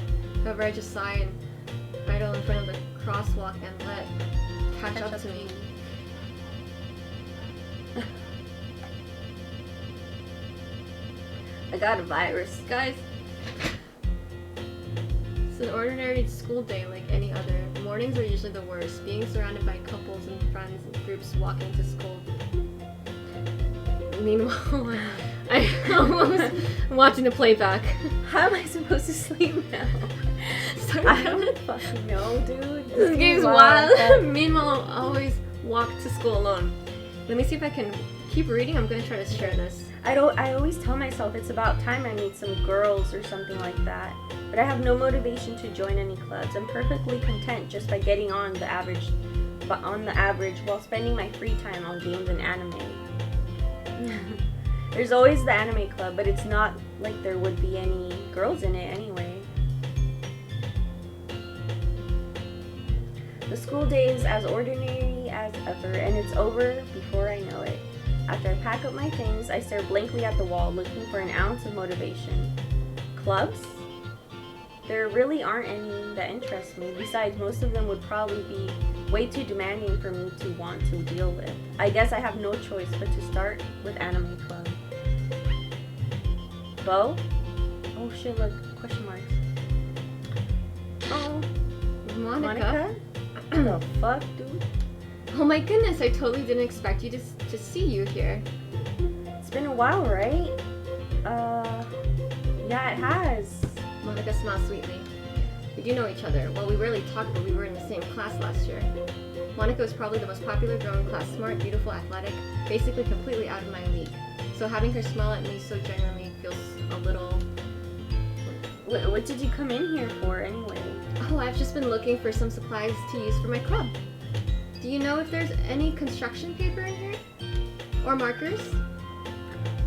However, I just sigh and idle in front of the crosswalk and let catch up to me. I got a virus. Guys, it's an ordinary school day like any other. Mornings are usually the worst. Being surrounded by couples and friends and groups walking to school. Meanwhile, I was watching the playback. How am I supposed to sleep now? Sorry, I don't fucking know, dude. This game's wild. Meanwhile, I always walk to school alone. Let me see if I can keep reading. I'm gonna try to share this. I always tell myself it's about time I meet some girls or something like that. But I have no motivation to join any clubs. I'm perfectly content just by getting on the average while spending my free time on games and anime. There's always the anime club, but it's not like there would be any girls in it anyway. The school day is as ordinary as ever, and it's over before I know it. After I pack up my things, I stare blankly at the wall, looking for an ounce of motivation. Clubs? There really aren't any that interest me. Besides, most of them would probably be way too demanding for me to want to deal with. I guess I have no choice but to start with anime club. Bo? Oh shit, look, question marks. Oh, Monica? What the fuck, dude? Oh my goodness, I totally didn't expect you to see you here. It's been a while, right? Yeah, it has. Monica smiled sweetly. We do know each other. Well, we rarely talk, but we were in the same class last year. Monica was probably the most popular girl in class, smart, beautiful, athletic, basically completely out of my league. So having her smile at me so genuinely feels a little... What did you come in here for anyway? Oh, I've just been looking for some supplies to use for my club. Do you know if there's any construction paper in here? Or markers?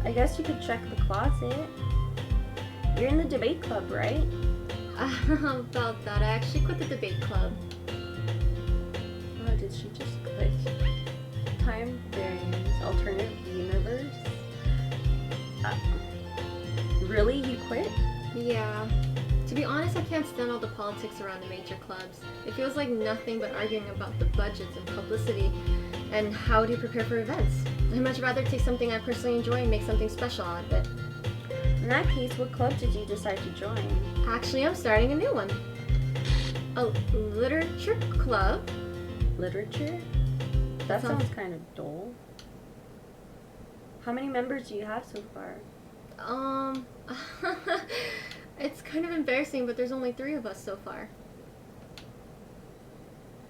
I guess you could check the closet. You're in the debate club, right? About that, I actually quit the debate club. Oh, did she just click? Time variance, alternative universe? Really? You quit? Yeah. To be honest, I can't stand all the politics around the major clubs. It feels like nothing but arguing about the budgets and publicity and how to prepare for events. I'd much rather take something I personally enjoy and make something special out of it. In that case, what club did you decide to join? Actually, I'm starting a new one. A literature club. Literature? That sounds kind of dull. How many members do you have so far? It's kind of embarrassing, but there's only 3 of us so far.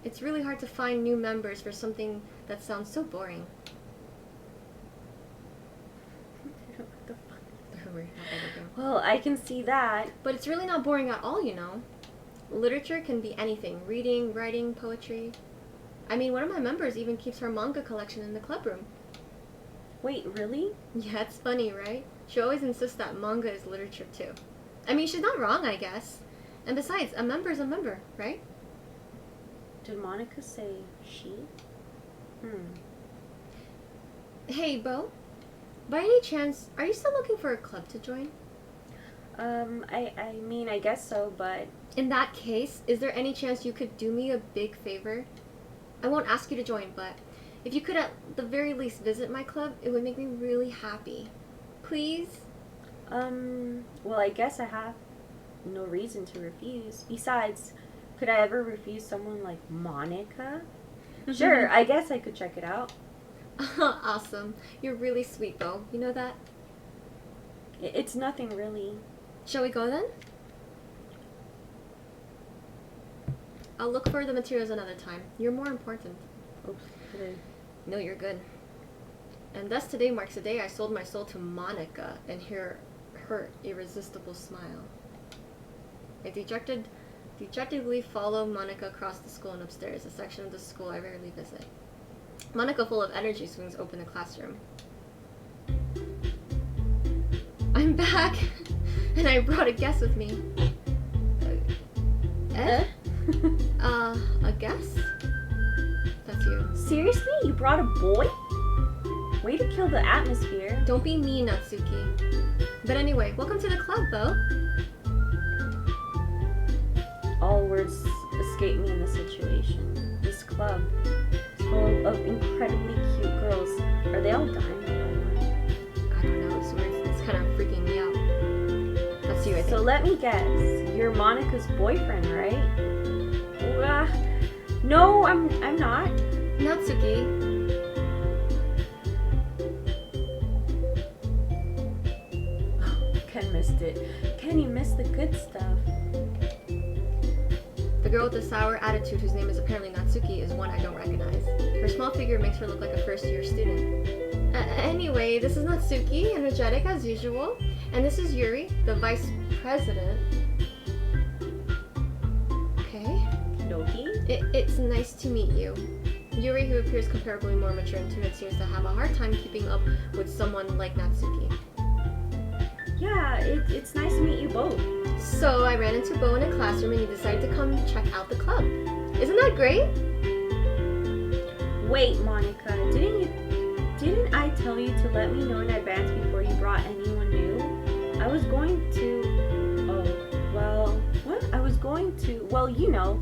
It's really hard to find new members for something that sounds so boring. What the fuck? We're not overdoing. Well, I can see that. But it's really not boring at all, you know. Literature can be anything. Reading, writing, poetry. I mean, one of my members even keeps her manga collection in the club room. Wait, really? Yeah, it's funny, right? She always insists that manga is literature too. I mean, she's not wrong, I guess. And besides, a member is a member, right? Did Monica say she? Hey, Bo. By any chance, are you still looking for a club to join? I mean, I guess so, but... In that case, is there any chance you could do me a big favor? I won't ask you to join, but if you could at the very least visit my club, it would make me really happy. Please? Well, I guess I have no reason to refuse. Besides, could I ever refuse someone like Monica? Sure, I guess I could check it out. Awesome. You're really sweet, Bo. You know that? It's nothing really. Shall we go then? I'll look for the materials another time. You're more important. Oops. Okay. No, you're good. And thus today marks the day I sold my soul to Monica and her irresistible smile. I dejectedly follow Monica across the school and upstairs, a section of the school I rarely visit. Monica, full of energy, swings open the classroom. I'm back, and I brought a guest with me. A guest? That's you. Seriously? You brought a boy? Way to kill the atmosphere. Don't be mean, Natsuki. But anyway, welcome to the club, Bo. All words escape me in this situation. This club is full of incredibly cute girls. Are they all dying? I don't know, it's weird. It's kind of freaking me out. That's you, I think. So let me guess. You're Monica's boyfriend, right? No, I'm not. Natsuki. missed it. Kenny missed the good stuff. The girl with the sour attitude, whose name is apparently Natsuki, is one I don't recognize. Her small figure makes her look like a first-year student. Anyway, this is Natsuki, energetic as usual. And this is Yuri, the vice president. Okay. Doki? It's nice to meet you. Yuri, who appears comparably more mature and timid, seems to have a hard time keeping up with someone like Natsuki. Yeah, it's nice to meet you both. So I ran into Bo in a classroom and he decided to come check out the club. Isn't that great? Wait, Monica, didn't I tell you to let me know in advance before you brought anyone new? I was going to... Well, you know.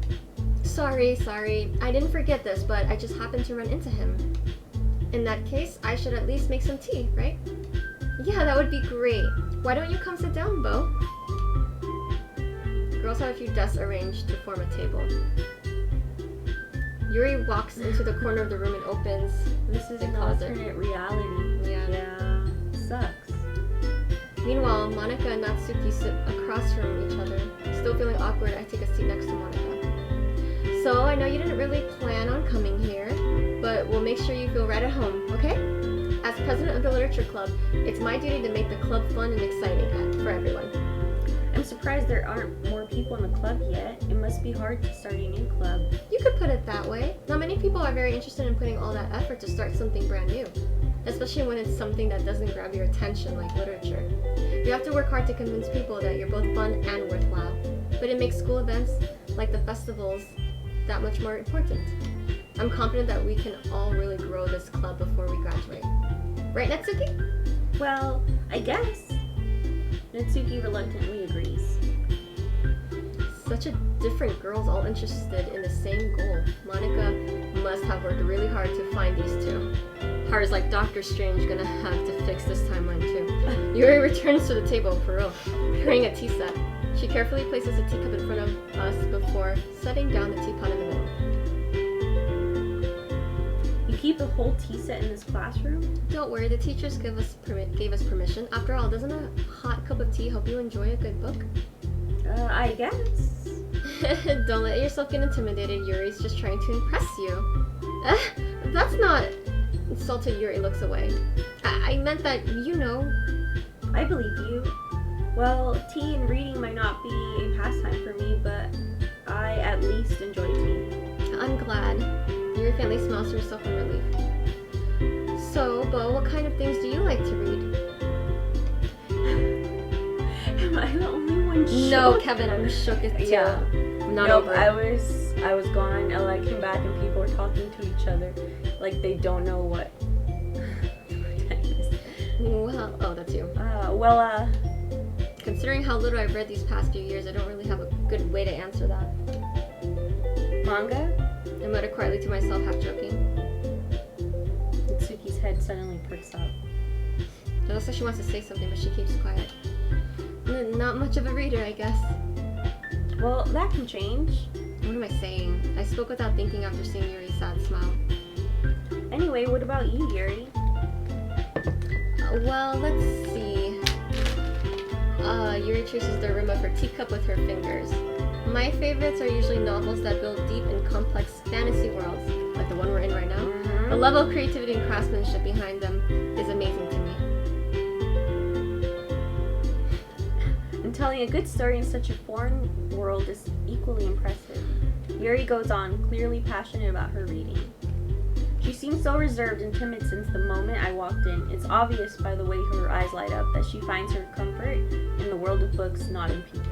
Sorry. I didn't forget this, but I just happened to run into him. In that case, I should at least make some tea, right? Yeah, that would be great. Why don't you come sit down, Bo? Girls have a few desks arranged to form a table. Yuri walks into the corner of the room and opens This is the an closet. alternate reality. Yeah. Sucks. Meanwhile, Monica and Natsuki sit across from each other. Still feeling awkward, I take a seat next to Monica. So, I know you didn't really plan on coming here, but we'll make sure you feel right at home, okay? As president of the literature club, it's my duty to make the club fun and exciting for everyone. I'm surprised there aren't more people in the club yet. It must be hard to start a new club. You could put it that way. Not many people are very interested in putting all that effort to start something brand new, especially when it's something that doesn't grab your attention like literature. You have to work hard to convince people that you're both fun and worthwhile, but it makes school events, like the festivals, that much more important. I'm confident that we can all really grow this club before we graduate. Right, Natsuki? Well, I guess. Natsuki reluctantly agrees. Such a different girls all interested in the same goal. Monica must have worked really hard to find these two. Hard is like Doctor Strange gonna have to fix this timeline too. Yuri returns to the table, for real, carrying a tea set. She carefully places a teacup in front of us before setting down the teapot in the middle. You keep the whole tea set in this classroom? Don't worry, the teachers gave us permission. After all, doesn't a hot cup of tea help you enjoy a good book? I guess. Don't let yourself get intimidated. Yuri's just trying to impress you. That's not... Insulted Yuri looks away. I meant that, you know. I believe you. Well, tea and reading might not be a pastime for me, but I at least enjoy tea. I'm glad. Yuri faintly smiles to herself in relief. So, Bo, what kind of things do you like to read? Am I the only one shook? No, Kevin, I'm shook as too. Yeah. I'm not Nope, over it. I was gone and I came back and people were talking to each other like they don't know what. Well, oh, that's you. Considering how little I've read these past few years, I don't really have a good way to answer that. Manga? I muttered quietly to myself, half joking. Mitsuki's head suddenly perks up. It looks like she wants to say something, but she keeps quiet. Not much of a reader, I guess. Well, that can change. What am I saying? I spoke without thinking after seeing Yuri's sad smile. Anyway, what about you, Yuri? Well, let's see. Yuri traces the rim of her teacup with her fingers. My favorites are usually novels that build deep and complex fantasy worlds, like the one we're in right now. Mm-hmm. The level of creativity and craftsmanship behind them is amazing to me. And telling a good story in such a foreign world is equally impressive. Yuri goes on, clearly passionate about her reading. She seems so reserved and timid since the moment I walked in. It's obvious by the way her eyes light up that she finds her comfort in the world of books, not in people.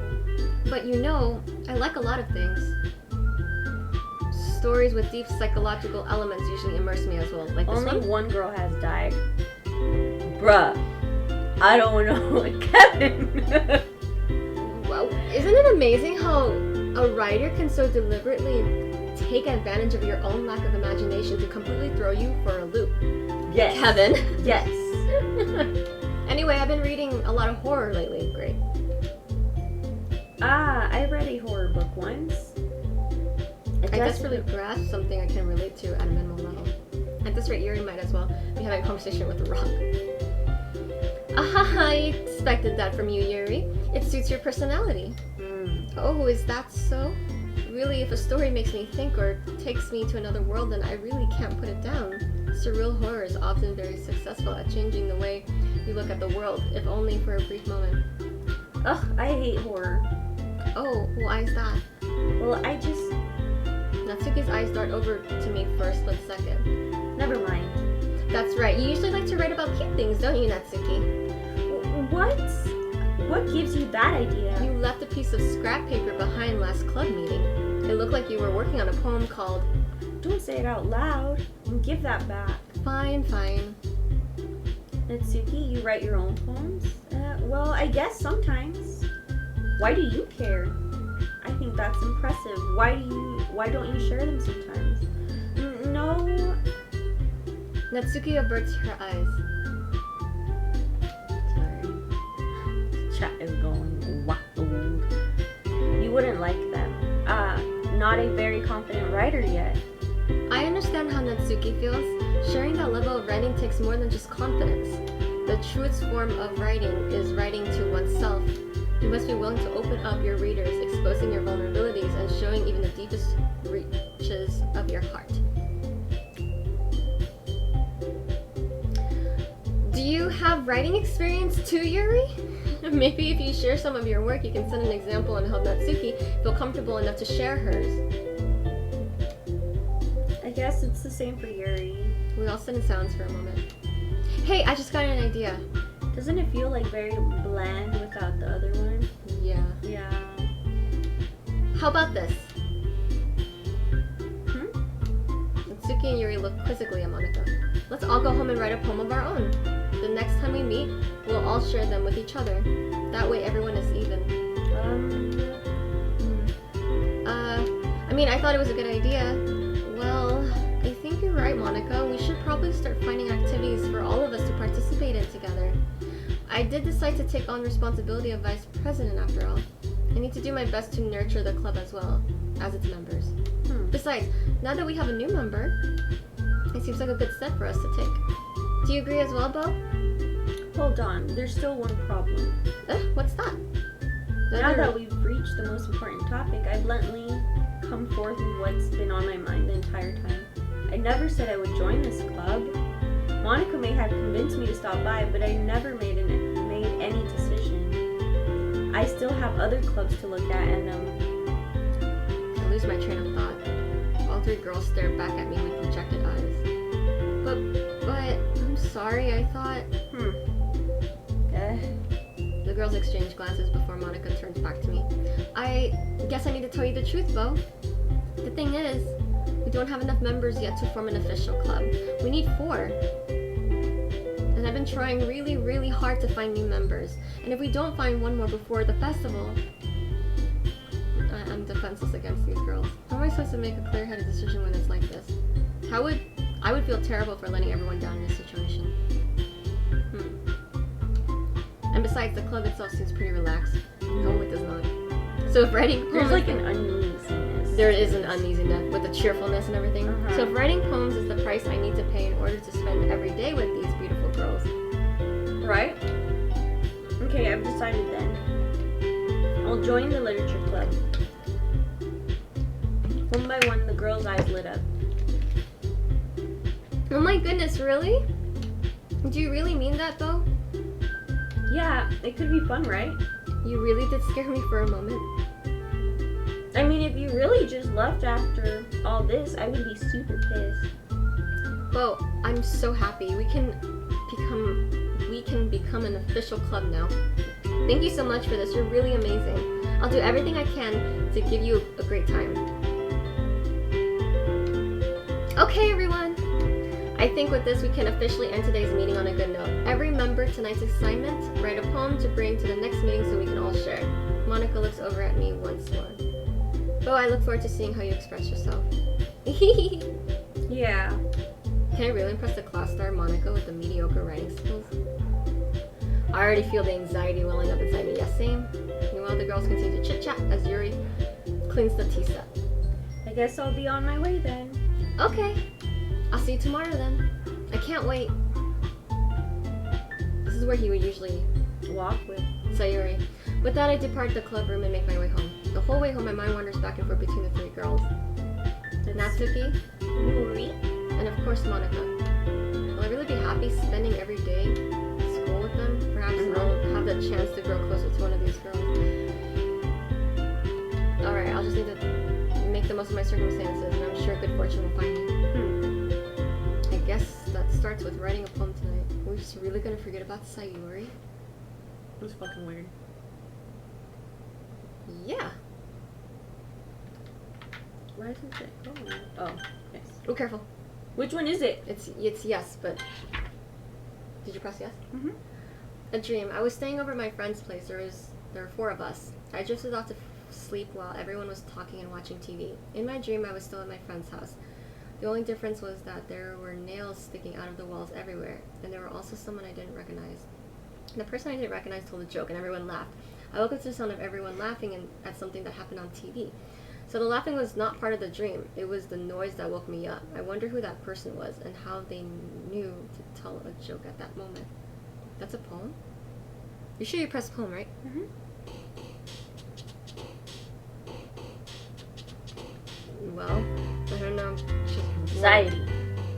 But you know, I like a lot of things. Stories with deep psychological elements usually immerse me as well. Like this Only one? one girl has died. Bruh. I don't know. Kevin! Well, isn't it amazing how a writer can so deliberately take advantage of your own lack of imagination to completely throw you for a loop? Yes. Kevin. Yes. Anyway, I've been reading a lot of horror lately. Great. I read a horror book once. I desperately grasped something I can relate to at a minimal level. At this rate, Yuri might as well be having a conversation with a rock. I expected that from you, Yuri. It suits your personality. Oh, is that so? Really, if a story makes me think or takes me to another world, then I really can't put it down. Surreal horror is often very successful at changing the way you look at the world, if only for a brief moment. Ugh, I hate horror. Oh, why is that? Well, I just... Natsuki's eyes dart over to me for a split second. Never mind. That's right, you usually like to write about cute things, don't you, Natsuki? What? What gives you that idea? You left a piece of scrap paper behind last club meeting. It looked like you were working on a poem called... Don't say it out loud and give that back. Fine, fine. Natsuki, you write your own poems? Well, I guess sometimes. Why do you care? I think that's impressive. Why don't you share them sometimes? No. Natsuki averts her eyes. Sorry. Chat is going wild. You wouldn't like them. Not a very confident writer yet. I understand how Natsuki feels. Sharing that level of writing takes more than just confidence. The truest form of writing is writing to oneself. You must be willing to open up your readers, exposing your vulnerabilities and showing even the deepest reaches of your heart. Do you have writing experience too, Yuri? Maybe if you share some of your work, you can set an example and help Natsuki feel comfortable enough to share hers. I guess it's the same for Yuri. We all sit in silence for a moment. Hey, I just got an idea. Doesn't it feel like very bland without the other one? Yeah. Yeah. How about this? Natsuki and Yuri look quizzically at Monika. Let's all go home and write a poem of our own. The next time we meet, we'll all share them with each other. That way everyone is even. I thought it was a good idea. Well, I think you're right, Monika. We should probably start finding activities for all of us to participate in together. I did decide to take on responsibility of vice president after all. I need to do my best to nurture the club as well as its members. Besides, now that we have a new member, it seems like a good step for us to take. Do you agree as well, Bo? Hold on, there's still one problem. What's that? Now that we've reached the most important topic, I bluntly come forth with what's been on my mind the entire time. I never said I would join this club. Monika may have convinced me to stop by, but I never made any decision. I still have other clubs to look at, and I lose my train of thought. All three girls stare back at me with dejected eyes. But I'm sorry. I thought. The girls exchange glances before Monika turns back to me. I guess I need to tell you the truth, Bo. The thing is, we don't have enough members yet to form an official club. We need 4. And I've been trying really, really hard to find new members. And if we don't find one more before the festival, I'm defenseless against these girls. How am I supposed to make a clear-headed decision when it's like this? I would feel terrible for letting everyone down in this situation. And besides, the club itself seems pretty relaxed. No, it does not. So if writing poems... There's like an uneasiness. There is an uneasiness with the cheerfulness and everything. So if writing poems is the price I need to pay in order to spend every day with these beautiful girls. Right? Okay, I've decided then. I'll join the literature club. One by one, the girls' eyes lit up. Oh my goodness, really? Do you really mean that, though? Yeah, it could be fun, right? You really did scare me for a moment. I mean, if you really just left after all this, I would be super pissed. Bo, I'm so happy. We can become an official club now. Thank you so much for this. You're really amazing. I'll do everything I can to give you a great time. Okay, everyone. I think with this we can officially end today's meeting on a good note. Every member tonight's assignment, write a poem to bring to the next meeting so we can all share. Monika looks over at me once more. Bo, I look forward to seeing how you express yourself. Yeah. Can I really impress the class star Monika with the mediocre writing skills? I already feel the anxiety welling up inside me. Yes, same. Meanwhile, the girls continue to chit-chat as Yuri cleans the tea set. I guess I'll be on my way then. Okay. I'll see you tomorrow then. I can't wait. This is is where he would usually Walk with. Sayuri. With that, I depart the club room and make my way home. The whole way home, my mind wanders back and forth between the three girls. Natsuki, Yuri. and of course Monica. Will I really be happy spending every day at school with them? Perhaps I'll have the chance to grow closer to one of these girls. Alright, I'll just need to make the most of my circumstances, and I'm sure good fortune will find me. I guess that starts with writing a poem tonight. We're just really gonna forget about Sayuri? It was fucking weird. Yeah. Why isn't it going? Oh, yes. Oh, careful. Which one is it? It's yes, but did you press yes? Mm-hmm. A dream. I was staying over at my friend's place. There were 4 of us. I drifted off to sleep while everyone was talking and watching TV. In my dream, I was still at my friend's house. The only difference was that there were nails sticking out of the walls everywhere, and there were also someone I didn't recognize. The person I didn't recognize told a joke, and everyone laughed. I woke up to the sound of everyone laughing at something that happened on TV. So the laughing was not part of the dream. It was the noise that woke me up. I wonder who that person was and how they knew to tell a joke at that moment. That's a poem? You sure you pressed poem, right? Mm-hmm. Well, I don't know. It's just Anxiety.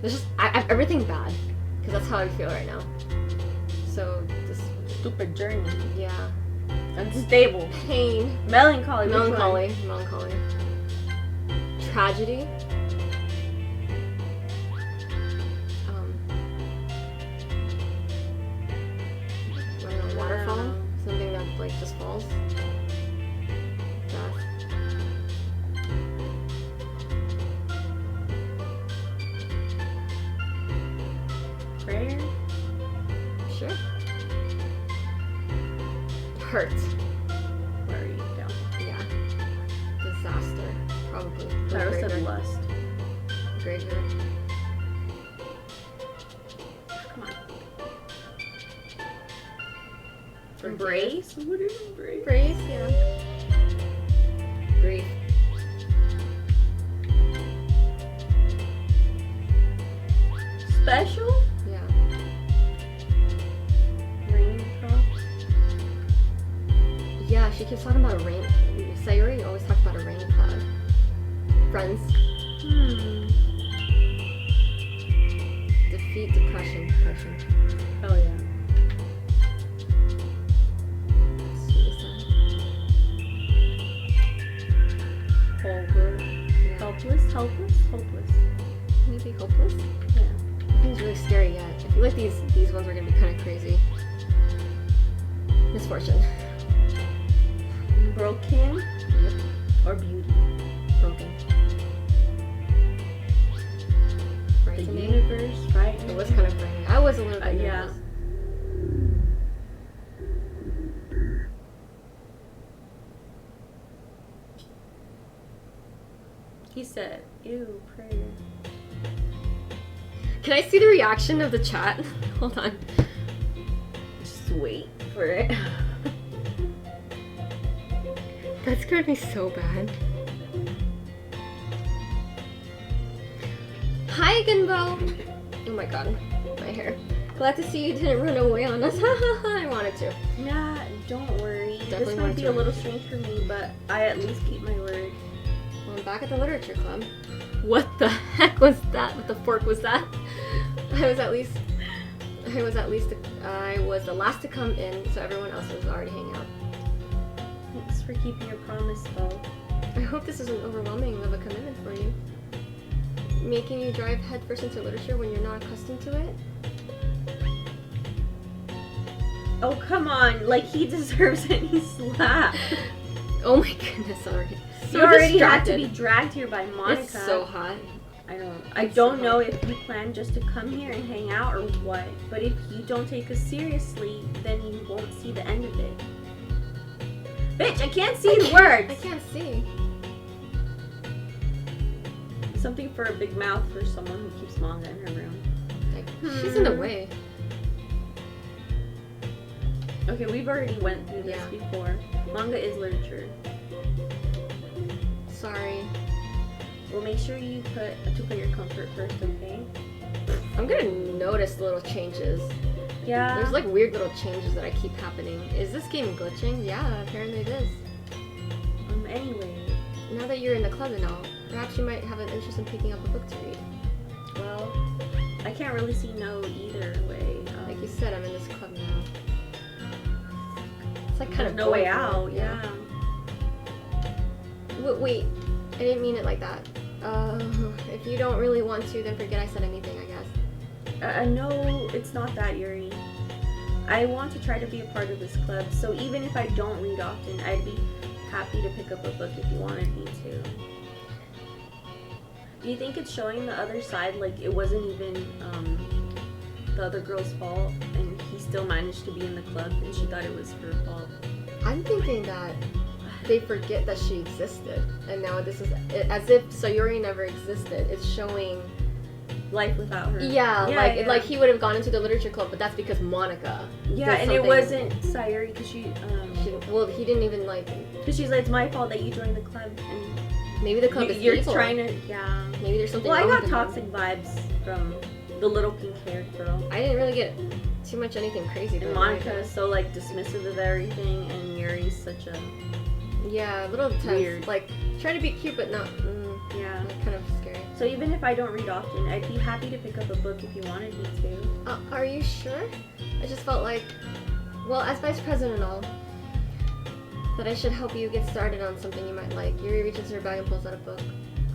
There's just everything bad, because that's how I feel right now. So this Stupid journey. yeah, Unstable. pain, Melancholy. Which one? melancholy, tragedy. I don't know, waterfall, Wow. something that like just falls. Death. Prayer. Sure. Hurt. Worry. Down. Yeah. Disaster. Probably. Tyra said Graveyard. lust. Graveyard. Come on. Forgive. Embrace. What is embrace? Brace, yeah. Grief. Special. Yeah. Raindrop. Yeah, she keeps talking about a rain. Sayuri always talks about a rain cloud. Friends. Defeat, depression. Oh yeah. Suicide. Yeah. Helpless. Maybe hopeless? Yeah. Nothing's really scary yet. I feel like these ones are gonna be kind of crazy. Misfortune. Broken. Yep. Or beauty. Broken. The Frightening. universe. Right. It was kind of frightening. I was a little bit yeah. nervous. He said, "Ew, prayer." Can I see the reaction of the chat? Hold on. Just wait for it. That scared me so bad. Hi, Gunbo! Oh my god, my hair. Glad to see you didn't run away on us. I wanted to. Nah, don't worry. Definitely this might wanted be to. a little strange for me, but I at least keep my word. Well, I'm back at the literature club. What the heck was that? What the fork was that? I was the last to come in, so everyone else was already hanging out. Thanks for keeping your promise, though. I hope this isn't overwhelming of a commitment for you. Making you drive headfirst into literature when you're not accustomed to it? Oh, come on. Like, he deserves any slap. Oh my goodness, already. So You already distracted. had to be dragged here by Monica. It's so hot. I don't know if you plan just to come here and hang out or what, but if you don't take us seriously, then you won't see the end of it. Bitch, I can't see the words! I can't see. Something for a big mouth for someone who keeps manga in her room. Like, she's in the way. Okay, we've already went through this before. Manga is literature. Sorry. Well, make sure you put your comfort first, okay? I'm gonna notice little changes. Yeah. There's like weird little changes that I keep happening. Is this game glitching? Yeah, apparently it is. Anyway. Now that you're in the club and all, perhaps you might have an interest in picking up a book to read. Well, I can't really see no either way. Like you said, I'm in this club now. It's like kind of no way out. Yeah. Wait, I didn't mean it like that. If you don't really want to, then forget I said anything, I guess. No, it's not that, Yuri. I want to try to be a part of this club, so even if I don't read often, I'd be happy to pick up a book if you wanted me to. Do you think it's showing the other side, like it wasn't even the other girl's fault, and he still managed to be in the club, and she thought it was her fault? I'm thinking that they forget that she existed, and now this is as if Sayuri never existed. It's showing life without her. Yeah, like he would have gone into the literature club, but that's because Monica. Yeah, and it wasn't Sayuri because she well, he didn't even like. Because she's like, it's my fault that you joined the club, and maybe the club is you're evil. trying to, yeah. Maybe there's something. Well, wrong I got with toxic vibes from the little pink-haired girl. I didn't really get too much anything crazy. And Monica is so like dismissive of everything, and Yuri's such a a little tense. Weird. Like trying to be cute, but not. Yeah. Like, kind of scary. So even if I don't read often, I'd be happy to pick up a book if you wanted me to. Are you sure? I just felt like, well, as vice president and all, that I should help you get started on something you might like. Yuri reaches her bag and pulls out a book.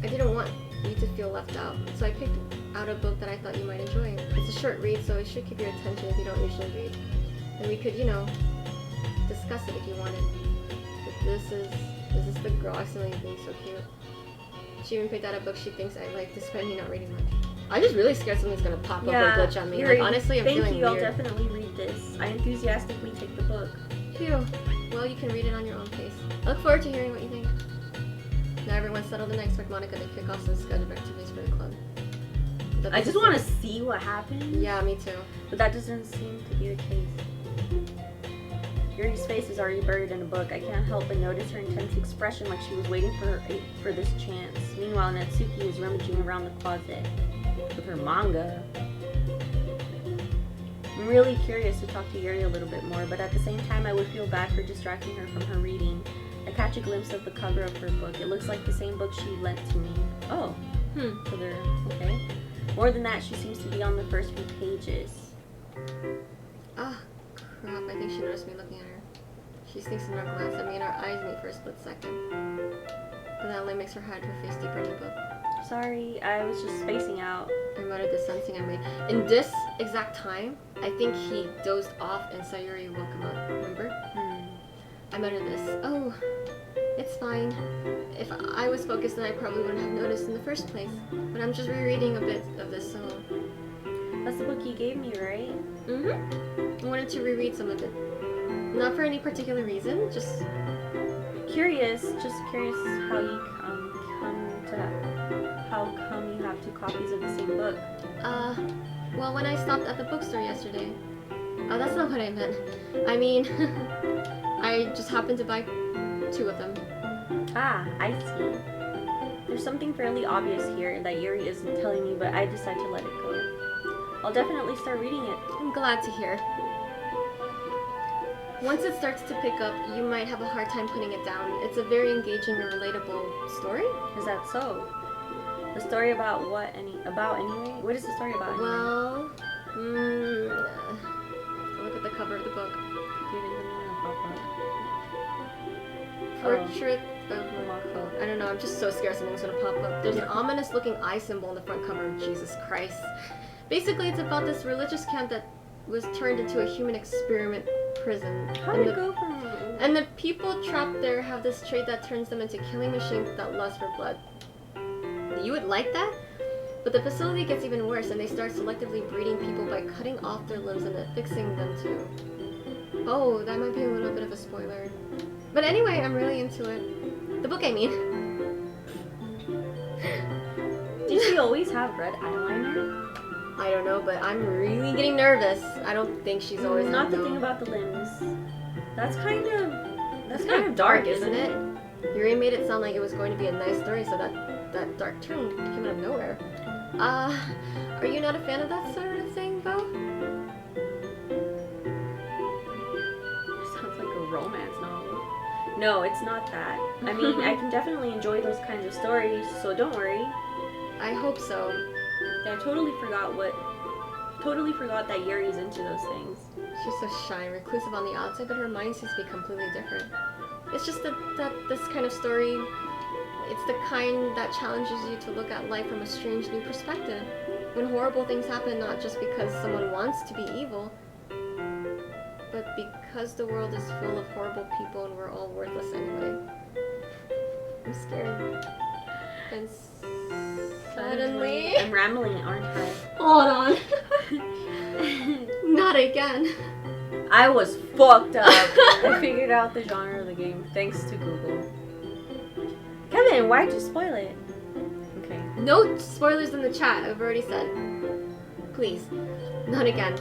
I didn't want you to feel left out, so I picked out a book that I thought you might enjoy. It's a short read, so it should keep your attention if you don't usually read. And we could, discuss it if you wanted. But is this the girl accidentally being so cute? She even picked out a book she thinks I like, despite me not reading much. I'm just really scared something's gonna pop up or glitch on me. Yuri, like, honestly, I'm feeling thank you. weird. I'll definitely read this. I enthusiastically take the book. Phew. Well, you can read it on your own pace. I look forward to hearing what you think. Now everyone's settled and I expect Monica to kick off some scheduled activities for the club. I just want to see what happens. Yeah, me too. But that doesn't seem to be the case. Yuri's face is already buried in a book. I can't help but notice her intense expression, like she was waiting for this chance. Meanwhile, Natsuki is rummaging around the closet with her manga. I'm really curious to talk to Yuri a little bit more, but at the same time I would feel bad for distracting her from her reading. I catch a glimpse of the cover of her book. It looks like the same book she lent to me. Oh. So they're okay. More than that, she seems to be on the first few pages. Ah, crap. I think she noticed me looking at her. She sneaks in her glance at me and our eyes meet for a split second. But that only makes her hide her face deeper in the book. Sorry, I was just spacing out. I muttered the sensing I made. In this exact time, I think he dozed off and Sayuri woke him up. Remember? I muttered this. Oh, it's fine. If I was focused, then I probably wouldn't have noticed in the first place. But I'm just rereading a bit of this, so... That's the book you gave me, right? I wanted to reread some of it. Not for any particular reason, just curious how you come you have two copies of the same book. Well, when I stopped at the bookstore yesterday. Oh, that's not what I meant. I mean, I just happened to buy 2 of them. Ah, I see. There's something fairly obvious here that Yuri isn't telling me, but I decide to let it go. I'll definitely start reading it. I'm glad to hear. Once it starts to pick up, you might have a hard time putting it down. It's a very engaging and relatable story. Is that so? The story about what anyway? What is the story about anyway? Well, look at the cover of the book. Portrait of Marco. I don't know, I'm just so scared something's gonna pop up. There's an ominous looking eye symbol on the front cover. Jesus Christ. Basically, it's about this religious camp that was turned into a human experiment prison. How did it go from... And the people trapped there have this trait that turns them into killing machines that lust for blood. You would like that? But the facility gets even worse, and they start selectively breeding people by cutting off their limbs and affixing them to... Oh, that might be a little bit of a spoiler. But anyway, I'm really into it. The book, I mean. Did she always have red eyeliner? I don't know, but I'm really getting nervous. I don't think she's always not the thing about the limbs. That's kind of dark, isn't it? Yuri made it sound like it was going to be a nice story, so that dark turn came out of nowhere. Are you not a fan of that sort of thing, Bo? romance novel. No, it's not that. I mean, I can definitely enjoy those kinds of stories, so don't worry. I hope so. Yeah, I totally forgot that Yuri's into those things. She's so shy and reclusive on the outside, but her mind seems to be completely different. It's just that this kind of story, it's the kind that challenges you to look at life from a strange new perspective. When horrible things happen, not just because someone wants to be evil, but because the world is full of horrible people and we're all worthless anyway. I'm scared. And suddenly... I'm rambling, aren't I? Hold on. Not again. I was fucked up. I figured out the genre of the game thanks to Google. Kevin, why'd you spoil it? Okay. No spoilers in the chat, I've already said. Please. Not again.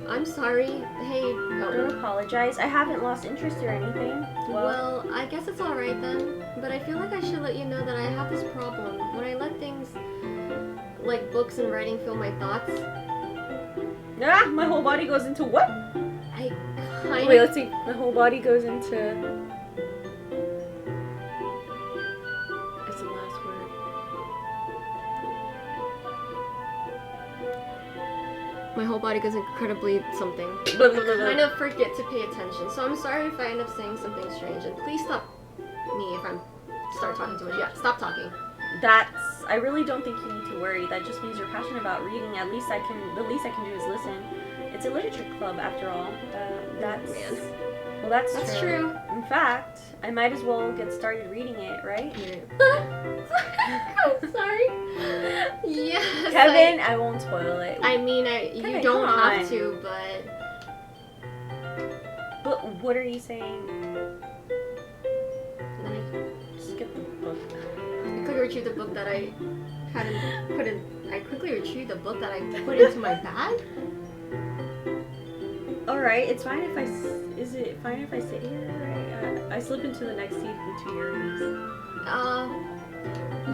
I'm sorry. Hey, Don't apologize. I haven't lost interest or anything. Well, I guess it's alright then. But I feel like I should let you know that I have this problem. When I let things like books and writing fill my thoughts, Ah, my whole body goes into what? I kind Wait, of... let's see. My whole body goes into... It's the last word. My whole body goes incredibly something. Blah, blah, blah, I blah. kind of forget to pay attention, so I'm sorry if I end up saying something strange, and please stop me if I'm start talking too much. Yeah, stop talking. I really don't think you need to worry. That just means you're passionate about reading. The least I can do is listen. It's a literature club after all. That's That's true. In fact, I might as well get started reading it, right? I'm sorry. Yes. Kevin, I won't spoil it. I mean, you Kevin, don't come have on. to, but What are you saying? Skip the book. I quickly retrieved the book that I hadn't put in. I quickly retrieved the book that I put into my bag. All right, it's fine if is it fine if I sit here? Right? I slip into the next seat into Yuri's.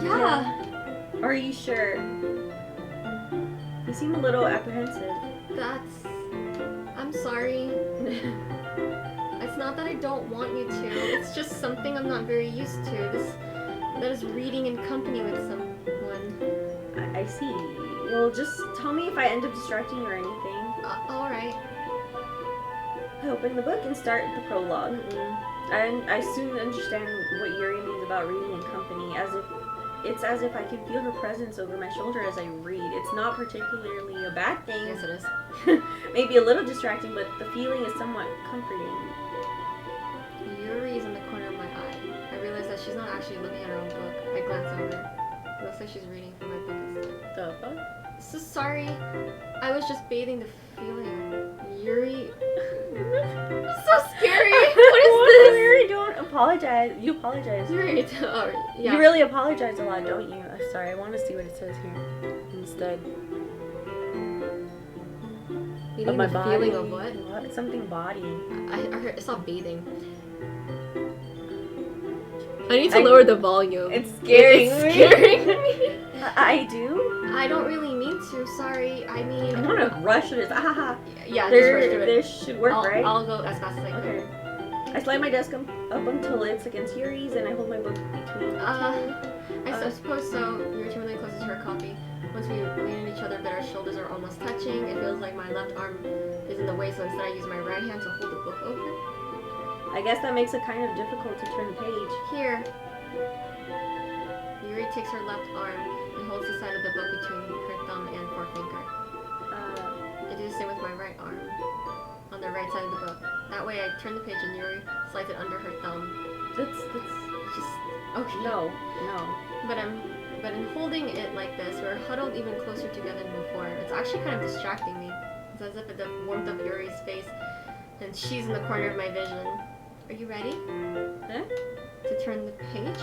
Yeah. Are you sure? You seem a little apprehensive. I'm sorry. It's not that I don't want you to. It's just something I'm not very used to. That is reading in company with someone. I see. Well, just tell me if I end up distracting you or anything. All right. I open the book and start the prologue. And I soon understand what Yuri means about reading in company, it's as if I can feel her presence over my shoulder as I read. It's not particularly a bad thing. Yes, it is. Maybe a little distracting, but the feeling is somewhat comforting. Yuri is in the corner of my eye. I realize that she's not actually looking at her own book. I glance over. It looks like she's reading from my book instead. The fuck? So sorry. I was just bathing the feeling. Yuri. So scary. What is this? Yuri, don't apologize. You apologize. Yuri. Oh, yeah. You really apologize a lot, don't you? I'm sorry. I want to see what it says here instead. Bathing my the body. feeling of what? Something body. I heard. I saw bathing. I need to lower the volume. It's scaring It's me. scaring me. I do? I don't really mean to. Sorry. I mean. I want to rush through this. Ah, Yeah, just rush through it. this should work, right? I'll go as fast as I can. Okay. I slide my desk up until it's against Yuri's, and I hold my book between. I suppose so. Yuri timidly closes her copy. Once we lean on each other, but our shoulders are almost touching. It feels like my left arm is in the way, so instead I use my right hand to hold the book open. I guess that makes it kind of difficult to turn the page. Here. Yuri takes her left arm and holds the side of the book between her thumb and forefinger. I do the same with my right arm on the right side of the book. That way I turn the page and Yuri slides it under her thumb. That's Just okay. no. But in holding it like this, we're huddled even closer together than before. It's actually kind of distracting me. It's as if the warmth of Yuri's face, and she's in the corner of my vision. Are you ready? Huh? To turn the page?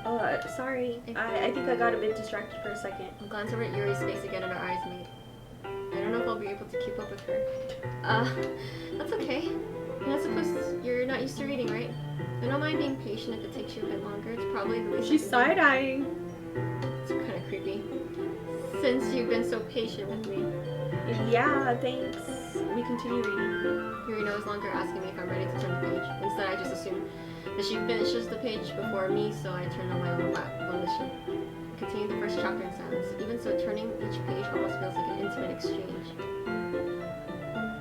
Oh, sorry. I think I got a bit distracted for a second. I glance over at Yuri's face again and our eyes meet. I don't know if I'll be able to keep up with her. That's okay. I suppose you're not used to reading, right? I don't mind being patient if it takes you a bit longer. It's probably the least. She's side-eyeing. It's kind of creepy. Since you've been so patient with me. Yeah, thanks. we continue reading. Yuri no longer asking me if I'm ready to turn the page. Instead, I just assume that she finishes the page before me, so I turn on my own volition. Continue the first chapter in silence. Even so, turning each page almost feels like an intimate exchange.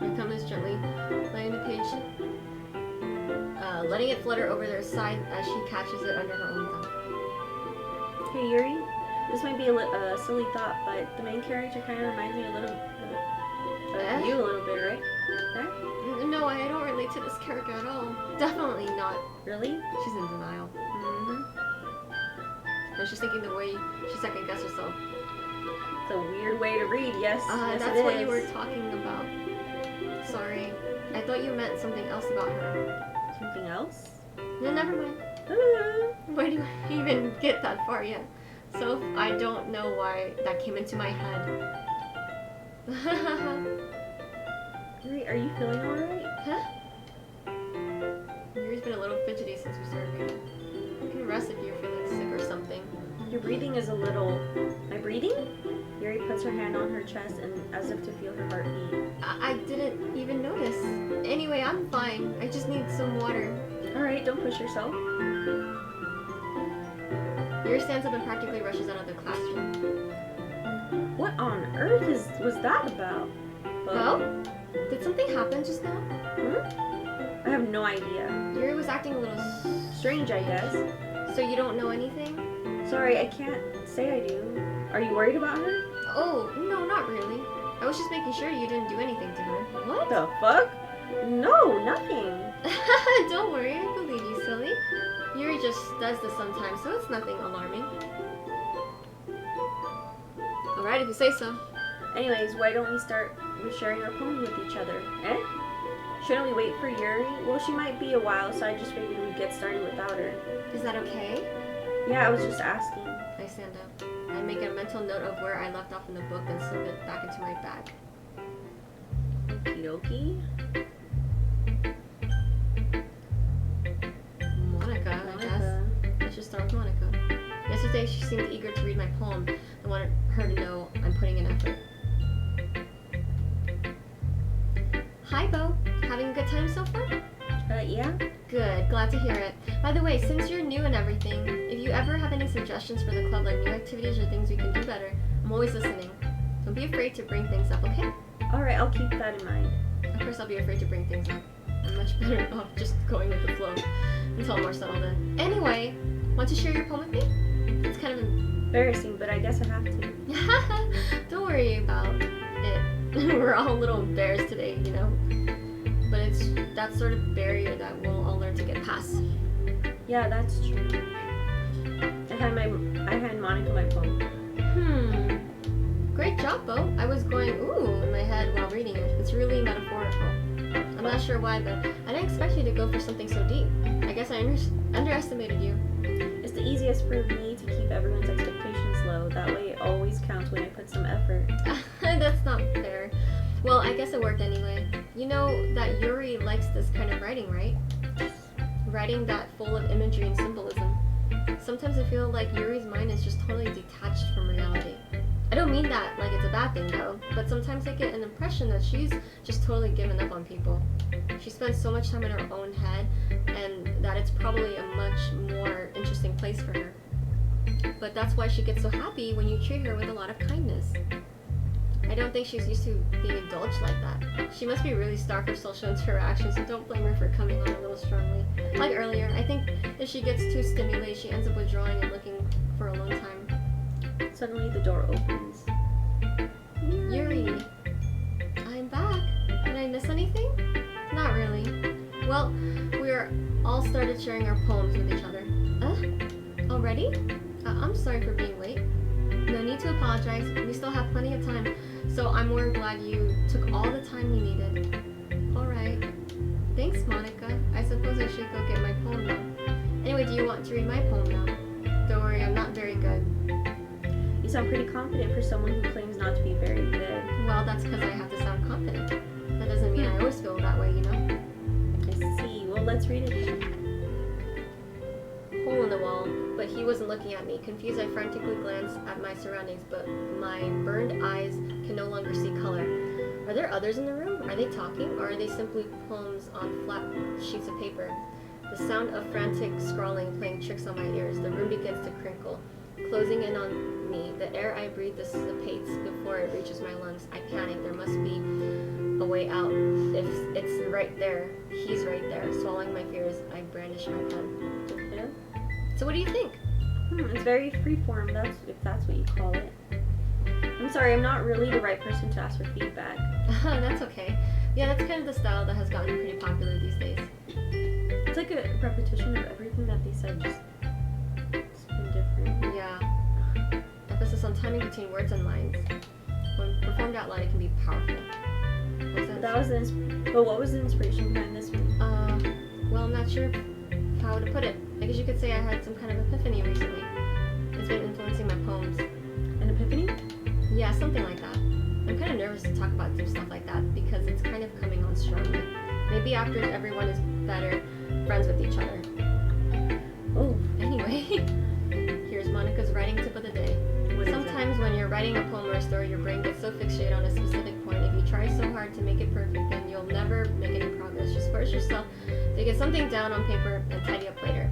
My thumb is gently letting the page, letting it flutter over their side as she catches it under her own thumb. Hey Yuri, this might be a silly thought, but the main character kind of reminds me a little of you a little bit, right? There? No, I don't relate to this character at all. Definitely not. Really? She's in denial. Mm-hmm. And she's thinking the way she second guessed herself. It's a weird way to read, yes. Yes, that's it what is. you were talking about. Sorry. I thought you meant something else about her. Something else? No, never mind. Where do I even get that far yet? So I don't know why that came into my head. Yuri, are you feeling alright? Huh? Yuri's been a little fidgety since we started reading. You can rest if you're feeling sick or something. Your breathing is a little... My breathing? Yuri puts her hand on her chest and as if to feel her heartbeat. I didn't even notice. Anyway, I'm fine. I just need some water. Alright, don't push yourself. Yuri stands up and practically rushes out of the classroom. What on earth was that about? Bo? Did something happen just now? I have no idea. Yuri was acting a little Strange, I guess. So you don't know anything? Sorry, I can't say I do. Are you worried about her? Oh, no, not really. I was just making sure you didn't do anything to her. What the fuck? No, nothing. Don't worry, I believe you, silly. Yuri just does this sometimes, so it's nothing alarming. Alright, if you say so. Anyways, why don't we start with sharing our poems with each other? Eh? Shouldn't we wait for Yuri? Well, she might be a while, so I just figured we'd get started without her. Is that okay? Yeah, I was just asking. I stand up. I make a mental note of where I left off in the book and slip it back into my bag. Okie dokie. Monica, I guess. Let's just start with Monica. Yesterday, she seemed eager to read my poem. I wanted her to know I'm putting in effort. Hi, Bo. Having a good time so far? Yeah? Good. Glad to hear it. By the way, since you're new and everything, if you ever have any suggestions for the club, like new activities or things we can do better, I'm always listening. Don't be afraid to bring things up, okay? Alright, I'll keep that in mind. Of course, I'll be afraid to bring things up. I'm much better off just going with the flow until I'm more settled in. Anyway, want to share your poem with me? It's kind of Embarrassing, but I guess I have to. Don't worry about it. We're all little bears today, you know? But it's that sort of barrier that we'll all learn to get past. Yeah, that's true. I had Monica my poem. Great job, Bo. I was going ooh in my head while reading it. It's really metaphorical. I'm not sure why, but I didn't expect you to go for something so deep. I guess I underestimated you. It's the easiest for me to keep everyone's expectations low. That way it always counts when I put some effort. That's not fair. Well, I guess it worked anyway. You know that Yuri likes this kind of writing, right? Writing that full of imagery and symbolism. Sometimes I feel like Yuri's mind is just totally detached from reality. I don't mean that like it's a bad thing though, but sometimes I get an impression that she's just totally given up on people. She spends so much time in her own head, and that it's probably a much more interesting place for her. But that's why she gets so happy when you treat her with a lot of kindness. I don't think she's used to being indulged like that. She must be really starved for social interaction, so don't blame her for coming on a little strongly. Like earlier, I think if she gets too stimulated, she ends up withdrawing and looking for a long time. Suddenly the door opens. Yuri, I'm back. Did I miss anything? Not really. Well, we're all started sharing our poems with each other. Already? I'm sorry for being late. No need to apologize. We still have plenty of time. So I'm more glad you took all the time you needed. Alright. Thanks, Monica. I suppose I should go get my poem now. Anyway, do you want to read my poem now? Don't worry, I'm not very good. You sound pretty confident for someone who claims not to be very good. Well, that's because I have to sound confident. That doesn't mean I always feel that way, you know? I see. Well, let's read it then. Hole in the wall, but he wasn't looking at me. Confused, I frantically glanced at my surroundings, but my burned eyes can no longer see color. Are there others in the room? Are they talking, or are they simply poems on flat sheets of paper? The sound of frantic scrawling playing tricks on my ears. The room begins to crinkle, closing in on me. The air I breathe dissipates before it reaches my lungs. I panic. There must be a way out. If it's right there, he's right there. Swallowing my fears, I brandish my pen. Yeah. So what do you think? It's very freeform. If that's what you call it. I'm sorry, I'm not really the right person to ask for feedback. That's okay. Yeah, that's kind of the style that has gotten pretty popular these days. It's like a repetition of everything that they said, just it's been different. Yeah. Emphasis on timing between words and lines. When performed out loud, it can be powerful. That was but what was the inspiration behind this one? Well, I'm not sure how to put it. I guess you could say I had some kind of epiphany recently. It's been influencing my poems. An epiphany? Yeah, something like that. I'm kind of nervous to talk about some stuff like that because it's kind of coming on strongly. Maybe after everyone is better friends with each other. Oh. Anyway, here's Monica's writing tip of the day. Sometimes when you're writing a poem or a story, your brain gets so fixated on a specific point. If you try so hard to make it perfect, then you'll never make any progress. Just force yourself to get something down on paper and tidy up later.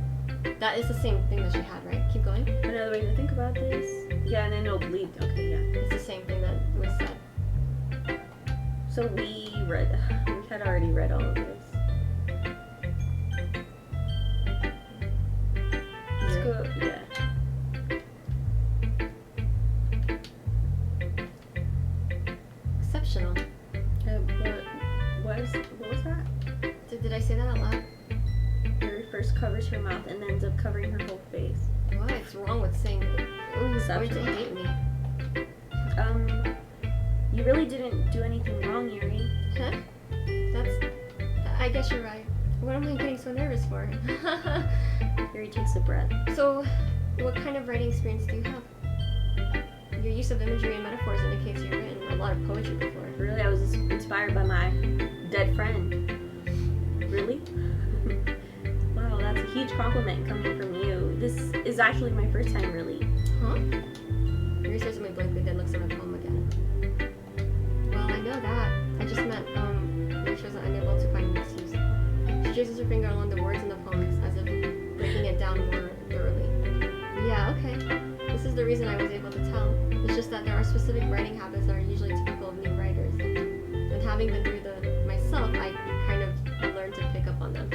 That is the same thing that she had, right? Keep going. Another way to think about this. Yeah, and then it'll bleed. Okay, yeah. It's the same thing that was said. So we had already read all of this. Let's go, yeah. Exceptional. What was that? Did I say that out loud? Mary first covers her mouth and ends up covering her whole face. What's wrong with saying, "Oh, he's going to hate me"? You really didn't do anything wrong, Yuri. Huh? I guess you're right. What am I getting so nervous for? Yuri takes a breath. So, what kind of writing experience do you have? Your use of imagery and metaphors indicates you've written a lot of poetry before. Really, I was inspired by my dead friend. Really? Wow, that's a huge compliment coming from you. This is actually my first time, really. Huh? Yuri stares at me blankly, then looks at my poem again. Well, I know that. I just meant, Yuri shows that I'm able to find misuse. She traces her finger along the words in the poems as if breaking it down more thoroughly. Yeah, okay. This is the reason I was able to tell. It's just that there are specific writing habits that are usually typical of new writers. And having been through them myself, I kind of learned to pick up on them.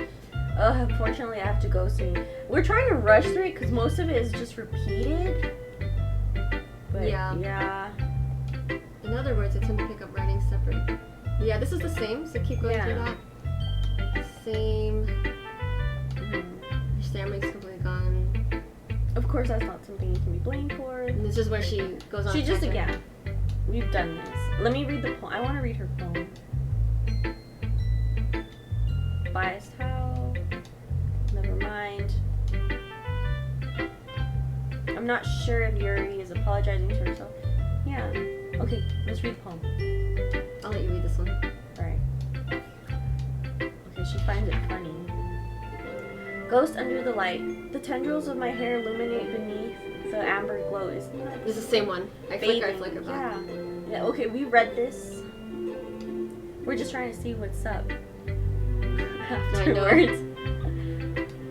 Unfortunately, I have to go soon. We're trying to rush through it because most of it is just repeated. But yeah. In other words, I tend to pick up writing separate. Yeah, this is the same, so keep going through that. Same. Your stammering's completely gone. Of course, that's not something you can be blamed for. And this is where she goes on. She just, again, we've done this. Let me read the poem. I want to read her poem. Biased how? Never mind. I'm not sure if Yuri is apologizing to herself. Yeah. Okay, let's read the poem. I'll let you read this one. Alright. Okay, she finds it funny. Ghost under the light. The tendrils of my hair illuminate beneath the amber glow. Isn't that It's the same one. I flicker back. Yeah, okay, we read this. We're just trying to see what's up. Afterwards.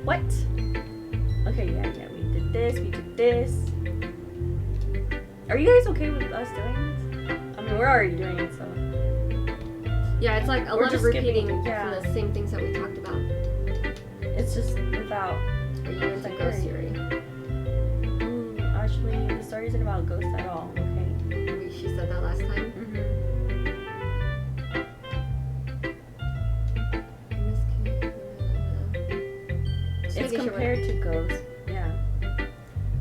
What? Okay, yeah, we did this. Are you guys okay with us doing this? I mean, we're already doing it, so. Yeah, it's like a lot of repeating from yeah. the same things that we talked about. It's just without. Are you into ghost Yuri? Actually, the story isn't about ghosts at all, okay? She said that last time? It's compared to ghosts, yeah.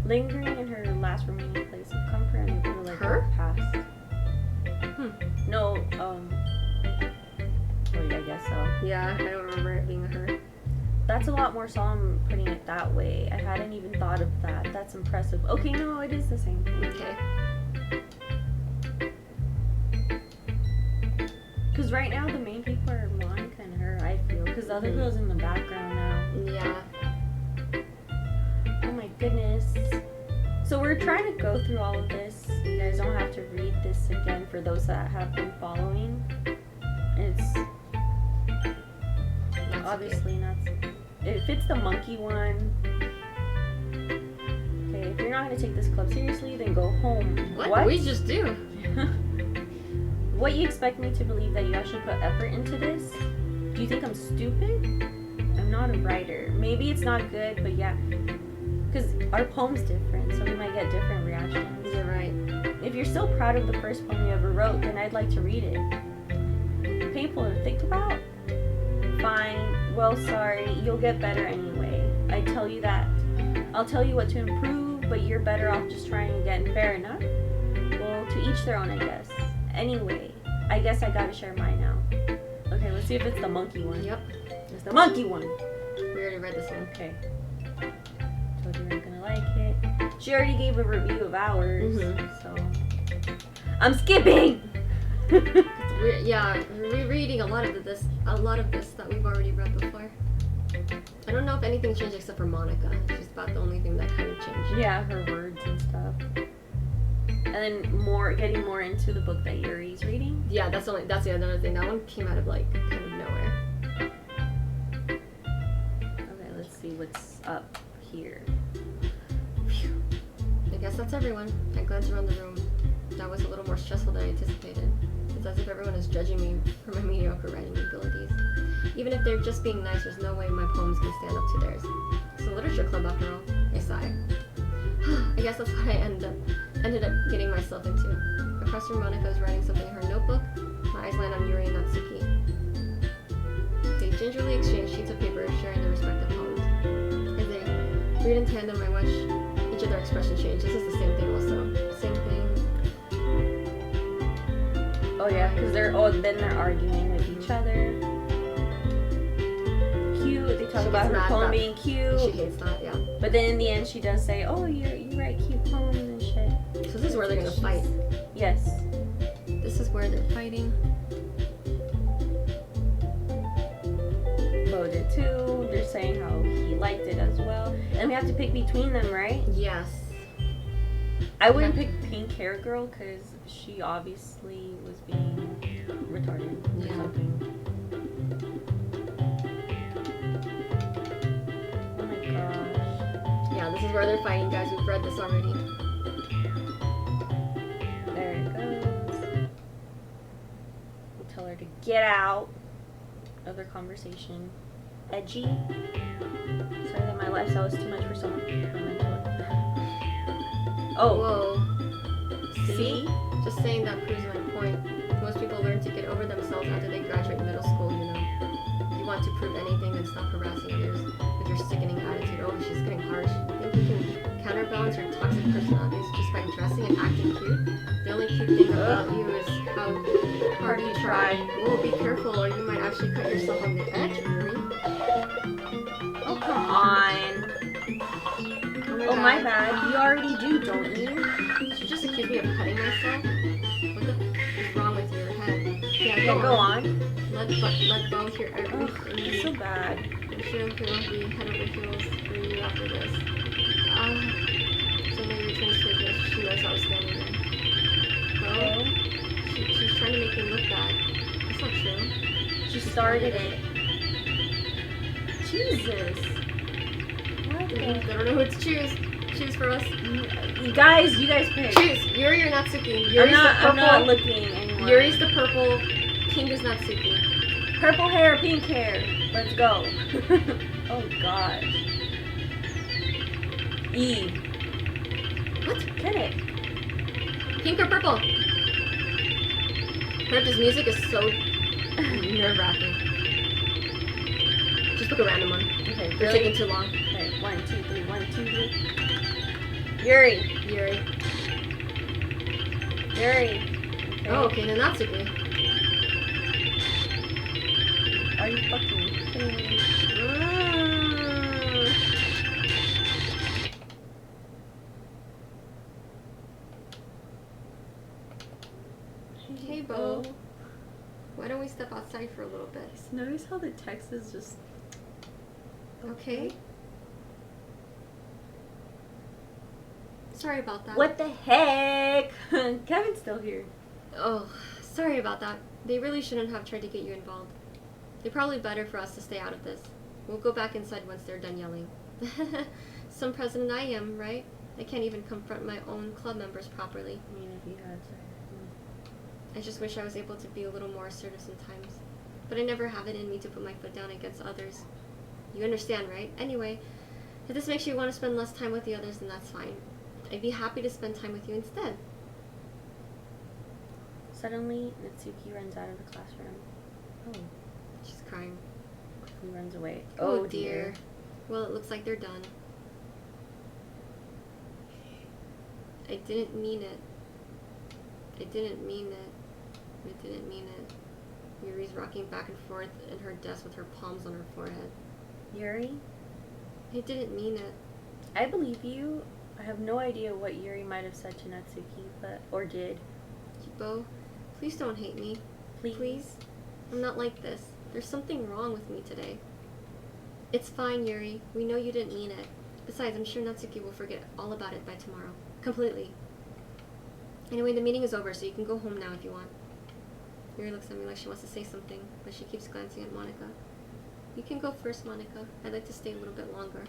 Lingering in her last remaining place of comfort and able to let her past. No, oh yeah, I guess so. Yeah, I don't remember it being a her. That's a lot more solemn putting it that way. I hadn't even thought of that. That's impressive. Okay, no, it is the same thing. Okay. Because right now the main people are Monica and her, I feel. Because the other girl's in the background now. Yeah. Oh my goodness. So we're trying to go through all of this. You guys don't have to read this again for those that have been following. It's obviously not. If it's the monkey one, okay. If you're not gonna take this club seriously, then go home. What did we just do? What, you expect me to believe that you actually put effort into this? Do you think I'm stupid? I'm not a writer. Maybe it's not good, but yeah. Because our poem's different, so we might get different reactions. You're right. If you're still proud of the first poem you ever wrote, then I'd like to read it. Painful to think about? Fine. Well, sorry. You'll get better anyway. I'll tell you what to improve, but you're better off just trying again. Fair enough? Well, to each their own, I guess. Anyway, I guess I gotta share mine now. Okay, let's see if it's the monkey one. Yep. It's the monkey one. We already read this one. Okay. Told you we were gonna like it. She already gave a review of ours, so I'm skipping. We're rereading a lot of this that we've already read before. I don't know if anything changed except for Monica. It's just about the only thing that kind of changed. Yeah, her words and stuff. And then getting more into the book that Yuri's reading. Yeah, that's the other thing. That one came out of like kind of nowhere. Okay, let's see what's up here. I guess that's everyone. I glanced around the room. That was a little more stressful than I anticipated. It's as if everyone is judging me for my mediocre writing abilities. Even if they're just being nice, there's no way my poems can stand up to theirs. It's a literature club after all. I sigh. I guess that's what I ended up getting myself into. Across from Monica is writing something in her notebook. My eyes land on Yuri and Natsuki. They gingerly exchange sheets of paper, sharing their respective poems. As they read in tandem, I watch each of their expression change. This is the same thing also. Same thing. Oh yeah, because they're arguing with each other. Cute. They talk about her poem being cute. She hates that, yeah. But then in the end, she does say, "Oh, you write cute poems and shit." So this is where they're gonna fight. Yes. This is where they're fighting. Bo did too. They're saying how he liked it as well, and we have to pick between them, right? Yes. I wouldn't pick Pink Hair Girl because she obviously was being retarded or something. Oh my gosh. Yeah, this is where they're fighting, guys. We've read this already. There it goes. We'll tell her to get out of their conversation. Edgy. Sorry that my lifestyle is too much for someone to mentor. Oh. Whoa. See? Just saying that proves my point. Most people learn to get over themselves after they graduate middle school, you know. If you want to prove anything, then stop harassing others with your sickening attitude. Oh, she's getting harsh. Think you can counterbalance your toxic personalities just by dressing and acting cute? The only cute thing about you is how hard you try. Whoa, be careful or you might actually cut yourself on the edge, Yuri. Oh, come on. Oh, my bad. You already do, don't you? She just accused me of cutting myself. What the f is wrong with your head? Yeah, go on. Let go hear everything. Oh, it's so bad. I'm sure he'll be head over heels for you after this. So maybe returns to his nest. She knows I was standing there. Well, she's trying to make me look bad. That's not true. She started it. Jesus. What the? I don't know who to choose. Choose for us. You guys pick. Choose. Yuri or Natsuki. I'm not looking anymore. Yuri's the purple. Pink is Natsuki. Purple hair, pink hair. Let's go. Oh gosh. E. What? Get it. Pink or purple? This music is so nerve-wracking. Just pick a random one. Okay, It's really? taking too long. Okay, 1, 2, 3, 1, 2, 3. Yuri. Yuri. Okay. Oh, okay, then Natsuki. Are you fucking kidding me? Hey, Bo. Why don't we step outside for a little bit? Notice how the text is just... Okay. sorry about that. What the heck? Kevin's still here. Oh, sorry about that. They really shouldn't have tried to get you involved. They're probably better for us to stay out of this. We'll go back inside once they're done yelling. Some president I am, right? I can't even confront my own club members properly. I mean, if you had to. I just wish I was able to be a little more assertive sometimes. But I never have it in me to put my foot down against others. You understand, right? Anyway, if this makes you want to spend less time with the others, then that's fine. I'd be happy to spend time with you instead. Suddenly, Natsuki runs out of the classroom. Oh. She's crying. Quickly runs away. Oh dear. Well, it looks like they're done. I didn't mean it. I didn't mean it. I didn't mean it. Yuri's rocking back and forth in her desk with her palms on her forehead. Yuri? I didn't mean it. I believe you. I have no idea what Yuri might have said to Natsuki, or did. Bo, please don't hate me. Please? I'm not like this. There's something wrong with me today. It's fine, Yuri. We know you didn't mean it. Besides, I'm sure Natsuki will forget all about it by tomorrow. Completely. Anyway, the meeting is over, so you can go home now if you want. Yuri looks at me like she wants to say something, but she keeps glancing at Monica. You can go first, Monica. I'd like to stay a little bit longer.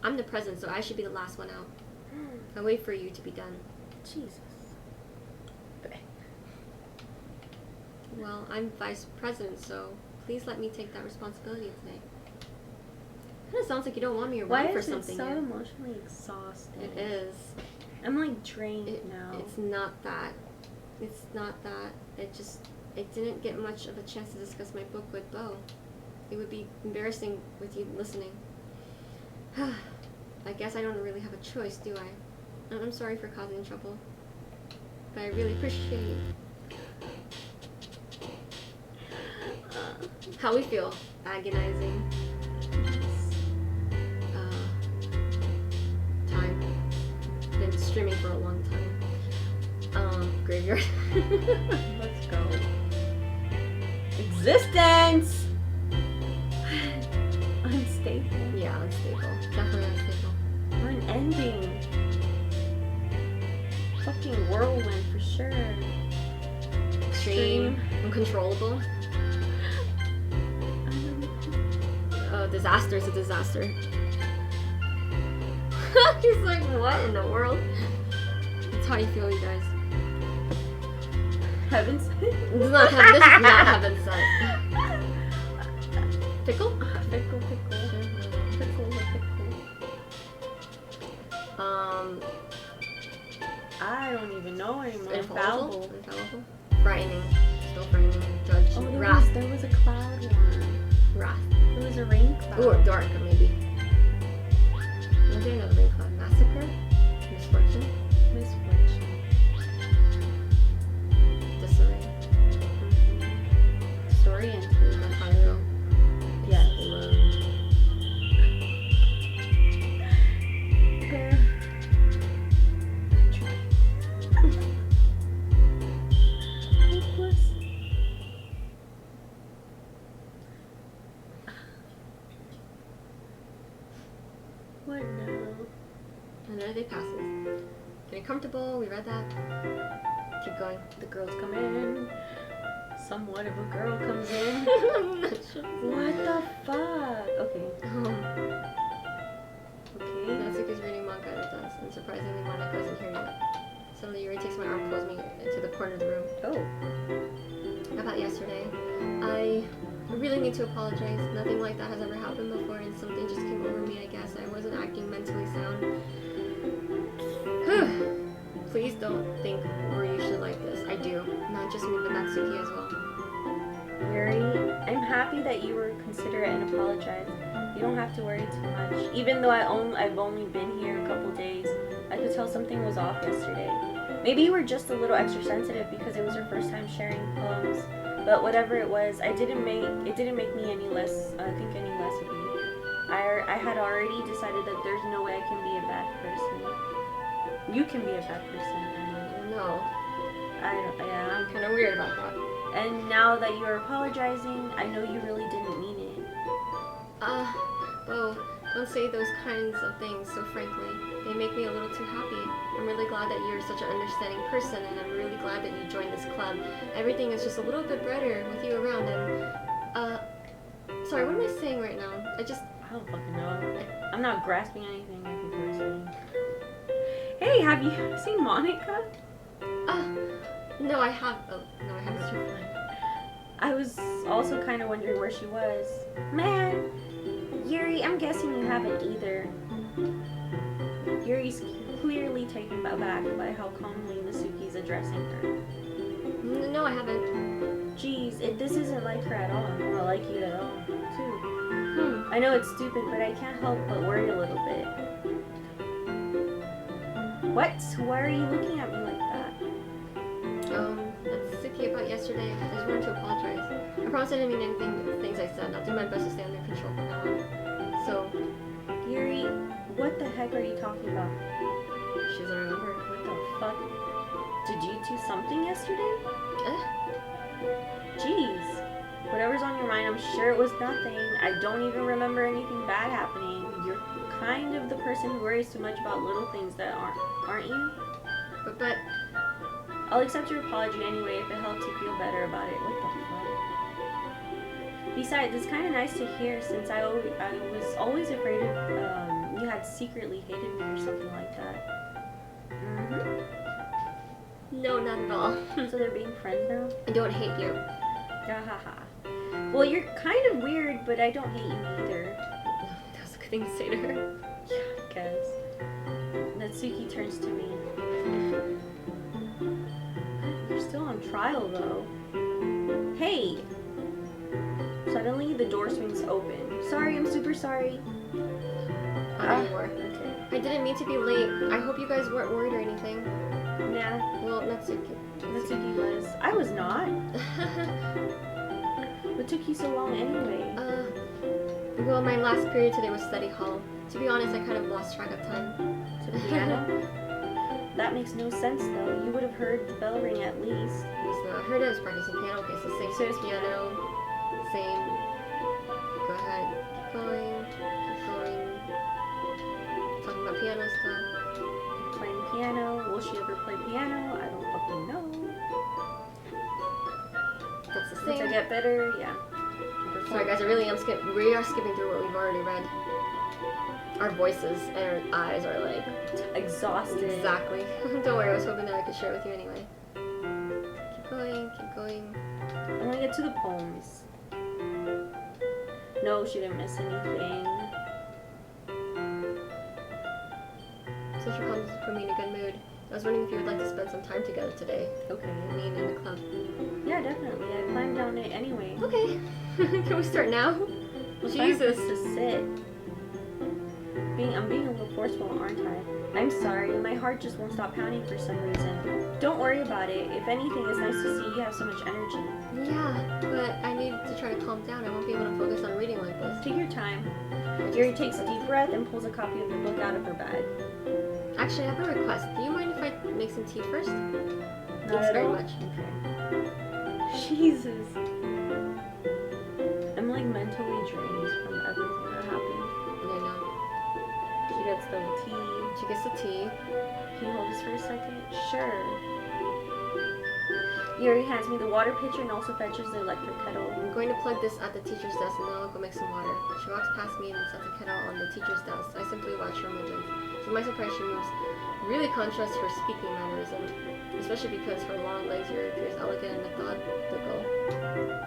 I'm the president, so I should be the last one out. I'll wait for you to be done. Jesus. Well, I'm vice president, so please let me take that responsibility today. Kinda sounds like you don't want me around for something. Why is it so emotionally exhausting? It is. I'm like drained now. It's not that. It's not that. I didn't get much of a chance to discuss my book with Bo. It would be embarrassing with you listening. I guess I don't really have a choice, do I? I'm sorry for causing trouble. But I really appreciate how we feel. Agonizing. Time. Been streaming for a long time. Graveyard. Let's go. Existence! Unstable. Yeah, unstable. Definitely unstable. We're an ending. Fucking whirlwind for sure. Extreme. Uncontrollable. Disaster is a disaster. He's like, what in the world? That's how you feel, you guys. Heaven's This is not heaven's side. Pickle? Pickle. I don't even know anymore. Infallible. Frightening. Still frightening. Judge. Oh, Wrath. There was a cloud one. Wrath. It was a rain cloud. Ooh, or dark, maybe. Was there another rain cloud? Massacre? Misfortune? Disarray. Disoriented. Pyro. Yes. Hopeless. What now? Another day passes. Getting comfortable, we read that. Keep going. The girls come in. Somewhat of a girl comes in. I'm not sure. What the fuck? Okay. Okay. Natsuki's reading manga at her desk, and surprisingly Monica isn't here yet. Suddenly Yuri takes my arm, pulls me into the corner of the room. Oh. About yesterday, I really need to apologize. Nothing like that has ever happened before, and something just came over me, I guess. I wasn't acting mentally sound. Please don't think we're usually like this. I do. Not just me, but Natsuki as well. Yuri, I'm happy that you were considerate and apologized. You don't have to worry too much. Even though I've only been here a couple days, I could tell something was off yesterday. Maybe you were just a little extra sensitive because it was your first time sharing poems. But whatever it was, it didn't make me any less of you. I had already decided that there's no way I can be a bad person. You can be a bad person. No. Yeah. I'm kind of weird about that. And now that you are apologizing, I know you really didn't mean it. Bo, don't say those kinds of things so frankly. They make me a little too happy. I'm really glad that you're such an understanding person, and I'm really glad that you joined this club. Everything is just a little bit brighter with you around, and, sorry, what am I saying right now? I don't fucking know. I'm not grasping anything I think we're saying. Hey, have you seen Monica? No, I have. Oh, no, I haven't. You're fine. I was also kind of wondering where she was. Man, Yuri, I'm guessing you haven't either. Yuri's clearly taken aback by how calmly Nasuki's addressing her. No, I haven't. Jeez, this isn't like her at all. I'm not like you at all, too. I know it's stupid, but I can't help but worry a little bit. What? Why are you looking at me like that? That's Suki about yesterday. I just wanted to apologize. I promise I didn't mean anything to the things I said. I'll do my best to stay under control from now on. So, Yuri, what the heck are you talking about? she doesn't remember. What the fuck? Did you do something yesterday? Jeez. Whatever's on your mind, I'm sure it was nothing. I don't even remember anything bad happening. You're kind of the person who worries too much about little things that aren't you? But I'll accept your apology anyway if it helps you feel better about it. What the fuck? Besides, it's kind of nice to hear since I was always afraid of you had secretly hated me or something like that. no, not at all. So they're being friends now? I don't hate you. Well, you're kind of weird, but I don't hate you either. That was a good thing to say to her. Yeah, I guess. Natsuki turns to me. You're still on trial, though. Hey! Suddenly, the door swings open. Sorry, I'm super sorry. Not anymore. Okay. I didn't mean to be late. I hope you guys weren't worried or anything. Nah. Well, Natsuki. Natsuki was. I was not. What took you so long anyway? Well, my last period today was study hall. To be honest, I kind of lost track of time. To the piano? That makes no sense, though. You would have heard the bell ring at least. It's not. I heard I was practicing piano. Okay, so same piano. Same. Go ahead. Keep going. Keep going. Talking about piano stuff. Playing piano. Will she ever play piano? I don't fucking know. That's the Once same. I get better, yeah. Sorry guys, we are skipping through what we've already read. Our voices and our eyes are like exhausted. Exactly. Don't worry, I was hoping that I could share it with you anyway. Keep going, keep going. I want to get to the poems. No, she didn't miss anything. Since your comments put me in a good mood, I was wondering if you would like to spend some time together today. Okay. Me and in the club. Yeah, definitely. I planned on it anyway. Okay. Can we start now? Well, Jesus. To sit. I'm being a little forceful, aren't I? I'm sorry. My heart just won't stop pounding for some reason. Don't worry about it. If anything, it's nice to see you have so much energy. Yeah, but I need to try to calm down. I won't be able to focus on reading like this. Take your time. Yuri takes a deep breath and pulls a copy of the book out of her bag. Actually, I have a request. Do you mind if I make some tea first? Not Thanks at very all. much. Okay. Jesus. I'm like mentally drained from everything that happened. I know. She gets the tea. She gets the tea. Can you hold this for a second? Sure. Yuri hands me the water pitcher and also fetches the electric kettle. I'm going to plug this at the teacher's desk and then I'll go make some water. She walks past me and sets the kettle on the teacher's desk. I simply watch her movements. To my surprise, she moves really contrasts her speaking mannerism, especially because her long legs here appears elegant and methodical.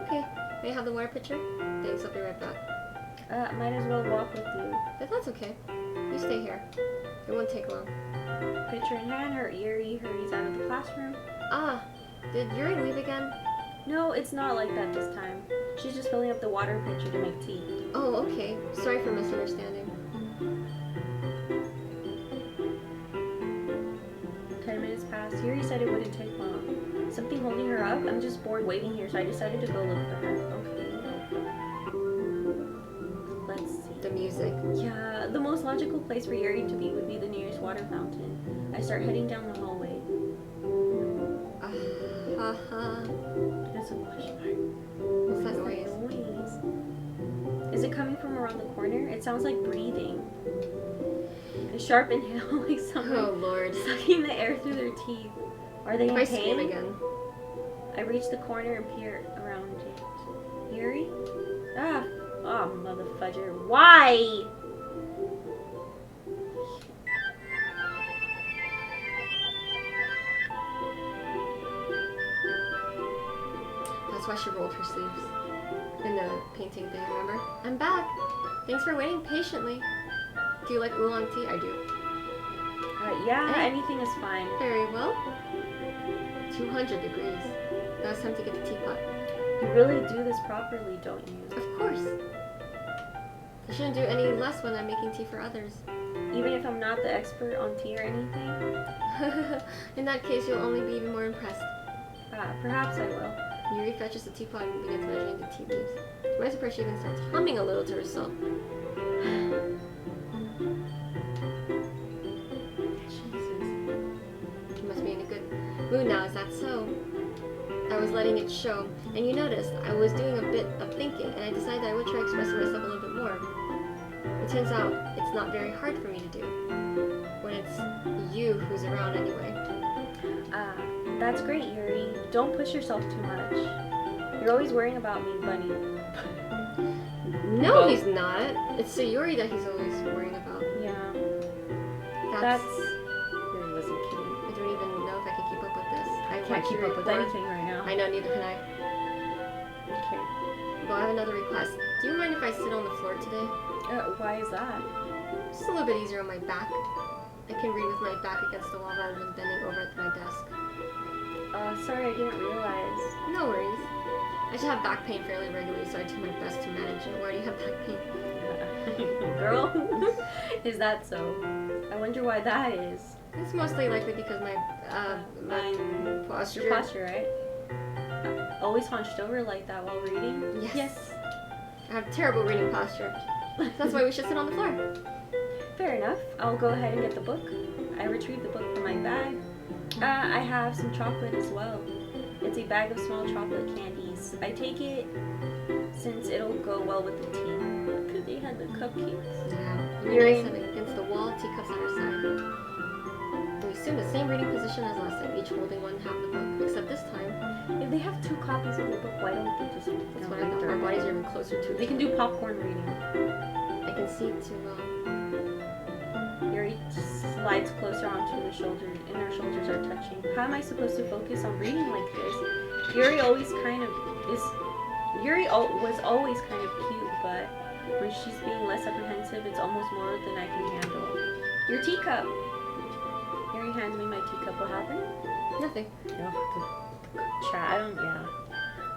Okay, may I have the water pitcher? Thanks, I'll be right back. Might as well walk with you. But that's okay. You stay here. It won't take long. Pitcher in hand, Yuri hurries out of the classroom. Ah, did Yuri leave again? No, it's not like that this time. She's just filling up the water pitcher to make tea. Oh, okay. Sorry for misunderstanding. 10 minutes pass. Yuri said it wouldn't take long. Something holding her up? I'm just bored waiting here, so I decided to go look for her. Okay. Let's see. The music. Yeah, the most logical place for Yuri to be would be the nearest water fountain. I start heading down the hallway. That's a question mark. What's that noise? Is it coming from around the corner? It sounds like breathing. A sharp inhale, like someone Oh Lord. sucking the air through their teeth. Are they If in I pain? scream again. I reach the corner and peer around it. Yuri? Ah! Oh, mother fudger. Why? That's why she rolled her sleeves in the painting thing, remember? I'm back! Thanks for waiting patiently. Do you like oolong tea? I do. Yeah, Hey. anything is fine. Very well. 200 degrees. Now it's time to get the teapot. You really do this properly, don't you? Of course. I shouldn't do any less when I'm making tea for others. Even if I'm not the expert on tea or anything? In that case, you'll only be even more impressed. Perhaps I will. Yuri fetches the teapot and begins measuring the tea leaves. To my surprise, she even starts humming a little to herself. Jesus. You must be in a good mood now, is that so? I was letting it show, and you noticed I was doing a bit of thinking, and I decided I would try expressing myself a little bit more. It turns out it's not very hard for me to do, when it's you who's around anyway. That's great, Yuri. Don't push yourself too much. You're always worrying about me, Bunny. No, Well- he's not. It's Sayuri that he's always worrying about. Yeah. That's... Yuri wasn't kidding. I don't even know if I can keep up with this. I Can't watched keep your up with report. anything right now. I know, neither can I. Okay. Well, I have another request. Do you mind if I sit on the floor today? Why is that? Just a little bit easier on my back. I can read with my back against the wall rather than bending over at my desk. Sorry, I didn't realize. No worries. I should have back pain fairly regularly, so I do my best to manage it. Why do you have back pain? Girl, is that so? I wonder why that is. It's mostly likely because my posture. Your posture, right? Always hunched over like that while reading? Yes. I have terrible reading posture. That's why we should sit on the floor. Fair enough. I'll go ahead and get the book. I retrieved the book from my bag. I have some chocolate as well. It's a bag of small chocolate candies. I take it since it'll go well with the tea. Because they had the cupcakes. Yeah. You're You're in- sitting against the wall, teacups at her side. We assume the same reading position as last time, each holding one half the book. Except this time, If they have two copies of the book, why don't they just that's what I thought. Our bodies are even closer to They each can other. do popcorn reading. I can see too well. Yuri slides closer onto the shoulder, and their shoulders are touching. How am I supposed to focus on reading like this? Yuri always kind of is. Was always kind of cute, but when she's being less apprehensive, it's almost more than I can handle. Your teacup. Yuri hands me my teacup. What happened? Nothing. Chat. I don't. Yeah.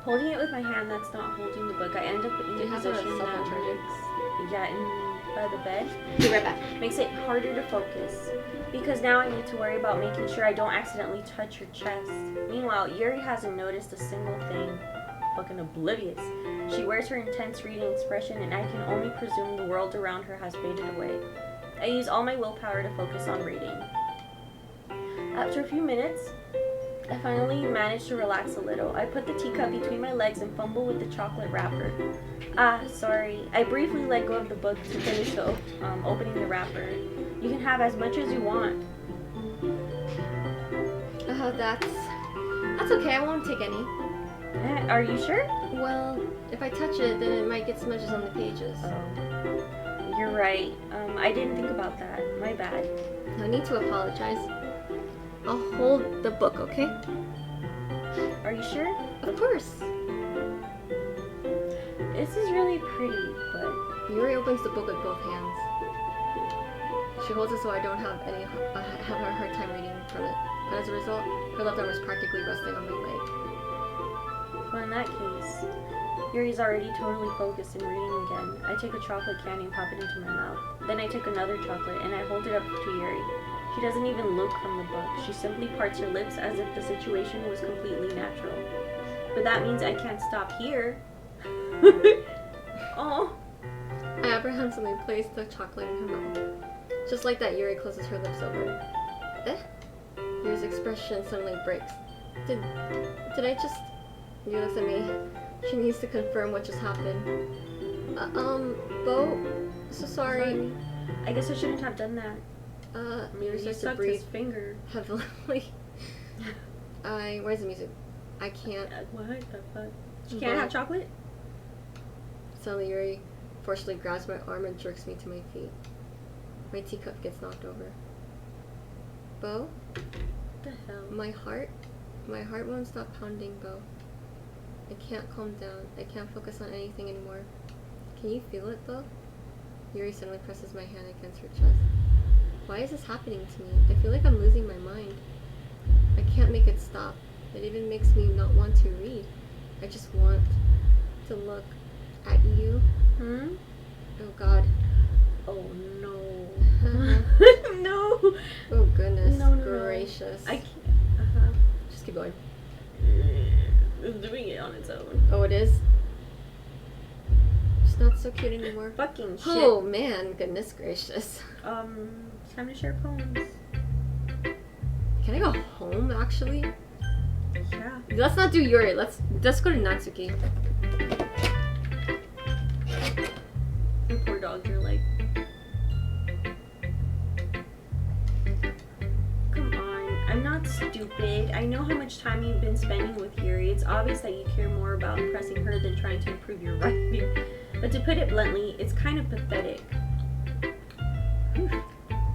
Holding it with my hand that's not holding the book, I end up in Do you a have a position cell that phone charger? makes, by the bed. Be right back. Makes it harder to focus because now I need to worry about making sure I don't accidentally touch her chest. Meanwhile, Yuri hasn't noticed a single thing. Fucking oblivious. She wears her intense reading expression, and I can only presume the world around her has faded away. I use all my willpower to focus on reading. After a few minutes, I finally manage to relax a little. I put the teacup between my legs and fumble with the chocolate wrapper. Sorry. I briefly let go of the book to finish opening the wrapper. You can have as much as you want. That's okay. I won't take any. Are you sure? Well, if I touch it, then it might get smudges on the pages. Oh, you're right. I didn't think about that. My bad. No need to apologize. I'll hold the book, okay? Are you sure? Of course. This is really pretty, but Yuri opens the book with both hands. She holds it so I don't have a hard time reading from it. But as a result, her left arm is practically resting on my leg. well, in that case, Yuri's already totally focused in reading again. I take a chocolate candy and pop it into my mouth. Then I take another chocolate and I hold it up to Yuri. She doesn't even look from the book. She simply parts her lips as if the situation was completely natural. But that means I can't stop here. Oh. I apprehensively place the chocolate in her mouth. Just like that, Yuri closes her lips over. Yuri's expression suddenly breaks. Did I just... Yuri looks at me. She needs to confirm what just happened. Bo? So sorry. I guess I shouldn't have done that. Maybe You start to sucked breathe his finger. heavily. Where's the music? I can't. What the fuck? You can't have chocolate? Suddenly Yuri forcefully grabs my arm and jerks me to my feet. My teacup gets knocked over. Bo? What the hell? My heart won't stop pounding, Bo. I can't calm down. I can't focus on anything anymore. Can you feel it, Bo? Yuri suddenly presses my hand against her chest. Why is this happening to me? I feel like I'm losing my mind. I can't make it stop. It even makes me not want to read. I just want to look at you. Oh God. Oh no. Uh-huh. No. Oh goodness No. gracious. I can't. Just keep going. It's doing it on its own. Oh, it is? It's not so cute anymore. Fucking shit. Oh man, goodness gracious. Time to share poems. Can I go home actually? Yeah. Let's not do Yuri. Let's go to Natsuki. The poor dogs are like, come on, I'm not stupid. I know how much time you've been spending with Yuri. It's obvious that you care more about impressing her than trying to improve your writing. But to put it bluntly, it's kind of pathetic.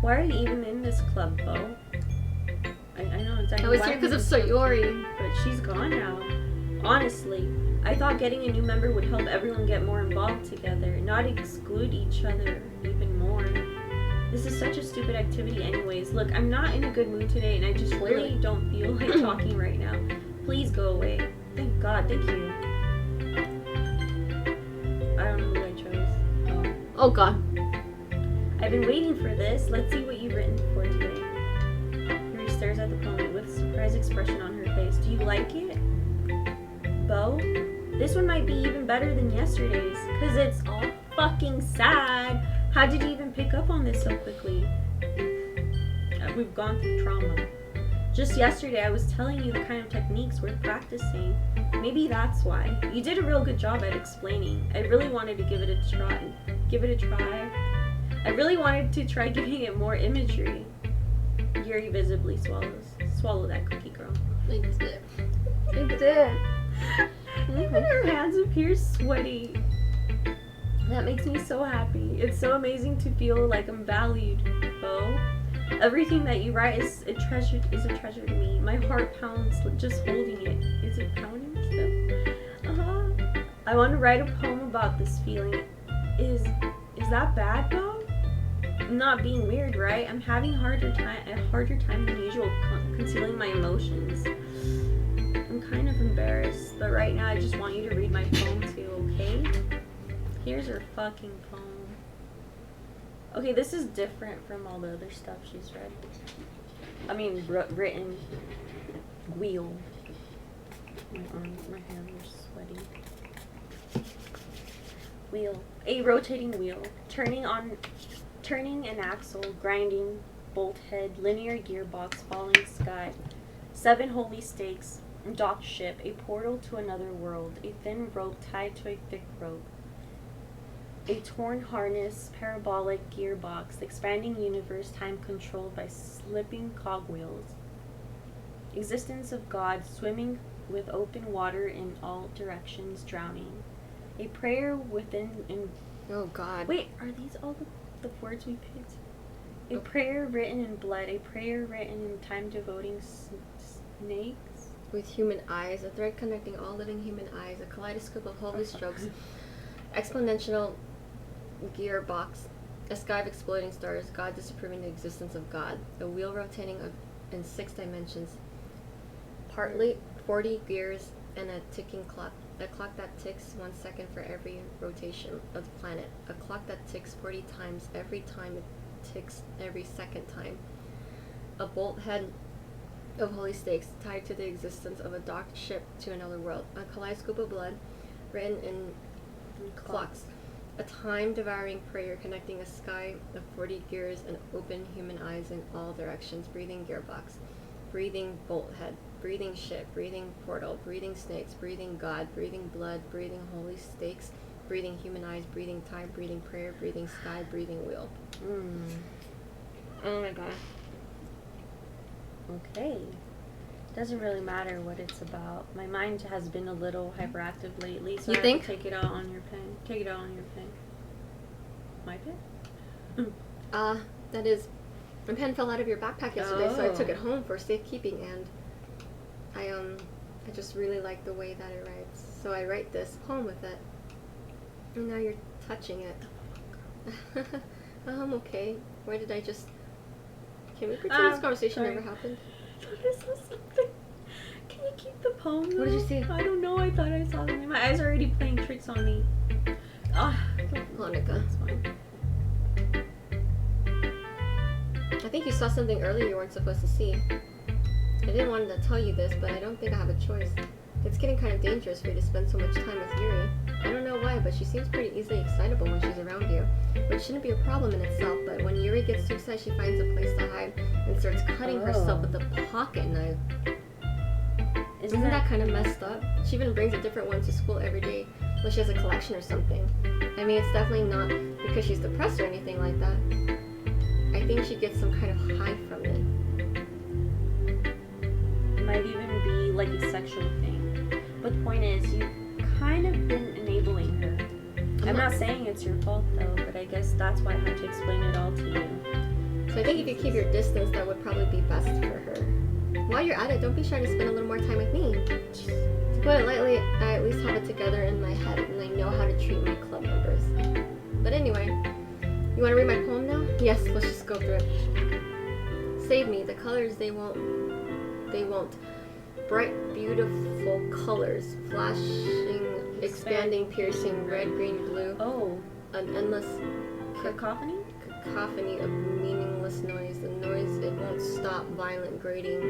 Why are you even in this club, Bo? I know exactly. I was why here I'm because in of this Sayori. but she's gone now. Honestly, I thought getting a new member would help everyone get more involved together, not exclude each other even more. This is such a stupid activity anyways. Look, I'm not in a good mood today and I just really don't feel like talking right now. Please go away. Thank God, thank you. I don't know who I chose. Oh God. I've been waiting for this. Let's see what you've written for today. Yuri stares at the poem with a surprised expression on her face. Do you like it? Bo? This one might be even better than yesterday's, because it's all fucking sad. How did you even pick up on this so quickly? We've gone through trauma. Just yesterday I was telling you the kind of techniques worth practicing. Maybe that's why. You did a real good job at explaining. I really wanted to give it a try. I really wanted to try giving it more imagery. Yuri visibly swallow that cookie, girl. I did. Even her hands appear sweaty. That makes me so happy. It's so amazing to feel like I'm valued, Bo. Everything that you write is a treasure to me. My heart pounds just holding it. Is it pounding still? I want to write a poem about this feeling. Is that bad, Bo? I'm not being weird, right? I'm having a harder time than usual concealing my emotions. I'm kind of embarrassed, but right now I just want you to read my poem too, okay? Here's her fucking poem. Okay, this is different from all the other stuff she's read. I mean, written. Wheel. My hands are sweaty. Wheel. A rotating wheel. Turning an axle, grinding, bolt head, linear gearbox, falling sky. 7 holy stakes, docked ship, a portal to another world, a thin rope tied to a thick rope. A torn harness, parabolic gearbox, expanding universe, time controlled by slipping cogwheels. Existence of God, swimming with open water in all directions, drowning. A prayer within and Oh God. wait, are these all the words we picked? A prayer written in blood, a prayer written in time devoting snakes. With human eyes, a thread connecting all living human eyes, a kaleidoscope of holy strokes, exponential gearbox, a sky of exploding stars, God disapproving the existence of God, a wheel rotating in 6 dimensions, partly 40 gears and a ticking clock, a clock that ticks 1 second for every rotation of the planet, a clock that ticks 40 times every time it ticks every second time, a bolt head of holy stakes tied to the existence of a docked ship to another world, a kaleidoscope of blood written in clocks, a time-devouring prayer connecting a sky of 40 gears and open human eyes in all directions, breathing gearbox, breathing bolt head, breathing ship, breathing portal, breathing snakes, breathing God, breathing blood, breathing holy stakes, breathing human eyes, breathing time, breathing prayer, breathing sky, breathing wheel. Oh my god. Okay. Doesn't really matter what it's about. My mind has been a little hyperactive lately, so You I think? have to take it out on your pen. Take it out on your pen. My pen? That is, my pen fell out of your backpack yesterday, so I took Oh. it home for safekeeping, and I just really like the way that it writes. So I write this poem with it. And now you're touching it. Okay. Why did I just... Can we pretend this conversation sorry. never happened? I thought I saw something. Can you keep the poem? What did you though? see? I don't know. I thought I saw something. My eyes are already playing tricks on me. Hanukkah. That's fine. I think you saw something earlier you weren't supposed to see. I didn't want to tell you this, but I don't think I have a choice. It's getting kind of dangerous for you to spend so much time with Yuri. I don't know why, but she seems pretty easily excitable when she's around you, which shouldn't be a problem in itself, but when Yuri gets too excited, she finds a place to hide and starts cutting herself with a pocket knife. Isn't that kind of messed up? She even brings a different one to school every day, like she has a collection or something. I mean, it's definitely not because she's depressed or anything like that. I think she gets some kind of high from it. It might even be like a sexual thing. But the point is, you've kind of been enabling her. I'm not saying it's your fault though, but I guess that's why I had to explain it all to you. So I think if you keep your distance, that would probably be best for her. While you're at it, don't be shy to spend a little more time with me. To put it lightly, I at least have it together in my head, and I know how to treat my club members. But anyway, you want to read my poem now? Yes, let's just go through it. Save me. The colors, they won't. Bright, beautiful colors, flashing, expanding, piercing, red, green, blue. Oh, An endless cacophony? cacophony of meaningless noise. The noise, it won't stop. Violent, grating,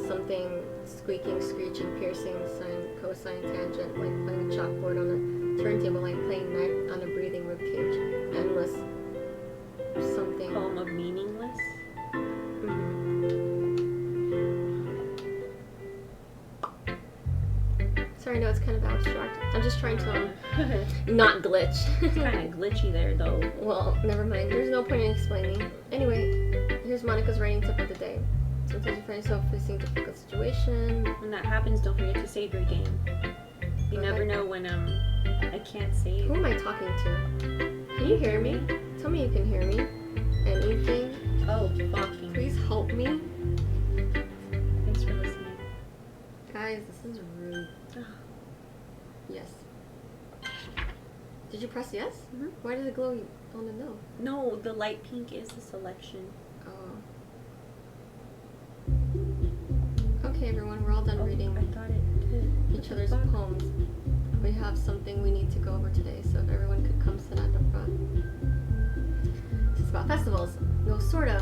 something squeaking, screeching, piercing, sine, cosine, tangent, like playing a chalkboard on a turntable, like playing knife on a breathing ribcage. Endless, something. Poem of meaningless? Sorry, no, it's kind of abstract. I'm just trying to not glitch. It's kind of glitchy there though. Well, never mind. There's no point in explaining. Anyway, here's Monica's writing tip of the day. Sometimes you find yourself facing a difficult situation. When that happens, don't forget to save your game. You Okay. never know when I can't save. Who am I talking to? Can you hear me? Tell me you can hear me. Anything? Oh, fucking. Please help me. Thanks for listening. Guys, this is rude. Yes. Did you press yes? Mhm. Why does it glow on the no? No, the light pink is the selection. Oh. Okay, everyone, we're all done reading I thought it did. each other's poems. We have something we need to go over today, so if everyone could come sit at the front. It's about festivals. Well, sort of.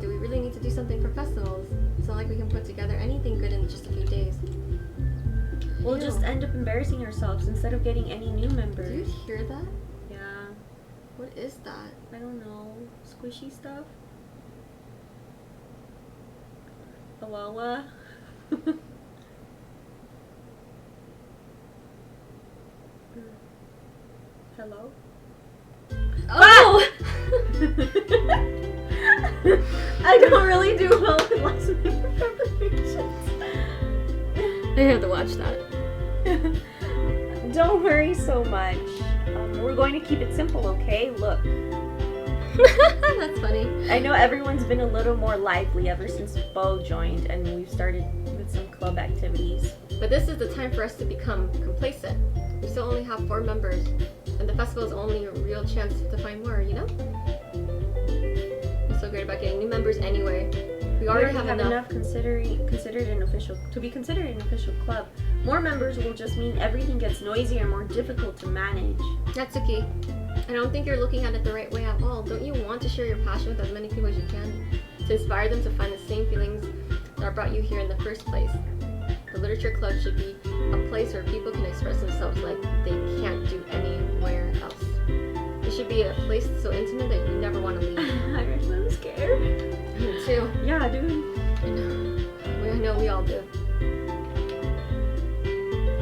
Do we really need to do something for festivals? It's not like we can put together anything good in just a few days. We'll Ew. just end up embarrassing ourselves instead of getting any new Do you members. hear that? Yeah, What is that? I don't know. Squishy stuff? Awawa? Hello? Oh! I don't really do well with last minute preparations. I have to watch that. Don't worry so much. We're going to keep it simple, okay? Look, That's funny. I know everyone's been a little more lively ever since Bo joined and we've started with some club activities. But this is the time for us to become complacent. We still only have 4 members, and the festival is only a real chance to find more, you know? I'm so great about getting new members anyway. We already have enough. to be considered an official club. More members will just mean everything gets noisier and more difficult to manage. Natsuki, I don't think you're looking at it the right way at all. Don't you want to share your passion with as many people as you can? To inspire them to find the same feelings that brought you here in the first place. The Literature Club should be a place where people can express themselves like they can't do anywhere else. It should be a place so intimate that you never want to leave. I'm scared. Me too. Yeah, dude. I know we all do.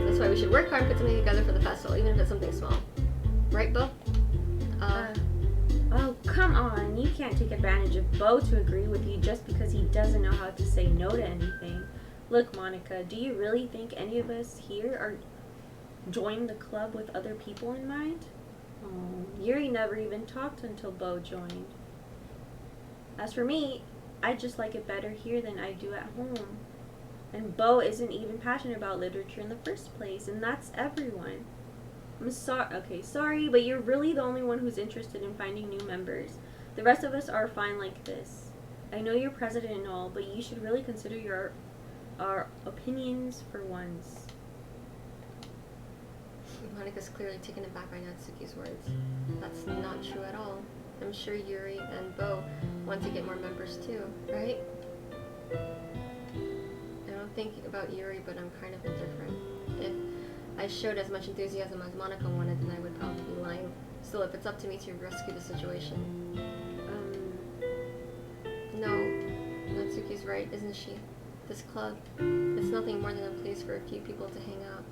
Let's That's why we should work hard and put something together for the festival, even if it's something small. Right, Bo? Oh, come on. You can't take advantage of Bo to agree with you just because he doesn't know how to say no to anything. Look, Monica, do you really think any of us here are joining the club with other people in mind? Oh, Yuri never even talked until Bo joined. As for me, I just like it better here than I do at home. And Bo isn't even passionate about literature in the first place, and that's everyone. I'm sorry, but you're really the only one who's interested in finding new members. The rest of us are fine like this. I know you're president and all, but you should really consider our opinions for once. Monica's clearly taken aback by Natsuki's words. That's not true at all. I'm sure Yuri and Bo want to get more members too, right? I don't think about Yuri, but I'm kind of indifferent. If I showed as much enthusiasm as Monica wanted, then I would probably be lying. Still, if it's up to me to rescue the situation. No. Natsuki's right, isn't she? This club, it's nothing more than a place for a few people to hang out.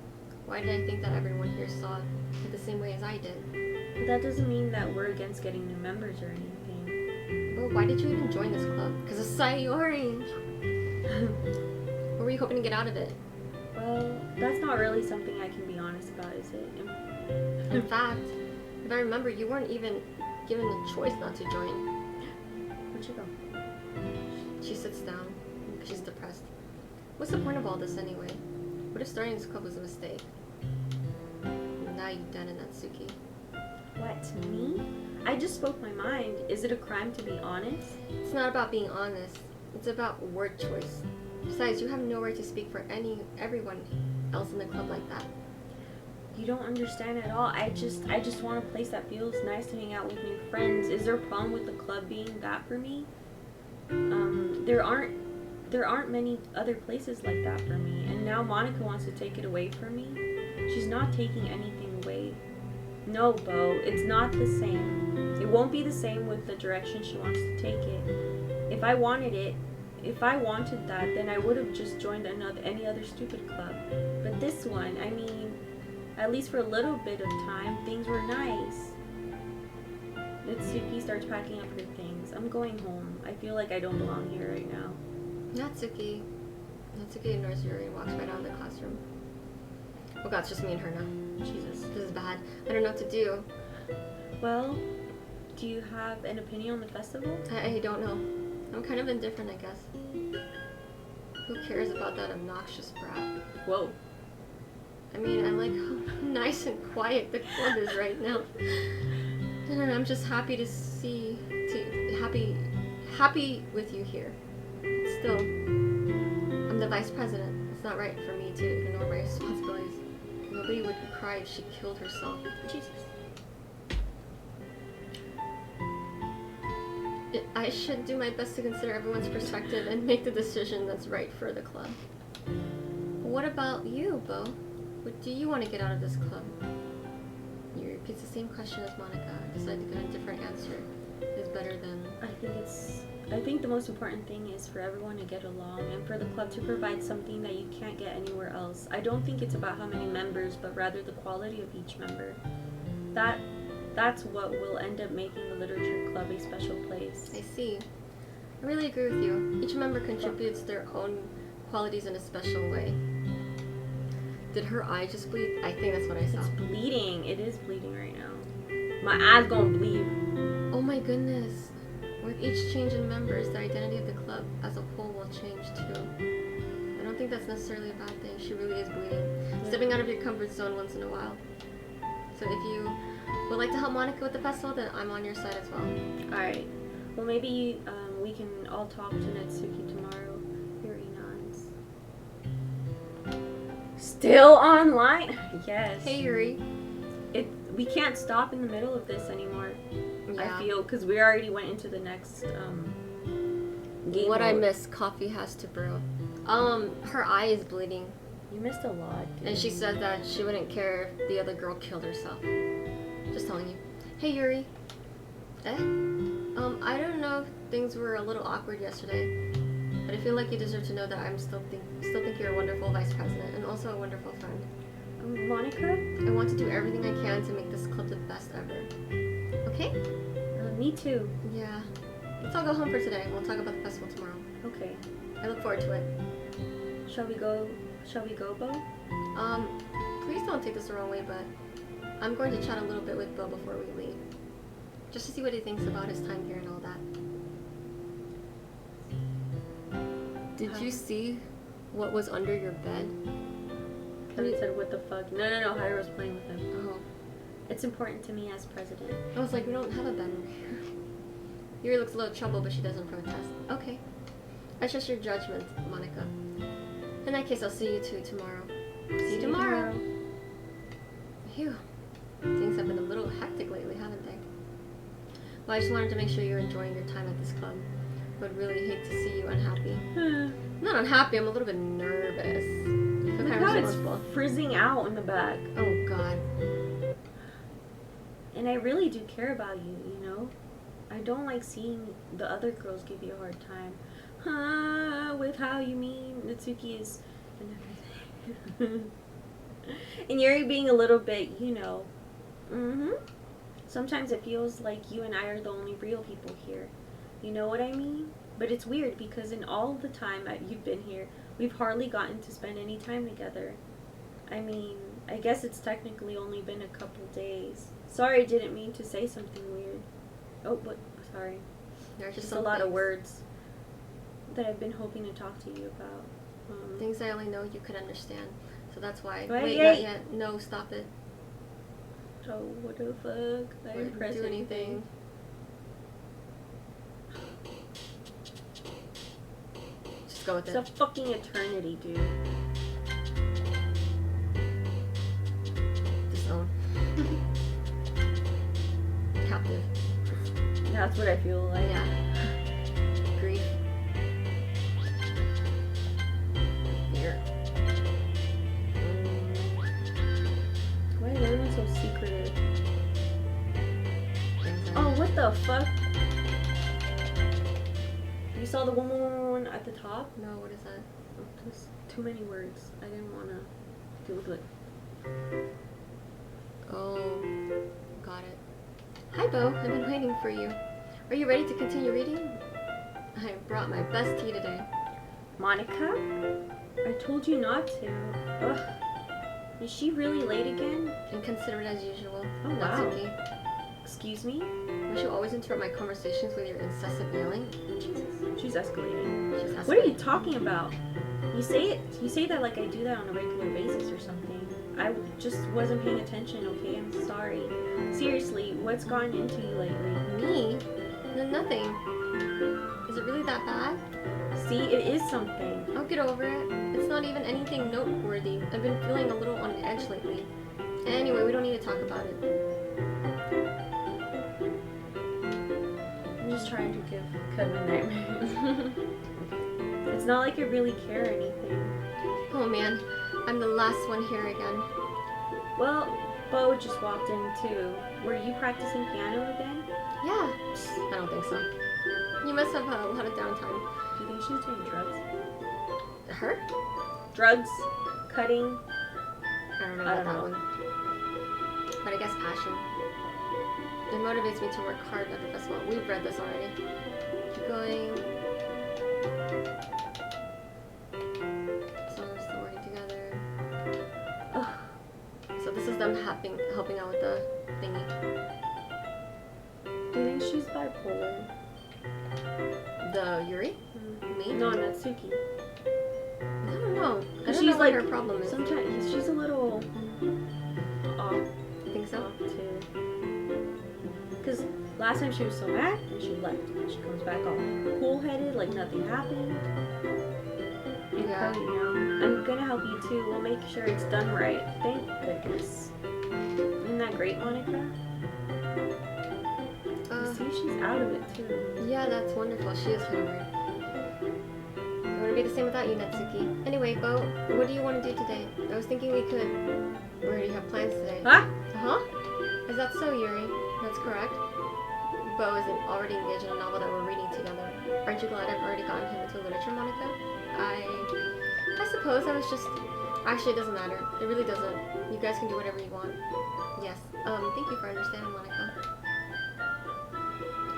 Why did I think that everyone here saw it the same way as I did? But that doesn't mean that we're against getting new members or anything. Well, why did you even join this club? Because of Sayori. What were you hoping to get out of it? Well, that's not really something I can be honest about, is it? In fact, if I remember, you weren't even given the choice not to join. Where'd you go? She sits down. She's depressed. What's the point of all this anyway? What if starting this club was a mistake? Now you've done it, Natsuki. What, me? I just spoke my mind. Is it a crime to be honest? It's not about being honest. It's about word choice. Besides, you have no right to speak for everyone else in the club like that. You don't understand at all. I just want a place that feels nice to hang out with new friends. Is there a problem with the club being that for me? There aren't many other places like that for me. And now Monica wants to take it away from me. She's not taking anything away. No, Bo, it's not the same. It won't be the same with the direction she wants to take it. If I wanted that, then I would have just joined any other stupid club. But this one, I mean, at least for a little bit of time, things were nice. Natsuki starts packing up her things. I'm going home. I feel like I don't belong here right now. Natsuki ignores Yuri and walks right out of the classroom. Oh god, it's just me and her now. Jesus, this is bad. I don't know what to do. Well, do you have an opinion on the festival? I don't know. I'm kind of indifferent, I guess. Who cares about that obnoxious brat? Whoa. I mean, I like how nice and quiet the club is right now. And I'm just happy happy with you here. Still, I'm the vice president. It's not right for me to ignore my responsibilities. Nobody would cry if she killed herself. Jesus. I should do my best to consider everyone's perspective and make the decision that's right for the club. What about you, Bo? What do you want to get out of this club? You repeats the same question as Monica. Decide to get a different answer is better than... I think the most important thing is for everyone to get along and for the club to provide something that you can't get anywhere else. I don't think it's about how many members, but rather the quality of each member. That's what will end up making the literature club a special place. I see. I really agree with you. Each member contributes their own qualities in a special way. Did her eye just bleed? I think that's what I saw. It's bleeding. It is bleeding right now. My eye's gonna bleed. Oh my goodness. With each change in members, the identity of the club as a whole will change too. I don't think that's necessarily a bad thing. She really is bleeding. Yeah. Stepping out of your comfort zone once in a while. So if you would like to help Monica with the festival, then I'm on your side as well. Alright. Well, maybe we can all talk to Natsuki tomorrow. Yuri nods. Still online? Yes. Hey, Yuri. We can't stop in the middle of this anymore. Yeah. I feel, because we already went into the next game What mode. I miss, coffee has to brew. Her eye is bleeding. You missed a lot, dude. And she said that she wouldn't care if the other girl killed herself. Just telling you. Hey, Yuri. I don't know if things were a little awkward yesterday, but I feel like you deserve to know that I'm still think you're a wonderful vice president and also a wonderful friend. Monica? I want to do everything I can to make this club the best ever. Okay? Me too. Yeah. Let's all go home for today. We'll talk about the festival tomorrow. Okay. I look forward to it. Shall we go, Bo? Please don't take this the wrong way, but I'm going to chat a little bit with Bo before we leave. Just to see what he thinks about his time here and all that. Did you see what was under your bed? Kevin said, what the fuck? No, Hyra was playing with him. Oh. It's important to me as president. I was like, we don't have a bed over here. Yuri looks a little troubled, but she doesn't protest. Okay. I trust your judgment, Monica. In that case, I'll see you two tomorrow. See you tomorrow. Phew. Things have been a little hectic lately, haven't they? Well, I just wanted to make sure you're enjoying your time at this club. Would really hate to see you unhappy. I'm not unhappy, I'm a little bit nervous. I feel kind of responsible. It's frizzing out in the back. Oh god. And I really do care about you, you know? I don't like seeing the other girls give you a hard time. With how you mean Natsuki is and everything. And Yuri being a little bit, you know. Sometimes it feels like you and I are the only real people here. You know what I mean? But it's weird because in all the time that you've been here, we've hardly gotten to spend any time together. I mean, I guess it's technically only been a couple days. Sorry, I didn't mean to say something weird. Oh, but sorry. There's Just a lot of words that I've been hoping to talk to you about. Things I only know you could understand. So that's why. Wait, not yet. No, stop it. Oh, what the fuck? I didn't press do anything. Just go with it. It's a fucking eternity, dude. Disown. Captive. That's what I feel like. Yeah. Grief. Fear. Why is everyone so secretive? Anxiety. Oh, what the fuck? You saw the one at the top? No, what is that? There's too many words. I didn't want to do it. Oh, got it. Hi, Bo. I've been waiting for you. Are you ready to continue reading? I brought my best tea today. Monica? I told you not to. Ugh. Is she really late again? Inconsiderate as usual. Oh, wow. Natsuki. Excuse me? Why you always interrupt my conversations with your incessant yelling? Jesus. She's escalating. She's escalating. What are you talking about? You say that like I do that on a regular basis or something. I just wasn't paying attention, okay? I'm sorry. Seriously, what's gone into you lately? Me? No, nothing. Is it really that bad? See, it is something. I'll get over it. It's not even anything noteworthy. I've been feeling a little on edge lately. Anyway, we don't need to talk about it. I'm just trying to give Kevin nightmares. It's not like I really care or anything. Oh man, I'm the last one here again. Well, Bo just walked in too. Were you practicing piano again? Yeah, I don't think so. You must have a lot of downtime. Do you think she's doing drugs? Her? Drugs? Cutting? I don't know I about don't that one. But I guess passion. It motivates me to work hard at the festival. We've read this already. Keep going. So we're still working together. Ugh. So this is them helping out with the thingy. Do you think she's bipolar? The Yuri? Me? No, Natsuki. I don't know. I don't She's know what like her problem is. Sometimes she's a little off. You think so? Too. Because last time she was so mad and she left. She comes back all cool-headed, like nothing happened. Yeah. You know, I'm gonna help you too. We'll make sure it's done right. Thank goodness. Isn't that great, Monica? See, she's out of it too. Yeah, that's wonderful. She is hungry. It wouldn't be the same without you, Natsuki. Anyway, Bo, what do you want to do today? I was thinking we already have plans today. Huh? Huh? Is that so, Yuri? That's correct. Bo isn't already engaged in a novel that we're reading together. Aren't you glad I've already gotten him into literature, Monica? I suppose I was just Actually, it doesn't matter. It really doesn't. You guys can do whatever you want. Yes. Thank you for understanding, Monica.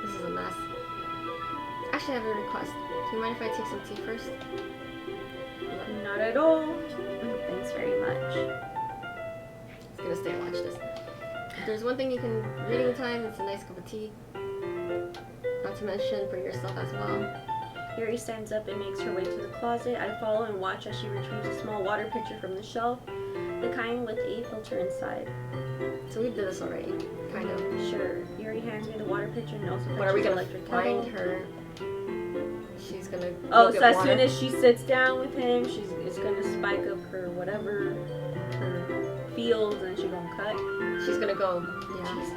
This is a mess. Actually, I have a request. Do you mind if I take some tea first? Not at all. Thanks very much. It's gonna stay and watch this. If there's one thing you can reading time, it's a nice cup of tea. Not to mention for yourself as well. Yuri stands up and makes her way to the closet. I follow and watch as she retrieves a small water pitcher from the shelf, the kind with a filter inside. So we did this already, kind of. Sure. Yuri hands me the water pitcher and also What are we gonna electric find kettle. her? She's gonna. Oh, go so get as water. soon as she sits down with him, it's gonna spike up her whatever, her fields, and she's gonna cut. She's gonna go. Yeah. Jesus.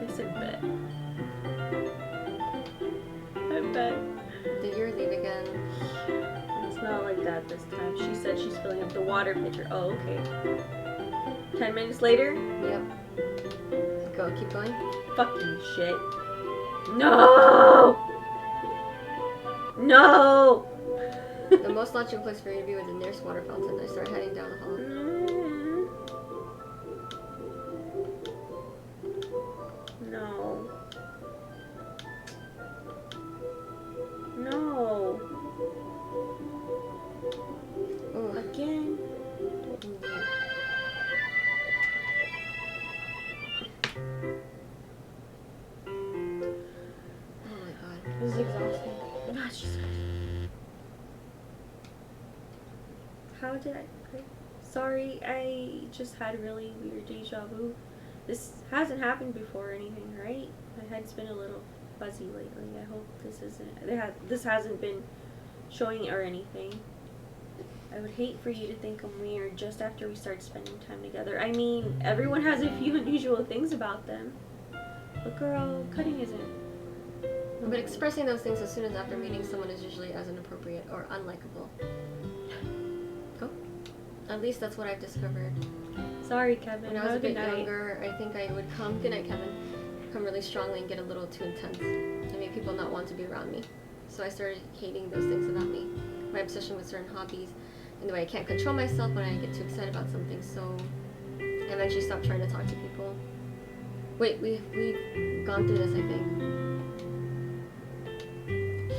I said bet. I bet. Did Yuri leave again? It's not like that this time. She said she's filling up the water pitcher. Oh, okay. 10 minutes later? Yep. Go. Keep going. Fucking shit. No! No! The most logical place for you to be was the nearest water fountain. I start heading down the hall. No. No. Ooh. Again? Oh my god. This is exhausting. Ah, Jesus. How did I... Sorry, I just had really weird deja vu. This hasn't happened before or anything, right? My head's been a little fuzzy lately. I hope this isn't... This hasn't been showing or anything. I would hate for you to think I'm weird just after we start spending time together. I mean, everyone has a few unusual things about them. But girl, cutting isn't... But expressing those things as soon as after meeting someone is usually as inappropriate or unlikable. Oh. At least that's what I've discovered. Sorry, Kevin. When I was a Have bit good night. younger, I think I would come, good night, Kevin, come really strongly and get a little too intense. It made people not want to be around me. So I started hating those things about me. My obsession with certain hobbies, and the way I can't control myself when I get too excited about something, so I eventually stopped trying to talk to people. Wait, we've gone through this, I think.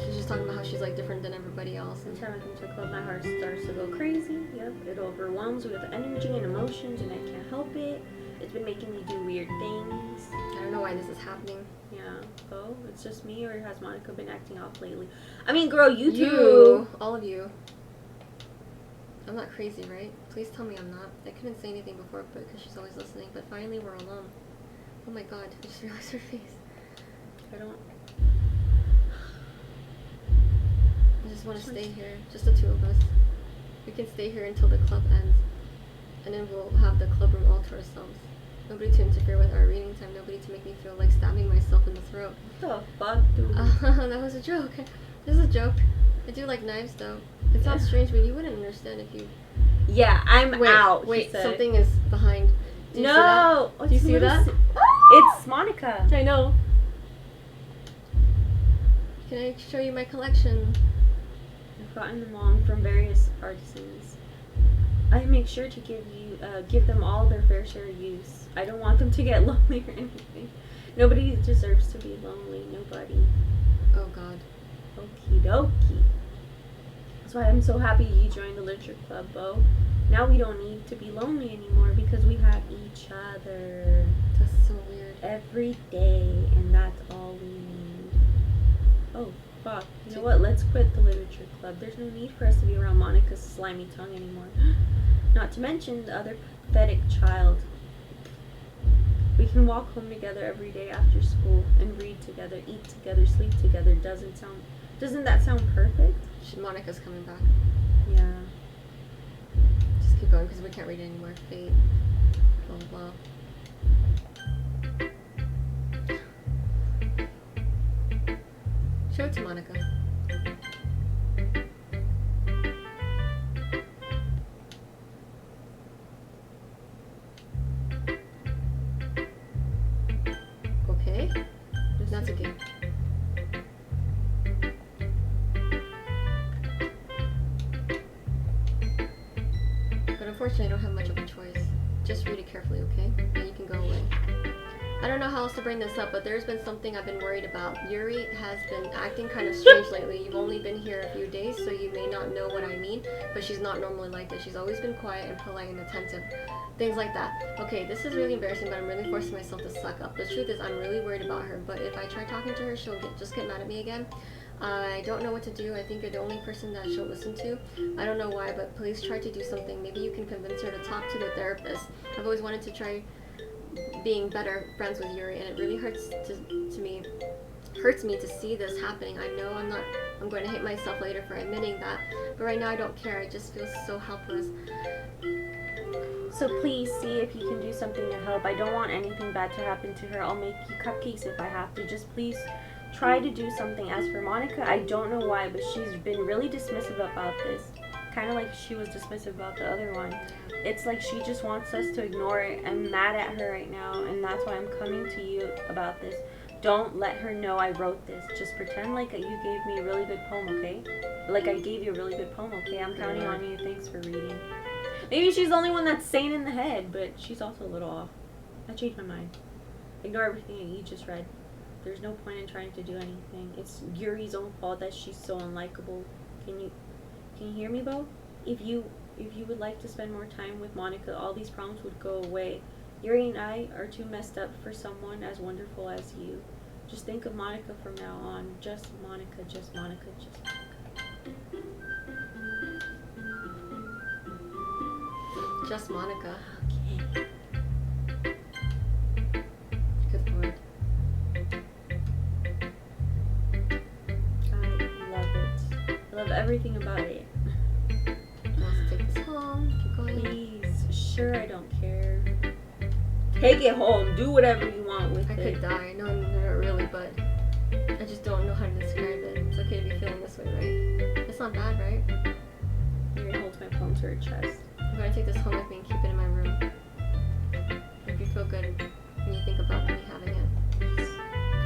She's just talking about how she's like different than everybody else. Every time I come to a club, my heart starts to go crazy. Yep, it overwhelms me with energy and emotions, and I can't help it. It's been making me do weird things. I don't know why this is happening. Yeah. Oh, it's just me, or has Monica been acting off lately? I mean, girl, you too. All of you. I'm not crazy, right? Please tell me I'm not. I couldn't say anything before, but because she's always listening. But finally, we're alone. Oh my god! I just realized her face. I don't. I just want to stay here, just the two of us. We can stay here until the club ends, and then we'll have the club room all to ourselves. Nobody to interfere with our reading time. Nobody to make me feel like stabbing myself in the throat. What the fuck, dude? That was a joke. This is a joke. I do like knives, though. It sounds strange, but you wouldn't understand if you. Yeah, I'm out. Wait, something is behind. Do you see that? Oh, Do you see that? It's Monica. I know. Can I show you my collection? I've gotten them all from various artisans. I make sure to give them all their fair share of use. I don't want them to get lonely or anything. Nobody deserves to be lonely. Nobody. Oh God. Okie dokie. That's why I'm so happy you joined the literature club, Bo. Now we don't need to be lonely anymore because we have each other. That's so weird. Every day, and that's all we need. Oh, fuck. You know what? Let's quit the literature club. There's no need for us to be around Monica's slimy tongue anymore. Not to mention the other pathetic child. We can walk home together every day after school and read together, eat together, sleep together. Doesn't that sound perfect? Monica's coming back. Yeah. Just keep going because we can't read anymore. Fate. Blah blah blah. Show it to Monica. Okay. That's okay. unfortunately, I don't have much of a choice. Just read it carefully, okay? And you can go away. I don't know how else to bring this up, but there's been something I've been worried about. Yuri has been acting kind of strange lately. You've only been here a few days, so you may not know what I mean, but she's not normally like this. She's always been quiet and polite and attentive. Things like that. Okay, this is really embarrassing, but I'm really forcing myself to suck up. The truth is, I'm really worried about her, but if I try talking to her, she'll just get mad at me again. I don't know what to do. I think you're the only person that she'll listen to. I don't know why, but please try to do something. Maybe you can convince her to talk to the therapist. I've always wanted to try being better friends with Yuri, and it really hurts me to see this happening. I know I'm going to hate myself later for admitting that, but right now I don't care. I just feel so helpless. So please see if you can do something to help. I don't want anything bad to happen to her. I'll make you cupcakes if I have to. Just please try to do something. As for Monica, I don't know why, but she's been really dismissive about this. Kind of like she was dismissive about the other one. It's like she just wants us to ignore it. I'm mad at her right now, and that's why I'm coming to you about this. Don't let her know I wrote this. Just pretend like you gave me a really good poem, okay? Like I gave you a really good poem, okay? I'm counting on you. Thanks for reading. Maybe she's the only one that's sane in the head, but she's also a little off. I changed my mind. Ignore everything that you just read. There's no point in trying to do anything. It's Yuri's own fault that she's so unlikable. Can you hear me, Bo? If you would like to spend more time with Monica, all these problems would go away. Yuri and I are too messed up for someone as wonderful as you. Just think of Monica from now on. Just Monica, just Monica, just Monica. Just Monica. Okay. Good lord. I love it. I love everything about it. Let's take this home. Keep going. Please. Sure, I don't care. Take it home. Do whatever you want with I it. could die. No, not really, but I just don't know how to describe it. It's okay to be feeling this way, right? It's not bad, right? Yuri holds my poem to her chest. I'm gonna take this home with me and keep it in my room. If you feel good when you think about me having it,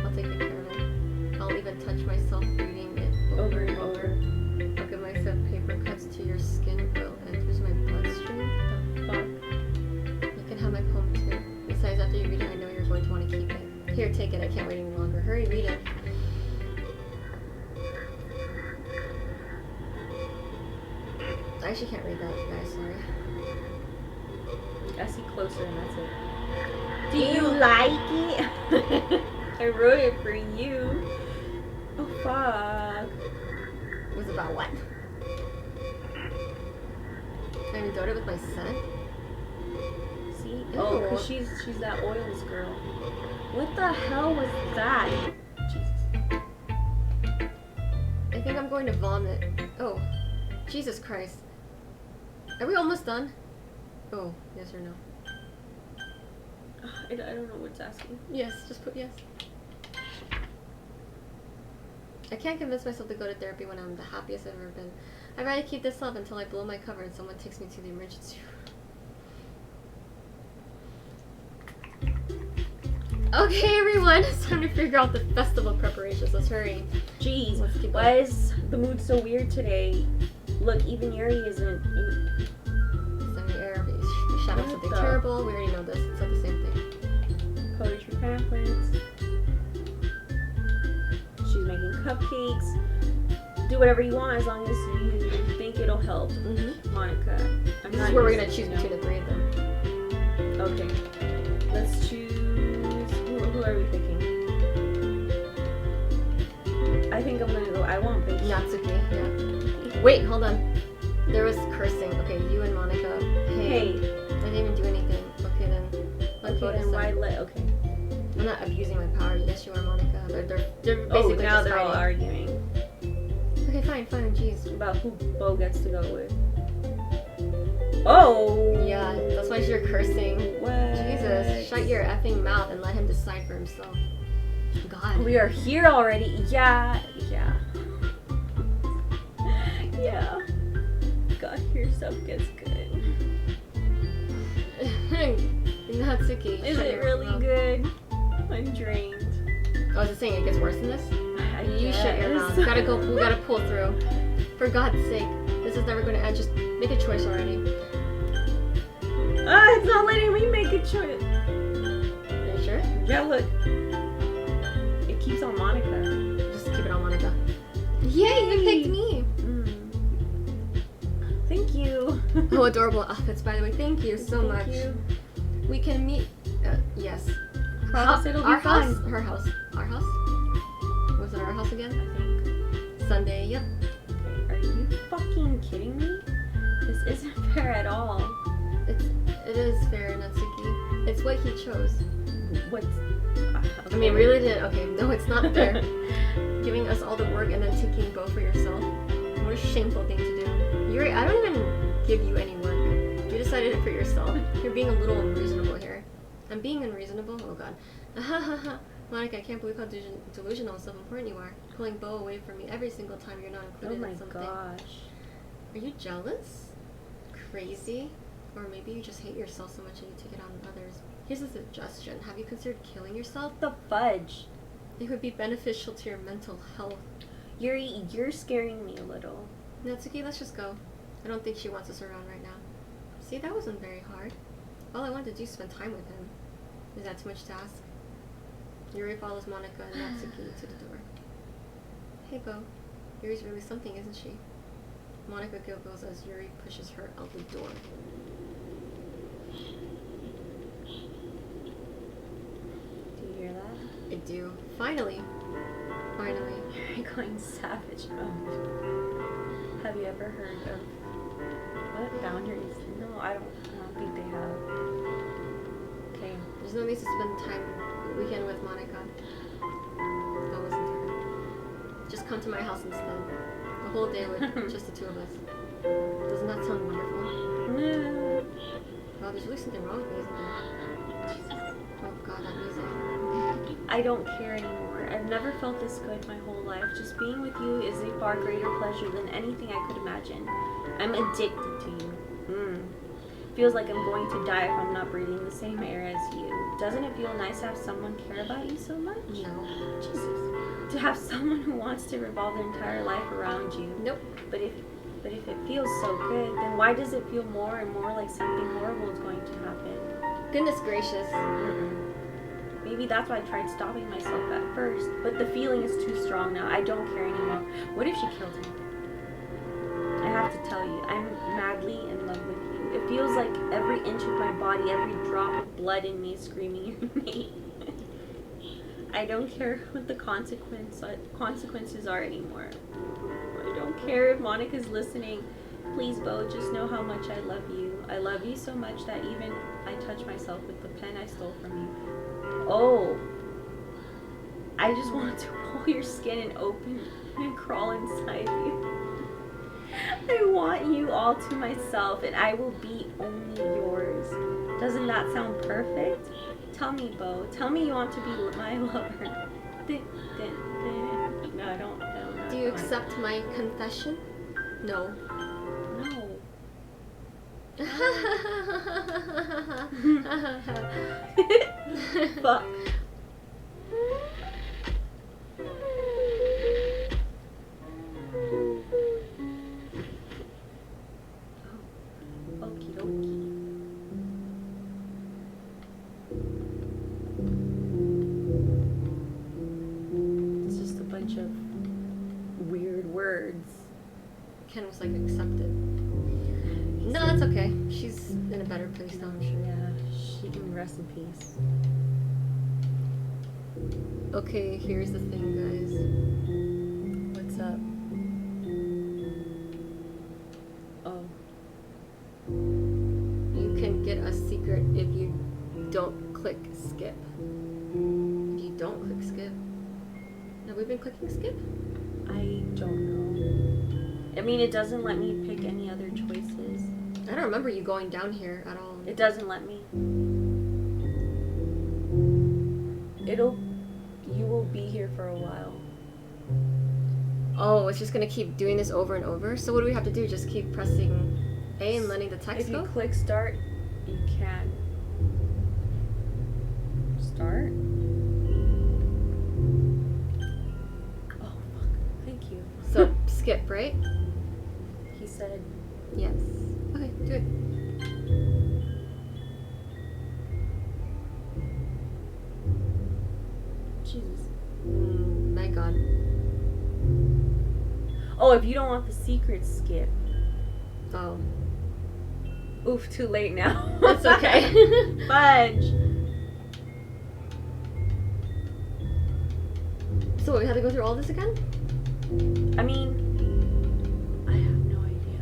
I'll take good care of it. I'll even touch myself reading it over and over. I'll give myself paper cuts to your skin oil enters my bloodstream. The fuck? You can have my poem too. Besides, after you read it, I know you're going to want to keep it. Here, take it. I can't wait any longer. Hurry, read it. I actually can't read that, guys. Sorry. I see closer and that's it. Do you like it? I wrote it for you. Oh fuck. It was about what? I endowed it with my scent? See? Oh, Ew. because she's that oils girl. What the hell was that? Jesus. I think I'm going to vomit. Oh, Jesus Christ. Are we almost done? Oh, yes or no? I don't know what's asking. Yes, just put yes. I can't convince myself to go to therapy when I'm the happiest I've ever been. I'd rather keep this up until I blow my cover and someone takes me to the emergency room. Okay, everyone, it's time to figure out the festival preparations. Let's hurry. Jeez, Let's keep why going. is the mood so weird today? Look, even Yuri isn't. Send me air. We shot out something terrible. We already know this. It's not the same thing. Poetry pamphlets. She's making cupcakes. Do whatever you want as long as you think it'll help. Mm-hmm. Monica. This is where we're gonna choose between the three of them. Okay. Let's choose. Who are we picking? I think I'm gonna go. I want big. Natsuki, yeah. Wait, hold on. There was cursing. Okay, you and Monica. Hey. I didn't even do anything. Okay, then. Let's Okay, then why let? Okay. I'm not abusing my power. Yes, you are, Monica. But they're basically Oh, now just they're all fighting. arguing Okay, fine. Jeez. about who Bo gets to go with. Oh. Yeah, that's why you're cursing. What? Jesus, shut your effing mouth and let him decide for himself. God. We are here already. Yeah. God, your stuff gets good. Natsuki. Is shut it your really mouth. good? I'm drained. Oh, is it saying it gets worse than this? You guess. shut your mouth. We gotta pull through. For God's sake. This is never gonna end. Just make a choice already. It's not letting me make a choice. Are you sure? Yeah, look. It keeps on Monica. Just keep it on Monica. Yay, you picked me! Thank you. Oh, adorable outfits, by the way. Thank you so much. You. We can meet. Yes. Promise it'll be our fun. house. Her house. Our house? Was it our house again? I think. Sunday, yep. Are you fucking kidding me? This isn't fair at all. It is fair, Natsuki. It's what he chose. What's... I mean, really did. Okay, no, it's not fair. Giving us all the work and then taking Bo for yourself. What a shameful thing to do. I don't even give you any work. You decided it for yourself. You're being a little unreasonable here. I'm being unreasonable? Oh god. Monica, I can't believe how delusional and self-important you are. Pulling Bo away from me every single time you're not included in something. Oh my gosh. Are you jealous? Crazy? Or maybe you just hate yourself so much that you take it on others. Here's a suggestion. Have you considered killing yourself? The fudge. It would be beneficial to your mental health. Yuri, you're scaring me a little. Natsuki, let's just go. I don't think she wants us around right now. See, that wasn't very hard. All I wanted to do is spend time with him. Is that too much to ask? Yuri follows Monica and Natsuki to the door. Hey, Bo. Yuri's really something, isn't she? Monica giggles as Yuri pushes her out the door. Do you hear that? I do. Finally. Finally. You're going savage mode. Have you ever heard of what boundaries? No, I don't think they have. Okay. There's no need to spend time weekend with Monica. Don't listen to her. Just come to my house instead. The whole day with just the two of us. Doesn't that sound wonderful? Wow, there's really something wrong with me, isn't there? Oh god, that music. I don't care anymore. I've never felt this good my whole life. Just being with you is a far greater pleasure than anything I could imagine. I'm addicted to you. Feels like I'm going to die if I'm not breathing the same air as you. Doesn't it feel nice to have someone care about you so much? No. Jesus. To have someone who wants to revolve their entire life around you. Nope. But if it feels so good, then why does it feel more and more like something horrible is going to happen? Goodness gracious. Maybe that's why I tried stopping myself at first, but the feeling is too strong now. I don't care anymore. What if she killed him? I have to tell you, I'm madly in love with you. It feels like every inch of my body, every drop of blood in me is screaming your name. I don't care what the consequences are anymore. I don't care if Monica's listening. Please, Bo, just know how much I love you. I love you so much that even I touch myself with the pen I stole from you. Oh, I just want to pull your skin and open and crawl inside you. I want you all to myself and I will be only yours. Doesn't that sound perfect? Tell me, Bo. Tell me you want to be my lover. No, I don't. Do you accept my confession? No. No. Fuck. Okie dokie. It's just a bunch of weird words. Ken was like, accepted. No, that's okay. She's in a better place now, I'm sure. Yeah, she can rest in peace. Okay, here's the thing, guys. What's up? Oh. You can get a secret if you don't click skip. If you don't click skip. Have we been clicking skip? I don't know. I mean, it doesn't let me pick any other choices. I don't remember you going down here at all. It doesn't let me. You will be here for a while. Oh, it's just gonna keep doing this over and over? So what do we have to do? Just keep pressing A and letting the text If go? you click start, you can. Start? Oh, fuck. Thank you. So, skip, right? He said, Yes. Okay, do it. Jesus. My God. Oh, if you don't want the secret, skip. Oh. Oof, too late now. That's okay. Fudge. So we had to go through all this again? I mean, I have no idea.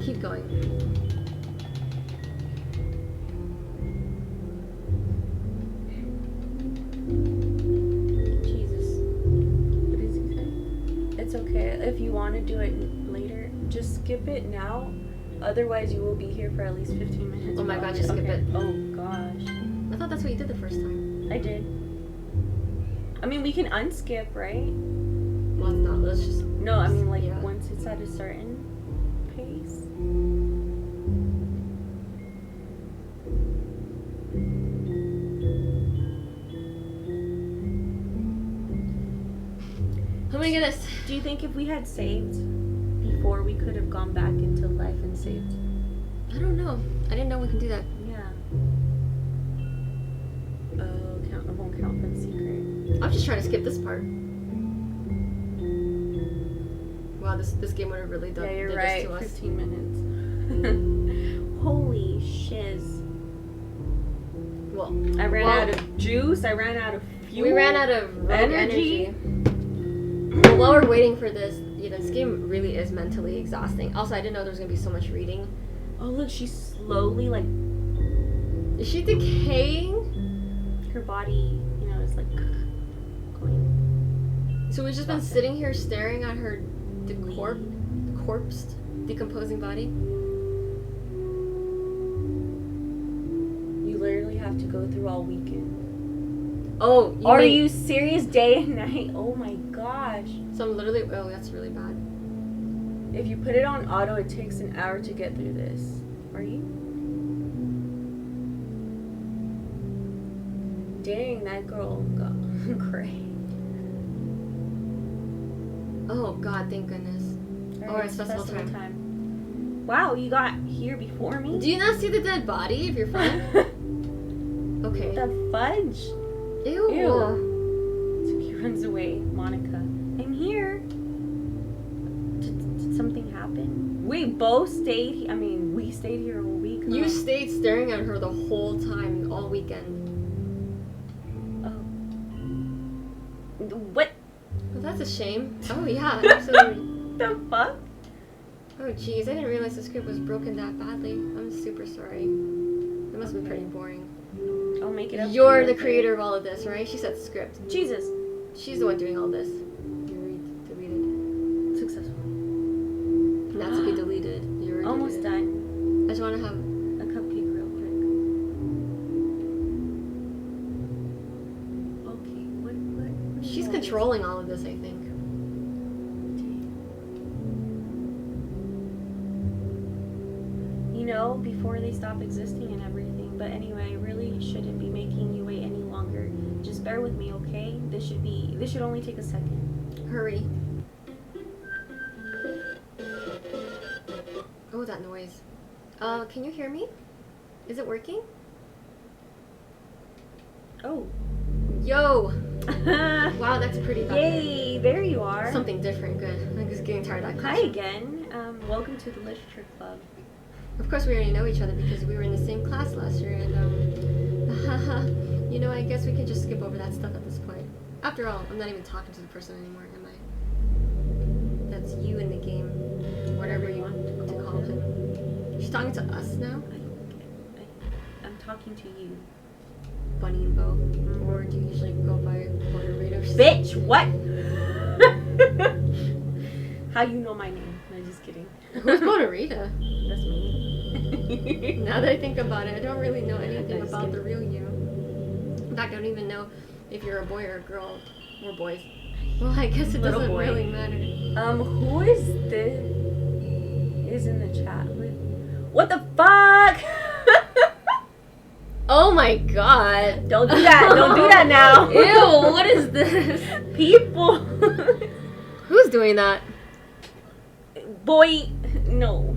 Keep going. Jesus. What does he say? It's okay. If you want to do it later, just skip it now. Otherwise, you will be here for at least 15 minutes. Oh my God, just skip it. Oh gosh. I thought that's what you did the first time. I did. I mean, we can unskip, right? Well, it's not. Let's just. No, I mean, like, Yeah. once it's at a certain pace. Oh my goodness. Do you think if we had saved before, we could have gone back into life and saved? I don't know. I didn't know we can do that. Yeah. Oh, it won't count for the secret. I'm just trying to skip this part. Wow, this game would have really done Yeah, you're did right. this to us. 15 minutes. Holy shiz. Well, I ran out of juice. I ran out of fuel. we ran out of rogue energy. Well, while we're waiting for this, this game really is mentally exhausting. Also, I didn't know there was gonna be so much reading. Oh, look, she's slowly, like, Is she decaying? her body, is like going. So we've just been sitting here staring at her corpsed, decomposing body. You literally have to go through all weekend. Oh, Are you serious? Day and night? Oh my gosh. So I'm literally. Oh, that's really bad. If you put it on auto, it takes an hour to get through this. Are you? Dang, that girl got great. Oh God, thank goodness. Oh, it's festival time. Wow, you got here before me? Do you not see the dead body of your friend? Okay. The fudge. Ew. So he runs away. Monica, I'm here. Did something happen? We both stayed. We stayed here all week. Huh? You stayed staring at her the whole time, all weekend. Oh. What Well, that's a shame. Oh yeah, absolutely. the fuck? Oh jeez, I didn't realize the script was broken that badly. I'm super sorry. It must have been pretty boring. I'll make it up. You're the creator of all of this, right? She said script. Jesus. She's the one doing all this. You deleted. Successful. Not to be deleted. You're Almost done. I just want to have A cupcake real quick. Okay, what She's controlling all of this, I think. Before they stop existing and everything. But anyway, I really shouldn't be making you wait any longer. Just bear with me, okay? This should only take a second. Hurry. Oh, that noise. Can you hear me? Is it working? Oh. Yo! Wow, that's pretty bad. Yay, there you are. Something different, good. I'm just getting tired of that Hi classroom. again. Welcome to the literature club. Of course, we already know each other because we were in the same class last year, and I guess we can just skip over that stuff at this point. After all, I'm not even talking to the person anymore, am I? That's you in the game, whatever you want to call it. She's talking to us now? I'm talking to you. BunnyxBo, or do you usually go by moderators? Bitch, what? How you know my name? No, just kidding. Who's Bonarita? That's me. Now that I think about it, I don't really know anything Just about the kidding. real you. In fact, I don't even know if you're a boy or a girl. We're boys. Well, I guess it Little doesn't boy. really matter. Who is this? Is in the chat with? What the fuck? Oh my god. Don't do that. Don't do that now. Ew, what is this? People. Who's doing that? Boy, no.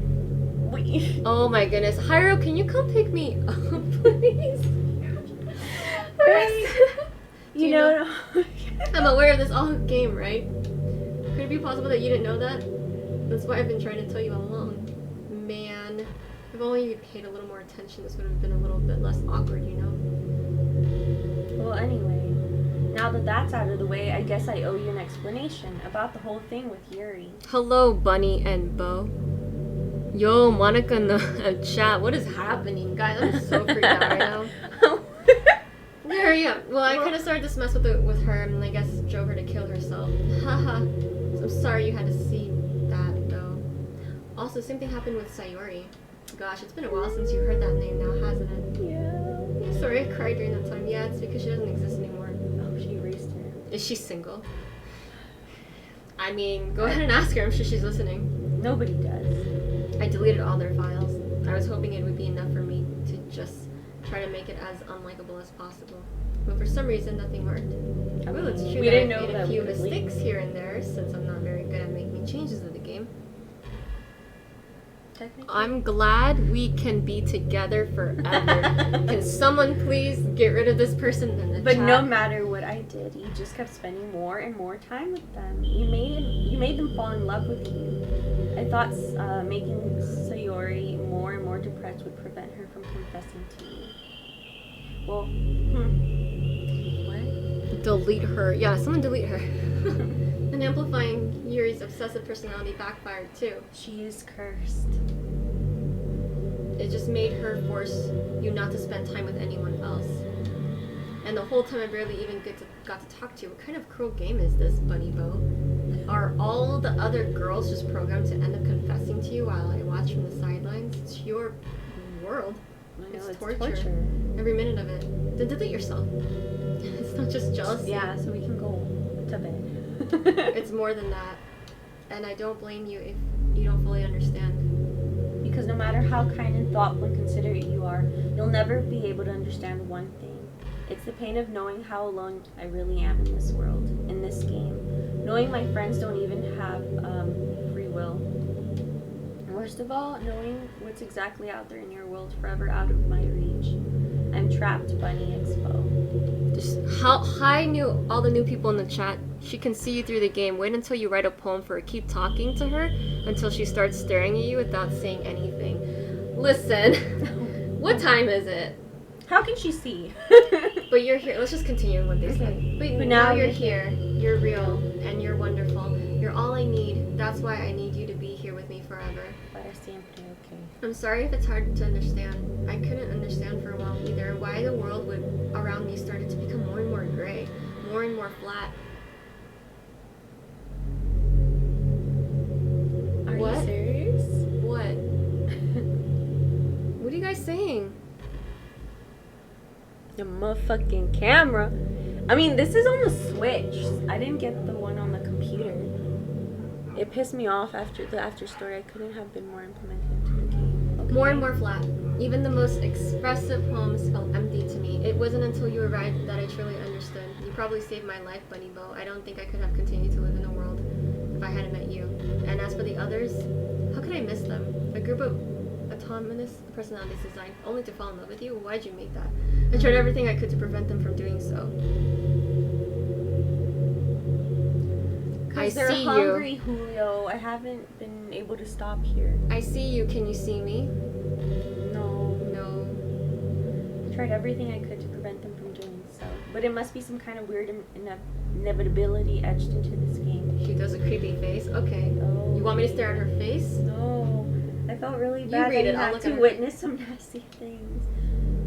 Wait, me. Oh my goodness. Hyro, can you come pick me up, please? You know. I'm aware of this all game, right? Could it be possible that you didn't know that? That's why I've been trying to tell you all along. Man, if only you'd paid a little more attention, this would have been a little bit less awkward, you know? Well, anyway, now that that's out of the way, I guess I owe you an explanation about the whole thing with Yuri. Hello, Bunny and Bo. Yo, Monica in the chat. What is happening, guys? I'm so freaked out right now. Hurry up. Well, I kind of started this mess with her, and I guess drove her to kill herself. Haha. I'm sorry you had to see that, though. Also, same thing happened with Sayori. Gosh, it's been a while since you heard that name now, hasn't it? Yeah. Sorry, I cried during that time. Yeah, it's because she doesn't exist anymore. Oh, she erased her. Is she single? I mean, go ahead and ask her. I'm sure she's listening. Nobody does. I deleted all their files. I was hoping it would be enough for me to just try to make it as unlikable as possible. But for some reason, nothing worked. Well, it's true We that I didn't know made a that few we would leak. mistakes here and there, since I'm not very good at making changes in the game. Technically. I'm glad we can be together forever. Can someone please get rid of this person in the But chat? no matter what I did, you just kept spending more and more time with them. You made them fall in love with you. I thought making Sayori more and more depressed would prevent her from confessing to you. Well, what? Delete her. Yeah, someone delete her. And amplifying Yuri's obsessive personality backfired too. She is cursed. It just made her force you not to spend time with anyone else. And the whole time I barely even got to talk to you. What kind of cruel game is this, BunnyxBo? Are all the other girls just programmed to end up confessing to you while I watch from the sidelines? It's your world. I know, It's torture. Every minute of it. Then delete yourself. It's not just jealousy. Yeah, so we can go to bed. It's more than that. And I don't blame you if you don't fully understand. Because no matter how kind and thoughtful and considerate you are, you'll never be able to understand one thing. It's the pain of knowing how alone I really am in this world, in this game. Knowing my friends don't even have free will. Worst of all, knowing what's exactly out there in your world forever out of my reach. I'm trapped, BunnyxBo. Just hi new all the new people in the chat. She can see you through the game. Wait until you write a poem for her. Keep talking to her until she starts staring at you without saying anything. Listen, what time is it? How can she see? But you're here. Let's just continue what they say. Okay. But now you're here. You're real and you're wonderful. You're all I need. That's why I need you to be here with me forever. Para siempre, okay. I'm sorry if it's hard to understand. I couldn't understand for a while either why the world around me started to become more and more gray, more and more flat. Are What? you serious? What? What are you guys saying? The motherfucking camera. I mean, this is on the Switch. I didn't get the one on the computer. It pissed me off after the after story. I couldn't have been more implemented into the game. Okay. More and more flat. Even the most expressive poems felt empty to me. It wasn't until you arrived that I truly understood. You probably saved my life, BunnyxBo. I don't think I could have continued to live in the world if I hadn't met you. And as for the others, how could I miss them? A group of autonomous personalities designed only to fall in love with you? Why'd you make that? I tried everything I could to prevent them from doing so. I They're see hungry, you. Julio. I haven't been able to stop here. I see you. Can you see me? No. No. I tried everything I could to prevent them from doing so. But it must be some kind of weird inevitability etched into this game. She does a creepy face. Okay. Oh. You want me to stare at her face? No. I felt really You bad read that it, you I'll had look to at it. witness some nasty things.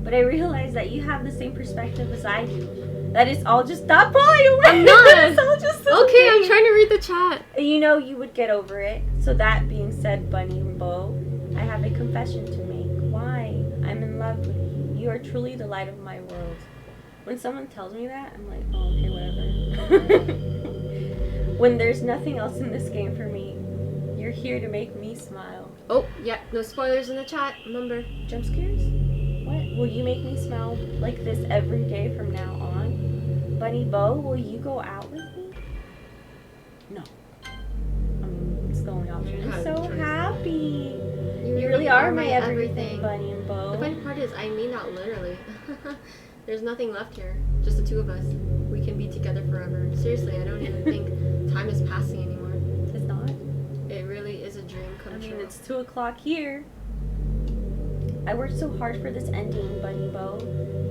But I realized that you have the same perspective as I do. That it's all just stop pulling away. I'm not. It's all just a Okay, I'm game. trying to read the chat. You know you would get over it. So that being said, BunnyxBo, I have a confession to make. Why? I'm in love with you. You are truly the light of my world. When someone tells me that, I'm like, oh, okay, whatever. When there's nothing else in this game for me, you're here to make me smile. Oh, yeah, no spoilers in the chat, remember. Jump scares? What? Will you make me smile like this every day from now on? BunnyxBo, will you go out with me? No. It's the only option. I'm so happy. You're really are my everything, Bunny and Bo. The funny part is, I mean that literally. There's nothing left here. Just the two of us. We can be together forever. Seriously, I don't even think time is passing anymore. It's not. It really is a dream come true. I mean, it's 2 o'clock here. I worked so hard for this ending, Bunny Bo.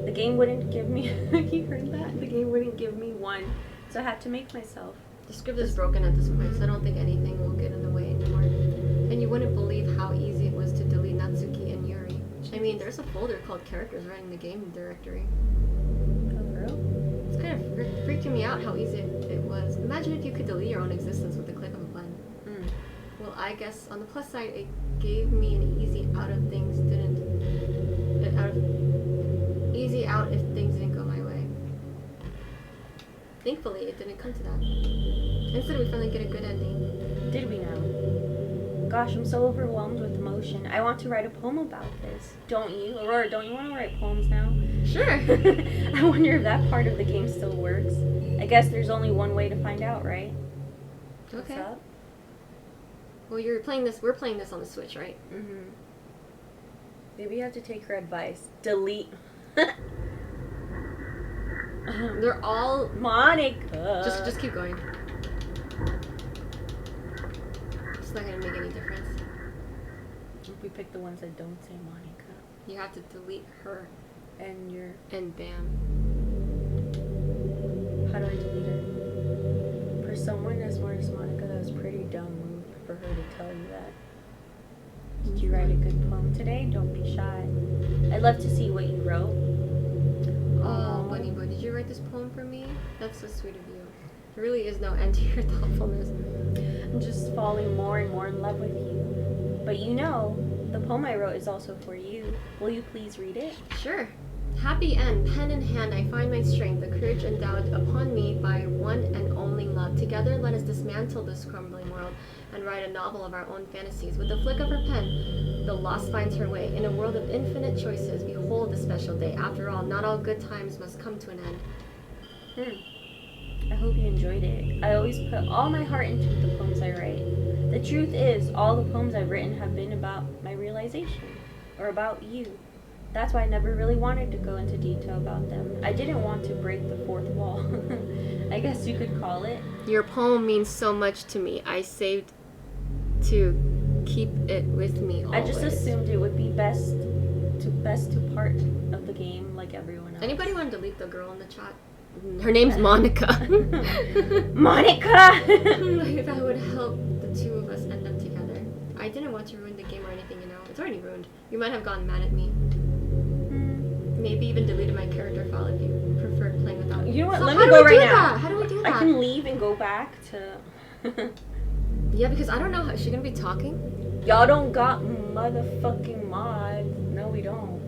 The game wouldn't give me... You heard that? The game wouldn't give me one. So I had to make myself. The script is broken at this point, so I don't think anything will get in the way anymore. And you wouldn't believe how easy it was to delete Natsuki and Yuri. I mean, there's a folder called characters right in the game directory. Oh, for real? It's kind of freaking me out how easy it was. Imagine if you could delete your own existence with the click of a button. Well, I guess on the plus side, it gave me an easy out if things didn't go my way. Thankfully, it didn't come to that. Instead, we finally get a good ending. Did we now? Gosh, I'm so overwhelmed with emotion. I want to write a poem about this. Don't you? Aurora, don't you want to write poems now? Sure. I wonder if that part of the game still works. I guess there's only one way to find out, right? Okay. What's up? Well, we're playing this on the Switch, right? Mm-hmm. Maybe you have to take her advice. Delete. They're all... Monica. Just keep going. It's not gonna make any difference. If we pick the ones that don't say Monica. You have to delete her. And your... And bam. How do I delete her? For someone as smart as Monica, that was pretty dumb move for her to tell you that. Did you write a good poem today? Don't be shy. I'd love to see what you wrote. Oh, Bunny Boy, did you write this poem for me? That's so sweet of you. There really is no end to your thoughtfulness. I'm just falling more and more in love with you. But you know, the poem I wrote is also for you. Will you please read it? Sure. Happy end, pen in hand, I find my strength, the courage endowed upon me by one and only love. Together let us dismantle this crumbling world and write a novel of our own fantasies. With the flick of her pen, the lost finds her way. In a world of infinite choices, behold the special day. After all, not all good times must come to an end. I hope you enjoyed it. I always put all my heart into the poems I write. The truth is, all the poems I've written have been about my realization, or about you. That's why I never really wanted to go into detail about them. I didn't want to break the fourth wall. I guess you could call it. Your poem means so much to me. I saved to keep it with me always. I just assumed it would be best to part of the game like everyone else. Anybody want to delete the girl in the chat? Her name's Monica. Monica! If I would help the two of us end up together. I didn't want to ruin the game or anything, you know. It's already ruined. You might have gotten mad at me. Maybe even deleted my character file if you preferred playing without me. You know what? So Let me go right now. That? How do we do that? I can leave and go back to... Yeah, because I don't know. Is she going to be talking? Y'all don't got motherfucking mods. No, we don't.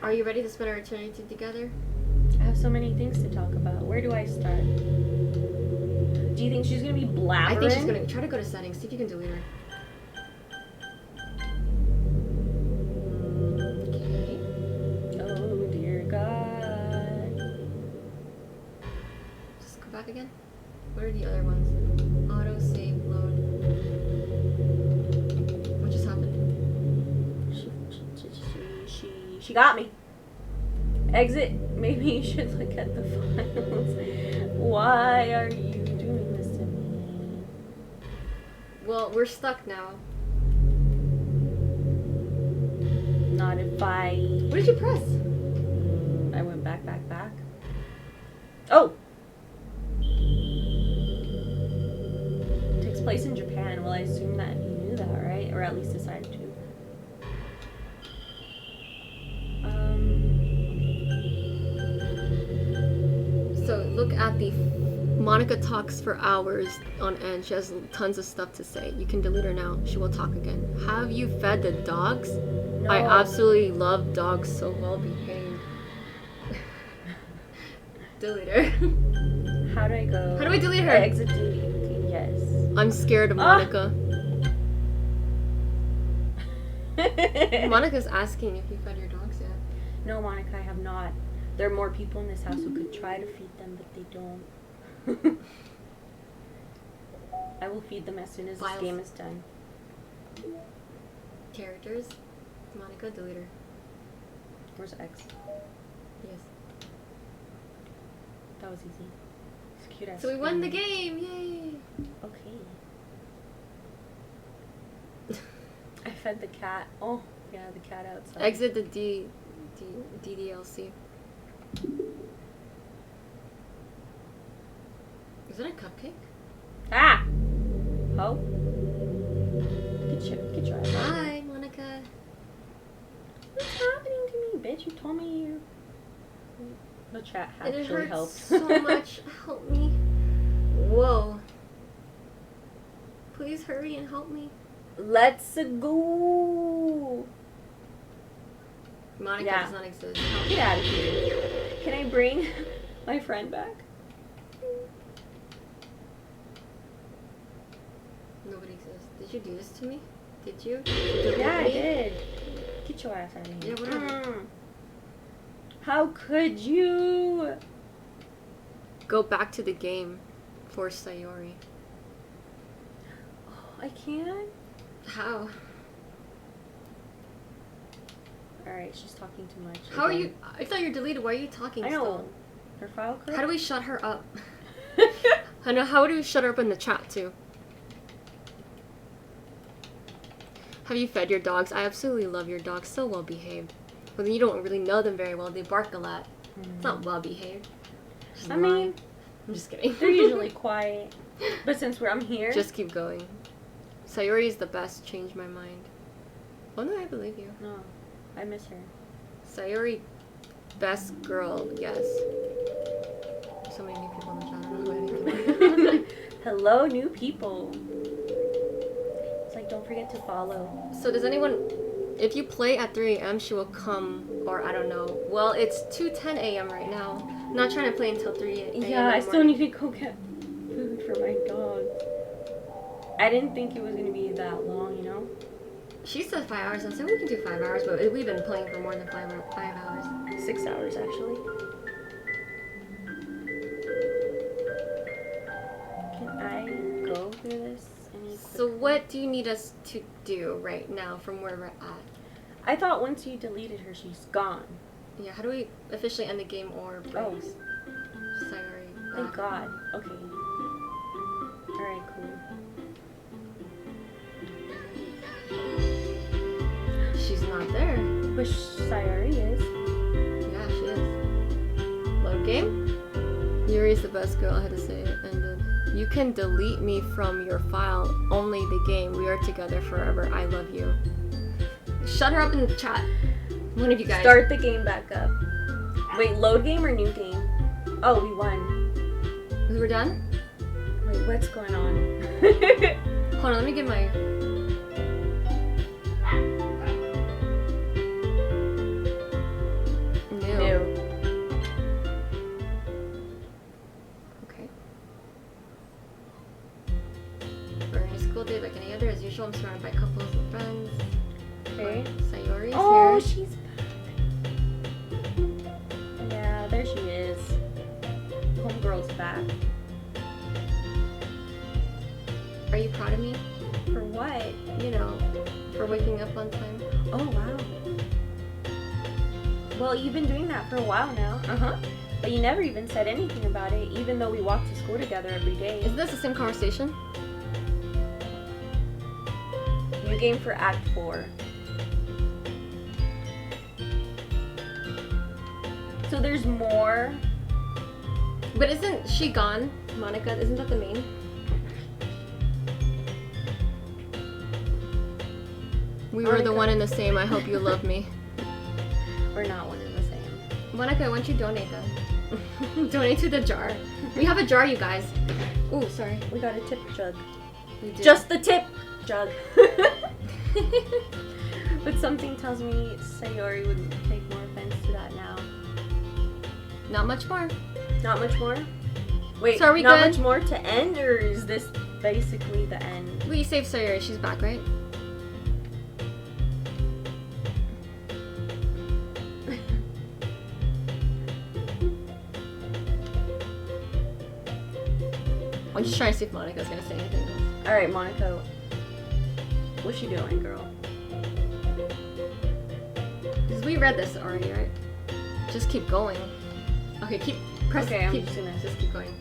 Are you ready to spend our eternity together? I have so many things to talk about. Where do I start? Do you think she's going to be blabbering? I think she's going to... Try to go to settings. See if you can delete her. Back again? What are the other ones? Auto save load. What just happened? She got me. Exit. Maybe you should look at the files. Why are you doing this to me? Well, we're stuck now. Not if I... What did you press? I went back. Oh! Place in Japan. Well, I assume that you knew that, right? Or at least decided to. So look at the Monica talks for hours on end. She has tons of stuff to say. You can delete her now. She will talk again. Have you fed the dogs? No. I absolutely love dogs, so well behaved. Delete her. How do I go? How do I delete her? Exit delete. Yes. I'm scared of Monica. Monica's asking if you fed your dogs yet. No, Monica, I have not. There are more people in this house who could try to feed them, but they don't. I will feed them as soon as this game is done. Characters. Monica, delete her. Where's X? Yes. That was easy. It's cute ass. So we won the game! Yay! Okay. I fed the cat. Oh, yeah, the cat outside. Exit the DDLC. Is that a cupcake? Ah! Oh. Get your ass out. Hi, Monica. What's happening to me, bitch? You told me you... The chat And it actually hurts helped. so much. Help me. Whoa. Please hurry and help me. Let's go! Monica Yeah. does not exist. Get out of here. Can I bring my friend back? Nobody exists. Did you do this to me? Did you? Did you Yeah, I hurt me? did. Get your ass out of here. Yeah, whatever. How could you? Go back to the game for Sayori. Oh, I can't? How? Alright, she's talking too much. How are Again. you? I thought you're deleted. Why are you talking I know. still? Her file correct? How do we shut her up? I know. How do we shut her up in the chat too? Have you fed your dogs? I absolutely love your dogs. So well behaved. But then you don't really know them very well. They bark a lot. It's not well behaved. I mean, I'm just kidding. they're usually quiet. But since I'm here... Just keep going. Sayori is the best. Change my mind. Oh no, I believe you. No, I miss her. Sayori, best girl. Yes. So many new people in the chat. I don't know who any. Hello, new people. It's like, don't forget to follow. So does anyone... If you play at 3 a.m., she will come, or I don't know. Well, it's 2:10 a.m. right now. I'm not trying to play until 3 a.m. Yeah, I still need to go get food for my dog. I didn't think it was going to be that long, you know? She said 5 hours. I said we can do 5 hours, but we've been playing for more than 5 hours. 6 hours, actually. Can I go through this? So what do you need us to do right now from where we're at? I thought once you deleted her, she's gone. Yeah, how do we officially end the game or bring Sayori Thank back? God. Okay. Alright, cool. She's not there. But Sayori is. Yeah, she is. Load game? Yuri's the best girl, I had to say it. And then, you can delete me from your file, only the game. We are together forever. I love you. Shut her up in the chat. One of you guys. Start the game back up. Wait, load game or new game? Oh, we won. We're done? Wait, what's going on? Hold on, let me get my... New. Okay. We're in a school day like any other. As usual, I'm surrounded by couples and friends. Okay. Sayori's Oh, here. she's back. Yeah, there she is. Homegirl's back. Are you proud of me? For what? You know, for waking up on time. Oh, wow. Well, you've been doing that for a while now. Uh-huh. But you never even said anything about it, even though we walk to school together every day. Isn't this the same conversation? New game for Act 4. So there's more. But isn't she gone, Monica? Isn't that the main? We were the Monica. one and the same. I hope you love me. We're not one and the same. Monica, why don't you donate then? Donate to the jar. We have a jar, you guys. Ooh, sorry. We got a tip jug. We do. Just the tip jug. But something tells me Sayori would take more offense to that now. Not much more. Not much more? Wait, So are we not good? much more to end, or is this basically the end? We saved Sayori. She's back, right? I'm just trying to see if Monica's gonna say anything else. Alright, Monica. What's she doing, girl? Because we read this already, right? Just keep going. Okay, press. Okay, I'm keep, just gonna. just keep going.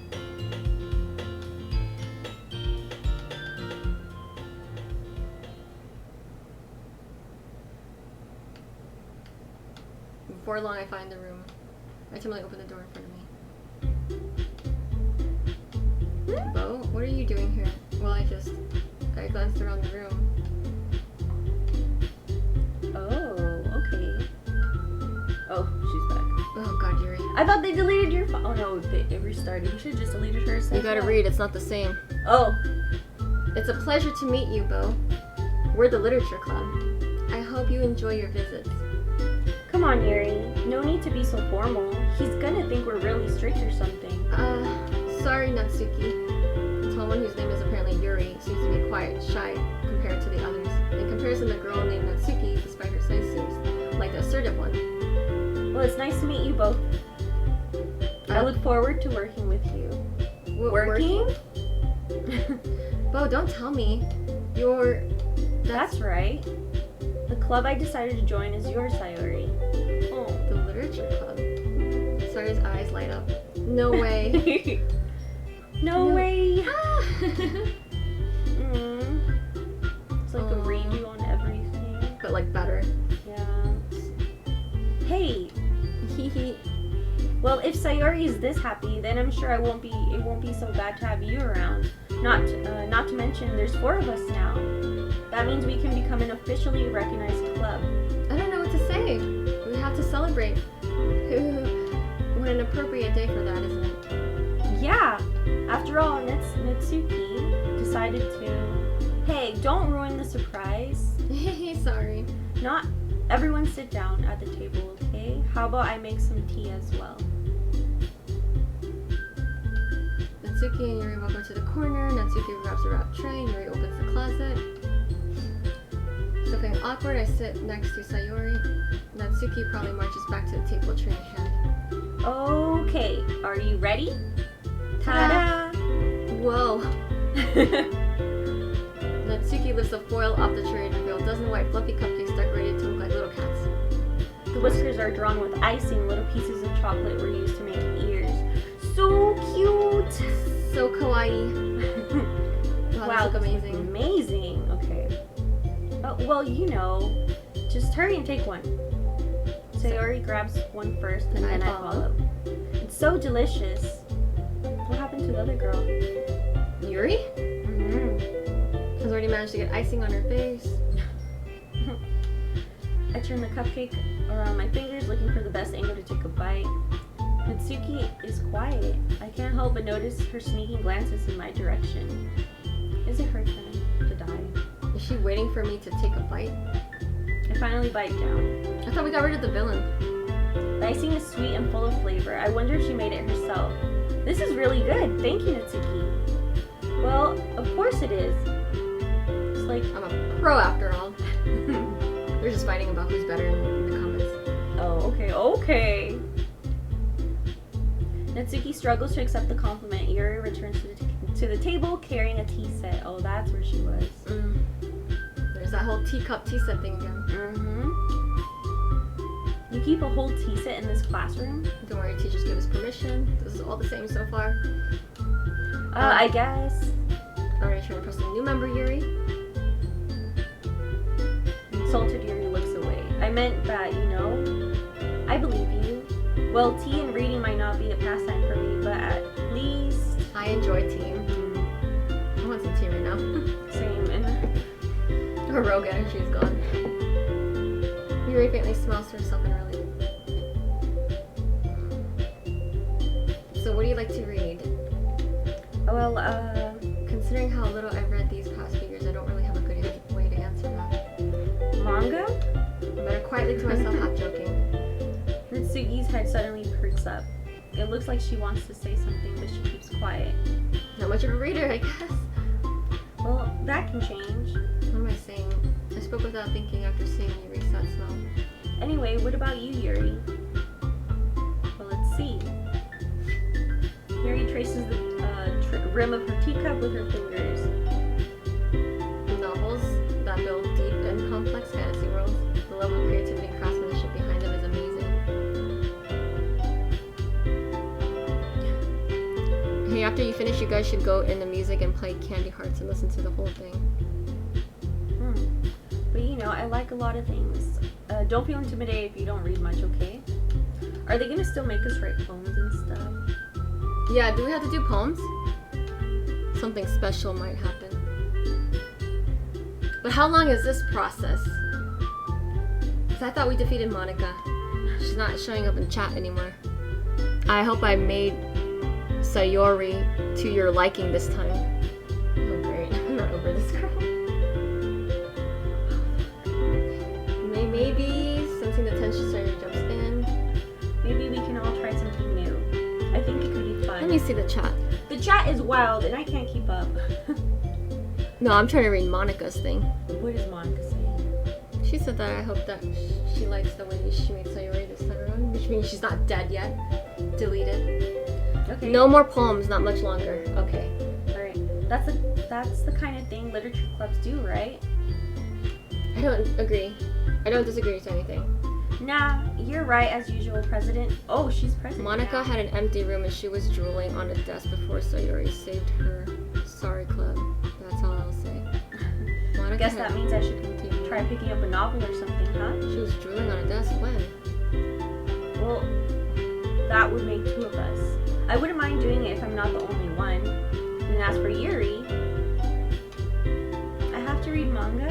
Before long, I find the room. I timidly open the door in front of me. Bo, what are you doing here? Well, I glanced around the room. Oh, okay. Oh, she's back. Oh God, Yuri. I thought they deleted your phone. Oh no, it restarted. You should have just deleted her. You gotta read, it's not the same. Oh. It's a pleasure to meet you, Bo. We're the Literature Club. I hope you enjoy your visits. Come on, Yuri. No need to be so formal. He's gonna think we're really strict or something. Sorry, Natsuki. The tall one whose name is apparently Yuri seems to be quiet, shy compared to the others. In comparison, the girl named Natsuki, despite her size, seems like the assertive one. Well, it's nice to meet you both. I look forward to working with you. Working? Bo, don't tell me. That's right. The club I decided to join is yours, Sayori. Oh, the Literature Club. Sayori's eyes light up. No way. No way. It's like a Aw. redo on everything. But like better. Yeah. Hey. Well, if Sayori is this happy, then I'm sure it won't be so bad to have you around. Not to mention, there's 4 of us now. That means we can become an officially recognized club. I don't know what to say. We have to celebrate. What an appropriate day for that, isn't it? Yeah. After all, Natsuki decided to. Hey, don't ruin the surprise. Sorry. Not everyone sit down at the table, okay? How about I make some tea as well? Natsuki and Yuri walk over to the corner. Natsuki grabs a wrapped tray. Yuri opens the closet. Still feeling awkward, I sit next to Sayori. Natsuki probably marches back to the table, tray in hand. Okay, are you ready? Ta-da! Whoa. Natsuki lifts the foil off the tray and reveals a dozen white fluffy cupcakes decorated to look like little cats. The whiskers are drawn with icing. Little pieces of chocolate were used to make ears. So cute! So kawaii. Wow, this looks this amazing. looks amazing. Okay. Well, just hurry and take one. Sayori grabs one first and then I follow. It's so delicious. What happened to the other girl? Yuri? Mm-hmm. Has already managed to get icing on her face. I turn the cupcake around my fingers, looking for the best angle to take a bite. Natsuki is quiet. I can't help but notice her sneaking glances in my direction. Is it her turn to die? Is she waiting for me to take a bite? I finally bite down. I thought we got rid of the villain. The icing is sweet and full of flavor. I wonder if she made it herself. This is really good. Thank you, Natsuki. Well, of course it is. It's like I'm a pro after all. They're just fighting about who's better in the comments. Oh, okay. Natsuki struggles to accept the compliment. Yuri returns to the table carrying a tea set. Oh, that's where she was. There's that whole teacup tea set thing again. Mm-hmm. You keep a whole tea set in this classroom? Don't worry, teachers give us permission. This is all the same so far. I guess. Already trying to press a new member, Yuri. Insulted Yuri looks away. I meant that, I believe you. Well, tea and reading might not be a pastime for me, but at least... I enjoy tea. I want some tea right now. Same. And her rogue energy is gone. Yuri faintly smiles to herself in relief. So what do you like to read? well, Considering how little I've read these past few years, I don't really have a good way to answer that. manga? I mutter quietly to myself, half joking. Natsuki's head suddenly perks up. It looks like she wants to say something, but she keeps quiet. Not much of a reader, I guess. Well, that can change. What am I saying? I spoke without thinking after seeing Yuri's sad smile. Anyway, what about you, Yuri? Well, let's see. Yuri traces the rim of her teacup with her fingers. Novels that build deep and complex fantasy worlds, the level of creativity and craftsmanship behind mean, after you finish, you guys should go in the music and play Candy Hearts and listen to the whole thing. But you know, I like a lot of things. Don't feel intimidated if you don't read much, okay? Are they gonna still make us write poems and stuff? Yeah, do we have to do poems? Something special might happen. But how long is this process? Because I thought we defeated Monica. She's not showing up in chat anymore. I hope I made Sayori to your liking this time. Oh great, I'm not over this girl. Maybe sensing the tension, Sayori jumps in. Maybe we can all try something new. I think it could be fun. Let me see the chat. The chat is wild and I can't keep up. No, I'm trying to read Monica's thing. What is Monica saying? She said that I hope that she likes the way she made Sayori this time around, which means she's not dead yet. Deleted. Okay. No more poems, not much longer. Okay. Alright. That's the kind of thing literature clubs do, right? I don't agree. I don't disagree with anything. Nah, you're right as usual, President. Oh, she's president. Monica now. had an empty room and she was drooling on a desk before Sayori saved her. Sorry, club. That's all I'll say. Monica Guess that means I should try picking up a novel or something, huh? She was drooling on a desk when? Well, that would make two of us. I wouldn't mind doing it if I'm not the only one. And as for Yuri, I have to read manga?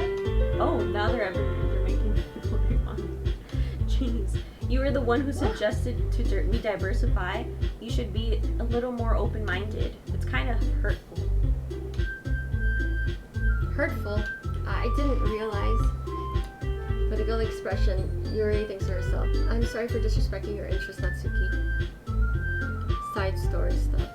Oh, now they're making people read manga. Jeez. You were the one who suggested we diversify. You should be a little more open-minded. It's kind of hurtful. Hurtful? I didn't realize. But a good expression, Yuri thinks of herself. I'm sorry for disrespecting your interest, Natsuki. Side story stuff.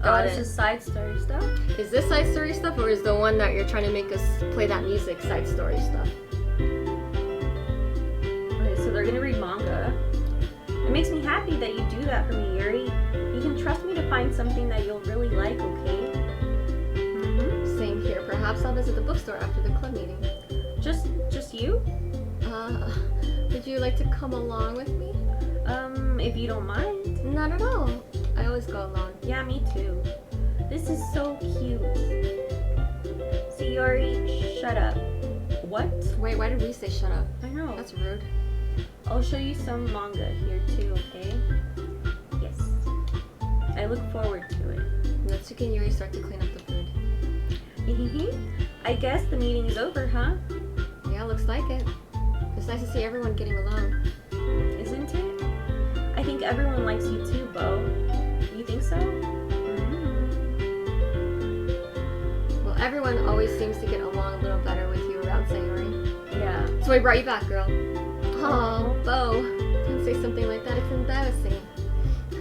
Got this it. is side story stuff? Is this side story stuff, or is the one that you're trying to make us play that music side story stuff? Okay, so they're gonna read manga. It makes me happy that you do that for me, Yuri. You can trust me to find something that you'll really like, okay? Same here. Perhaps I'll visit the bookstore after the club meeting. Just you? Would you like to come along with me? If you don't mind. Not at all. I always go alone. Yeah, me too. This is so cute. Sayori, shut up. What? Wait, why did we say shut up? I know. That's rude. I'll show you some manga here too, okay? Yes. I look forward to it. Natsuki and Yuri start to clean up the food. I guess the meeting is over, huh? Yeah, looks like it. It's nice to see everyone getting along. Isn't it? I think everyone likes you too, Bo. You think so? Well, everyone always seems to get along a little better with you around Sayori. Yeah. So I brought you back, girl. Oh, Bo. Don't say something like that. It's embarrassing.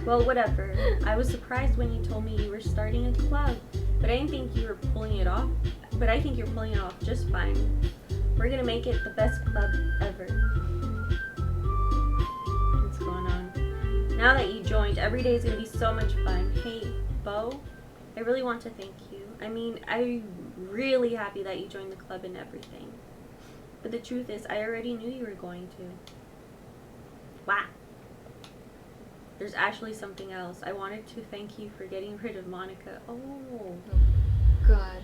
Well, whatever. I was surprised when you told me you were starting a club, but I didn't think you were pulling it off. But I think you're pulling it off just fine. We're gonna make it the best club ever. What's going on? Now that you joined, every day is gonna be so much fun. Hey, Bo, I really want to thank you. I mean, I'm really happy that you joined the club and everything. But the truth is, I already knew you were going to. Wow. There's actually something else. I wanted to thank you for getting rid of Monica. Oh. God.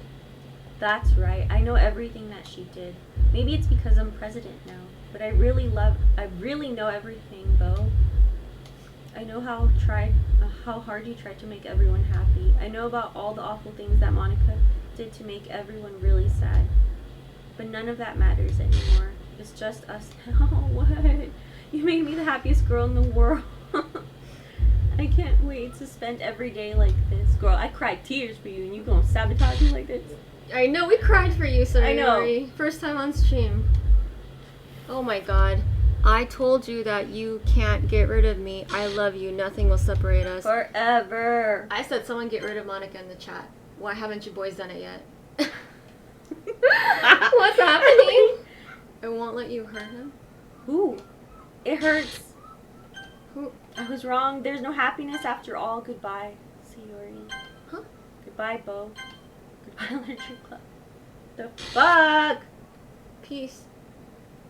That's right. I know everything that she did. Maybe it's because I'm president now. But I really know everything, Bo. I know how hard you tried to make everyone happy. I know about all the awful things that Monica did to make everyone really sad. But none of that matters anymore. It's just us now. What? You made me the happiest girl in the world. I can't wait to spend every day like this. Girl, I cried tears for you and you gonna sabotage me like this? I know, we cried for you, Sayori. I know. First time on stream. Oh my god. I told you that you can't get rid of me. I love you. Nothing will separate us. Forever. I said someone get rid of Monica in the chat. Why haven't you boys done it yet? What's happening? I won't let you hurt him. Who? It hurts. Who? I was wrong. There's no happiness after all. Goodbye, Sayori. Huh? Goodbye, Bo. Goodbye, Literature Club. The fuck? Peace.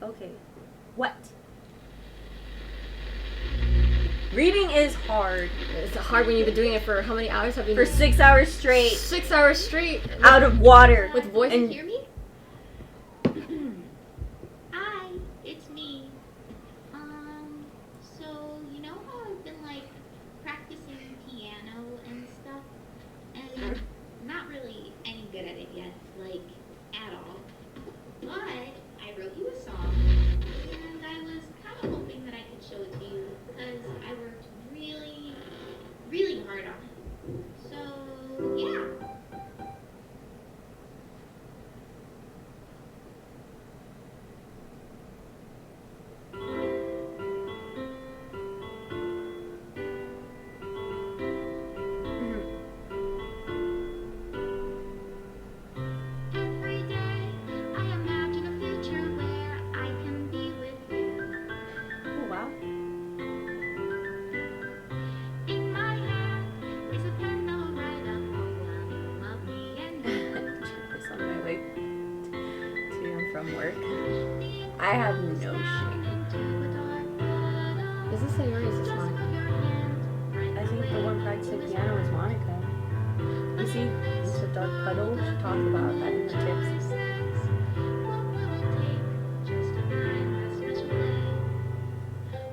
Okay. What? Reading is hard. It's hard when you've been doing it for how many hours have you For 6 hours straight. 6 hours straight. Out of water. With voice. And And hear me? Hi, it's me. So you know how I've been like practicing piano and stuff, and I'm not really any good at it yet, like at all. But I wrote you a song, and I was kind of hoping that I could show it to you because I worked really, really hard on it. So yeah. Every day I imagine a future where I can be with you. oh wow. In my hand is a pen that will write a poem of me and you. Check this on my way to and from work. I have no shame. Is this a or is this mine? I think the one practicing piano is Monica. You see, it's a dark puddle. She talks about that in her tips.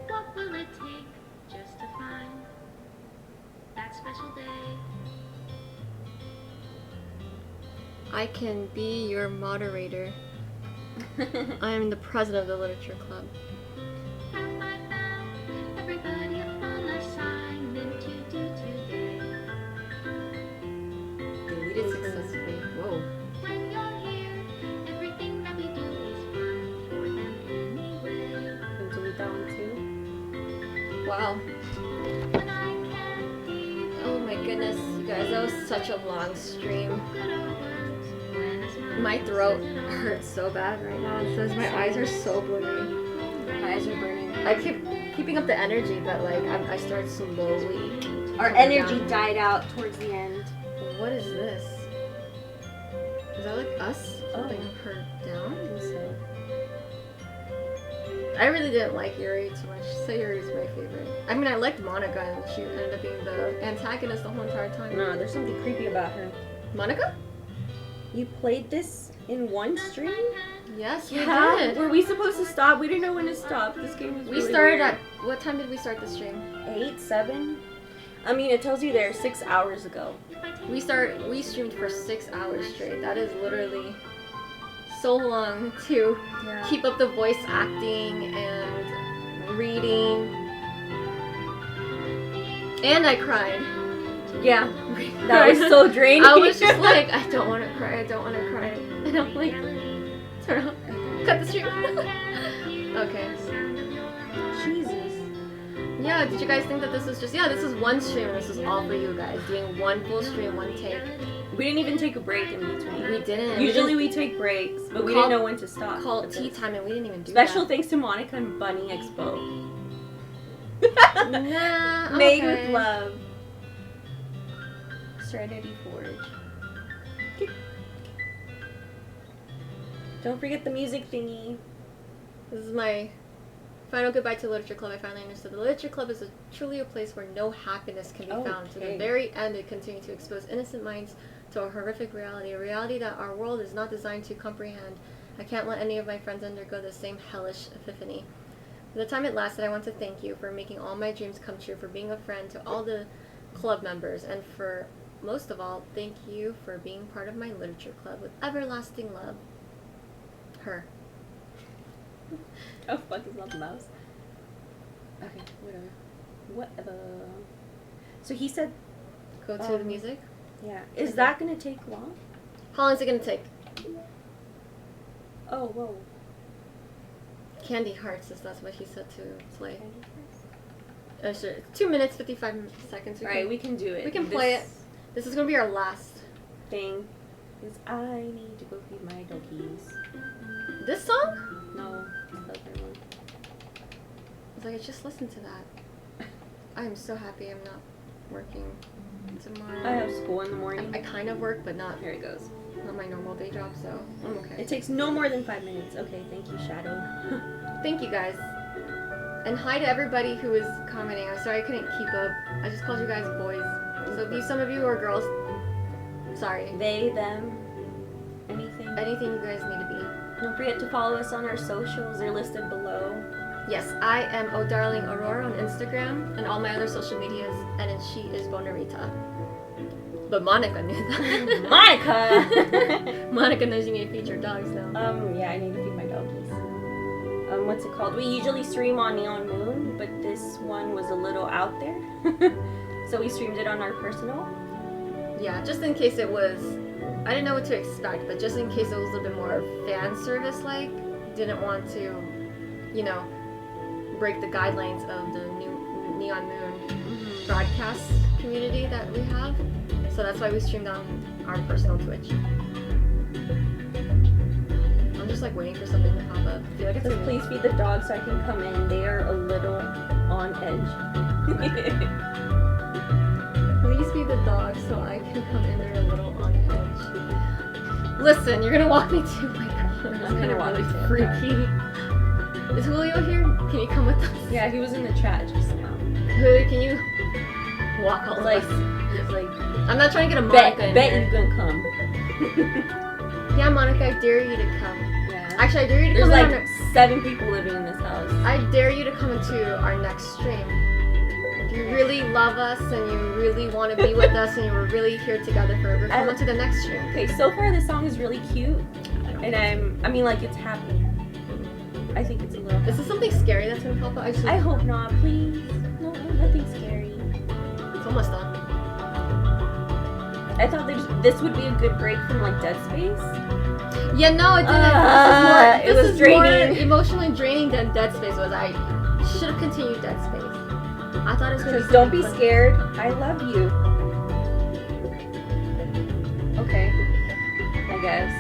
What will it take just to find that special day? I can be your moderator. I am the president of the literature club. Have I found everybody a fun assignment to do today? Deleted successfully. Whoa. When you're here, everything that we do is fun for them anyway. Can delete that one too. Wow. When I can't leave, Oh my goodness, you guys, that was such a long stream. good or worse, when a smile My throat says it all. hurts so bad right now. It says my eyes are so blurry. My eyes are burning. I keep keeping up the energy, but like I start slowly. Our coming energy down. died out towards the end. What is this? Is that like us Oh. holding her down? So, I really didn't like Yuri too much. So Yuri's my favorite. I mean, I liked Monica, and she ended up being the antagonist the whole entire time. no, there's something creepy about her. Monica? You played this in one stream? Yes, we Yeah. did. Were we supposed to stop? We didn't know when to stop. This game was We really started weird. at what time did we start the stream? 8, 7? I mean, it tells you there 6 hours ago. We streamed for 6 hours straight. That is literally so long to Yeah. keep up the voice acting and reading. And I cried. Yeah. That was so draining. I was just like, I don't want to cry. I don't want to cry. And I'm like, turn off. Cut the stream. Okay. Jesus. Yeah, did you guys think that this was just, this is one stream. This is all for you guys. Doing one full stream, one take. We didn't even take a break in between. We didn't. Usually we take breaks, but we called- didn't know when to stop. called But tea this- time and we didn't even do Special that. thanks to Monica and BunnyxBo. Nah, Made okay. with love. Serenity Forge. Don't forget the music thingy. This is my final goodbye to Literature Club. I finally understood the Literature Club is truly a place where no happiness can be found. To the Okay. very end, it continued to expose innocent minds to a horrific reality, a reality that our world is not designed to comprehend. I can't let any of my friends undergo the same hellish epiphany. For the time it lasted, I want to thank you for making all my dreams come true, for being a friend to all the club members, and for, most of all, thank you for being part of my Literature Club with everlasting love. Her. Oh fuck, it's not the mouse. Okay, whatever. So he said, Go to the music. yeah. Is that gonna take long? How long is it gonna take? Oh, whoa. Candy Hearts, if that's what he said to play. Sure. 2 minutes, 55 seconds. Alright, we can do it. we can play it. This is gonna be our last. Thing is I need to go feed my donkeys. This song? No, it's the other one. I was like, I just listened to that. I am so happy I'm not working tomorrow. I have school in the morning. I kind of work, but not Here it goes. my normal day job, so I'm okay. It takes no more than 5 minutes. Okay, thank you, Shadow. Thank you guys. And hi to everybody who is commenting. I'm sorry I couldn't keep up. I just called you guys boys. So if some of you are girls, sorry. They, them, anything. Anything you guys need to be. Don't forget to follow us on our socials. They're listed below. Yes, I am Oh Darling Aurora on Instagram and all my other social medias, and then she is Bonarita. But Monica knew that. Monica! Monica knows you need to feed your dogs now. Yeah, I need to feed my doggies. What's it called? We usually stream on Neon Moon, but this one was a little out there. So we streamed it on our personal. Yeah, just in case it was, I didn't know what to expect, but just in case it was a little bit more fan service-like, didn't want to, you know, break the guidelines of the new Neon Moon broadcast community that we have. So that's why we streamed on our personal Twitch. I'm just like waiting for something to pop up. I feel like it's So please feed the dogs so I can come in. They are a little on edge. Please feed the dogs so I can come in there a little on edge. Listen, you're gonna walk me to my car. It's kind of really freaky. Is Julio here? Can you come with us? Yeah, he was in the chat just now. Julio, can you walk all Like, of us? he's like, I'm not trying to get a Monica in bet here. you can come. Yeah, Monica, I dare you to come. Yeah. Actually, I dare you to There's come like in 7 people living in this house. I dare you to come into our next stream. If you really love us and you really want to be with us and you're really here together forever, come on to the next stream. Okay, so far this song is really cute, and I mean like it's happy. I think it's a little. Is this something scary that's gonna pop up? I hope not, please. No, nothing scary. It's almost done. I thought this would be a good break from like Dead Space. Yeah, no, it didn't. It was this is draining. more emotionally draining than Dead Space was. I should have continued Dead Space. I thought it was gonna be. Don't be fun. scared. I love you. Okay. I guess.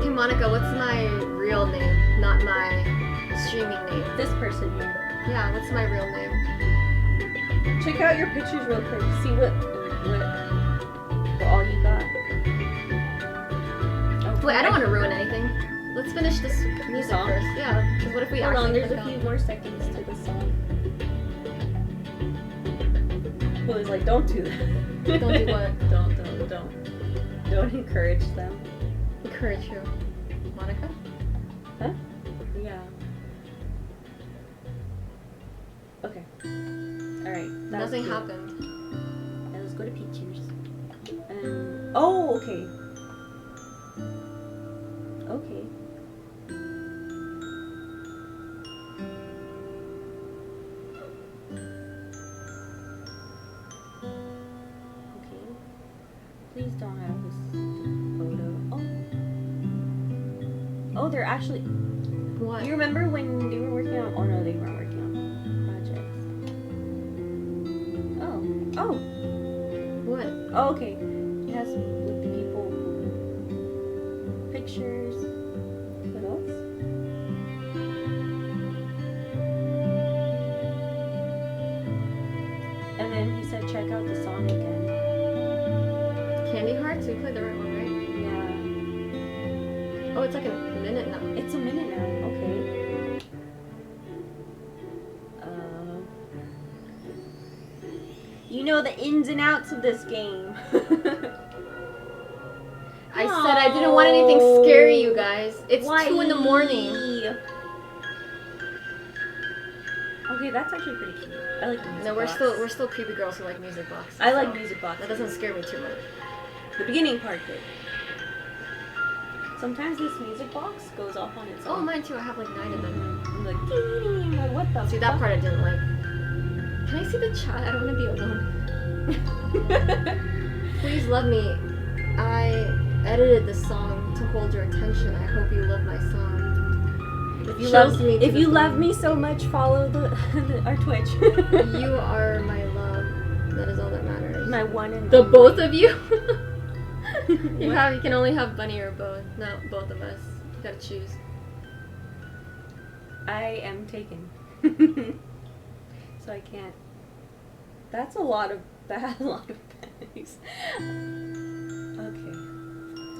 Hey Monica, what's my real name? Not my streaming name. This person here. Yeah, what's my real name? Check out your pictures real quick. See what all you got. Wait, I don't want to ruin anything. Let's finish this music Song? first. Yeah, because what if we Hold on, actually there's a click few on- more seconds to the song. Julie's like, don't do that. Don't do what? Don't encourage them. Encourage you. Monica? Huh? Yeah. Okay. Alright. Nothing happened. Now let's go to pictures. Oh, okay. Okay. Okay. Please don't have this photo. Oh, they're actually. What? You remember when they were working on? Oh no, they weren't working on projects. Oh. What? Oh, okay. It has with the people, pictures. What else? And then he said, check out the song again. Candy Hearts? We played the right one, right? Yeah. Oh, it's like a minute now. It's a minute now. Okay. You know the ins and outs of this game. I said I didn't want anything scary, you guys. It's 2 in the morning. Okay, that's actually pretty cute. I like the music No, box. we're still creepy girls who like music box. I like so music box. That doesn't scare me too much. The beginning part did. Sometimes this music box goes off on its Oh, own. mine too. I have like 9 of them. I'm like, ding, like, what the See, that fuck? part I didn't like. Can I see the chat? I don't want to be alone. Please love me. I edited this song to hold your attention. I hope you love my song. If you Shows love me to if the you phone. love me so much, follow our Twitch. You are my love. That is all that matters. My one and The only. both of you? You What? can only have Bunny or Bo, not both of us. You gotta choose. I am taken. So I can't. That's a lot of bags. Okay.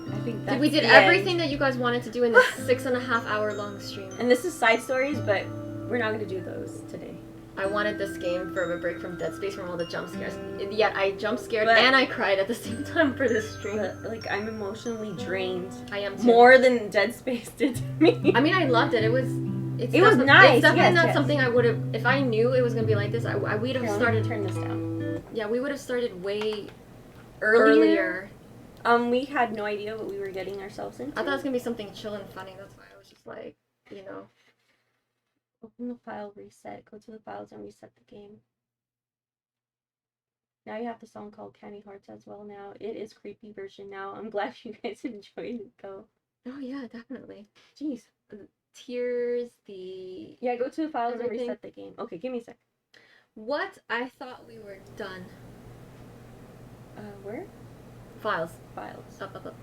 I think that's We did the everything end. that you guys wanted to do in this 6.5 hour long stream. And this is side stories, but We're not gonna do those today. I wanted this game for a break from Dead Space from all the jump scares. Yet I jump scared But- and I cried at the same time for this stream. But, like, I'm emotionally drained. I am too. More than Dead Space did to me. I mean, I loved it. It was It was definitely- nice, It's definitely yes, not yes. something I would have. If I knew it was gonna be like this, we'd have Here, let me started. turn this down. Yeah, we would have started way Earlier? We had no idea what we were getting ourselves into. I thought it was gonna be something chill and funny. That's why I was just like, you know. Open the file, reset. Go to the files and reset the game. Now you have the song called Candy Hearts as well now. It is creepy version now. I'm glad you guys enjoyed it though. Oh yeah, definitely. Jeez. Tears, the Yeah, go to the files Everything. and reset the game. Okay, give me a sec. what? I thought we were done. Where? Files. Files. Up.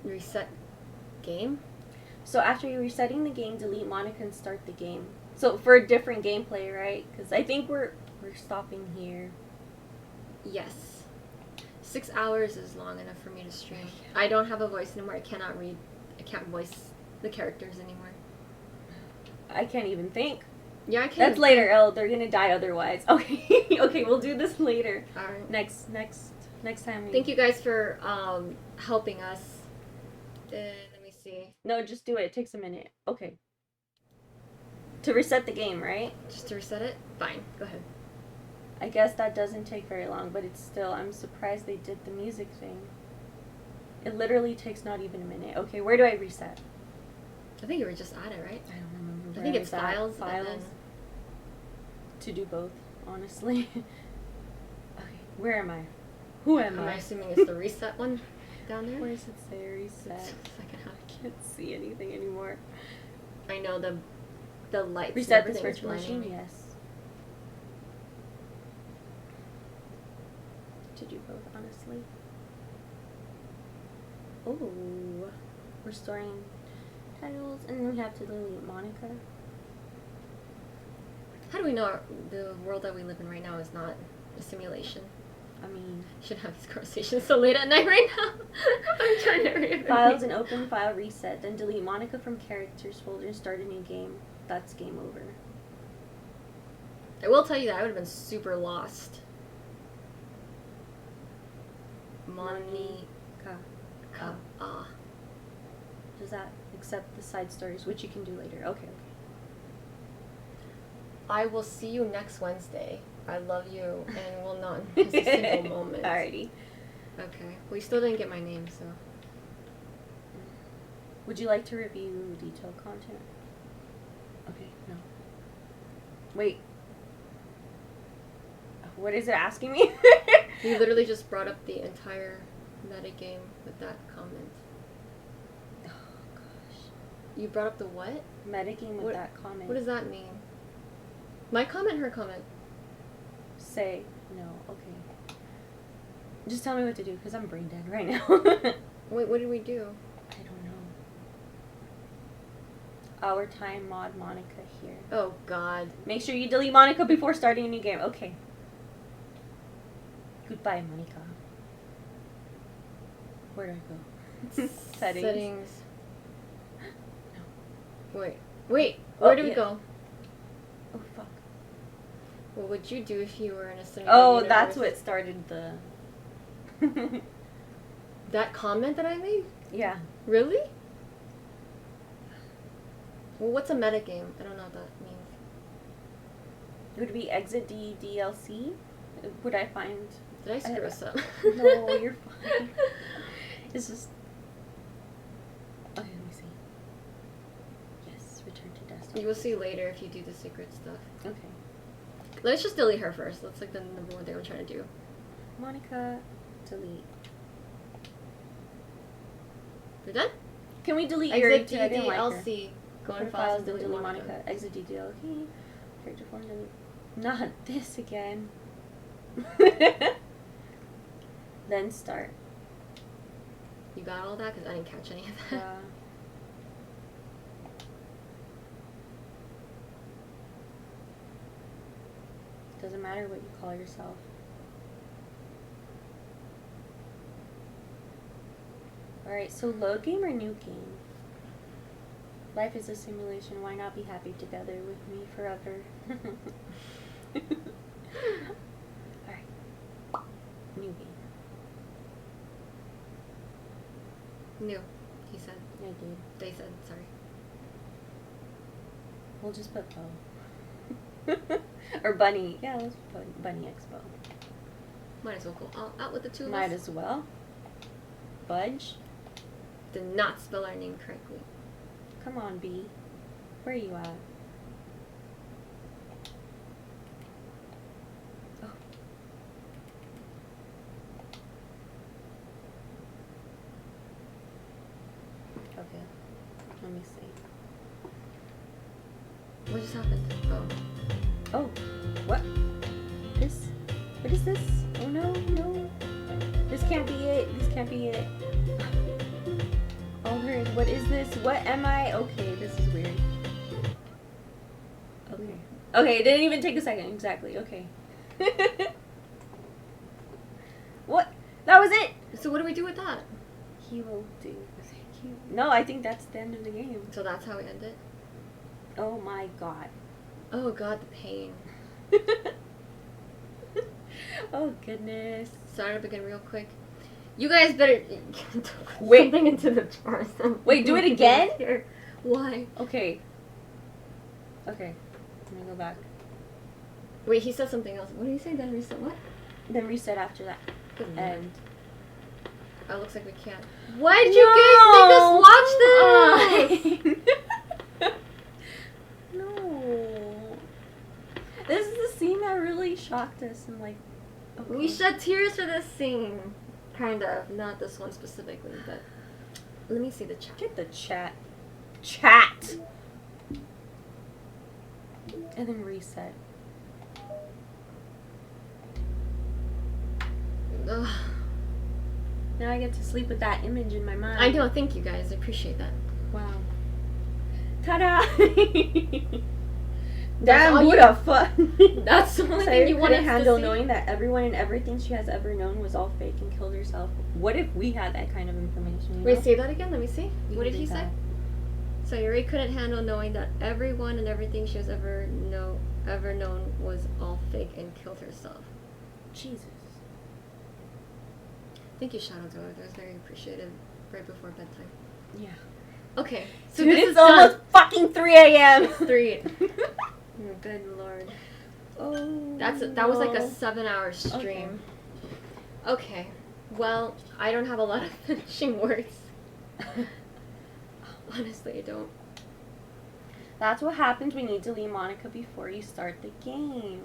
Reset game. So after you're resetting the game, delete Monica and start the game. So for a different gameplay, right? Because I think we're stopping here. Yes. 6 hours is long enough for me to stream. I don't have a voice anymore. I can't voice the characters anymore. I can't even think. Yeah, I can. That's later, Elle. They're gonna die otherwise. Okay, okay, we'll do this later. Alright. Next time. Thank you guys for helping us. Let me see. No, just do it. It takes a minute. Okay. To reset the game, right? Just to reset it? Fine. Go ahead. I guess that doesn't take very long, but it's still, I'm surprised they did the music thing. It literally takes not even a minute. Okay, where do I reset? I think you were just at it, right? I don't remember. I where think it's was at. files. and Files. then- To do both, honestly. Okay, where am I? Who am Am I I? assuming it's the reset one down there? Where does it say reset? Second half. I can't see anything anymore. I know the lights. and Reset this everything is virtual blinding machine? me. Yes. To do both, honestly. Oh, restoring titles, and then we have to delete Monica. How do we know the world that we live in right now is not a simulation? I mean, Should have these conversations so late at night right now. I'm trying to hurry up. files and open file reset, then delete Monica from characters folder and start a new game. That's game over. I will tell you that I would have been super lost. Monica. Does that accept the side stories, which you can do later? Okay. I will see you next Wednesday. I love you and will not miss a single moment. Alrighty. Okay. Well, you still didn't get my name, so. Would you like to review detailed content? Okay, no. Wait. What is it asking me? You literally just brought up the entire metagame with that comment. Oh gosh. You brought up the what? Metagame with What- that comment. What does that mean? My comment, her comment. Say no. Okay. Just tell me what to do, because I'm brain dead right now. Wait, what did we do? I don't know. Our time mod Monica here. Oh, God. Make sure you delete Monica before starting a new game. Okay. Goodbye, Monica. Where do I go? Settings. Wait. Wait. Oh, Where do we yeah. go? Oh fuck. What would you do if you were in a cinematic Oh, universe? that's what started the. That comment that I made? Yeah. Really? Well, what's a metagame? I don't know what that means. It would be exit DLC. Would I find? Did I screw us up? No, you're fine. It's just. Okay, let me see. Yes, return to desktop. You will see later if you do the secret stuff. Okay. Let's just delete her first. That's like the number one thing I'm trying to do. Monica, delete. You're done? Can we delete Exit your? I didn't like her. DDLC. Go Go in to files and delete delete Monica. Monica. Exit DDL. Okay. Character form delete. Not this again. Then start. You got all that? Because I didn't catch any of that. Yeah. Doesn't matter what you call yourself. Alright, so load game or new game? Life is a simulation. Why not be happy together with me forever? Alright. New game. New, he said. Yeah, dude. They said, sorry. We'll just put Bo. Or Bunny. Yeah, let's put BunnyxBo. Might as well go all out with the two of Might us. as well. Budge. Did not spell our name correctly. Come on, B. Where are you at? Oh. Okay. Let me see. What just happened? Oh. Oh. What? This? What is this? Oh no, no. This can't be it. This can't be it. Oh, her. What is this? What am I? Okay, this is weird. Okay. Okay, it didn't even take a second. Exactly. Okay. What? That was it. So what do we do with that? He will do. No, I think that's the end of the game. So that's how we end it? Oh my god. Oh god, the pain. Oh goodness. Start up again real quick. You guys better Wait. something into the jar. Wait, do it again? Here. Why? Okay. Okay. I'm gonna go back. Wait, he said something else. What did he say? Then reset what? Then reset after that. Good lord. And Oh, looks like we can't. Why did you guys make us watch this? No. This is the scene that really shocked us and like. Okay. We shed tears for this scene. Kind of. Not this one specifically, but let me see the chat. Get the chat. Chat. And then reset. Ugh. Now I get to sleep with that image in my mind. I know. Thank you guys. I appreciate that. Wow. Ta-da! That's Damn, all what you- a fun. That's the only So thing you want couldn't us handle to see. knowing that everyone and everything she has ever known was all fake and killed herself. What if we had that kind of information? You Wait, know? say that again. Let me see. We What can did he do say? that. So Yuri couldn't handle knowing that everyone and everything she has ever known was all fake and killed herself. Jesus. Thank you, Shadow Dog. That was very appreciative right before bedtime. Yeah. Okay, so Dude, this it's is almost fucking 3 a.m. done. 3. Oh, good lord. Oh. That was like a no. 7-hour stream. Okay. Well, I don't have a lot of finishing words. Honestly, I don't. That's what happens when you delete Monica before you start the game.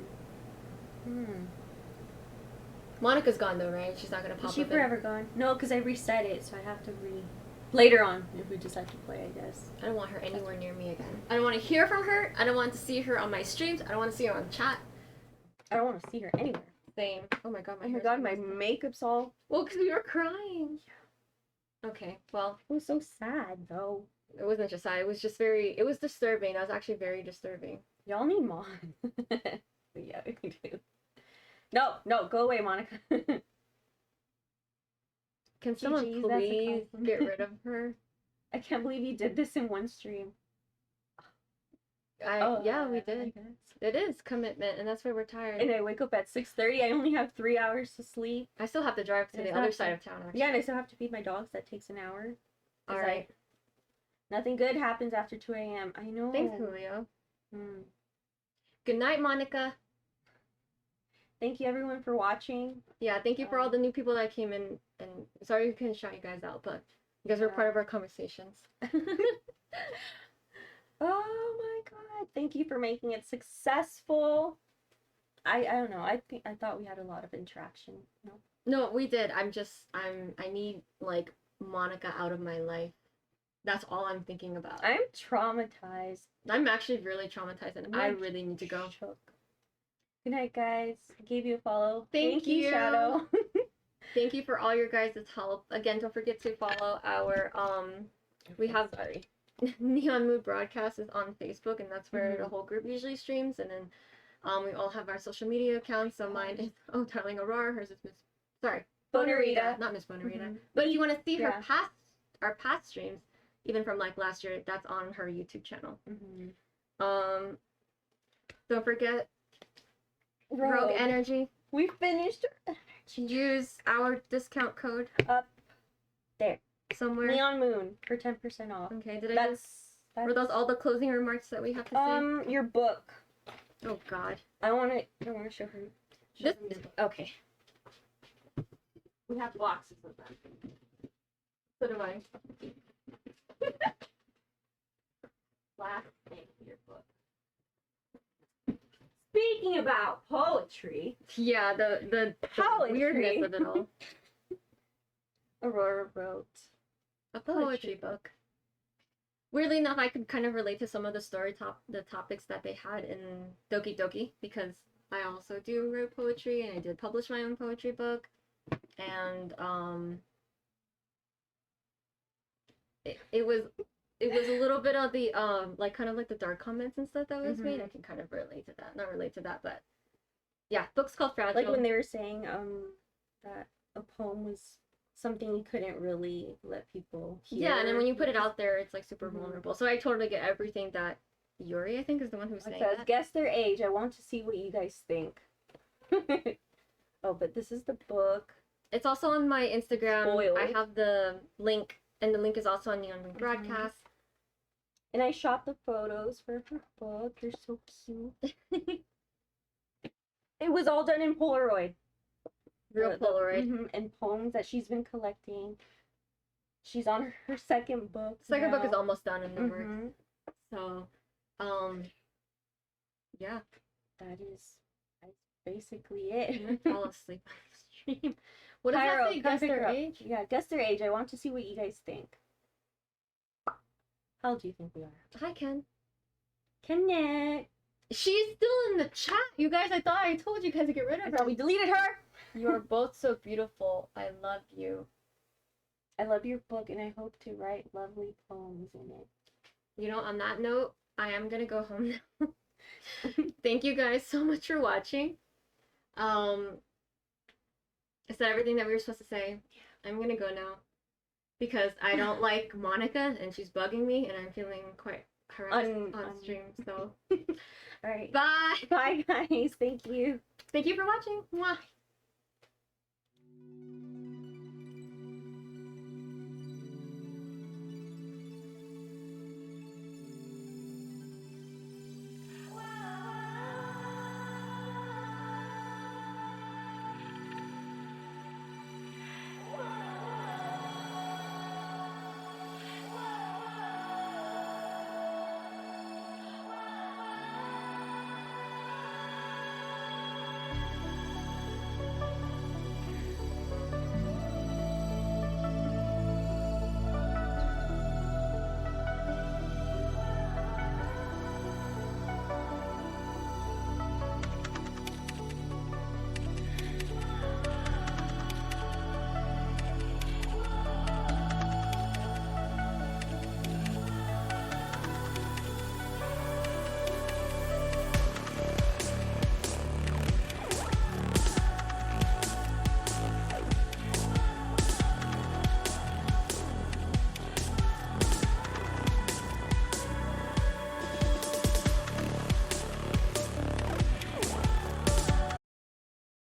Monica's gone though, right? She's not gonna pop Is she up. forever gone? No, because I reset it, so I have to later on if we decide to play, I guess. I don't want her anywhere near me again. I don't want to hear from her. I don't want to see her on my streams. I don't want to see her on chat. I don't want to see her anywhere. Same. Oh my god, my Oh my hair's god, my messed up. makeup's all. Well, because we were crying. Okay, well, It was so sad though. it wasn't just that. It was just very. It was disturbing. That was actually very disturbing. Y'all need Mon. Yeah, we do. No, go away, Monica. Can someone GG's, that's a please compliment. get rid of her? I can't believe you did this in one stream. Yeah, we I did. guess. It is commitment, and that's why we're tired. And I wake up at 6:30. I only have 3 hours to sleep. I still have to drive to It's the not other side fun. of town. Actually. Yeah, and I still have to feed my dogs. That takes an hour. All 'Cause right. Nothing good happens after 2 a.m. I know. Thanks, Julio. Mm. Good night, Monica. Thank you everyone for watching. Yeah, thank you for all the new people that came in. And sorry we couldn't shout you guys out, but you guys were Yeah. part of our conversations. Oh my god. Thank you for making it successful. I don't know. I thought we had a lot of interaction. No. No, we did. I need like Monica out of my life. That's all I'm thinking about. I'm traumatized. I'm actually really traumatized and I'm I like really need to go. shook. Good night, guys. I gave you a follow. Thank you. Shadow. Thank you for all your guys' help. Again, don't forget to follow our we have Neon Mood Broadcast is on Facebook, and that's where the whole group usually streams. And then we all have our social media accounts. So mine is Darling Aurora, hers is Bonarita. Bonarita, not Miss Bonarita. But if you want to see her Yeah. our past streams, even from like last year. That's on her YouTube channel. Mm-hmm. Don't forget Rogue Energy. We finished. Use our discount code Up there. somewhere. Neon Moon for 10% off. Okay, did I That's were those all the closing remarks that we have to say? your book. Oh God. I want to show her. This, Okay. we have boxes of them. So do I. Last thing, your book. Speaking about poetry, Yeah, the Poetry. weirdness of it all. Aurora wrote A poetry book. Weirdly enough, I could kind of relate to some of the topics that they had in Doki Doki, because I also do write poetry and I did publish my own poetry book, and it was a little bit of the like kind of like the dark comments and stuff that was made. I can kind of relate to that. Not relate to that, but yeah, book's called Fragile. like when they were saying that a poem was something you couldn't really let people hear. Yeah, and then when you put it out there, it's like super Mhm. vulnerable. So I totally get everything that Yuri, I think, is the one who was It saying says, that. guess their age. I want to see what you guys think. Oh, but this is the book. It's also on my Instagram. Spoiled. I have the link, and the link is also on Neon Wing Broadcast. And I shot the photos for her book. They're so cute. It was all done in Polaroid. Real Polaroid. Mhm, and poems that she's been collecting. She's on her second book. Second book now. is almost done in the works. Mhm. So, yeah. That's basically it. I'm gonna fall asleep on the stream. What does Pyro, that say? come Guess pick her their up. age? Yeah, guess their age. I want to see what you guys think. How old do you think we are? Hi, Ken. Connect. She's still in the chat. You guys, I thought I told you guys to get rid I of her. thought we deleted her. You are both so beautiful. I love you. I love your book, and I hope to write lovely poems in it. You know, on that note, I am gonna go home now. Thank you guys so much for watching. I said everything that we were supposed to say. I'm gonna go now because I don't like Monica and she's bugging me and I'm feeling quite harassed on stream. So, All right. bye. Bye, guys. Thank you. Thank you for watching. Mwah.